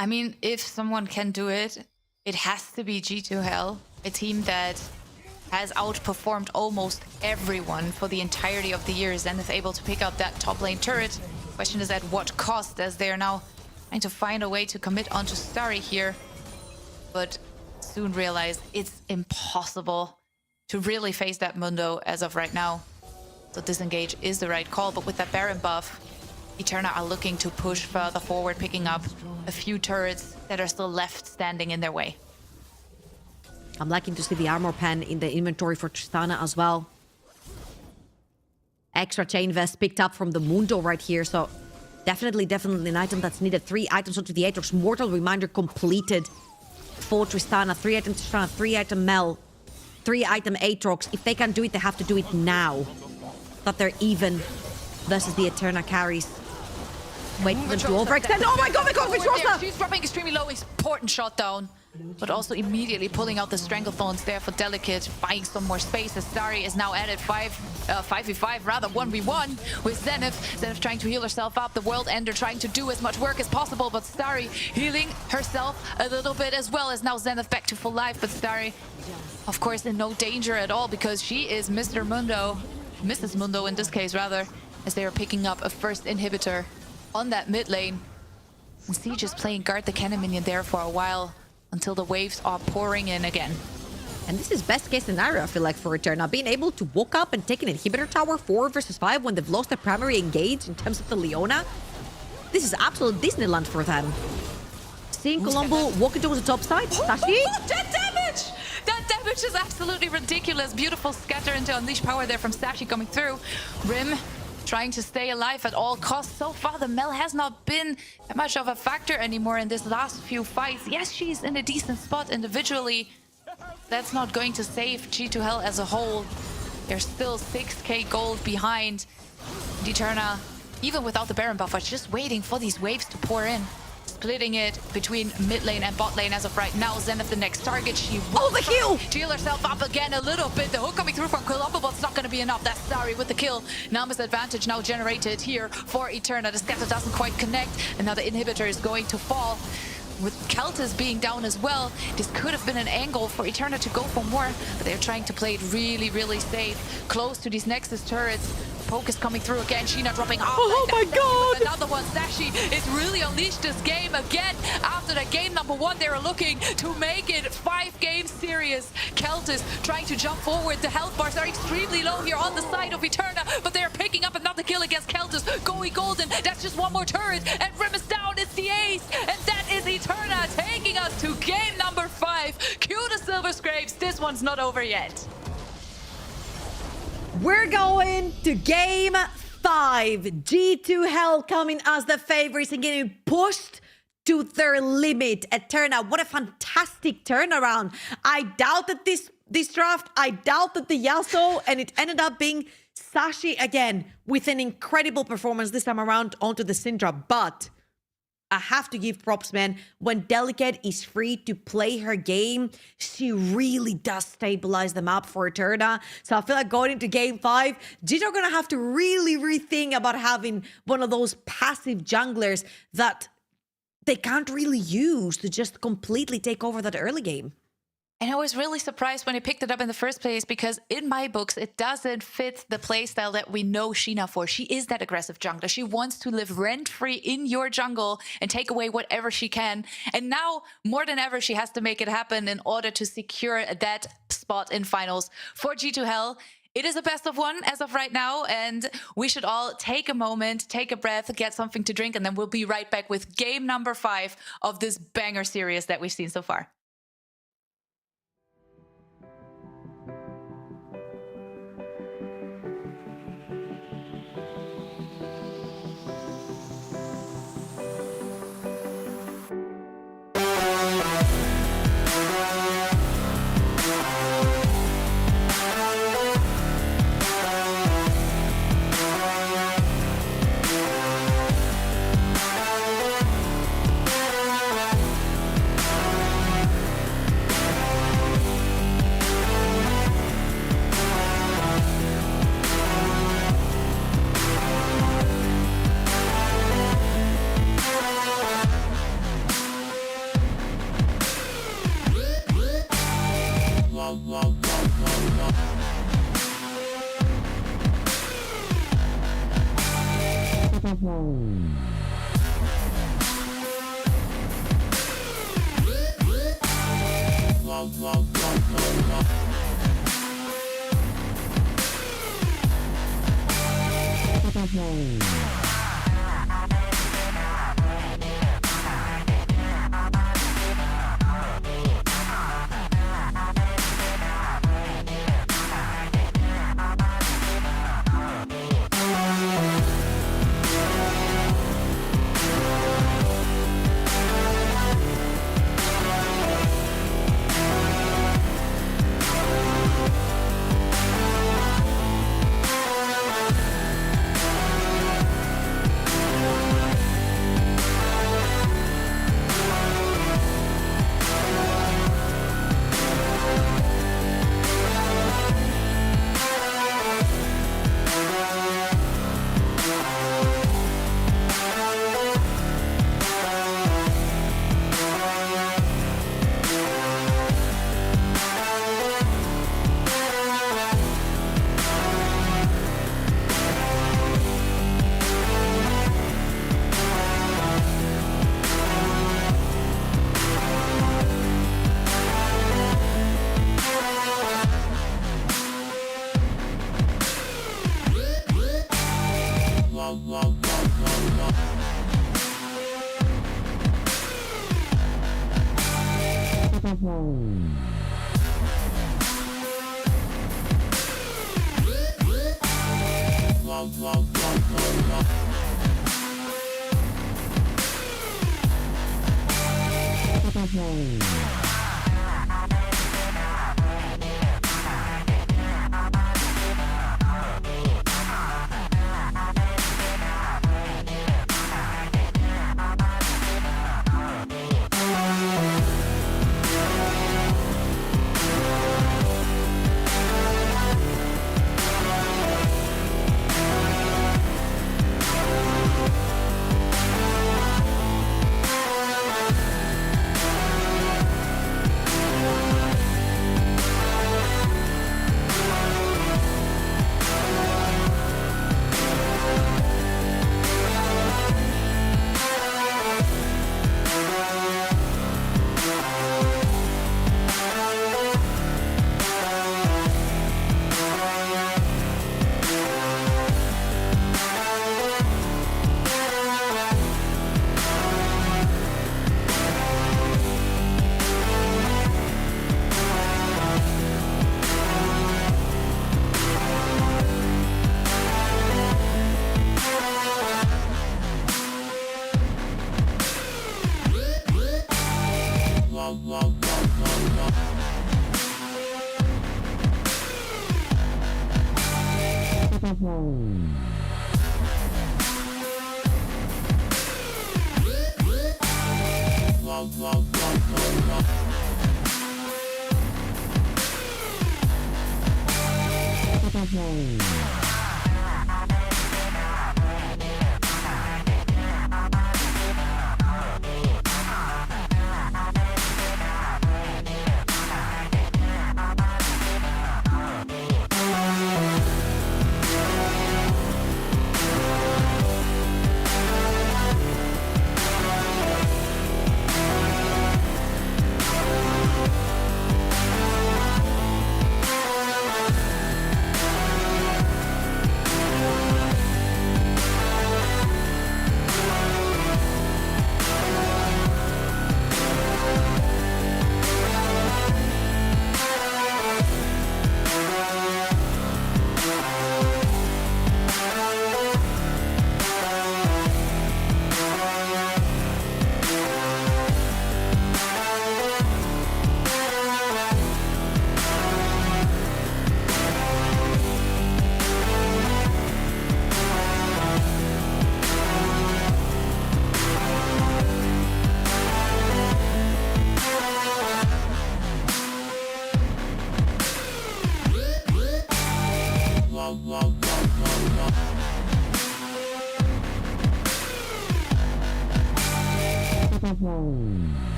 I mean, if someone can do it, it has to be G2H, a team that has outperformed almost everyone for the entirety of the year. Zenith able to pick up that top lane turret. Question is at what cost, as they are now trying to find a way to commit onto Starry here. But soon realize it's impossible to really face that Mundo as of right now. So disengage is the right call, but with that Baron buff, Eterna are looking to push further forward, picking up a few turrets that are still left standing in their way. I'm liking to see the armor pen in the inventory for Tristana as well. Extra chain vest picked up from the Mundo right here, so definitely an item that's needed. 3 items onto the Aatrox. Mortal Reminder completed for Tristana. 3 item Tristana, 3 item Mel, 3 item Aatrox. If they can do it, they have to do it now. That they're even versus the Eterna carries. Wait for them to overextend. Oh my god, Vitrosa! She's dropping extremely low. Important shot down. But also immediately pulling out the Stranglethorns there for Delicate, buying some more space as Starry is now added 5v5, rather 1v1 with Zenith. Zenith trying to heal herself up, the World Ender trying to do as much work as possible, but Starry healing herself a little bit as well, as now Zenith back to full life, but Starry, of course, in no danger at all because she is Mr. Mundo, Mrs. Mundo in this case rather, as they are picking up a first inhibitor on that mid lane. And Siege is playing guard the cannon minion there for a while, until the waves are pouring in again. And this is best case scenario, I feel like, for Eterna. Being able to walk up and take an inhibitor tower 4 versus 5 when they've lost their primary engage in terms of the Leona. This is absolute Disneyland for them. Seeing Colombo walking towards the top side. Sashi? That damage! That damage is absolutely ridiculous. Beautiful scatter into Unleash Power there from Sashi coming through. Rim trying to stay alive at all costs. So far, the Mel has not been that much of a factor anymore in this last few fights. Yes, she's in a decent spot individually. That's not going to save G2H as a whole. They're still 6k gold behind. Eterna even without the Baron buff, are just waiting for these waves to pour in. Splitting it between mid lane and bot lane as of right now. Zenith the next target. She will the heal! Heal herself up again a little bit. The hook coming through from Kulapa, but it's not going to be enough. That's Sari with the kill. Numbers advantage now generated here for Eterna. The scatter doesn't quite connect. Another inhibitor is going to fall. With Keltis being down as well, this could have been an angle for Eterna to go for more, but they're trying to play it really, really safe. Close to these Nexus turrets. Poke is coming through again. Sheena dropping off. Oh my god! Another one. Sashi is really unleashed this game again. After the game number 1, they were looking to make it 5 games serious. Keltis trying to jump forward. The health bars are extremely low here on the side of Eterna, but they are picking up another kill against Keltis. Going golden. That's just one more turret. And Rim is down. It's the ace. And that is Eterna taking us to game number 5. Cue the Silver Scrapes. This one's not over yet. We're going to game 5. G2H coming as the favorites and getting pushed to their limit. Eterna, what a fantastic turnaround. I doubted this draft. I doubted the Yasuo, and it ended up being Sashi again with an incredible performance this time around onto the Syndra. But I have to give props, man. When Delicate is free to play her game, she really does stabilize the map for Eterna. So I feel like going into game 5, G2 are going to have to really rethink about having one of those passive junglers that they can't really use to just completely take over that early game. And I was really surprised when I picked it up in the first place, because in my books, it doesn't fit the playstyle that we know Sheena for. She is that aggressive jungler. She wants to live rent-free in your jungle and take away whatever she can. And now, more than ever, she has to make it happen in order to secure that spot in finals. For G2H, it is a best of 1 as of right now, and we should all take a moment, take a breath, get something to drink, and then we'll be right back with game number 5 of this banger series that we've seen so far.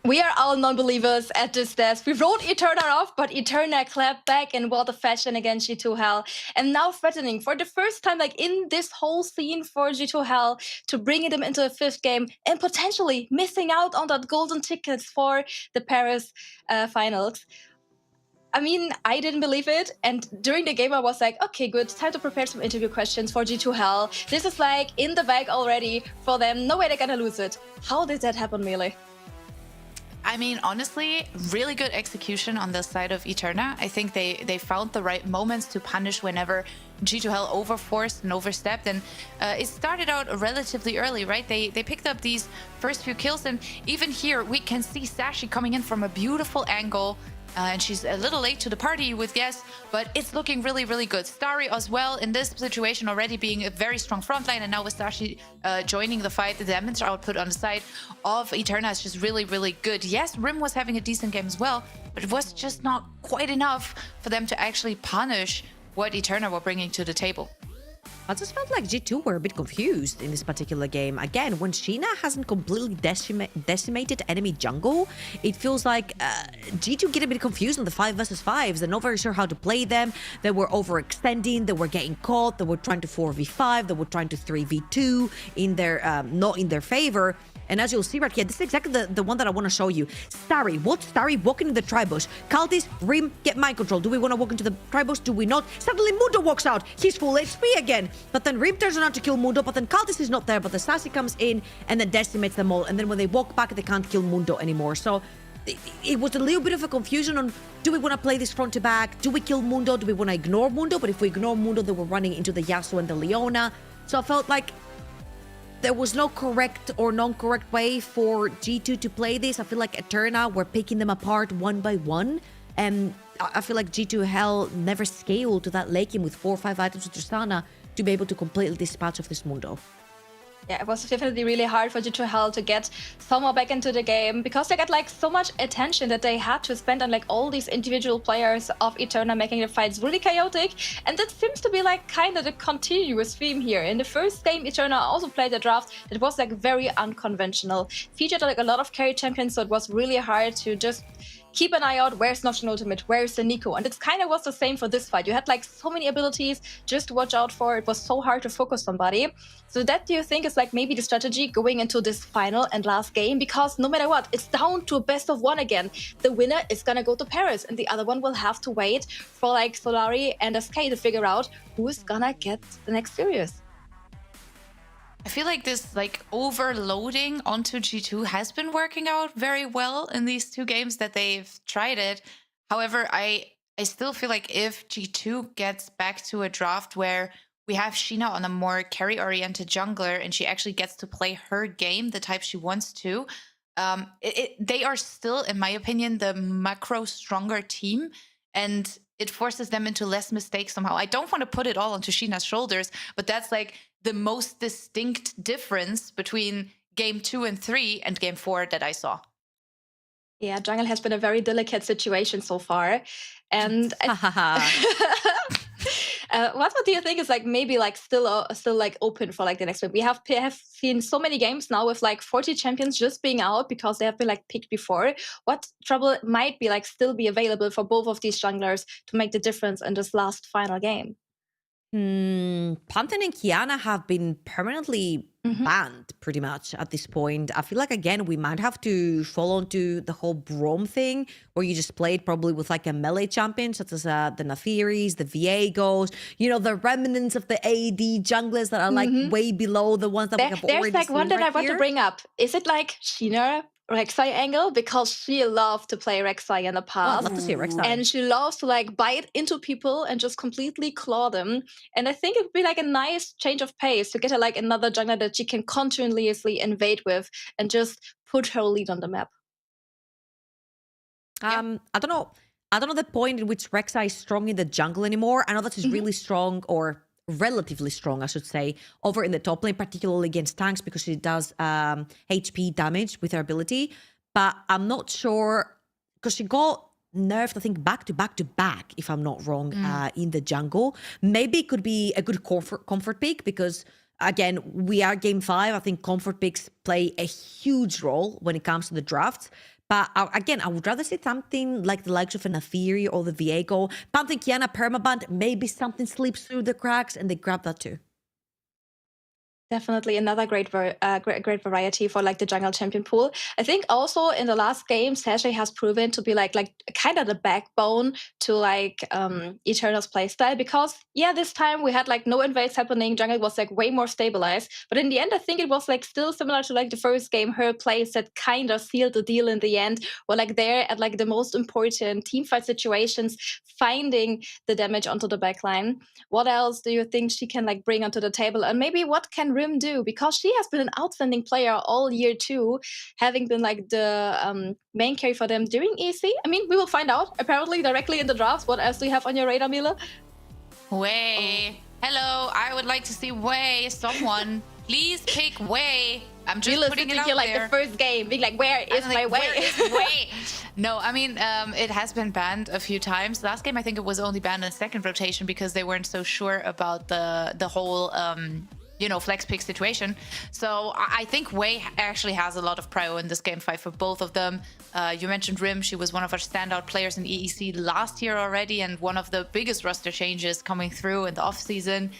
We are all non-believers at this desk. We wrote Eterna off, but Eterna clapped back in what a fashion against G2H. And now threatening for the first time, like in this whole scene for G2H, to bring them into a fifth game and potentially missing out on that golden tickets for the Paris finals. I mean, I didn't believe it. And during the game, I was like, okay, good. Time to prepare some interview questions for G2H. This is like in the bag already for them. No way they're gonna lose it. How did that happen, Melee? I mean, honestly, really good execution on the side of Eterna. I think they found the right moments to punish whenever G2H overforced and overstepped. And it started out relatively early, right? They picked up these first few kills. And even here, we can see Sashi coming in from a beautiful angle. And she's a little late to the party, you would guess, but it's looking really, really good. Starry as well in this situation already being a very strong frontline, and now with Sashi joining the fight, the damage output on the side of Eterna is just really, really good. Yes, Rim was having a decent game as well, but it was just not quite enough for them to actually punish what Eterna were bringing to the table. I just felt like G2 were a bit confused in this particular game. Again, when Sheena hasn't completely decimated enemy jungle, it feels like G2 get a bit confused on the 5 versus 5s. They're not very sure how to play them. They were overextending. They were getting caught. They were trying to 4v5. They were trying to 3v2 in their not in their favor. And as you'll see right here, this is exactly the one that I want to show you. Starry, what Starry walking in the tribush? Kaltis, Rim, get mind control. Do we want to walk into the tribush? Do we not? Suddenly Mundo walks out. He's full HP again. But then Rim turns around to kill Mundo, but then Kaltis is not there. But the Sassy comes in and then decimates them all. And then when they walk back, they can't kill Mundo anymore. So it was a little bit of a confusion on, do we want to play this front to back? Do we kill Mundo? Do we want to ignore Mundo? But if we ignore Mundo, then we're running into the Yasuo and the Leona. So I felt like there was no correct or non-correct way for G2 to play this. I feel like Eterna were picking them apart one by one. And I feel like G2H never scaled to that late game with 4 or 5 items with Tristana to be able to completely dispatch of this Mundo. Yeah, it was definitely really hard for G2H to get someone back into the game because they got like so much attention that they had to spend on like all these individual players of Eterna, making the fights really chaotic. And that seems to be like kind of the continuous theme here. In the first game, Eterna also played a draft that was like very unconventional, featured like a lot of carry champions, so it was really hard to just keep an eye out, where's Notion Ultimate, where's the Nico? And it kind of was the same for this fight. You had like so many abilities just to watch out for. It was so hard to focus somebody. So that, do you think, is like maybe the strategy going into this final and last game? Because no matter what, it's down to a best of one again. The winner is gonna go to Paris and the other one will have to wait for like Solari and SK to figure out who is gonna get the next series. I feel like this like overloading onto G2 has been working out very well in these 2 games that they've tried it. However, I still feel like if G2 gets back to a draft where we have Sheena on a more carry-oriented jungler and she actually gets to play her game, the type she wants to, they are still, in my opinion, the macro stronger team. And it forces them into less mistakes somehow. I don't want to put it all onto Sheena's shoulders, but that's like the most distinct difference between game 2 and 3 and game 4 that I saw. Yeah, jungle has been a very delicate situation so far. And what do you think is like maybe like still like open for like the next one? We have seen so many games now with like 40 champions just being out because they have been like picked before. What trouble might be like still be available for both of these junglers to make the difference in this last final game? Pantheon and Kiana have been permanently banned pretty much at this point. I feel like, again, we might have to fall onto the whole Braum thing where you just played probably with like a melee champion such as the Nafiris, the Viegos, you know, the remnants of the AD junglers that are like way below the ones that we have already seen. There's like one that right I want here. to bring up. Is it like Sheena Rek'Sai angle? Because she loved to play Rek'Sai in the Oh, past. I'd love to see Rek'Sai. And she loves to like bite into people and just completely claw them. And I think it would be like a nice change of pace to get her like another jungler that she can continuously invade with and just put her lead on the map. I don't know the point in which Rek'Sai is strong in the jungle anymore. I know that she's really strong, or relatively strong, I should say, over in the top lane, particularly against tanks, because she does HP damage with her ability. But I'm not sure, because she got nerfed, I think, back to back, if I'm not wrong, in the jungle. Maybe it could be a good comfort pick, because again, we are game 5. I think comfort picks play a huge role when it comes to the drafts. But again, I would rather see something like the likes of an Nathiri or the Viego. Pantheon Kiana permaband, maybe something slips through the cracks and they grab that too. Definitely another great variety for like the jungle champion pool. I think also in the last game, Sashay has proven to be like kind of the backbone to like Eternal's playstyle, because this time we had like no invades happening. Jungle was like way more stabilized, but in the end, I think it was like still similar to like the first game. Her plays that kind of sealed the deal in the end, were like there at like the most important teamfight situations, finding the damage onto the backline. What else do you think she can like bring onto the table, and maybe what can Rim do? Because she has been an outstanding player all year too, having been like the main carry for them during EC. I mean, we will find out apparently directly in the drafts. What else do you have on your radar, Mila? Wei. Hello, I would like to see Wei. Someone, please pick Wei. I'm just Mila's putting it sitting out here like there. the first game, being like, where is my Wei? Where is Wei? No, I mean, it has been banned a few times. Last game, I think it was only banned in the second rotation because they weren't so sure about the whole flex pick situation. So I think Wei actually has a lot of prio in this game fight for both of them. You mentioned Rim. She was one of our standout players in EEC last year already, and one of the biggest roster changes coming through in the offseason,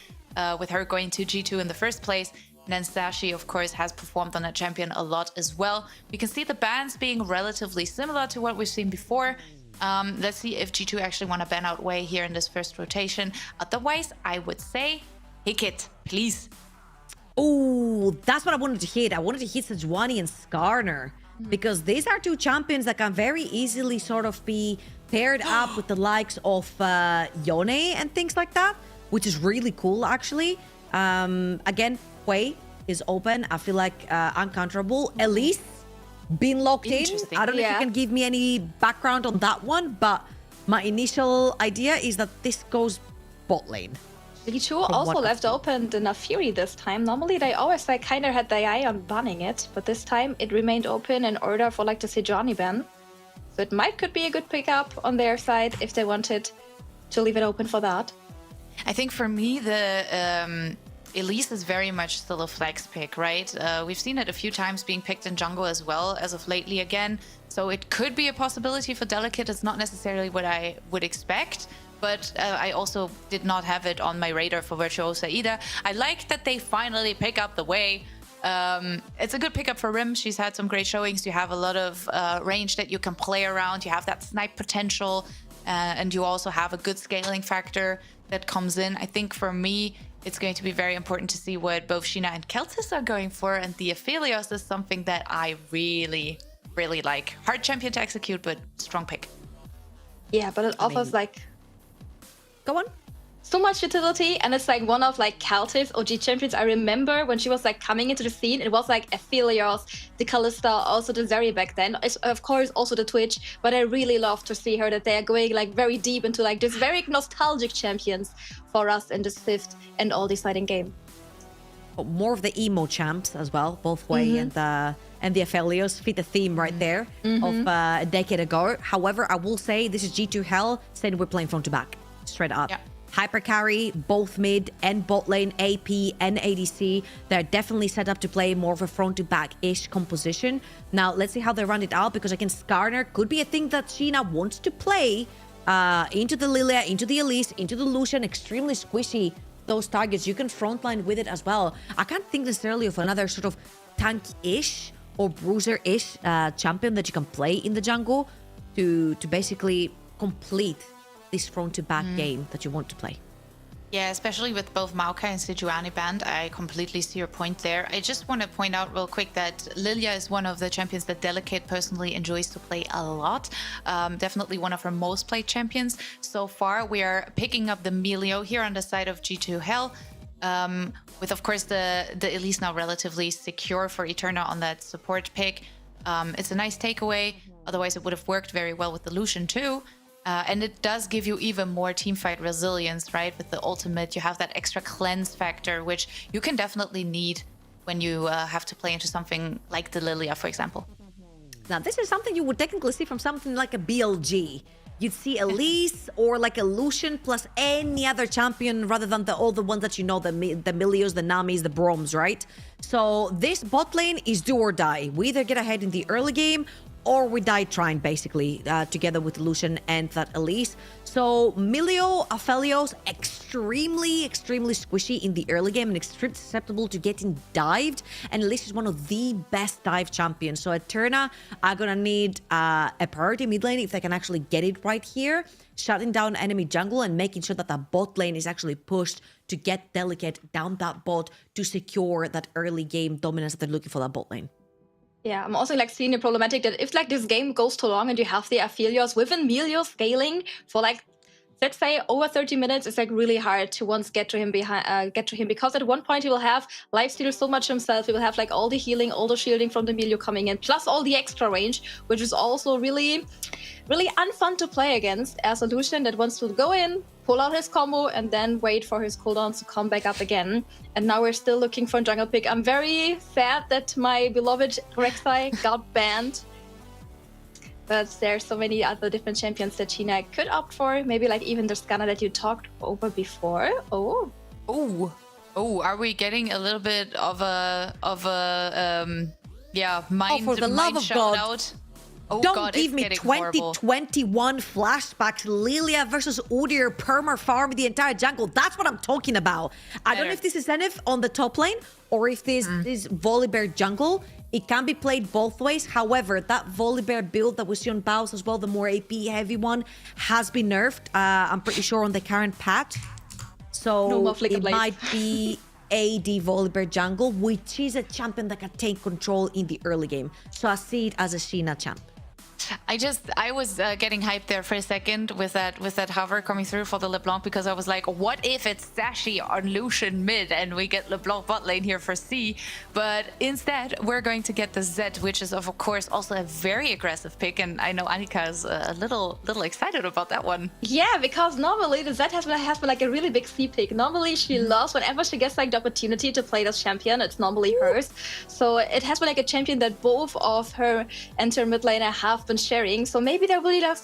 with her going to G2 in the first place. And then Sashi, of course, has performed on that champion a lot as well. We can see the bans being relatively similar to what we've seen before. Let's see if G2 actually want to ban out Wei here in this first rotation. Otherwise, I would say, pick it, please. Oh, that's what I wanted to hit. I wanted to hit Sejuani and Skarner, because these are two champions that can very easily sort of be paired up with the likes of Yone and things like that, which is really cool, actually. Again, Wei is open. I feel like uncounterable. Elise been locked in. I don't know if you can give me any background on that one, but my initial idea is that this goes bot lane. G2 also left open the Nafiri this time. Normally they always like kind of had their eye on banning it, but this time it remained open in order for like the Sejuani ban. So it could be a good pickup on their side if they wanted to leave it open for that. I think for me, the Elise is very much still a flex pick, right? We've seen it a few times being picked in jungle as well as of lately again. So it could be a possibility for Delicate. It's not necessarily what I would expect, but I also did not have it on my radar for Virtuosa either. I like that they finally pick up the way. It's a good pickup for Rim. She's had some great showings. You have a lot of range that you can play around. You have that snipe potential, and you also have a good scaling factor that comes in. I think for me, it's going to be very important to see what both Sheena and Keltis are going for, and the Aphelios is something that I really, really like. Hard champion to execute, but strong pick. Yeah, but it offers like... Go on. So much utility, and it's like one of like Keltis OG champions. I remember when she was like coming into the scene, it was like Aphelios, the Kalista, also the Zeri back then. It's, of course, also the Twitch, but I really love to see her that they are going like very deep into like this very nostalgic champions for us in this 5th and all deciding game. More of the emo champs as well, both Wei and the Aphelios fit the theme right there of a decade ago. However, I will say this is G2 Hell saying we're playing front to back, straight up. Yeah. Hyper carry, both mid and bot lane, AP and ADC. They're definitely set up to play more of a front to back-ish composition. Now, let's see how they run it out, because against Skarner could be a thing that Sheena wants to play into the Lilia, into the Elise, into the Lucian. Extremely squishy, those targets. You can frontline with it as well. I can't think necessarily of another sort of tank-ish or bruiser-ish champion that you can play in the jungle to basically complete this front-to-back game that you want to play. Yeah, especially with both Maokai and Sejuani banned, I completely see your point there. I just want to point out real quick that Lilia is one of the champions that Delicate personally enjoys to play a lot. Definitely one of her most played champions. So far, we are picking up the Melio here on the side of G2 Hell. With, of course, the Elise now relatively secure for Eterna on that support pick. It's a nice takeaway. Otherwise, it would have worked very well with the Lucian too. And it does give you even more teamfight resilience, right? With the ultimate, you have that extra cleanse factor, which you can definitely need when you have to play into something like the Lilia, for example. Now, this is something you would technically see from something like a BLG. You'd see Elise or like a Lucian plus any other champion rather than all the ones that you know, the Milios, the Namis, the Broms, right? So this bot lane is do or die. We either get ahead in the early game or we die trying, basically, together with Lucian and that Elise. So Melio, Aphelios, extremely squishy in the early game and extremely susceptible to getting dived. And Elise is one of the best dive champions. So Eterna are gonna need a priority mid lane if they can actually get it right here, shutting down enemy jungle and making sure that the bot lane is actually pushed to get Delicate down that bot to secure that early game dominance that they're looking for that bot lane. Yeah, I'm also like seeing the problematic that if like this game goes too long and you have the Aphelios with Melio scaling for like, let's say over 30 minutes, it's like really hard to once get to him because at one point he will have lifesteal so much himself. He will have like all the healing, all the shielding from the Melio coming in, plus all the extra range, which is also really unfun to play against as a Lucian that wants to go in, pull out his combo, and then wait for his cooldowns to come back up again. And now we're still looking for a jungle pick. I'm very sad that my beloved Rek'Sai got banned. But there's so many other different champions that Sheena could opt for. Maybe like even the Scanner that you talked over before. Oh, are we getting a little bit of a mind? Oh, for the love of God! Out? Oh, Don't God, give me 2021 flashbacks. Lilia versus Udyr perma farm the entire jungle. That's what I'm talking about. I don't know if this is Zenith on the top lane or if this is Volibear jungle. It can be played both ways. However, that Volibear build that we see on Baus as well, the more AP heavy one, has been nerfed. I'm pretty sure on the current patch. So it might be AD Volibear jungle, which is a champion that can take control in the early game. So I see it as a Sheena champ. I was getting hyped there for a second with that hover coming through for the LeBlanc, because I was like, what if it's Sashi on Lucian mid and we get LeBlanc bot lane here for C? But instead, we're going to get the Zed, which is of course also a very aggressive pick, and I know Annika is a little excited about that one. Yeah, because normally the Zed has been like a really big C pick. Normally she loves whenever she gets like the opportunity to play this champion, it's normally hers. So it has been like a champion that both of her and her mid laner have been been sharing. So maybe there will be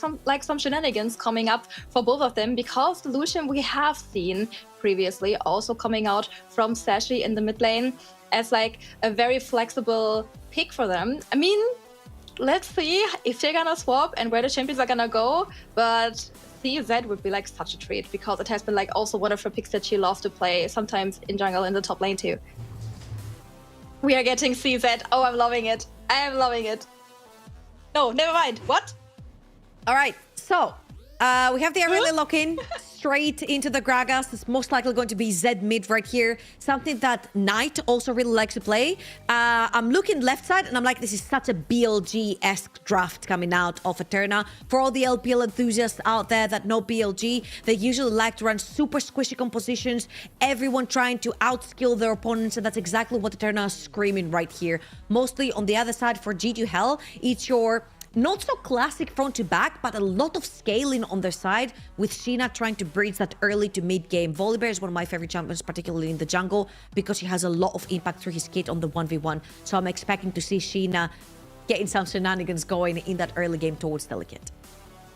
some shenanigans coming up for both of them, because the Lucian we have seen previously also coming out from Sashi in the mid lane as like a very flexible pick for them. I mean, let's see if they're gonna swap and where the champions are gonna go, but CZ would be like such a treat, because it has been like also one of her picks that she loves to play sometimes in jungle in the top lane too. We are getting CZ. Oh, I'm loving it. I am loving it. No, never mind. What? All right, so we have the Irelia lock-in straight into the Gragas. It's most likely going to be Z mid right here. Something that Knight also really likes to play. I'm looking left side and I'm like, this is such a BLG-esque draft coming out of Eterna. For all the LPL enthusiasts out there that know BLG, they usually like to run super squishy compositions, everyone trying to outskill their opponents, and that's exactly what Eterna is screaming right here. Mostly on the other side for G2H, it's your not so classic front to back, but a lot of scaling on their side, with Sheena trying to breach that early to mid game. Volibear is one of my favorite champions, particularly in the jungle, because he has a lot of impact through his kit on the 1v1. So I'm expecting to see Sheena getting some shenanigans going in that early game towards Delicate.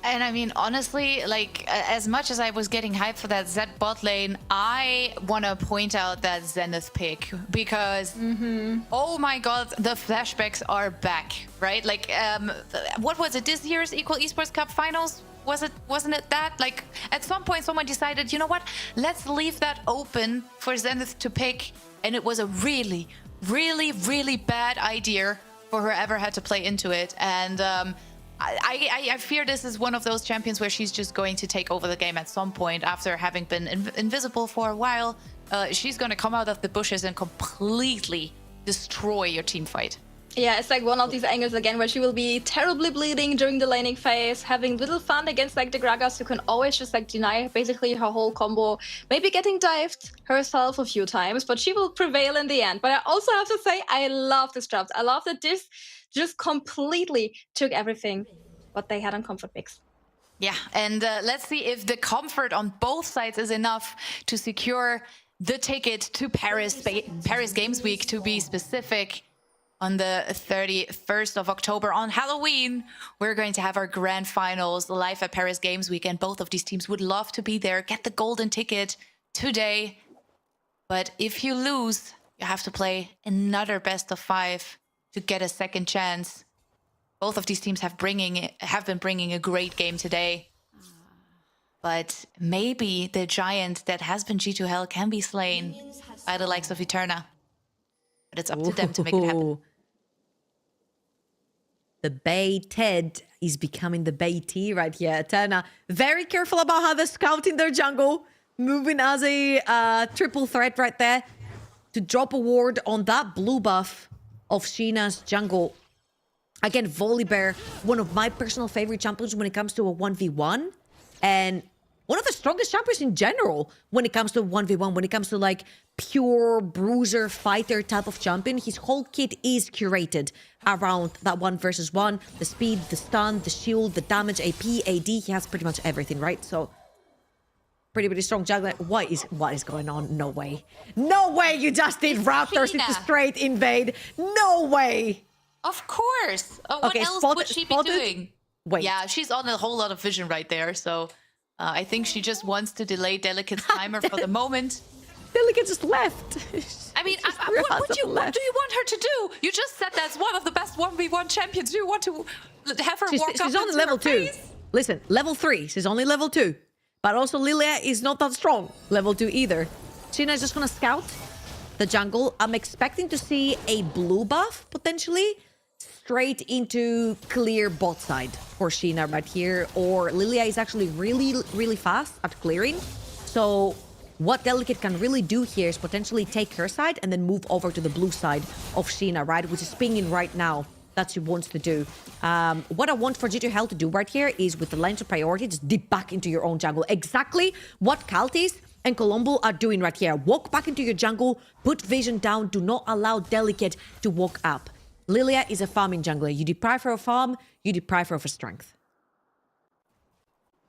And I mean, honestly, like, as much as I was getting hyped for that Z bot lane, I want to point out that Zenith pick, because, oh my god, the flashbacks are back, right? Like, what was it, this year's Equal Esports Cup Finals? Wasn't it that? Like, at some point, someone decided, you know what, let's leave that open for Zenith to pick, and it was a really, really, really bad idea for whoever had to play into it, and, I fear this is one of those champions where she's just going to take over the game at some point after having been invisible for a while. She's going to come out of the bushes and completely destroy your team fight. Yeah, it's like one of these angles again where she will be terribly bleeding during the laning phase, having little fun against like the Gragas, who can always just like deny basically her whole combo, maybe getting dived herself a few times, but she will prevail in the end. But I also have to say, I love this draft. I love that this just completely took everything what they had on comfort picks. Yeah, and let's see if the comfort on both sides is enough to secure the ticket to Paris Games Week, to be specific. On the 31st of October, on Halloween, we're going to have our grand finals live at Paris Games Week, and both of these teams would love to be there. Get the golden ticket today. But if you lose, you have to play another best of 5 to get a second chance. Both of these teams have been bringing a great game today. But maybe the giant that has been G2H can be slain by the likes of Eterna. But it's up to them to make it happen. The Bay Ted is becoming the Bay T right here. Eterna, very careful about how they're scouting their jungle. Moving as a triple threat right there to drop a ward on that blue buff of Sheena's jungle. Again, Volibear, one of my personal favorite champions when it comes to a 1v1. And one of the strongest champions in general when it comes to 1v1, when it comes to like pure bruiser fighter type of champion. His whole kit is curated around that 1 versus 1. The speed, the stun, the shield, the damage, AP, AD. He has pretty much everything, right? So pretty strong jungler. What is going on? No way. No way you just did Raptors into straight invade. No way. Of course. What else would she be doing? Wait. Yeah, she's on a whole lot of vision right there. So I think she just wants to delay Delicate's timer for the moment. Delicate just left. I mean, what do you want her to do? You just said that's one of the best 1v1 champions. Do you want to have her walk up She's only level 2. Listen, level 3. She's only level 2. But also Lilia is not that strong. Level 2 either. Sheena is just going to scout the jungle. I'm expecting to see a blue buff, potentially, straight into clear bot side for Sheena right here. Or Lilia is actually really fast at clearing. So what Delicate can really do here is potentially take her side and then move over to the blue side of Sheena, right? Which is pinging right now. That she wants to do. What I want for G2H to do right here is, with the lines of priority, just dip back into your own jungle. Exactly what Kaltis and Colombo are doing right here. Walk back into your jungle, put vision down, do not allow Delicate to walk up. Lilia is a farming jungler. You deprive her of farm, you deprive her of strength.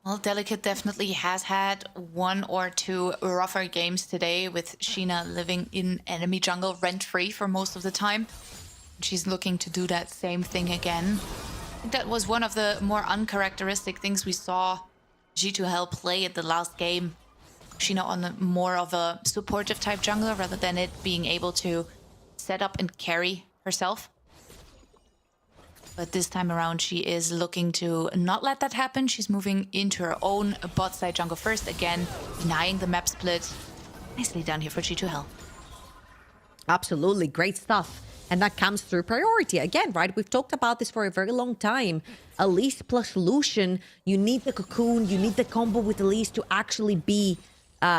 Well, Delicate definitely has had 1 or 2 rougher games today, with Sheena living in enemy jungle rent-free for most of the time. She's looking to do that same thing again. That was one of the more uncharacteristic things we saw G2H play at the last game. Sheena on more of a supportive type jungler rather than it being able to set up and carry herself. But this time around, she is looking to not let that happen. She's moving into her own bot side jungle first, again, denying the map split. Nicely done here for G2H. Absolutely, great stuff. And that comes through priority. Again, right? We've talked about this for a very long time. Elise plus Lucian, you need the cocoon, you need the combo with Elise to actually be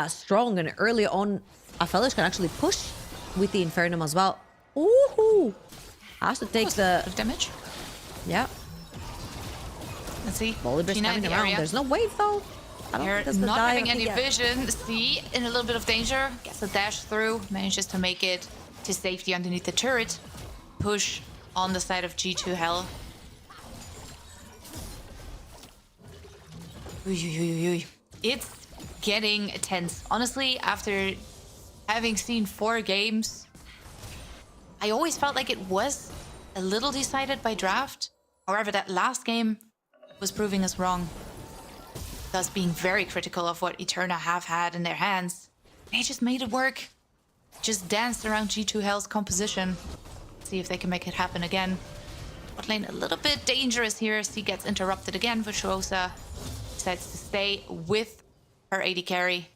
strong. And early on, Aphelios can actually push with the Infernum as well. Ooh! Has to take the damage. Yeah. Let's see. Volibear's coming around. There's no wave though. I don't think there's the not die. having any vision. See, in a little bit of danger. Gets a dash through. Manages to make it to safety underneath the turret. Push on the side of G2H. It's getting tense. Honestly, after having seen 4 games, I always felt like it was a little decided by draft. However, that last game was proving us wrong. Thus being very critical of what Eterna have had in their hands. They just made it work. Just danced around G2H's composition. See if they can make it happen again. Bot lane a little bit dangerous here. C gets interrupted again. Virtuosa decides to stay with her AD carry.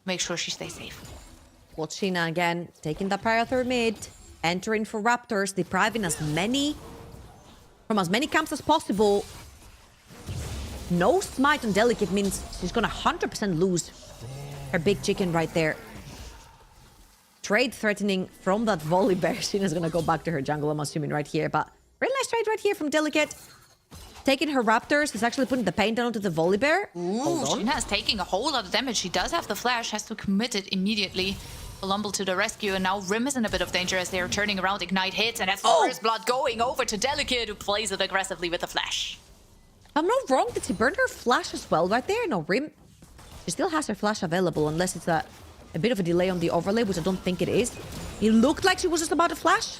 Make sure she stays safe. Watch Sheena again, taking the prior third mid. Entering for Raptors, depriving from as many camps as possible. No smite on Delicate means she's gonna 100% lose her big chicken right there. Trade threatening from that Volibear. Sheena's gonna go back to her jungle, I'm assuming, right here. But really nice trade right here from Delicate. Taking her Raptors is actually putting the pain down onto the Volibear. Ooh, Sheena is taking a whole lot of damage. She does have the flash, has to commit it immediately. Columble to the rescue, and now Rim is in a bit of danger as they're turning around. Ignite hits, and that's the first blood going over to Delicate, who plays it aggressively with the flash. If I'm not wrong, did she burn her flash as well right there? No, Rim, she still has her flash available, unless it's a bit of a delay on the overlay, which I don't think it is. It looked like she was just about to flash.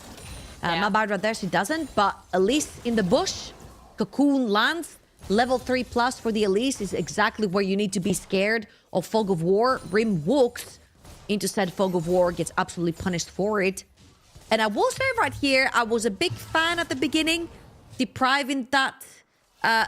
Not bad right there, she doesn't, but Elise in the bush, Cocoon lands. Level 3+ for the Elise is exactly where you need to be scared of Fog of War. Rim walks into said Fog of War, gets absolutely punished for it. And I will say right here, I was a big fan at the beginning, depriving that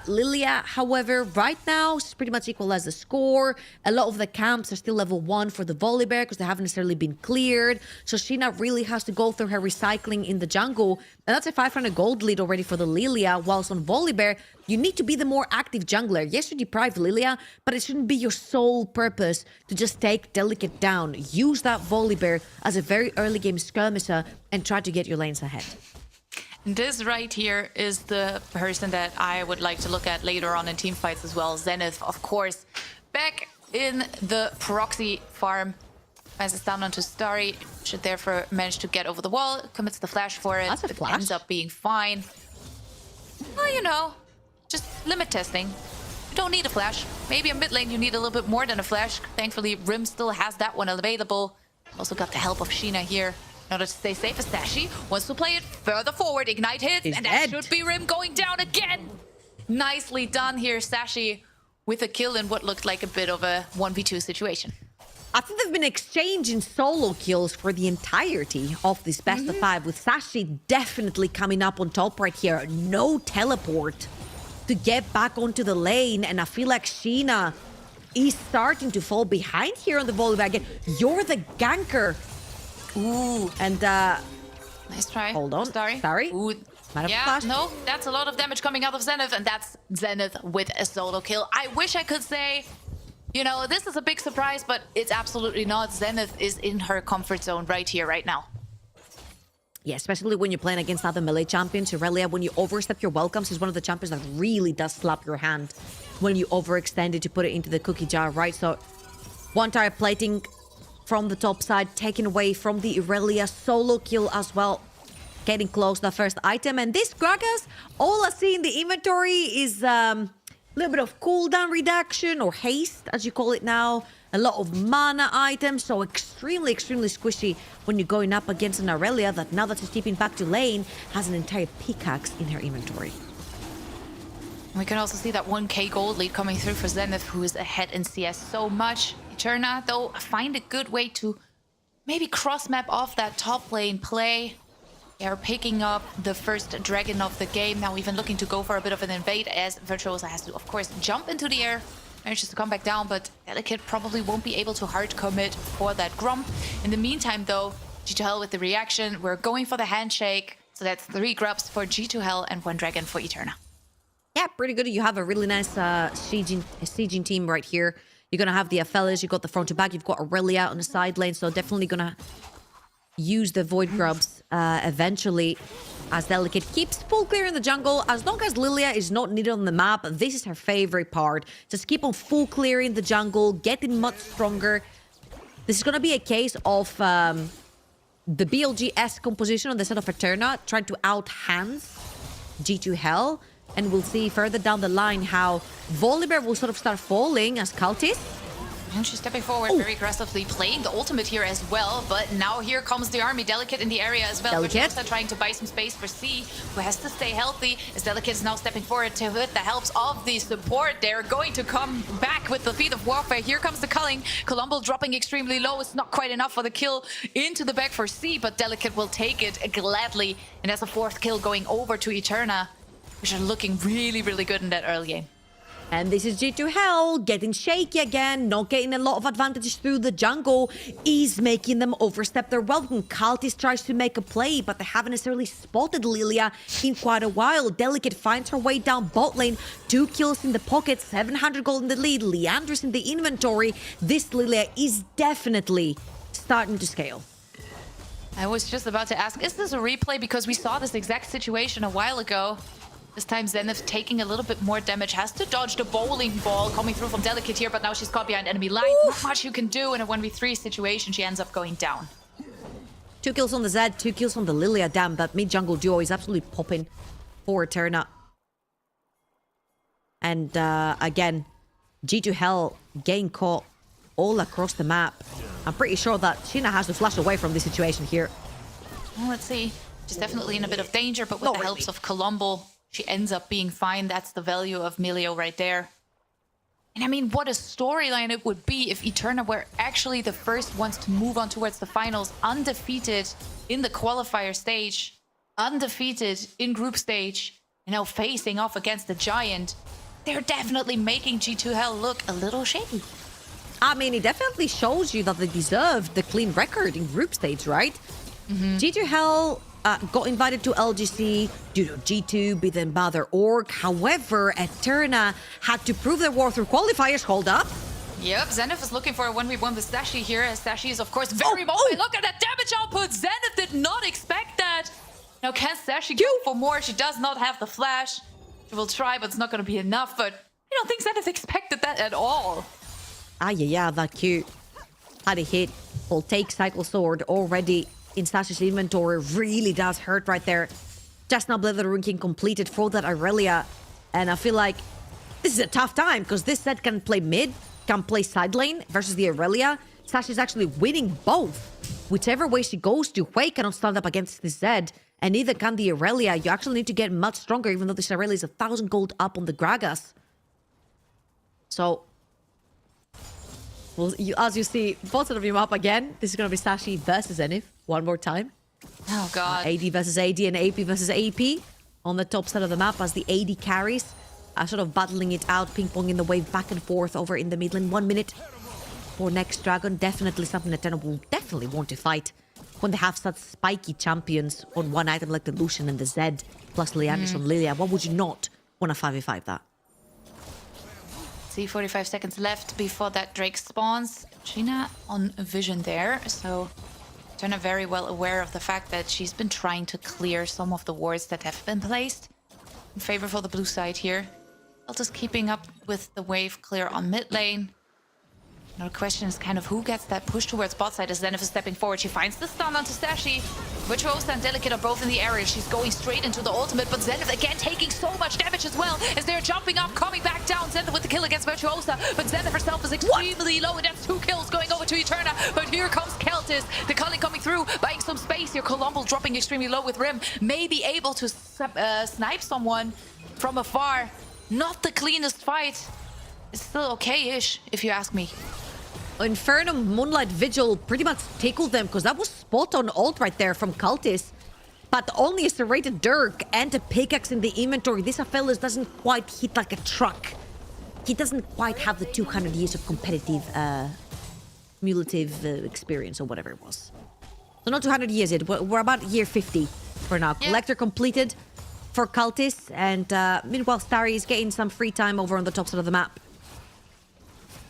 Lilia. However, right now, she's pretty much equalized the score. A lot of the camps are still level 1 for the Volibear because they haven't necessarily been cleared. So Sheena really has to go through her recycling in the jungle. And that's a 500 gold lead already for the Lilia. Whilst on Volibear, you need to be the more active jungler. Yes, you deprive Lilia, but it shouldn't be your sole purpose to just take Delicate down. Use that Volibear as a very early game skirmisher and try to get your lanes ahead. This right here is the person that I would like to look at later on in team fights as well. Zenith, of course, back in the proxy farm. Passes down onto Starry. Should therefore manage to get over the wall. Commits the flash for it. That's a flash. Ends up being fine. Well, you know, just limit testing. You don't need a flash. Maybe in mid lane you need a little bit more than a flash. Thankfully, Rim still has that one available. Also got the help of Sheena here. In order to stay safe, as Sashi wants to play it further forward. Ignite hits, and that should be Rim going down again. Nicely done here, Sashi, with a kill in what looked like a bit of a 1v2 situation. I think they've been exchanging solo kills for the entirety of this best of 5, with Sashi definitely coming up on top right here. No teleport to get back onto the lane, and I feel like Sheena is starting to fall behind here on the Volibear again. You're the ganker. Ooh, and nice try. Hold on. Sorry. Ooh. Yeah, no, that's a lot of damage coming out of Zenith, and that's Zenith with a solo kill. I wish I could say, you know, this is a big surprise, but it's absolutely not. Zenith is in her comfort zone right here, right now. Yeah, especially when you're playing against other melee champions. Aurelia, when you overstep your welcomes, is one of the champions that really does slap your hand when you overextend it to put it into the cookie jar, right? So, one tire plating from the top side, taken away from the Aurelia solo kill as well. Getting close to the first item. And this Gragas, all I see in the inventory is a little bit of cooldown reduction or haste, as you call it now. A lot of mana items, so extremely, extremely squishy when you're going up against an Aurelia that now that she's keeping back to lane, has an entire pickaxe in her inventory. We can also see that 1k gold lead coming through for Zenith, who is ahead in CS so much. Eterna, though, find a good way to maybe cross-map off that top lane play. They are picking up the first dragon of the game. Now even looking to go for a bit of an invade, as Virtuosa has to, of course, jump into the air. Manages to come back down, but Delicate probably won't be able to hard commit for that Grump. In the meantime, though, G2H with the reaction. We're going for the handshake. So that's 3 grubs for G2H and 1 dragon for Eterna. Yeah, pretty good. You have a really nice sieging team right here. You're going to have the Aphelios, you've got the front to back, you've got Aurelia on the side lane, so definitely going to use the Void Grubs eventually as Delicate keeps full clear in the jungle. As long as Lilia is not needed on the map, this is her favorite part. Just keep on full clearing the jungle, getting much stronger. This is going to be a case of the BLGS composition on the side of Eterna, trying to out-hands G2H. And we'll see further down the line how Volibear will sort of start falling as Cultist. And she's stepping forward very aggressively, playing the ultimate here as well. But now here comes the army. Delicate in the area as well. Delicate trying to buy some space for C, who has to stay healthy. As Delicate is now stepping forward to with the helps of the support. They're going to come back with the feet of warfare. Here comes the culling. Colombo dropping extremely low. It's not quite enough for the kill into the back for C, but Delicate will take it gladly. And that's a 4th kill going over to Eterna, which are looking really, really good in that early game. And this is G2H getting shaky again, not getting a lot of advantages through the jungle, is making them overstep their welcome. Cultist tries to make a play, but they haven't necessarily spotted Lilia in quite a while. Delicate finds her way down bot lane, 2 kills in the pocket, 700 gold in the lead, Leandros in the inventory. This Lilia is definitely starting to scale. I was just about to ask, is this a replay? Because we saw this exact situation a while ago. This time Zenith taking a little bit more damage, has to dodge the bowling ball coming through from Delicate here, but now she's caught behind enemy lines. Not much you can do in a 1v3 situation. She ends up going down. 2 kills on the Zed, 2 kills on the Lilia. Damn, that mid-jungle duo is absolutely popping for Eterna. And again, G2H getting caught all across the map. I'm pretty sure that Sheena has to flash away from this situation here. Well, let's see. She's definitely in a bit of danger, but with the helps of Colombo, she ends up being fine. That's the value of Milio right there. And I mean, what a storyline it would be if Eterna were actually the first ones to move on towards the finals, undefeated in the qualifier stage, undefeated in group stage, and now facing off against the Giant. They're definitely making G2H look a little shaky. I mean, it definitely shows you that they deserve the clean record in group stage, right? G2H got invited to LGC due to G2 beat them by their org. However, Eterna had to prove their worth through qualifiers. Hold up. Yep, Zenith is looking for a 1v1 with Sashi here, as Sashi is, of course, very mobile. Look at that damage output. Zenith did not expect that. Now, can Sashi go for more? She does not have the flash. She will try, but it's not going to be enough. But I don't think Zenith expected that at all. Yeah, that cute. Had a hit. Full take cycle sword already in Sashi's inventory. Really does hurt right there. Just now Blade the Rune King completed for that Aurelia. And I feel like this is a tough time because this set can play mid, can play side lane versus the Aurelia. Sashi's actually winning both. Whichever way she goes to, Hui cannot stand up against this Zed. And neither can the Aurelia. You actually need to get much stronger, even though this Aurelia is 1,000 gold up on the Gragas. So, well, as you see, both of them up again. This is going to be Sashi versus Zenith one more time. Oh, God. AD versus AD and AP versus AP on the top side of the map as the AD carries are sort of battling it out, ping-ponging the wave back and forth over in the mid lane. 1 minute for next Dragon. Definitely something that Tenno will definitely want to fight when they have such spiky champions on one item like the Lucian and the Zed plus Leandros on Lilia. Why would you not want to 5v5 that? See, 45 seconds left before that Drake spawns. Sheena on vision there, so Turner very well aware of the fact that she's been trying to clear some of the wards that have been placed in favor for the blue side here. Just keeping up with the wave clear on mid lane. Now the question is kind of who gets that push towards bot side as Zenith is stepping forward. She finds the stun onto Sashi. Virtuosa and Delicate are both in the area. She's going straight into the ultimate, but Zenith again taking so much damage as well as they're jumping up, coming back down. Zenith with the kill against Virtuosa, but Zenith herself is extremely low, and that's 2 kills going over to Eterna. But here comes Keltis, the culling coming through, buying some space here. Colombo dropping extremely low with Rim, may be able to snipe someone from afar. Not the cleanest fight. It's still okay-ish, if you ask me. Inferno Moonlight Vigil pretty much tickled them because that was spot on ult right there from Cultist. But only a serrated dirk and a pickaxe in the inventory. This Aphelios doesn't quite hit like a truck. He doesn't quite have the 200 years of competitive, cumulative experience or whatever it was. So not 200 years yet. We're about year 50 for now. Yeah. Collector completed for Cultists. And meanwhile, Starry is getting some free time over on the top side of the map.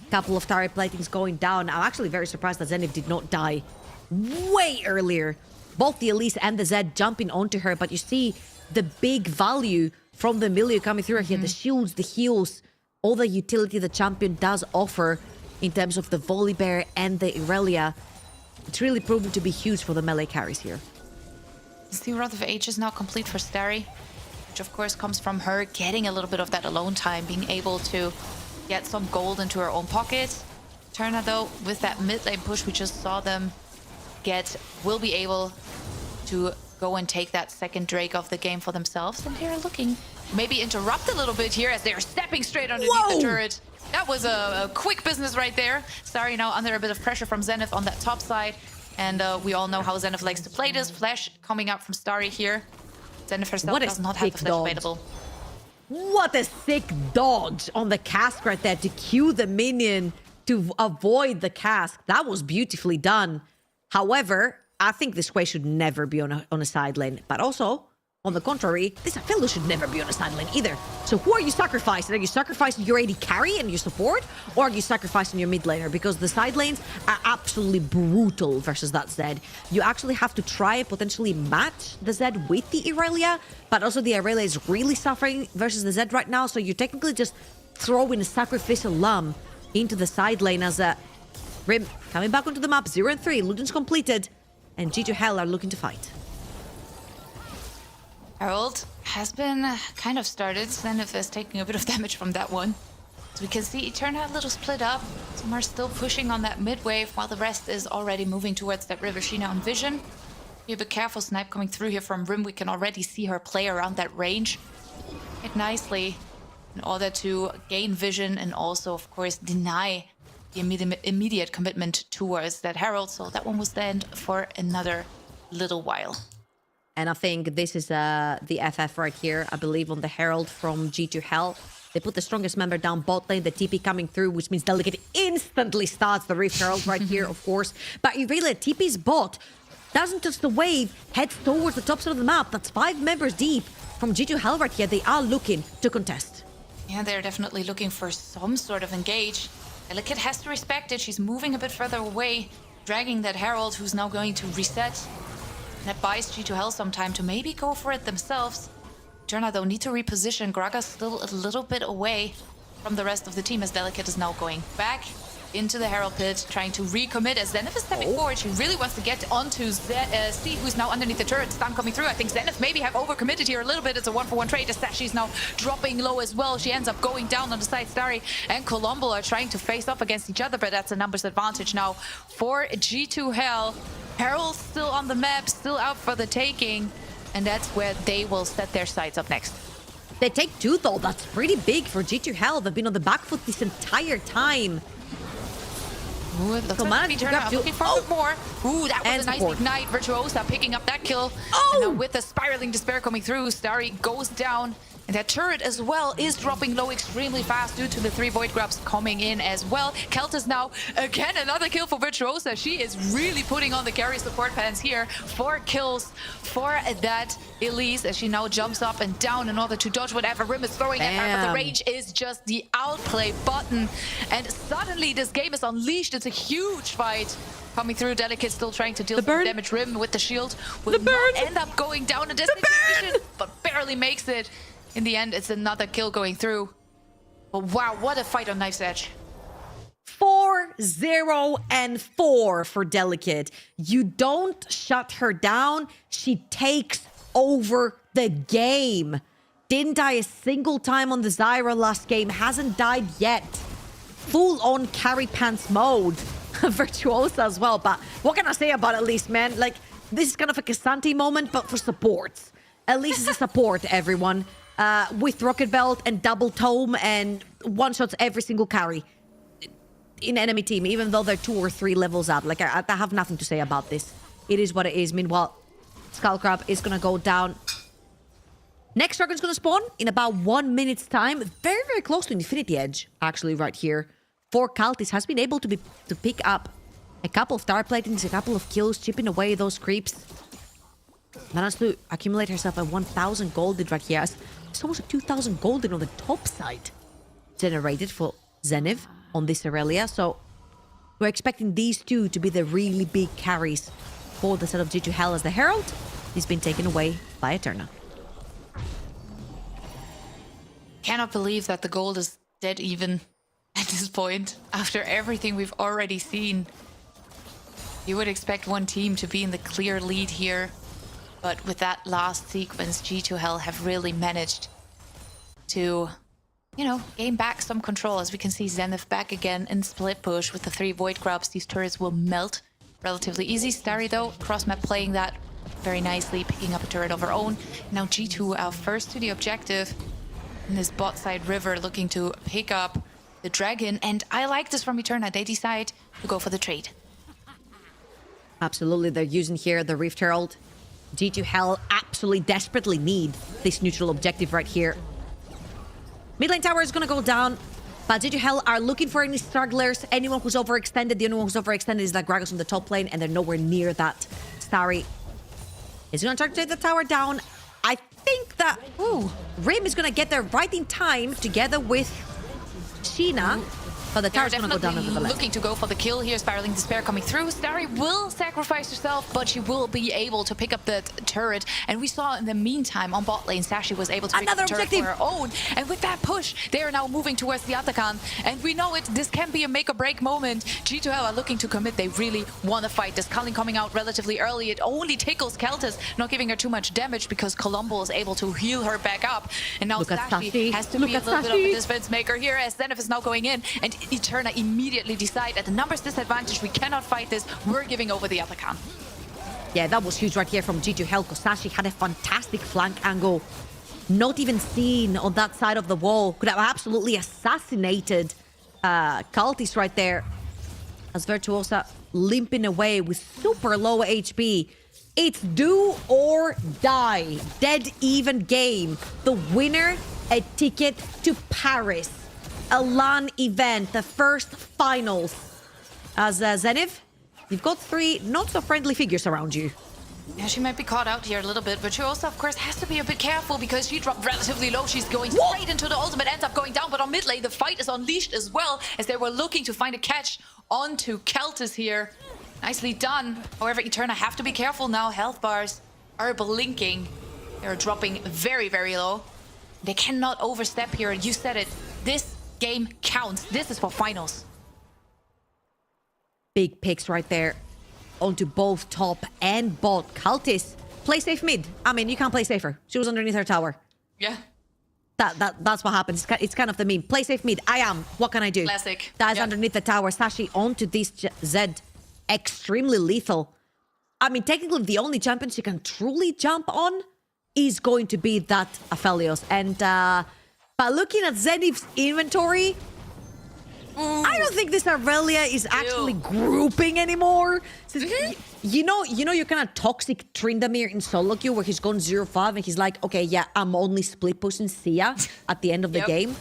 Couple of Starry platings going down. I'm actually very surprised that Zenith did not die way earlier. Both the Elise and the Zed jumping onto her. But you see the big value from the milieu coming through here. The shields, the heals, all the utility the champion does offer in terms of the Volibear and the Irelia. It's really proven to be huge for the melee carries here. The Wrath of Age is now complete for Starry, which of course comes from her getting a little bit of that alone time, being able to get some gold into her own pocket. Turner, though, with that mid lane push we just saw them get, will be able to go and take that second Drake of the game for themselves. And they're looking maybe interrupt a little bit here as they're stepping straight underneath the turret. That was a quick business right there. Starry now under a bit of pressure from Zenith on that top side. And we all know how Zenith likes to play this. Flash coming out from Starry here. Zenith herself does not have the flash available. What a sick dodge on the cask right there to cue the minion to avoid the cask. That was beautifully done. However, I think this Quay should never be on a side lane. But also, on the contrary, this Aphelios should never be on a side lane either. So who are you sacrificing? Are you sacrificing your AD carry and your support? Or are you sacrificing your mid laner? Because the side lanes are absolutely brutal versus that Zed. You actually have to try and potentially match the Zed with the Irelia. But also the Irelia is really suffering versus the Zed right now. So you're technically just throwing a sacrificial lamb into the side lane as a Rim coming back onto the map. 0 and 3. Luden's completed. And G2H are looking to fight. Herald has been kind of started. Zenith is taking a bit of damage from that one. As we can see, Eterna a little split up. Some are still pushing on that mid wave, while the rest is already moving towards that River Sheena on Vision. Be a bit careful, Snipe coming through here from Rim. We can already see her play around that range quite nicely in order to gain vision and also, of course, deny the immediate commitment towards that Herald. So that one will stand for another little while. And I think this is the FF right here, I believe, on the Herald from G2H. They put the strongest member down bot lane, the TP coming through, which means Delicate instantly starts the Rift Herald right here, of course. But you really, TP's bot doesn't touch the wave, heads towards the top side of the map. That's 5 members deep from G2H right here. They are looking to contest. Yeah, they're definitely looking for some sort of engage. Delicate has to respect it. She's moving a bit further away, dragging that Herald, who's now going to reset. That buys G2H some time to maybe go for it themselves. Turna, though, need to reposition. Graga's still a little bit away from the rest of the team as Delicate is now going back into the Herald pit, trying to recommit as Zenith is stepping forward. She really wants to get onto C, who's now underneath the turret. Stun coming through. I think Zenith maybe have overcommitted here a little bit. It's a 1-for-1 trade as she's now dropping low as well. She ends up going down on the side. Starry and Colombo are trying to face off against each other, but that's a numbers advantage now for G2H. Herald still on the map, still out for the taking, and that's where they will set their sights up next. They take 2 though. That's pretty big for G2H. They've been on the back foot this entire time. Ooh, it looks like Eterna looking for more. Ooh, that was a nice ignite. Virtuosa picking up that kill. And now with the spiraling despair coming through, Starry goes down. And that turret as well is dropping low extremely fast due to the 3 Void Grubs coming in as well. Keltis now, again, another kill for Virtuosa. She is really putting on the carry support pants here. 4 kills for that Elise as she now jumps up and down in order to dodge whatever Rim is throwing at her. But the range is just the outplay button. And suddenly this game is unleashed. It's a huge fight. Coming through, Delicate still trying to deal some damage. Rim with the shield will not end up going down in this situation, but barely makes it. In the end, it's another kill going through. But wow, what a fight on Knife's Edge. 4-0 and 4 for Delicate. You don't shut her down. She takes over the game. Didn't die a single time on the Zyra last game. Hasn't died yet. Full on carry pants mode. Virtuosa as well. But what can I say about Elise, man? Like, this is kind of a Cassandra moment, but for supports. Elise is a support, everyone. with Rocket Belt and Double Tome and one-shots every single carry in enemy team, even though they're 2 or 3 levels up. Like, I have nothing to say about this. It is what it is. Meanwhile, Skullcrab is going to go down. Next Dragon's going to spawn in about 1 minute's time. Very, very close to Infinity Edge, actually, right here. For Cultist has been able to pick up a couple of tower platings, a couple of kills, chipping away those creeps. Managed to accumulate herself a 1,000 golden right here. It's almost a 2,000 golden on the top side generated for Zenith on this Aurelia. So we're expecting these two to be the really big carries for the set of G2H as the Herald has been taken away by Eterna. Cannot believe that the gold is dead even at this point. After everything we've already seen, you would expect one team to be in the clear lead here. But with that last sequence, G2H have really managed to, you know, gain back some control. As we can see, Zenith back again in split push with the 3 Void Grubs. These turrets will melt relatively easy. Starry, though, cross-map playing that very nicely, picking up a turret of her own. Now G2 first to the objective in this bot side river, looking to pick up the dragon. And I like this from Eterna. They decide to go for the trade. Absolutely, they're using here the Rift Herald. G2H absolutely desperately need this neutral objective right here. Mid lane tower is going to go down, but G2H are looking for any strugglers, anyone who's overextended. The only one who's overextended is that Gragas on the top lane, and they're nowhere near that. Starry is going to try to take the tower down. I think that Rim is going to get there right in time together with Sheena. But the tower's going to go down nevertheless. Looking to go for the kill here. Spiraling Despair coming through. Starry will sacrifice herself, but she will be able to pick up the turret. And we saw in the meantime on bot lane, Sashi was able to pick up the turret for her own. And with that push, they are now moving towards the Atakan. And we know this can be a make or break moment. G2H are looking to commit. They really want to fight. This Culling coming out relatively early. It only tickles Keltis, not giving her too much damage because Colombo is able to heal her back up. And now Sashi has to be a little bit of a defense maker here as Zenith is now going in. And Eterna immediately decide at the numbers disadvantage, we cannot fight this, we're giving over the Atakan. Yeah, that was huge right here from G2H. Sashi had a fantastic flank angle. Not even seen on that side of the wall. Could have absolutely assassinated Cultist right there. As Virtuosa limping away with super low HP. It's do or die. Dead even game. The winner, a ticket to Paris. A LAN event, the first finals. As Zenith, you've got 3 not-so-friendly figures around you. Yeah, she might be caught out here a little bit, but she also, of course, has to be a bit careful because she dropped relatively low. She's going straight into the ultimate, ends up going down, but on mid lane, the fight is unleashed as well as they were looking to find a catch onto Keltis here. Nicely done. However, Eterna have to be careful now. Health bars are blinking. They're dropping very, very low. They cannot overstep here, and you said it. This game counts. This is for finals. Big picks right there onto both top and bot. Cultist, play safe mid. I mean, you can't play safer. She was underneath her tower. Yeah. That's what happens. It's kind of the meme. Play safe mid. I am. What can I do? Classic. That is underneath the tower. Sashi onto this Zed. Extremely lethal. I mean, technically, the only champion she can truly jump on is going to be that Aphelios. And by looking at Zenith's inventory, I don't think this Aurelia is actually grouping anymore. You know, you're kind of toxic Tryndamere in solo queue where he's gone 0-5 and he's like, okay, yeah, I'm only split pushing Sia at the end of the game.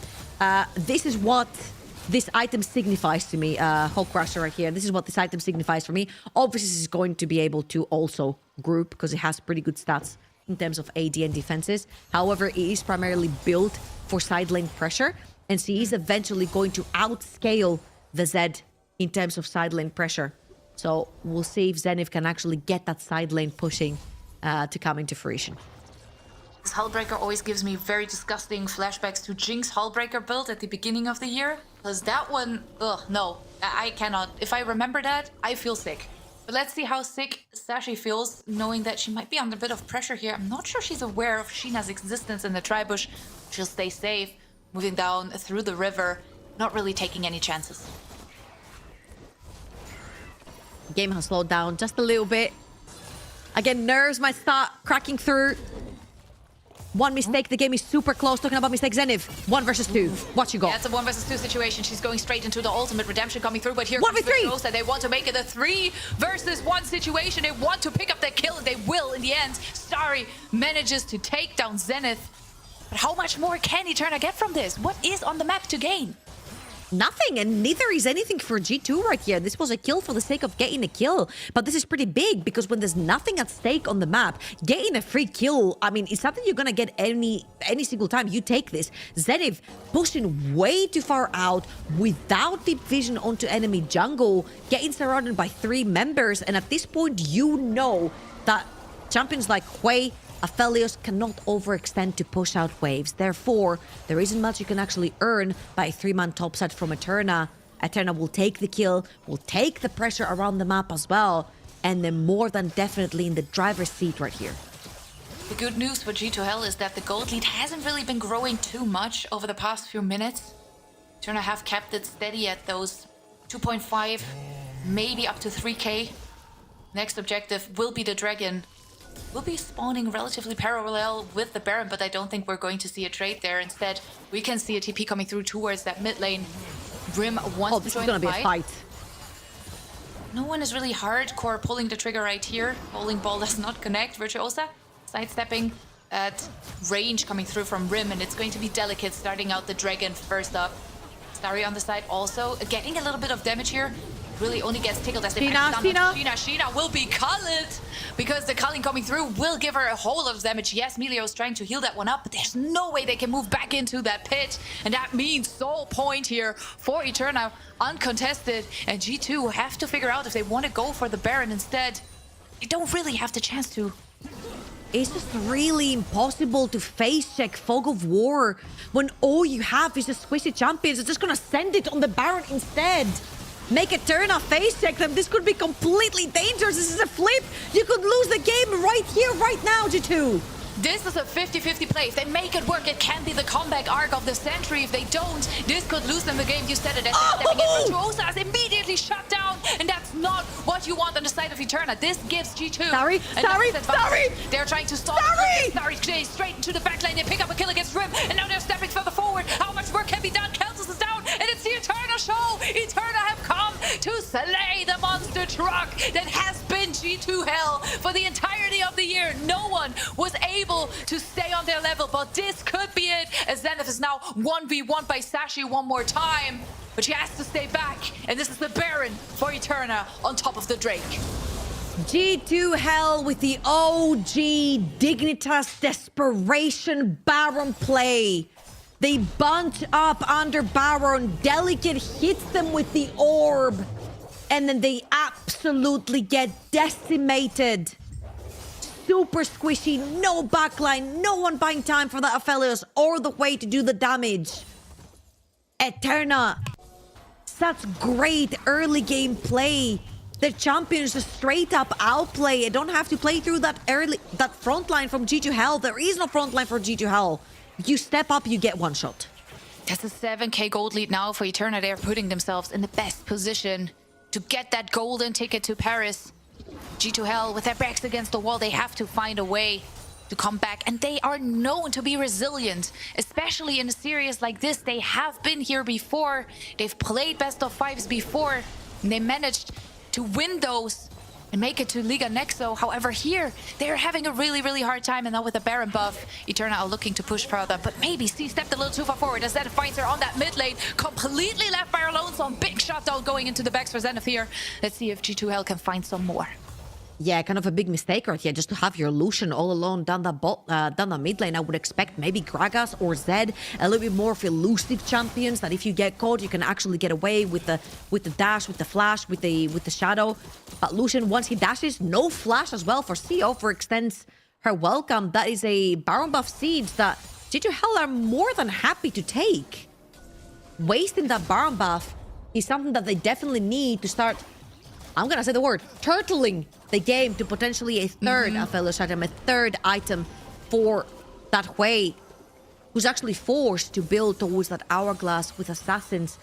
This is what this item signifies to me, Hulk Crusher right here. This is what this item signifies for me. Obviously, this is going to be able to also group because it has pretty good stats in terms of AD and defenses. However, it is primarily built for side lane pressure, and she is eventually going to outscale the Zed in terms of side lane pressure. So we'll see if Zenith can actually get that side lane pushing to come into fruition. This Hullbreaker always gives me very disgusting flashbacks to Jinx Hullbreaker build at the beginning of the year. Because that one, no, I cannot. If I remember that, I feel sick. But let's see how sick Sashi feels, knowing that she might be under a bit of pressure here. I'm not sure she's aware of Sheena's existence in the Tribush. She'll stay safe, moving down through the river, not really taking any chances. The game has slowed down just a little bit. Again, nerves might start cracking through. One mistake, the game is super close. Talking about mistakes, Zenith. 1 versus 2. What you got? Yeah, it's a 1 versus 2 situation. She's going straight into the ultimate redemption coming through, but here 1v3. Rosa. They want to make it a 3 versus 1 situation. They want to pick up their kill, and they will in the end. Starry manages to take down Zenith. But how much more can Eterna get from this? What is on the map to gain? Nothing, and neither is anything for G2 right here. This was a kill for the sake of getting a kill, but this is pretty big because when there's nothing at stake on the map, getting a free kill, I mean, it's something you're gonna get any single time you take this. Zenith pushing way too far out without deep vision onto enemy jungle, getting surrounded by 3 members, and at this point, you know that champions like Hui, Aphelios cannot overextend to push out waves. Therefore, there isn't much you can actually earn by a 3-man topside from Eterna. Eterna will take the kill, will take the pressure around the map as well, and they're more than definitely in the driver's seat right here. The good news for G2H is that the gold lead hasn't really been growing too much over the past few minutes. Eterna have kept it steady at those 2.5, maybe up to 3k. Next objective will be the Dragon. We'll be spawning relatively parallel with the Baron, but I don't think we're going to see a trade there. Instead, we can see a TP coming through towards that mid lane. Rim wants to join the fight. This is gonna be a fight. No one is really hardcore pulling the trigger right here. Bowling ball does not connect. Virtuosa sidestepping at range coming through from Rim, and it's going to be delicate starting out the Dragon first up. Starry on the side also getting a little bit of damage here. Really only gets tickled as they Sheena will be culling because the culling coming through will give her a whole lot of damage. Yes, Melio's trying to heal that one up, but there's no way they can move back into that pit, and that means sole point here for Eterna, uncontested, and G2 have to figure out if they want to go for the Baron instead. They don't really have the chance to. It's just really impossible to face check Fog of War when all you have is the Squishy champions. They're just gonna send it on the Baron instead. Make Eterna face check them. This could be completely dangerous. This is a flip. You could lose the game right here, right now, G2. This is a 50-50 play. If they make it work, it can be the comeback arc of the century. If they don't, this could lose them the game. You said it as they're stepping in. Virtuosa is immediately shut down, and that's not what you want on the side of Eterna. This gives G2 Sorry. They're trying to stop Starry straight into the back lane. They pick up a kill against Rim, and now they're stepping further forward. How much work can be done? Keltis is down, and it's the Eterna show. Eterna have come to slay the monster truck that has been G2H for the entirety of the year. No one was able to stay on their level, but this could be it, as Zenith is now 1v1 by Sashi one more time, but she has to stay back, and this is the Baron for Eterna on top of the Drake. G2H with the OG Dignitas Desperation Baron play. They bunch up under Baron, Delicate hits them with the orb, and then they absolutely get decimated. Super squishy, no backline, no one buying time for the Aphelios or the way to do the damage. Eterna, such great early game play. The champions just straight up outplay. You don't have to play through that front line from G2H. There is no front line for G2H. You step up, you get one shot. That's a 7k gold lead now for Eterna. They're putting themselves in the best position to get that golden ticket to Paris. G2H, with their backs against the wall, they have to find a way to come back. And they are known to be resilient, especially in a series like this. They have been here before. They've played best of 5s before, and they managed to win those and make it to Liga Nexo. However, here, they're having a really, really hard time. And now with the Baron buff, Eterna are looking to push further. But maybe C stepped a little too far forward as Zenith finds her on that mid lane. Completely left by her alone, so big shutdown going into the backs for Zenith here. Let's see if G2H can find some more. Yeah, kind of a big mistake right here, just to have your Lucian all alone down the mid lane. I would expect maybe Gragas or Zed, a little bit more of elusive champions that if you get caught, you can actually get away with the dash, with the flash, with the shadow. But Lucian, once he dashes, no flash as well for C overextends her welcome. That is a Baron buff siege that G2H are more than happy to take. Wasting that Baron buff is something that they definitely need to start, I'm gonna say the word, turtling the game to potentially a third Aphelios item, a third item for that Hui, who's actually forced to build towards that hourglass with assassins.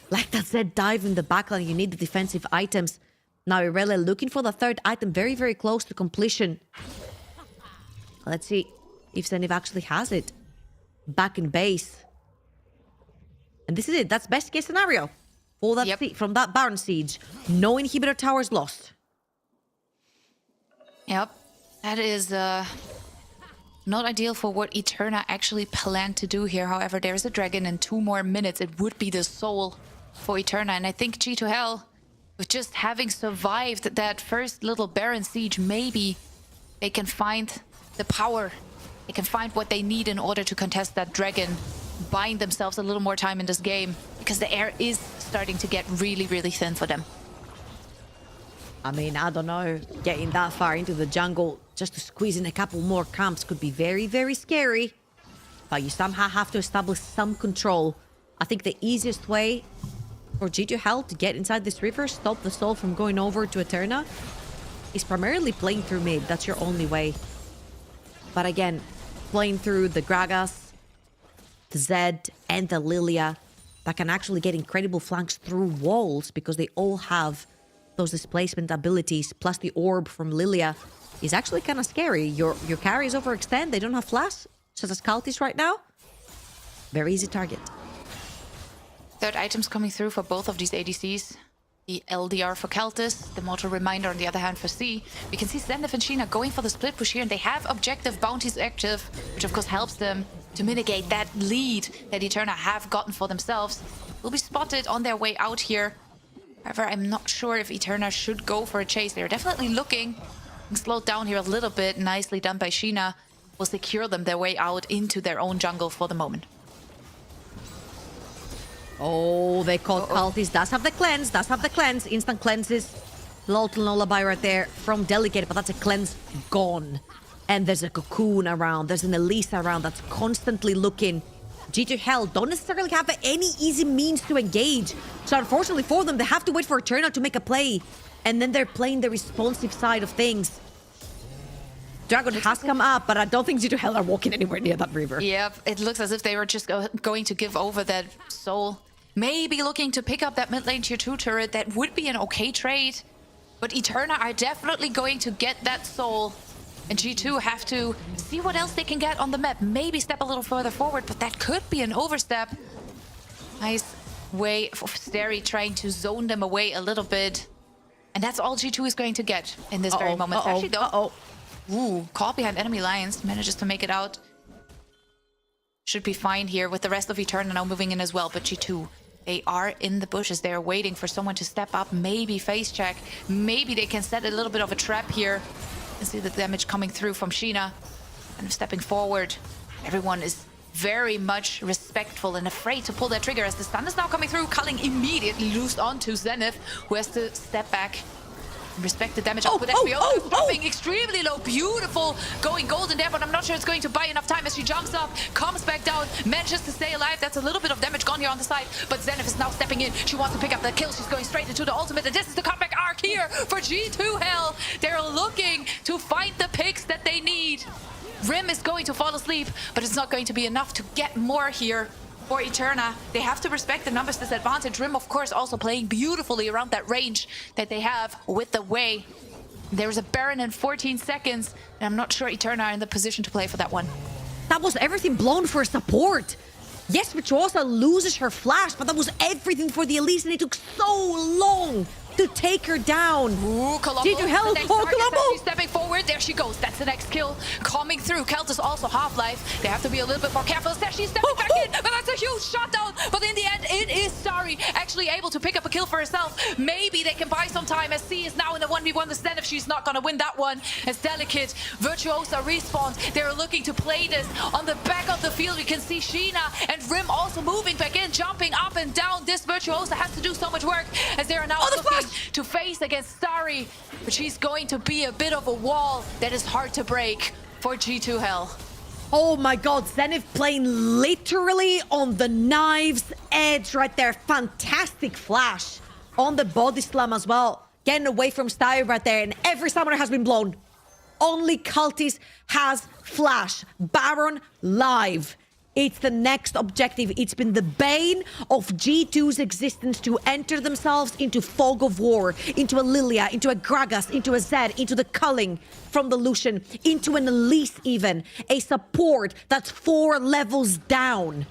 Like that said, dive in the backline, you need the defensive items. Now Irelia looking for the third item, very, very close to completion. Let's see. if Zenith actually has it back in base. And this is it. That's best case scenario for that from that Baron siege. No inhibitor towers lost. Yep. That is not ideal for what Eterna actually planned to do here. However, there's a dragon in 2 more minutes. It would be the soul for Eterna. And I think G2H, with just having survived that first little Baron siege, maybe they can find the power. They can find what they need in order to contest that dragon, buying themselves a little more time in this game, because the air is starting to get really, really thin for them. I mean, I don't know. Getting that far into the jungle just to squeeze in a couple more camps could be very, very scary. But you somehow have to establish some control. I think the easiest way for G2H to get inside this river, stop the soul from going over to Eterna, is primarily playing through mid. That's your only way. But again, playing through the Gragas, the Zed, and the Lilia, that can actually get incredible flanks through walls because they all have those displacement abilities, plus the orb from Lilia is actually kind of scary. Your carries overextend, they don't have flash, such as Kaltis right now. Very easy target. Third items coming through for both of these ADCs. The LDR for Kaltis, the Mortal Reminder on the other hand for C. We can see Zenith and Sheena going for the split push here, and they have objective bounties active, which of course helps them to mitigate that lead that Eterna have gotten for themselves. Will be spotted on their way out here. However, I'm not sure if Eterna should go for a chase. They're definitely looking. Slowed down here a little bit. Nicely done by Sheena. Will secure them their way out into their own jungle for the moment. Oh, they caught Kaltis. Does have the cleanse. Does have the cleanse. Instant cleanses. Loltal Lullaby right there from Delicate, but that's a cleanse gone. And there's a Cocoon around. There's an Elisa around that's constantly looking. G2H don't necessarily have any easy means to engage. So unfortunately for them, they have to wait for Eterna to make a play. And then they're playing the responsive side of things. Dragon has come up, but I don't think G2H are walking anywhere near that river. Yep, it looks as if they were just going to give over that soul. Maybe looking to pick up that mid lane tier 2 turret. That would be an okay trade. But Eterna are definitely going to get that soul. And G2 have to see what else they can get on the map. Maybe step a little further forward, but that could be an overstep. Nice way of Steri trying to zone them away a little bit. And that's all G2 is going to get in this very moment. Actually, though, ooh, caught behind enemy lines. Manages to make it out. Should be fine here with the rest of Eterna now moving in as well. But G2, they are in the bushes. They are waiting for someone to step up. Maybe face check. Maybe they can set a little bit of a trap here. And see the damage coming through from Sheena. And stepping forward. Everyone is very much respectful and afraid to pull that trigger as the stun is now coming through. Culling immediately loosed onto Zenith, who has to step back. Respect the damage output. XBO dropping extremely low. Beautiful going golden there, but I'm not sure it's going to buy enough time as she jumps up, comes back down, manages to stay alive. That's a little bit of damage gone here on the side, but Zenith is now stepping in. She wants to pick up the kill. She's going straight into the ultimate, and this is the comeback arc here for G2H. They're looking to find the picks that they need. Rim is going to fall asleep, but it's not going to be enough to get more here for Eterna. They have to respect the numbers disadvantage. Rim, of course, also playing beautifully around that range that they have with the way. There's a Baron in 14 seconds, and I'm not sure Eterna are in the position to play for that one. That was everything blown for support. Yes, Virtuosa loses her flash, but that was everything for the Elise, and it took so long to take her down. Ooh, Colombo. G2H, Colombo! She's stepping forward. There she goes. That's the next kill coming through. Keltis also half-life. They have to be a little bit more careful. She's stepping back in, but that's a huge shutdown. But in the end, it is Sari actually able to pick up a kill for herself. Maybe they can buy some time as C is now in the 1v1 instead if she's not going to win that one. As Delicate, Virtuosa respawns. They're looking to play this on the back of the field. We can see Sheena and Rim also moving back in, jumping up and down. This Virtuosa has to do so much work as they are now looking to face against Starry, but she's going to be a bit of a wall that is hard to break for G2H. Oh my god, Zenith playing literally on the knife's edge right there. Fantastic flash on the body slam as well. Getting away from Starry right there, and every summoner has been blown. Only Cultist has flash. Baron live. It's the next objective. It's been the bane of G2's existence to enter themselves into Fog of War, into a Lilia, into a Gragas, into a Zed, into the Culling from the Lucian, into an Elise even. A support that's 4 levels down.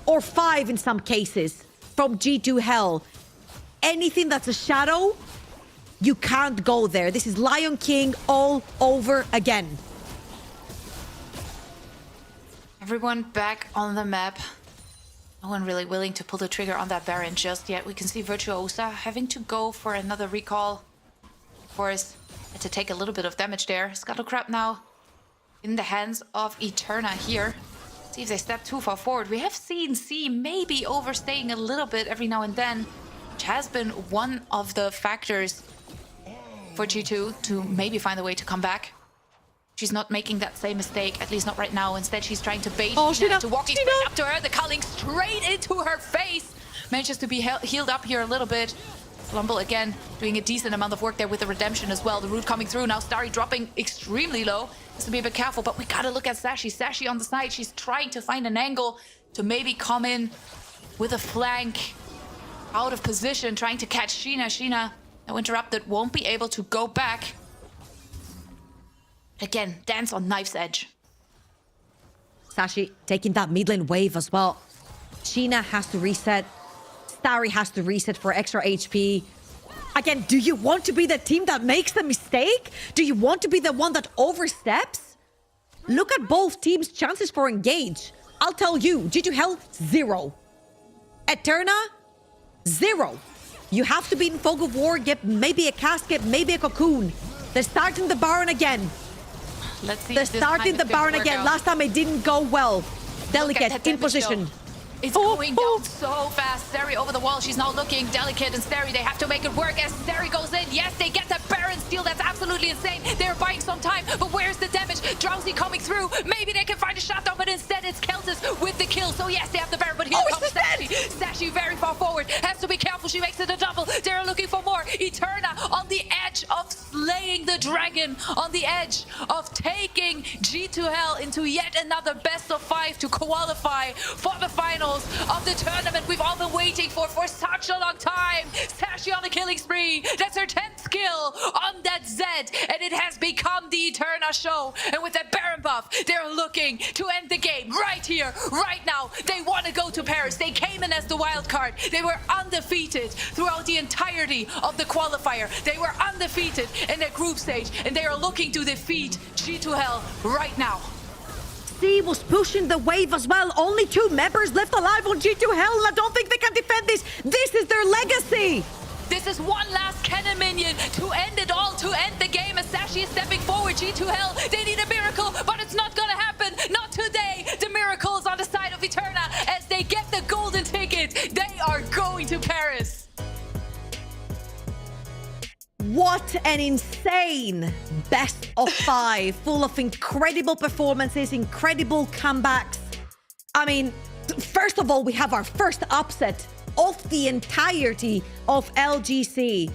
Or 5 in some cases from G2 Hell. Anything that's a shadow, you can't go there. This is Lion King all over again. Everyone back on the map. No one really willing to pull the trigger on that Baron just yet. We can see Virtuosa having to go for another recall. Of course, had to take a little bit of damage there. Scuttlecrab now in the hands of Eterna here. See if they step too far forward. We have seen C maybe overstaying a little bit every now and then, which has been one of the factors for G2 to maybe find a way to come back. She's not making that same mistake, at least not right now. Instead, she's trying to bait Sheena to walking straight up to her. The culling straight into her face. Manages to be healed up here a little bit. Flumble again, doing a decent amount of work there with the redemption as well. The root coming through. Now Starry dropping extremely low. Has to be a bit careful, but we gotta look at Sashi. Sashi on the side. She's trying to find an angle to maybe come in with a flank out of position, trying to catch Sheena. Sheena, now interrupted, won't be able to go back. Again, dance on knife's edge. Sashi taking that mid lane wave as well. Sheena has to reset. Starry has to reset for extra HP. Again, do you want to be the team that makes the mistake? Do you want to be the one that oversteps? Look at both teams' chances for engage. I'll tell you, G2 Hell, 0. Eterna, 0. You have to be in Fog of War, get maybe a casket, maybe a cocoon. They're starting the Baron again. Let's see. They're starting the Baron again. Last time it didn't go well. Delicate, in position. It's going down so fast. Steri over the wall. She's now looking. Delicate and Steri, they have to make it work as Steri goes in. Yes, they get the Baron steal. That's absolutely insane. They're buying some time, but where's the damage? Drowsy coming through. Maybe they can find a shutdown, but instead it's Keltis with the kill. So yes, they have the Baron, but here comes Sashi. Sashi very far forward. Has to be careful. She makes it a double. They're looking for more. Eterna on the edge of slaying the dragon. On the edge of taking G2 Hell into yet another best of 5 to qualify for the finals of the tournament we've all been waiting for such a long time. Sashi on the killing spree. That's her 10th skill on that Zed, and it has become the Eterna show. And with that Baron buff, they're looking to end the game right here, right now. They want to go to Paris. They came in as the wild card. They were undefeated throughout the entirety of the qualifier. They were undefeated in their group stage, and they are looking to defeat G2 Hell right now. C was pushing the wave as well. Only 2 members left alive on G2 Hell. I don't think they can defend this. This is their legacy. This is one last cannon minion to end it all, to end the game as Sashi is stepping forward. G2 Hell, they need a miracle, but it's not gonna happen. Not today. The miracle is on the side of Eterna as they get the golden ticket. They are going to Paris. What an insane best of 5, full of incredible performances, incredible comebacks. I mean, first of all, we have our first upset of the entirety of LGC.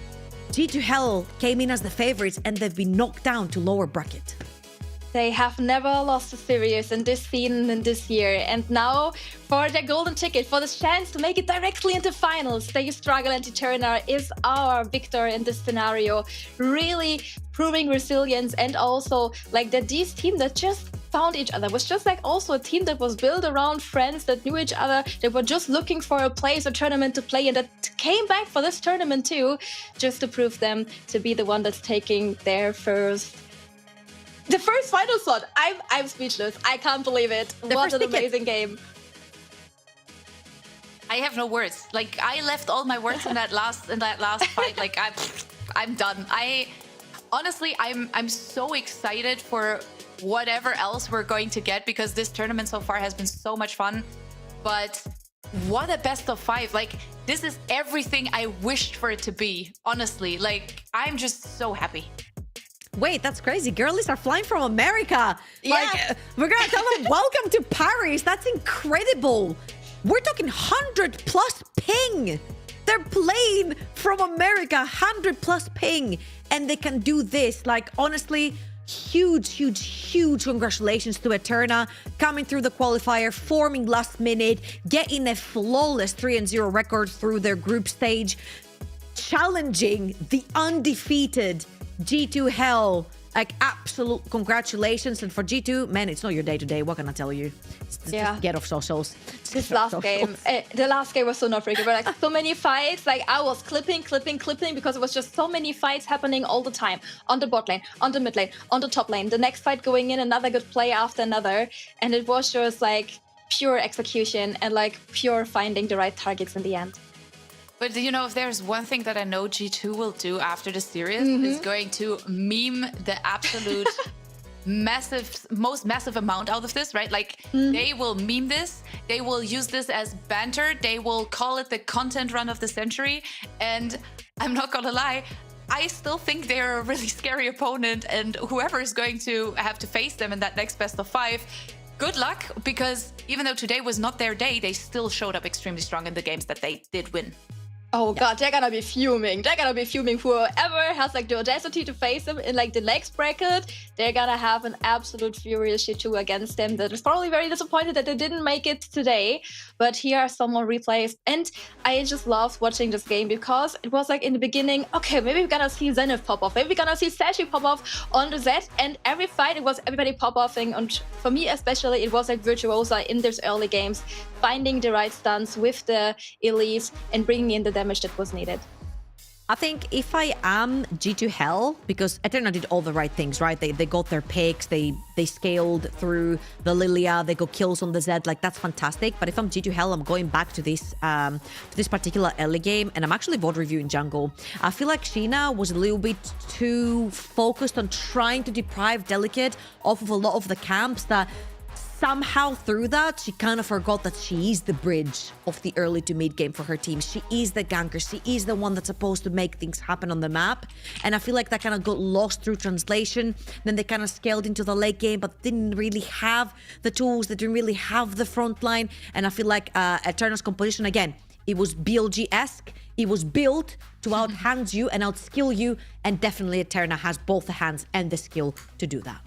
G2 Hell came in as the favorites and they've been knocked down to lower bracket. They have never lost a series in this season in this year. And now for their golden ticket, for the chance to make it directly into finals, they struggle, and Eterna is our victor in this scenario. Really proving resilience, and also like that this team that just found each other was just like also a team that was built around friends that knew each other. They were just looking for a place, a tournament to play, and that came back for this tournament too, just to prove them to be the one that's taking their first final slot. I'm speechless. I can't believe it. What an amazing game. I have no words. Like, I left all my words in that last fight. Like, I'm done. Honestly, I'm so excited for whatever else we're going to get, because this tournament so far has been so much fun. But what a best of 5. Like, this is everything I wished for it to be. Honestly, like, I'm just so happy. Wait, that's crazy. Girlies are flying from America. Yeah. Like, we're gonna tell them welcome to Paris. That's incredible. We're talking 100+ ping. They're playing from America, 100+ ping. And they can do this. Like, honestly, huge congratulations to Eterna coming through the qualifier, forming last minute, getting a flawless 3-0 record through their group stage, challenging the undefeated G2H. Like, absolute congratulations. And for G2, man, it's not your day today. What can I tell you? Just get off socials. This last game, the last game was so not freaking, but like so many fights. Like I was clipping because it was just so many fights happening all the time on the bot lane, on the mid lane, on the top lane. The next fight going in, another good play after another, and it was just like pure execution and like pure finding the right targets in the end. But you know, if there's one thing that I know G2 will do after the series, is going to meme the absolute most massive amount out of this, right? Like they will meme this, they will use this as banter, they will call it the content run of the century. And I'm not gonna lie, I still think they're a really scary opponent, and whoever is going to have to face them in that next best of 5, good luck, because even though today was not their day, they still showed up extremely strong in the games that they did win. Oh god, they're gonna be fuming. They're gonna be fuming. Whoever has like the audacity to face them in like the next bracket, they're gonna have an absolute furious G2 against them. That is probably very disappointed that they didn't make it today. But here are some more replays. And I just loved watching this game because it was like in the beginning, okay, maybe we're gonna see Zenith pop off. Maybe we're gonna see Sashi pop off on the Z. And every fight, it was everybody pop offing. And for me especially, it was like Virtuosa in these early games, finding the right stunts with the elites and bringing in the damage that was needed. I think if I am G2H, because Eterna did all the right things, right? They got their picks, they scaled through the Lilia, they got kills on the Z, like that's fantastic. But if I'm G2H, I'm going back to this particular early game, and I'm actually VOD reviewing jungle. I feel like Sheena was a little bit too focused on trying to deprive Delicate off of a lot of the camps that somehow through that, she kind of forgot that she is the bridge of the early to mid game for her team. She is the ganker. She is the one that's supposed to make things happen on the map. And I feel like that kind of got lost through translation. Then they kind of scaled into the late game, but didn't really have the tools. They didn't really have the front line. And I feel like Eterna's composition, again, it was BLG-esque. It was built to outhand you and outskill you. And definitely Eterna has both the hands and the skill to do that.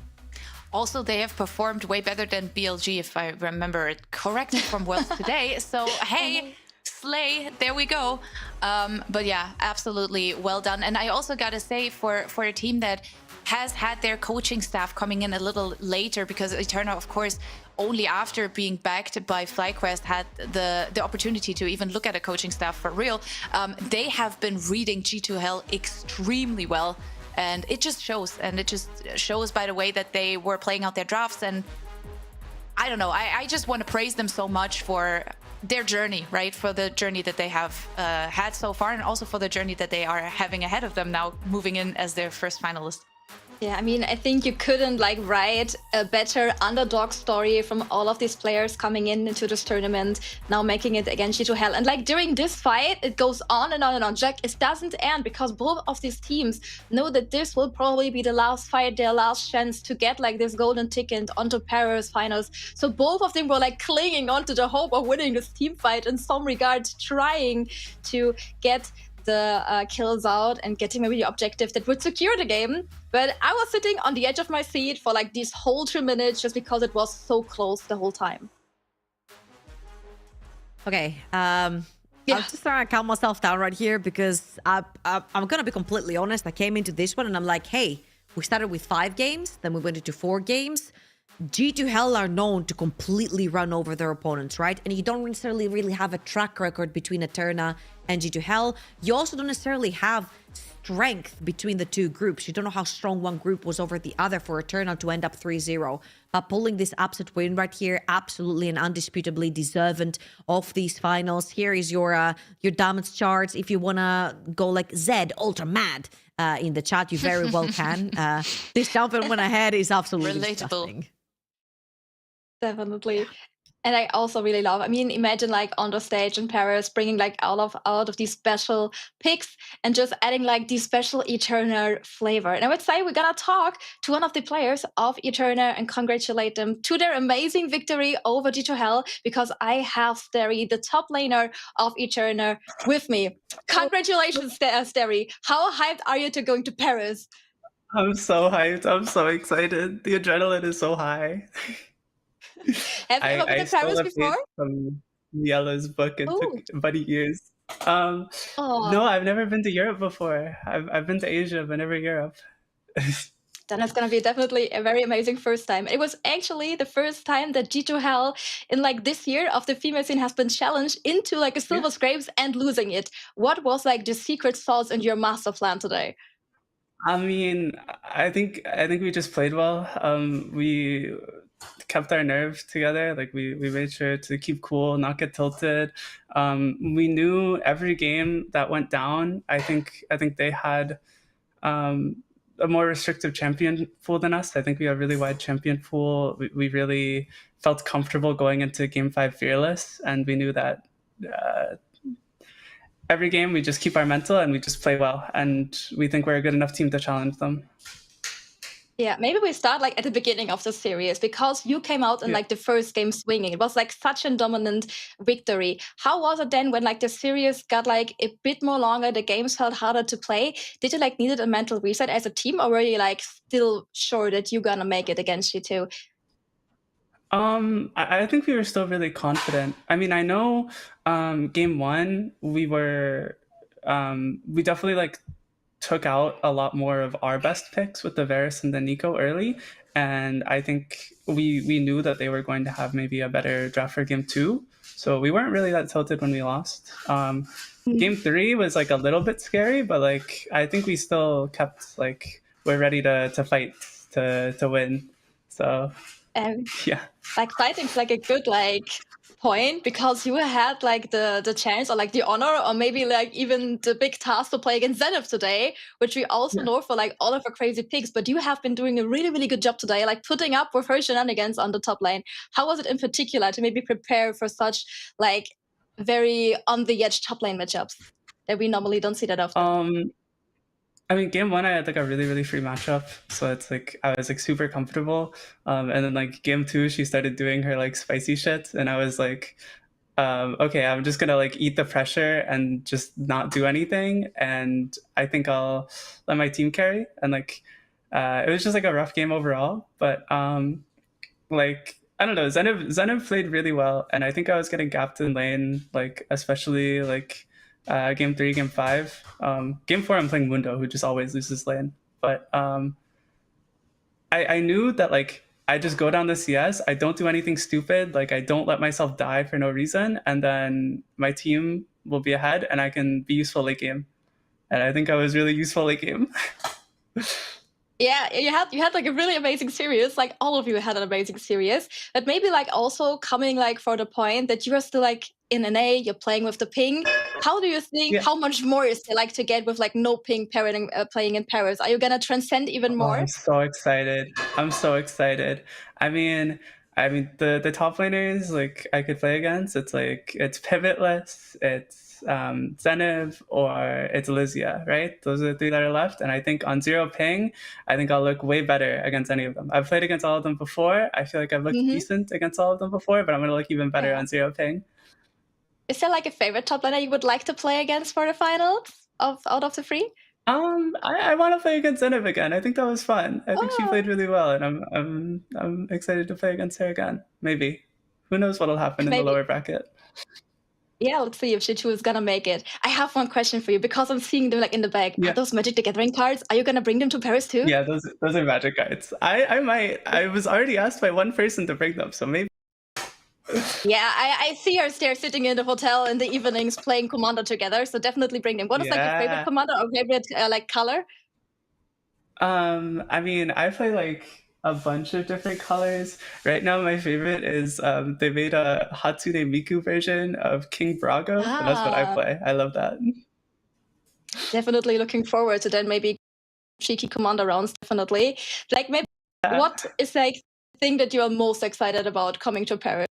Also, they have performed way better than BLG, if I remember it correctly from Worlds today. So, hey, slay, there we go. But yeah, absolutely well done. And I also got to say, for a team that has had their coaching staff coming in a little later, because Eterna, of course, only after being backed by FlyQuest had the opportunity to even look at a coaching staff for real. They have been reading G2H extremely well. And it just shows, by the way that they were playing out their drafts. And I don't know, I just want to praise them so much for their journey, right? For the journey that they have had so far, and also for the journey that they are having ahead of them now, moving in as their first finalist. Yeah, I mean, I think you couldn't like write a better underdog story from all of these players coming into this tournament, now making it against G2H. And like during this fight, it goes on and on and on. Jack, it doesn't end because both of these teams know that this will probably be the last fight, their last chance to get like this golden ticket onto Paris finals. So both of them were like clinging onto the hope of winning this team fight in some regards, trying to get the kills out and getting maybe the objective that would secure the game. But I was sitting on the edge of my seat for like these whole 2 minutes just because it was so close the whole time. Okay, I'm just trying to calm myself down right here because I'm gonna be completely honest. I came into this one and I'm like, hey, we started with 5 games, then we went into 4 games. G2H are known to completely run over their opponents, right? And you don't necessarily really have a track record between Eterna and G2H. You also don't necessarily have strength between the two groups. You don't know how strong one group was over the other for Eterna to end up 3-0. But pulling this upset win right here, absolutely and undisputably deserving of these finals. Here is your damage charts. If you want to go like Z, ultra mad, in the chat, you very well can. This champion went ahead is absolutely relatable. Disgusting. Definitely. And I also really love, I mean, imagine like on the stage in Paris, bringing like out of these special picks and just adding like the special Eterna flavor. And I would say we're gonna talk to one of the players of Eterna and congratulate them to their amazing victory over G2H, because I have Steri, the top laner of Eterna, with me. Congratulations, Steri. How hyped are you to going to Paris? I'm so hyped. I'm so excited. The adrenaline is so high. Have you ever been I to stole Paris a before? page from Miela's book and took Oh, buddy years. Um, no, oh, I've never been to Europe before. I've been to Asia, but never Europe. then it's gonna be definitely a very amazing first time. It was actually the first time that G2H in like this year of the female scene has been challenged into like a Yeah. silver scrapes and losing it. What was like the secret sauce in your master plan today? I mean, I think we just played well. We kept our nerve together. Like we made sure to keep cool, not get tilted. We knew every game that went down. I think they had a more restrictive champion pool than us. I think we have a really wide champion pool. We really felt comfortable going into Game 5 fearless, and we knew that every game we just keep our mental and we just play well, and we think we're a good enough team to challenge them. Yeah, maybe we start like at the beginning of the series because you came out in Yeah. like the first game swinging. It was like such a dominant victory. How was it then when like the series got like a bit more longer, the games felt harder to play? Did you like needed a mental reset as a team, or were you like still sure that you're gonna make it against G2? I think we were still really confident. I mean, I know game one we were we definitely like took out a lot more of our best picks with the Varus and the Nico early, and I think we knew that they were going to have maybe a better draft for game two, so we weren't really that tilted when we lost. Game three was like a little bit scary, but like I think we still kept like we're ready to fight to win. So yeah. Like fighting's like a good like point because you had like the chance or like the honor or maybe like even the big task to play against Zenith today, which we also know for like all of her crazy picks. But you have been doing a really, really good job today, like putting up with her shenanigans on the top lane. How was it in particular to maybe prepare for such like very on the edge top lane matchups that we normally don't see that often? I mean, game one, I had like a really, really free matchup, so it's like I was like super comfortable. And then like game two, she started doing her like spicy shit, and I was like, okay, I'm just gonna like eat the pressure and just not do anything, and I think I'll let my team carry. And like, it was just like a rough game overall, but like I don't know, Zenith played really well, and I think I was getting gapped in lane, like especially like game three, game five. Game four, I'm playing Mundo, who just always loses lane. But I knew that like I just go down the CS, I don't do anything stupid, like I don't let myself die for no reason, and then my team will be ahead, and I can be useful late game. And I think I was really useful late game. Yeah, you had like a really amazing series. Like all of you had an amazing series. But maybe like also coming like for the point that you are still like in NA, you're playing with the ping. How do you think? Yeah. How much more is there like to get with like no ping pairing, playing in Paris? Are you gonna transcend even more? I'm so excited. I'm so excited. I mean, the top laners like I could play against. It's like it's pivotless. It's Zenith or it's Lysia, right? Those are the three that are left. And I think on zero ping, I think I'll look way better against any of them. I've played against all of them before. I feel like I've looked decent against all of them before, but I'm gonna look even better on zero ping. Is there like a favorite top laner you would like to play against for the finals out of the three? I want to play against Zenith again. I think that was fun. I think she played really well, and I'm excited to play against her again. Maybe. Who knows what'll happen in the lower bracket? Yeah, let's see if G2 is gonna make it. I have one question for you because I'm seeing them like in the bag. Yeah. Are those Magic the Gathering cards? Are you gonna bring them to Paris too? Yeah, those are Magic cards. I might. I was already asked by one person to bring them, so maybe. Yeah, I see her there sitting in the hotel in the evenings playing Commander together. So definitely bring them. What is like your favorite Commander or favorite like color? I mean, I play like a bunch of different colors. Right now, my favorite is they made a Hatsune Miku version of King Brago, and that's what I play. I love that. Definitely looking forward to then maybe cheeky Commander rounds. Definitely. Like maybe what is like the thing that you are most excited about coming to Paris?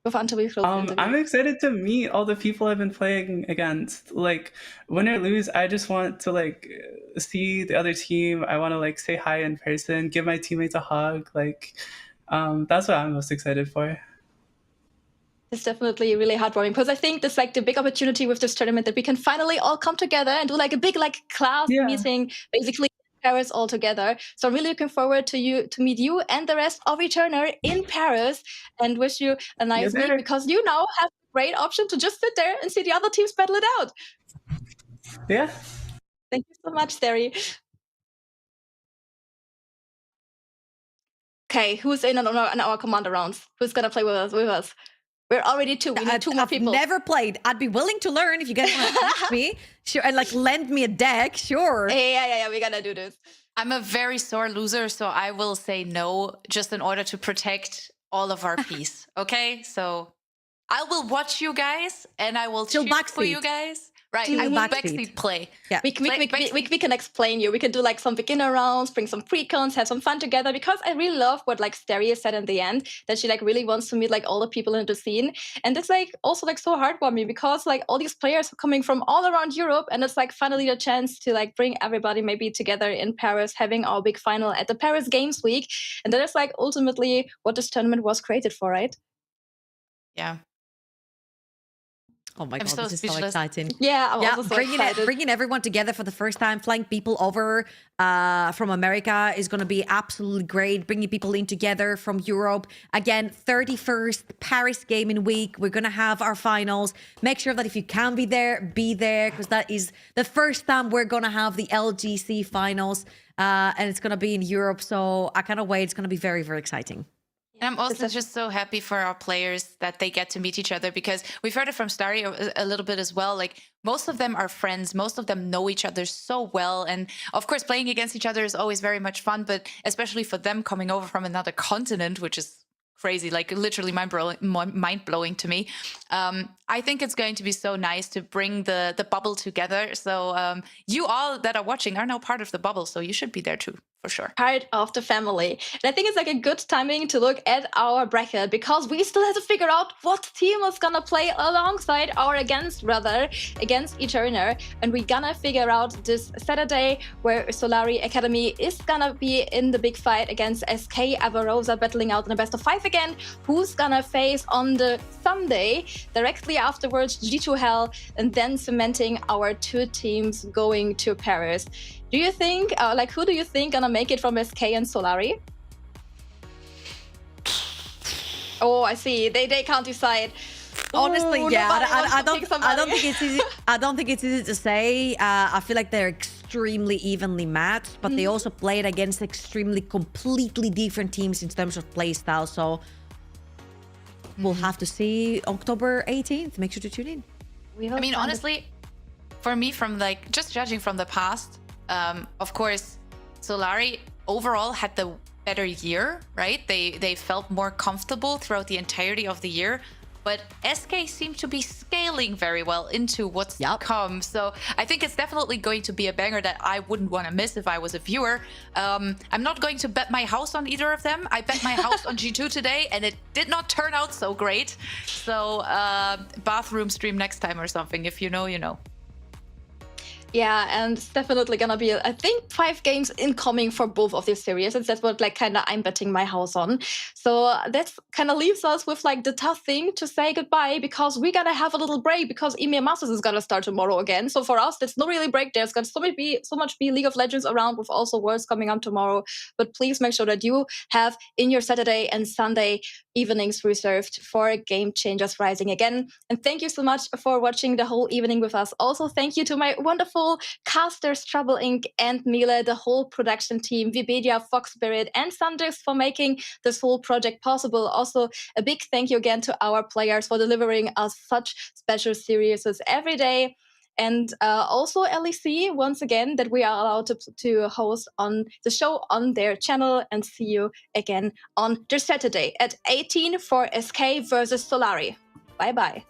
I'm excited to meet all the people I've been playing against. Like, win or lose, I just want to like see the other team. I want to like say hi in person, give my teammates a hug. Like, that's what I'm most excited for. It's definitely really heartwarming because I think there's like the big opportunity with this tournament that we can finally all come together and do like a big like class meeting, basically Paris all together. So I'm really looking forward to meet you and the rest of ETR in Paris, and wish you a nice week, because you now have a great option to just sit there and see the other teams battle it out. Yeah. Thank you so much, Steri. Okay, who's in on our commander rounds? Who's gonna play with us? We're already 2. We need 2 more people. I've never played. I'd be willing to learn if you guys want to teach me. Sure, and like lend me a deck. Sure. Yeah. We're gonna do this. I'm a very sore loser, so I will say no, just in order to protect all of our peace. Okay, so I will watch you guys, and I will cheer for you guys. Right, I will backseat play. Yeah. We can explain you. We can do like some beginner rounds, bring some pre-cons, have some fun together, because I really love what like Steria said in the end, that she like really wants to meet like all the people in the scene. And it's like also like so heartwarming, because like all these players are coming from all around Europe, and it's like finally the chance to like bring everybody maybe together in Paris, having our big final at the Paris Games Week. And that is like ultimately what this tournament was created for, right? Yeah. Oh my God, this is so exciting. Yeah, I'm also so excited. Bringing everyone together for the first time, flying people over from America is going to be absolutely great. Bringing people in together from Europe. Again, 31st Paris Gaming Week. We're going to have our finals. Make sure that if you can be there, because that is the first time we're going to have the LGC finals. And it's going to be in Europe. So I cannot wait. It's going to be very, very exciting. And I'm also just so happy for our players that they get to meet each other, because we've heard it from Starry a little bit as well. Like, most of them are friends. Most of them know each other so well. And of course, playing against each other is always very much fun, but especially for them coming over from another continent, which is crazy, like literally mind-blowing to me. I think it's going to be so nice to bring the bubble together. So you all that are watching are now part of the bubble, so you should be there too, for sure. Part of the family. And I think it's like a good timing to look at our bracket, because we still have to figure out what team is gonna play alongside or against ETR. And we're gonna figure out this Saturday, where Solari Academy is gonna be in the big fight against SK Avarosa, battling out in a best of 5 again. Who's gonna face on the Sunday, directly afterwards, G2H, and then cementing our 2 teams going to Paris. Do you think, who do you think gonna make it from SK and Solari? Oh, I see. They can't decide. Honestly, yeah, I don't think it's easy. I don't think it's easy to say. I feel like they're extremely evenly matched, but they also played against completely different teams in terms of play style. So we'll have to see October 18th. Make sure to tune in. I mean, honestly, for me, from like just judging from the past, of course, Solari overall had the better year, right? They felt more comfortable throughout the entirety of the year. But SK seemed to be scaling very well into what's to come. So I think it's definitely going to be a banger that I wouldn't want to miss if I was a viewer. I'm not going to bet my house on either of them. I bet my house on G2 today, and it did not turn out so great. So bathroom stream next time or something. If you know, you know. Yeah, and it's definitely gonna be, I think, 5 games incoming for both of these series. And that's what I'm betting my house on. So that kind of leaves us with the tough thing to say goodbye, because we're gonna have a little break, because EMEA Masters is gonna start tomorrow again. So for us, there's no really break. There's gonna so much be League of Legends around, with also Worlds coming up tomorrow. But please make sure that you have in your Saturday and Sunday evenings reserved for Game Changers Rising again. And thank you so much for watching the whole evening with us. Also, thank you to my wonderful casters, Trouble Inc. and Mila, the whole production team, Vibedia, Fox Spirit, and Sanders for making this whole project possible. Also, a big thank you again to our players for delivering us such special series every day. And also LEC, once again, that we are allowed to host on the show on their channel. And see you again on this Saturday at 18 for SK versus Solari. Bye-bye.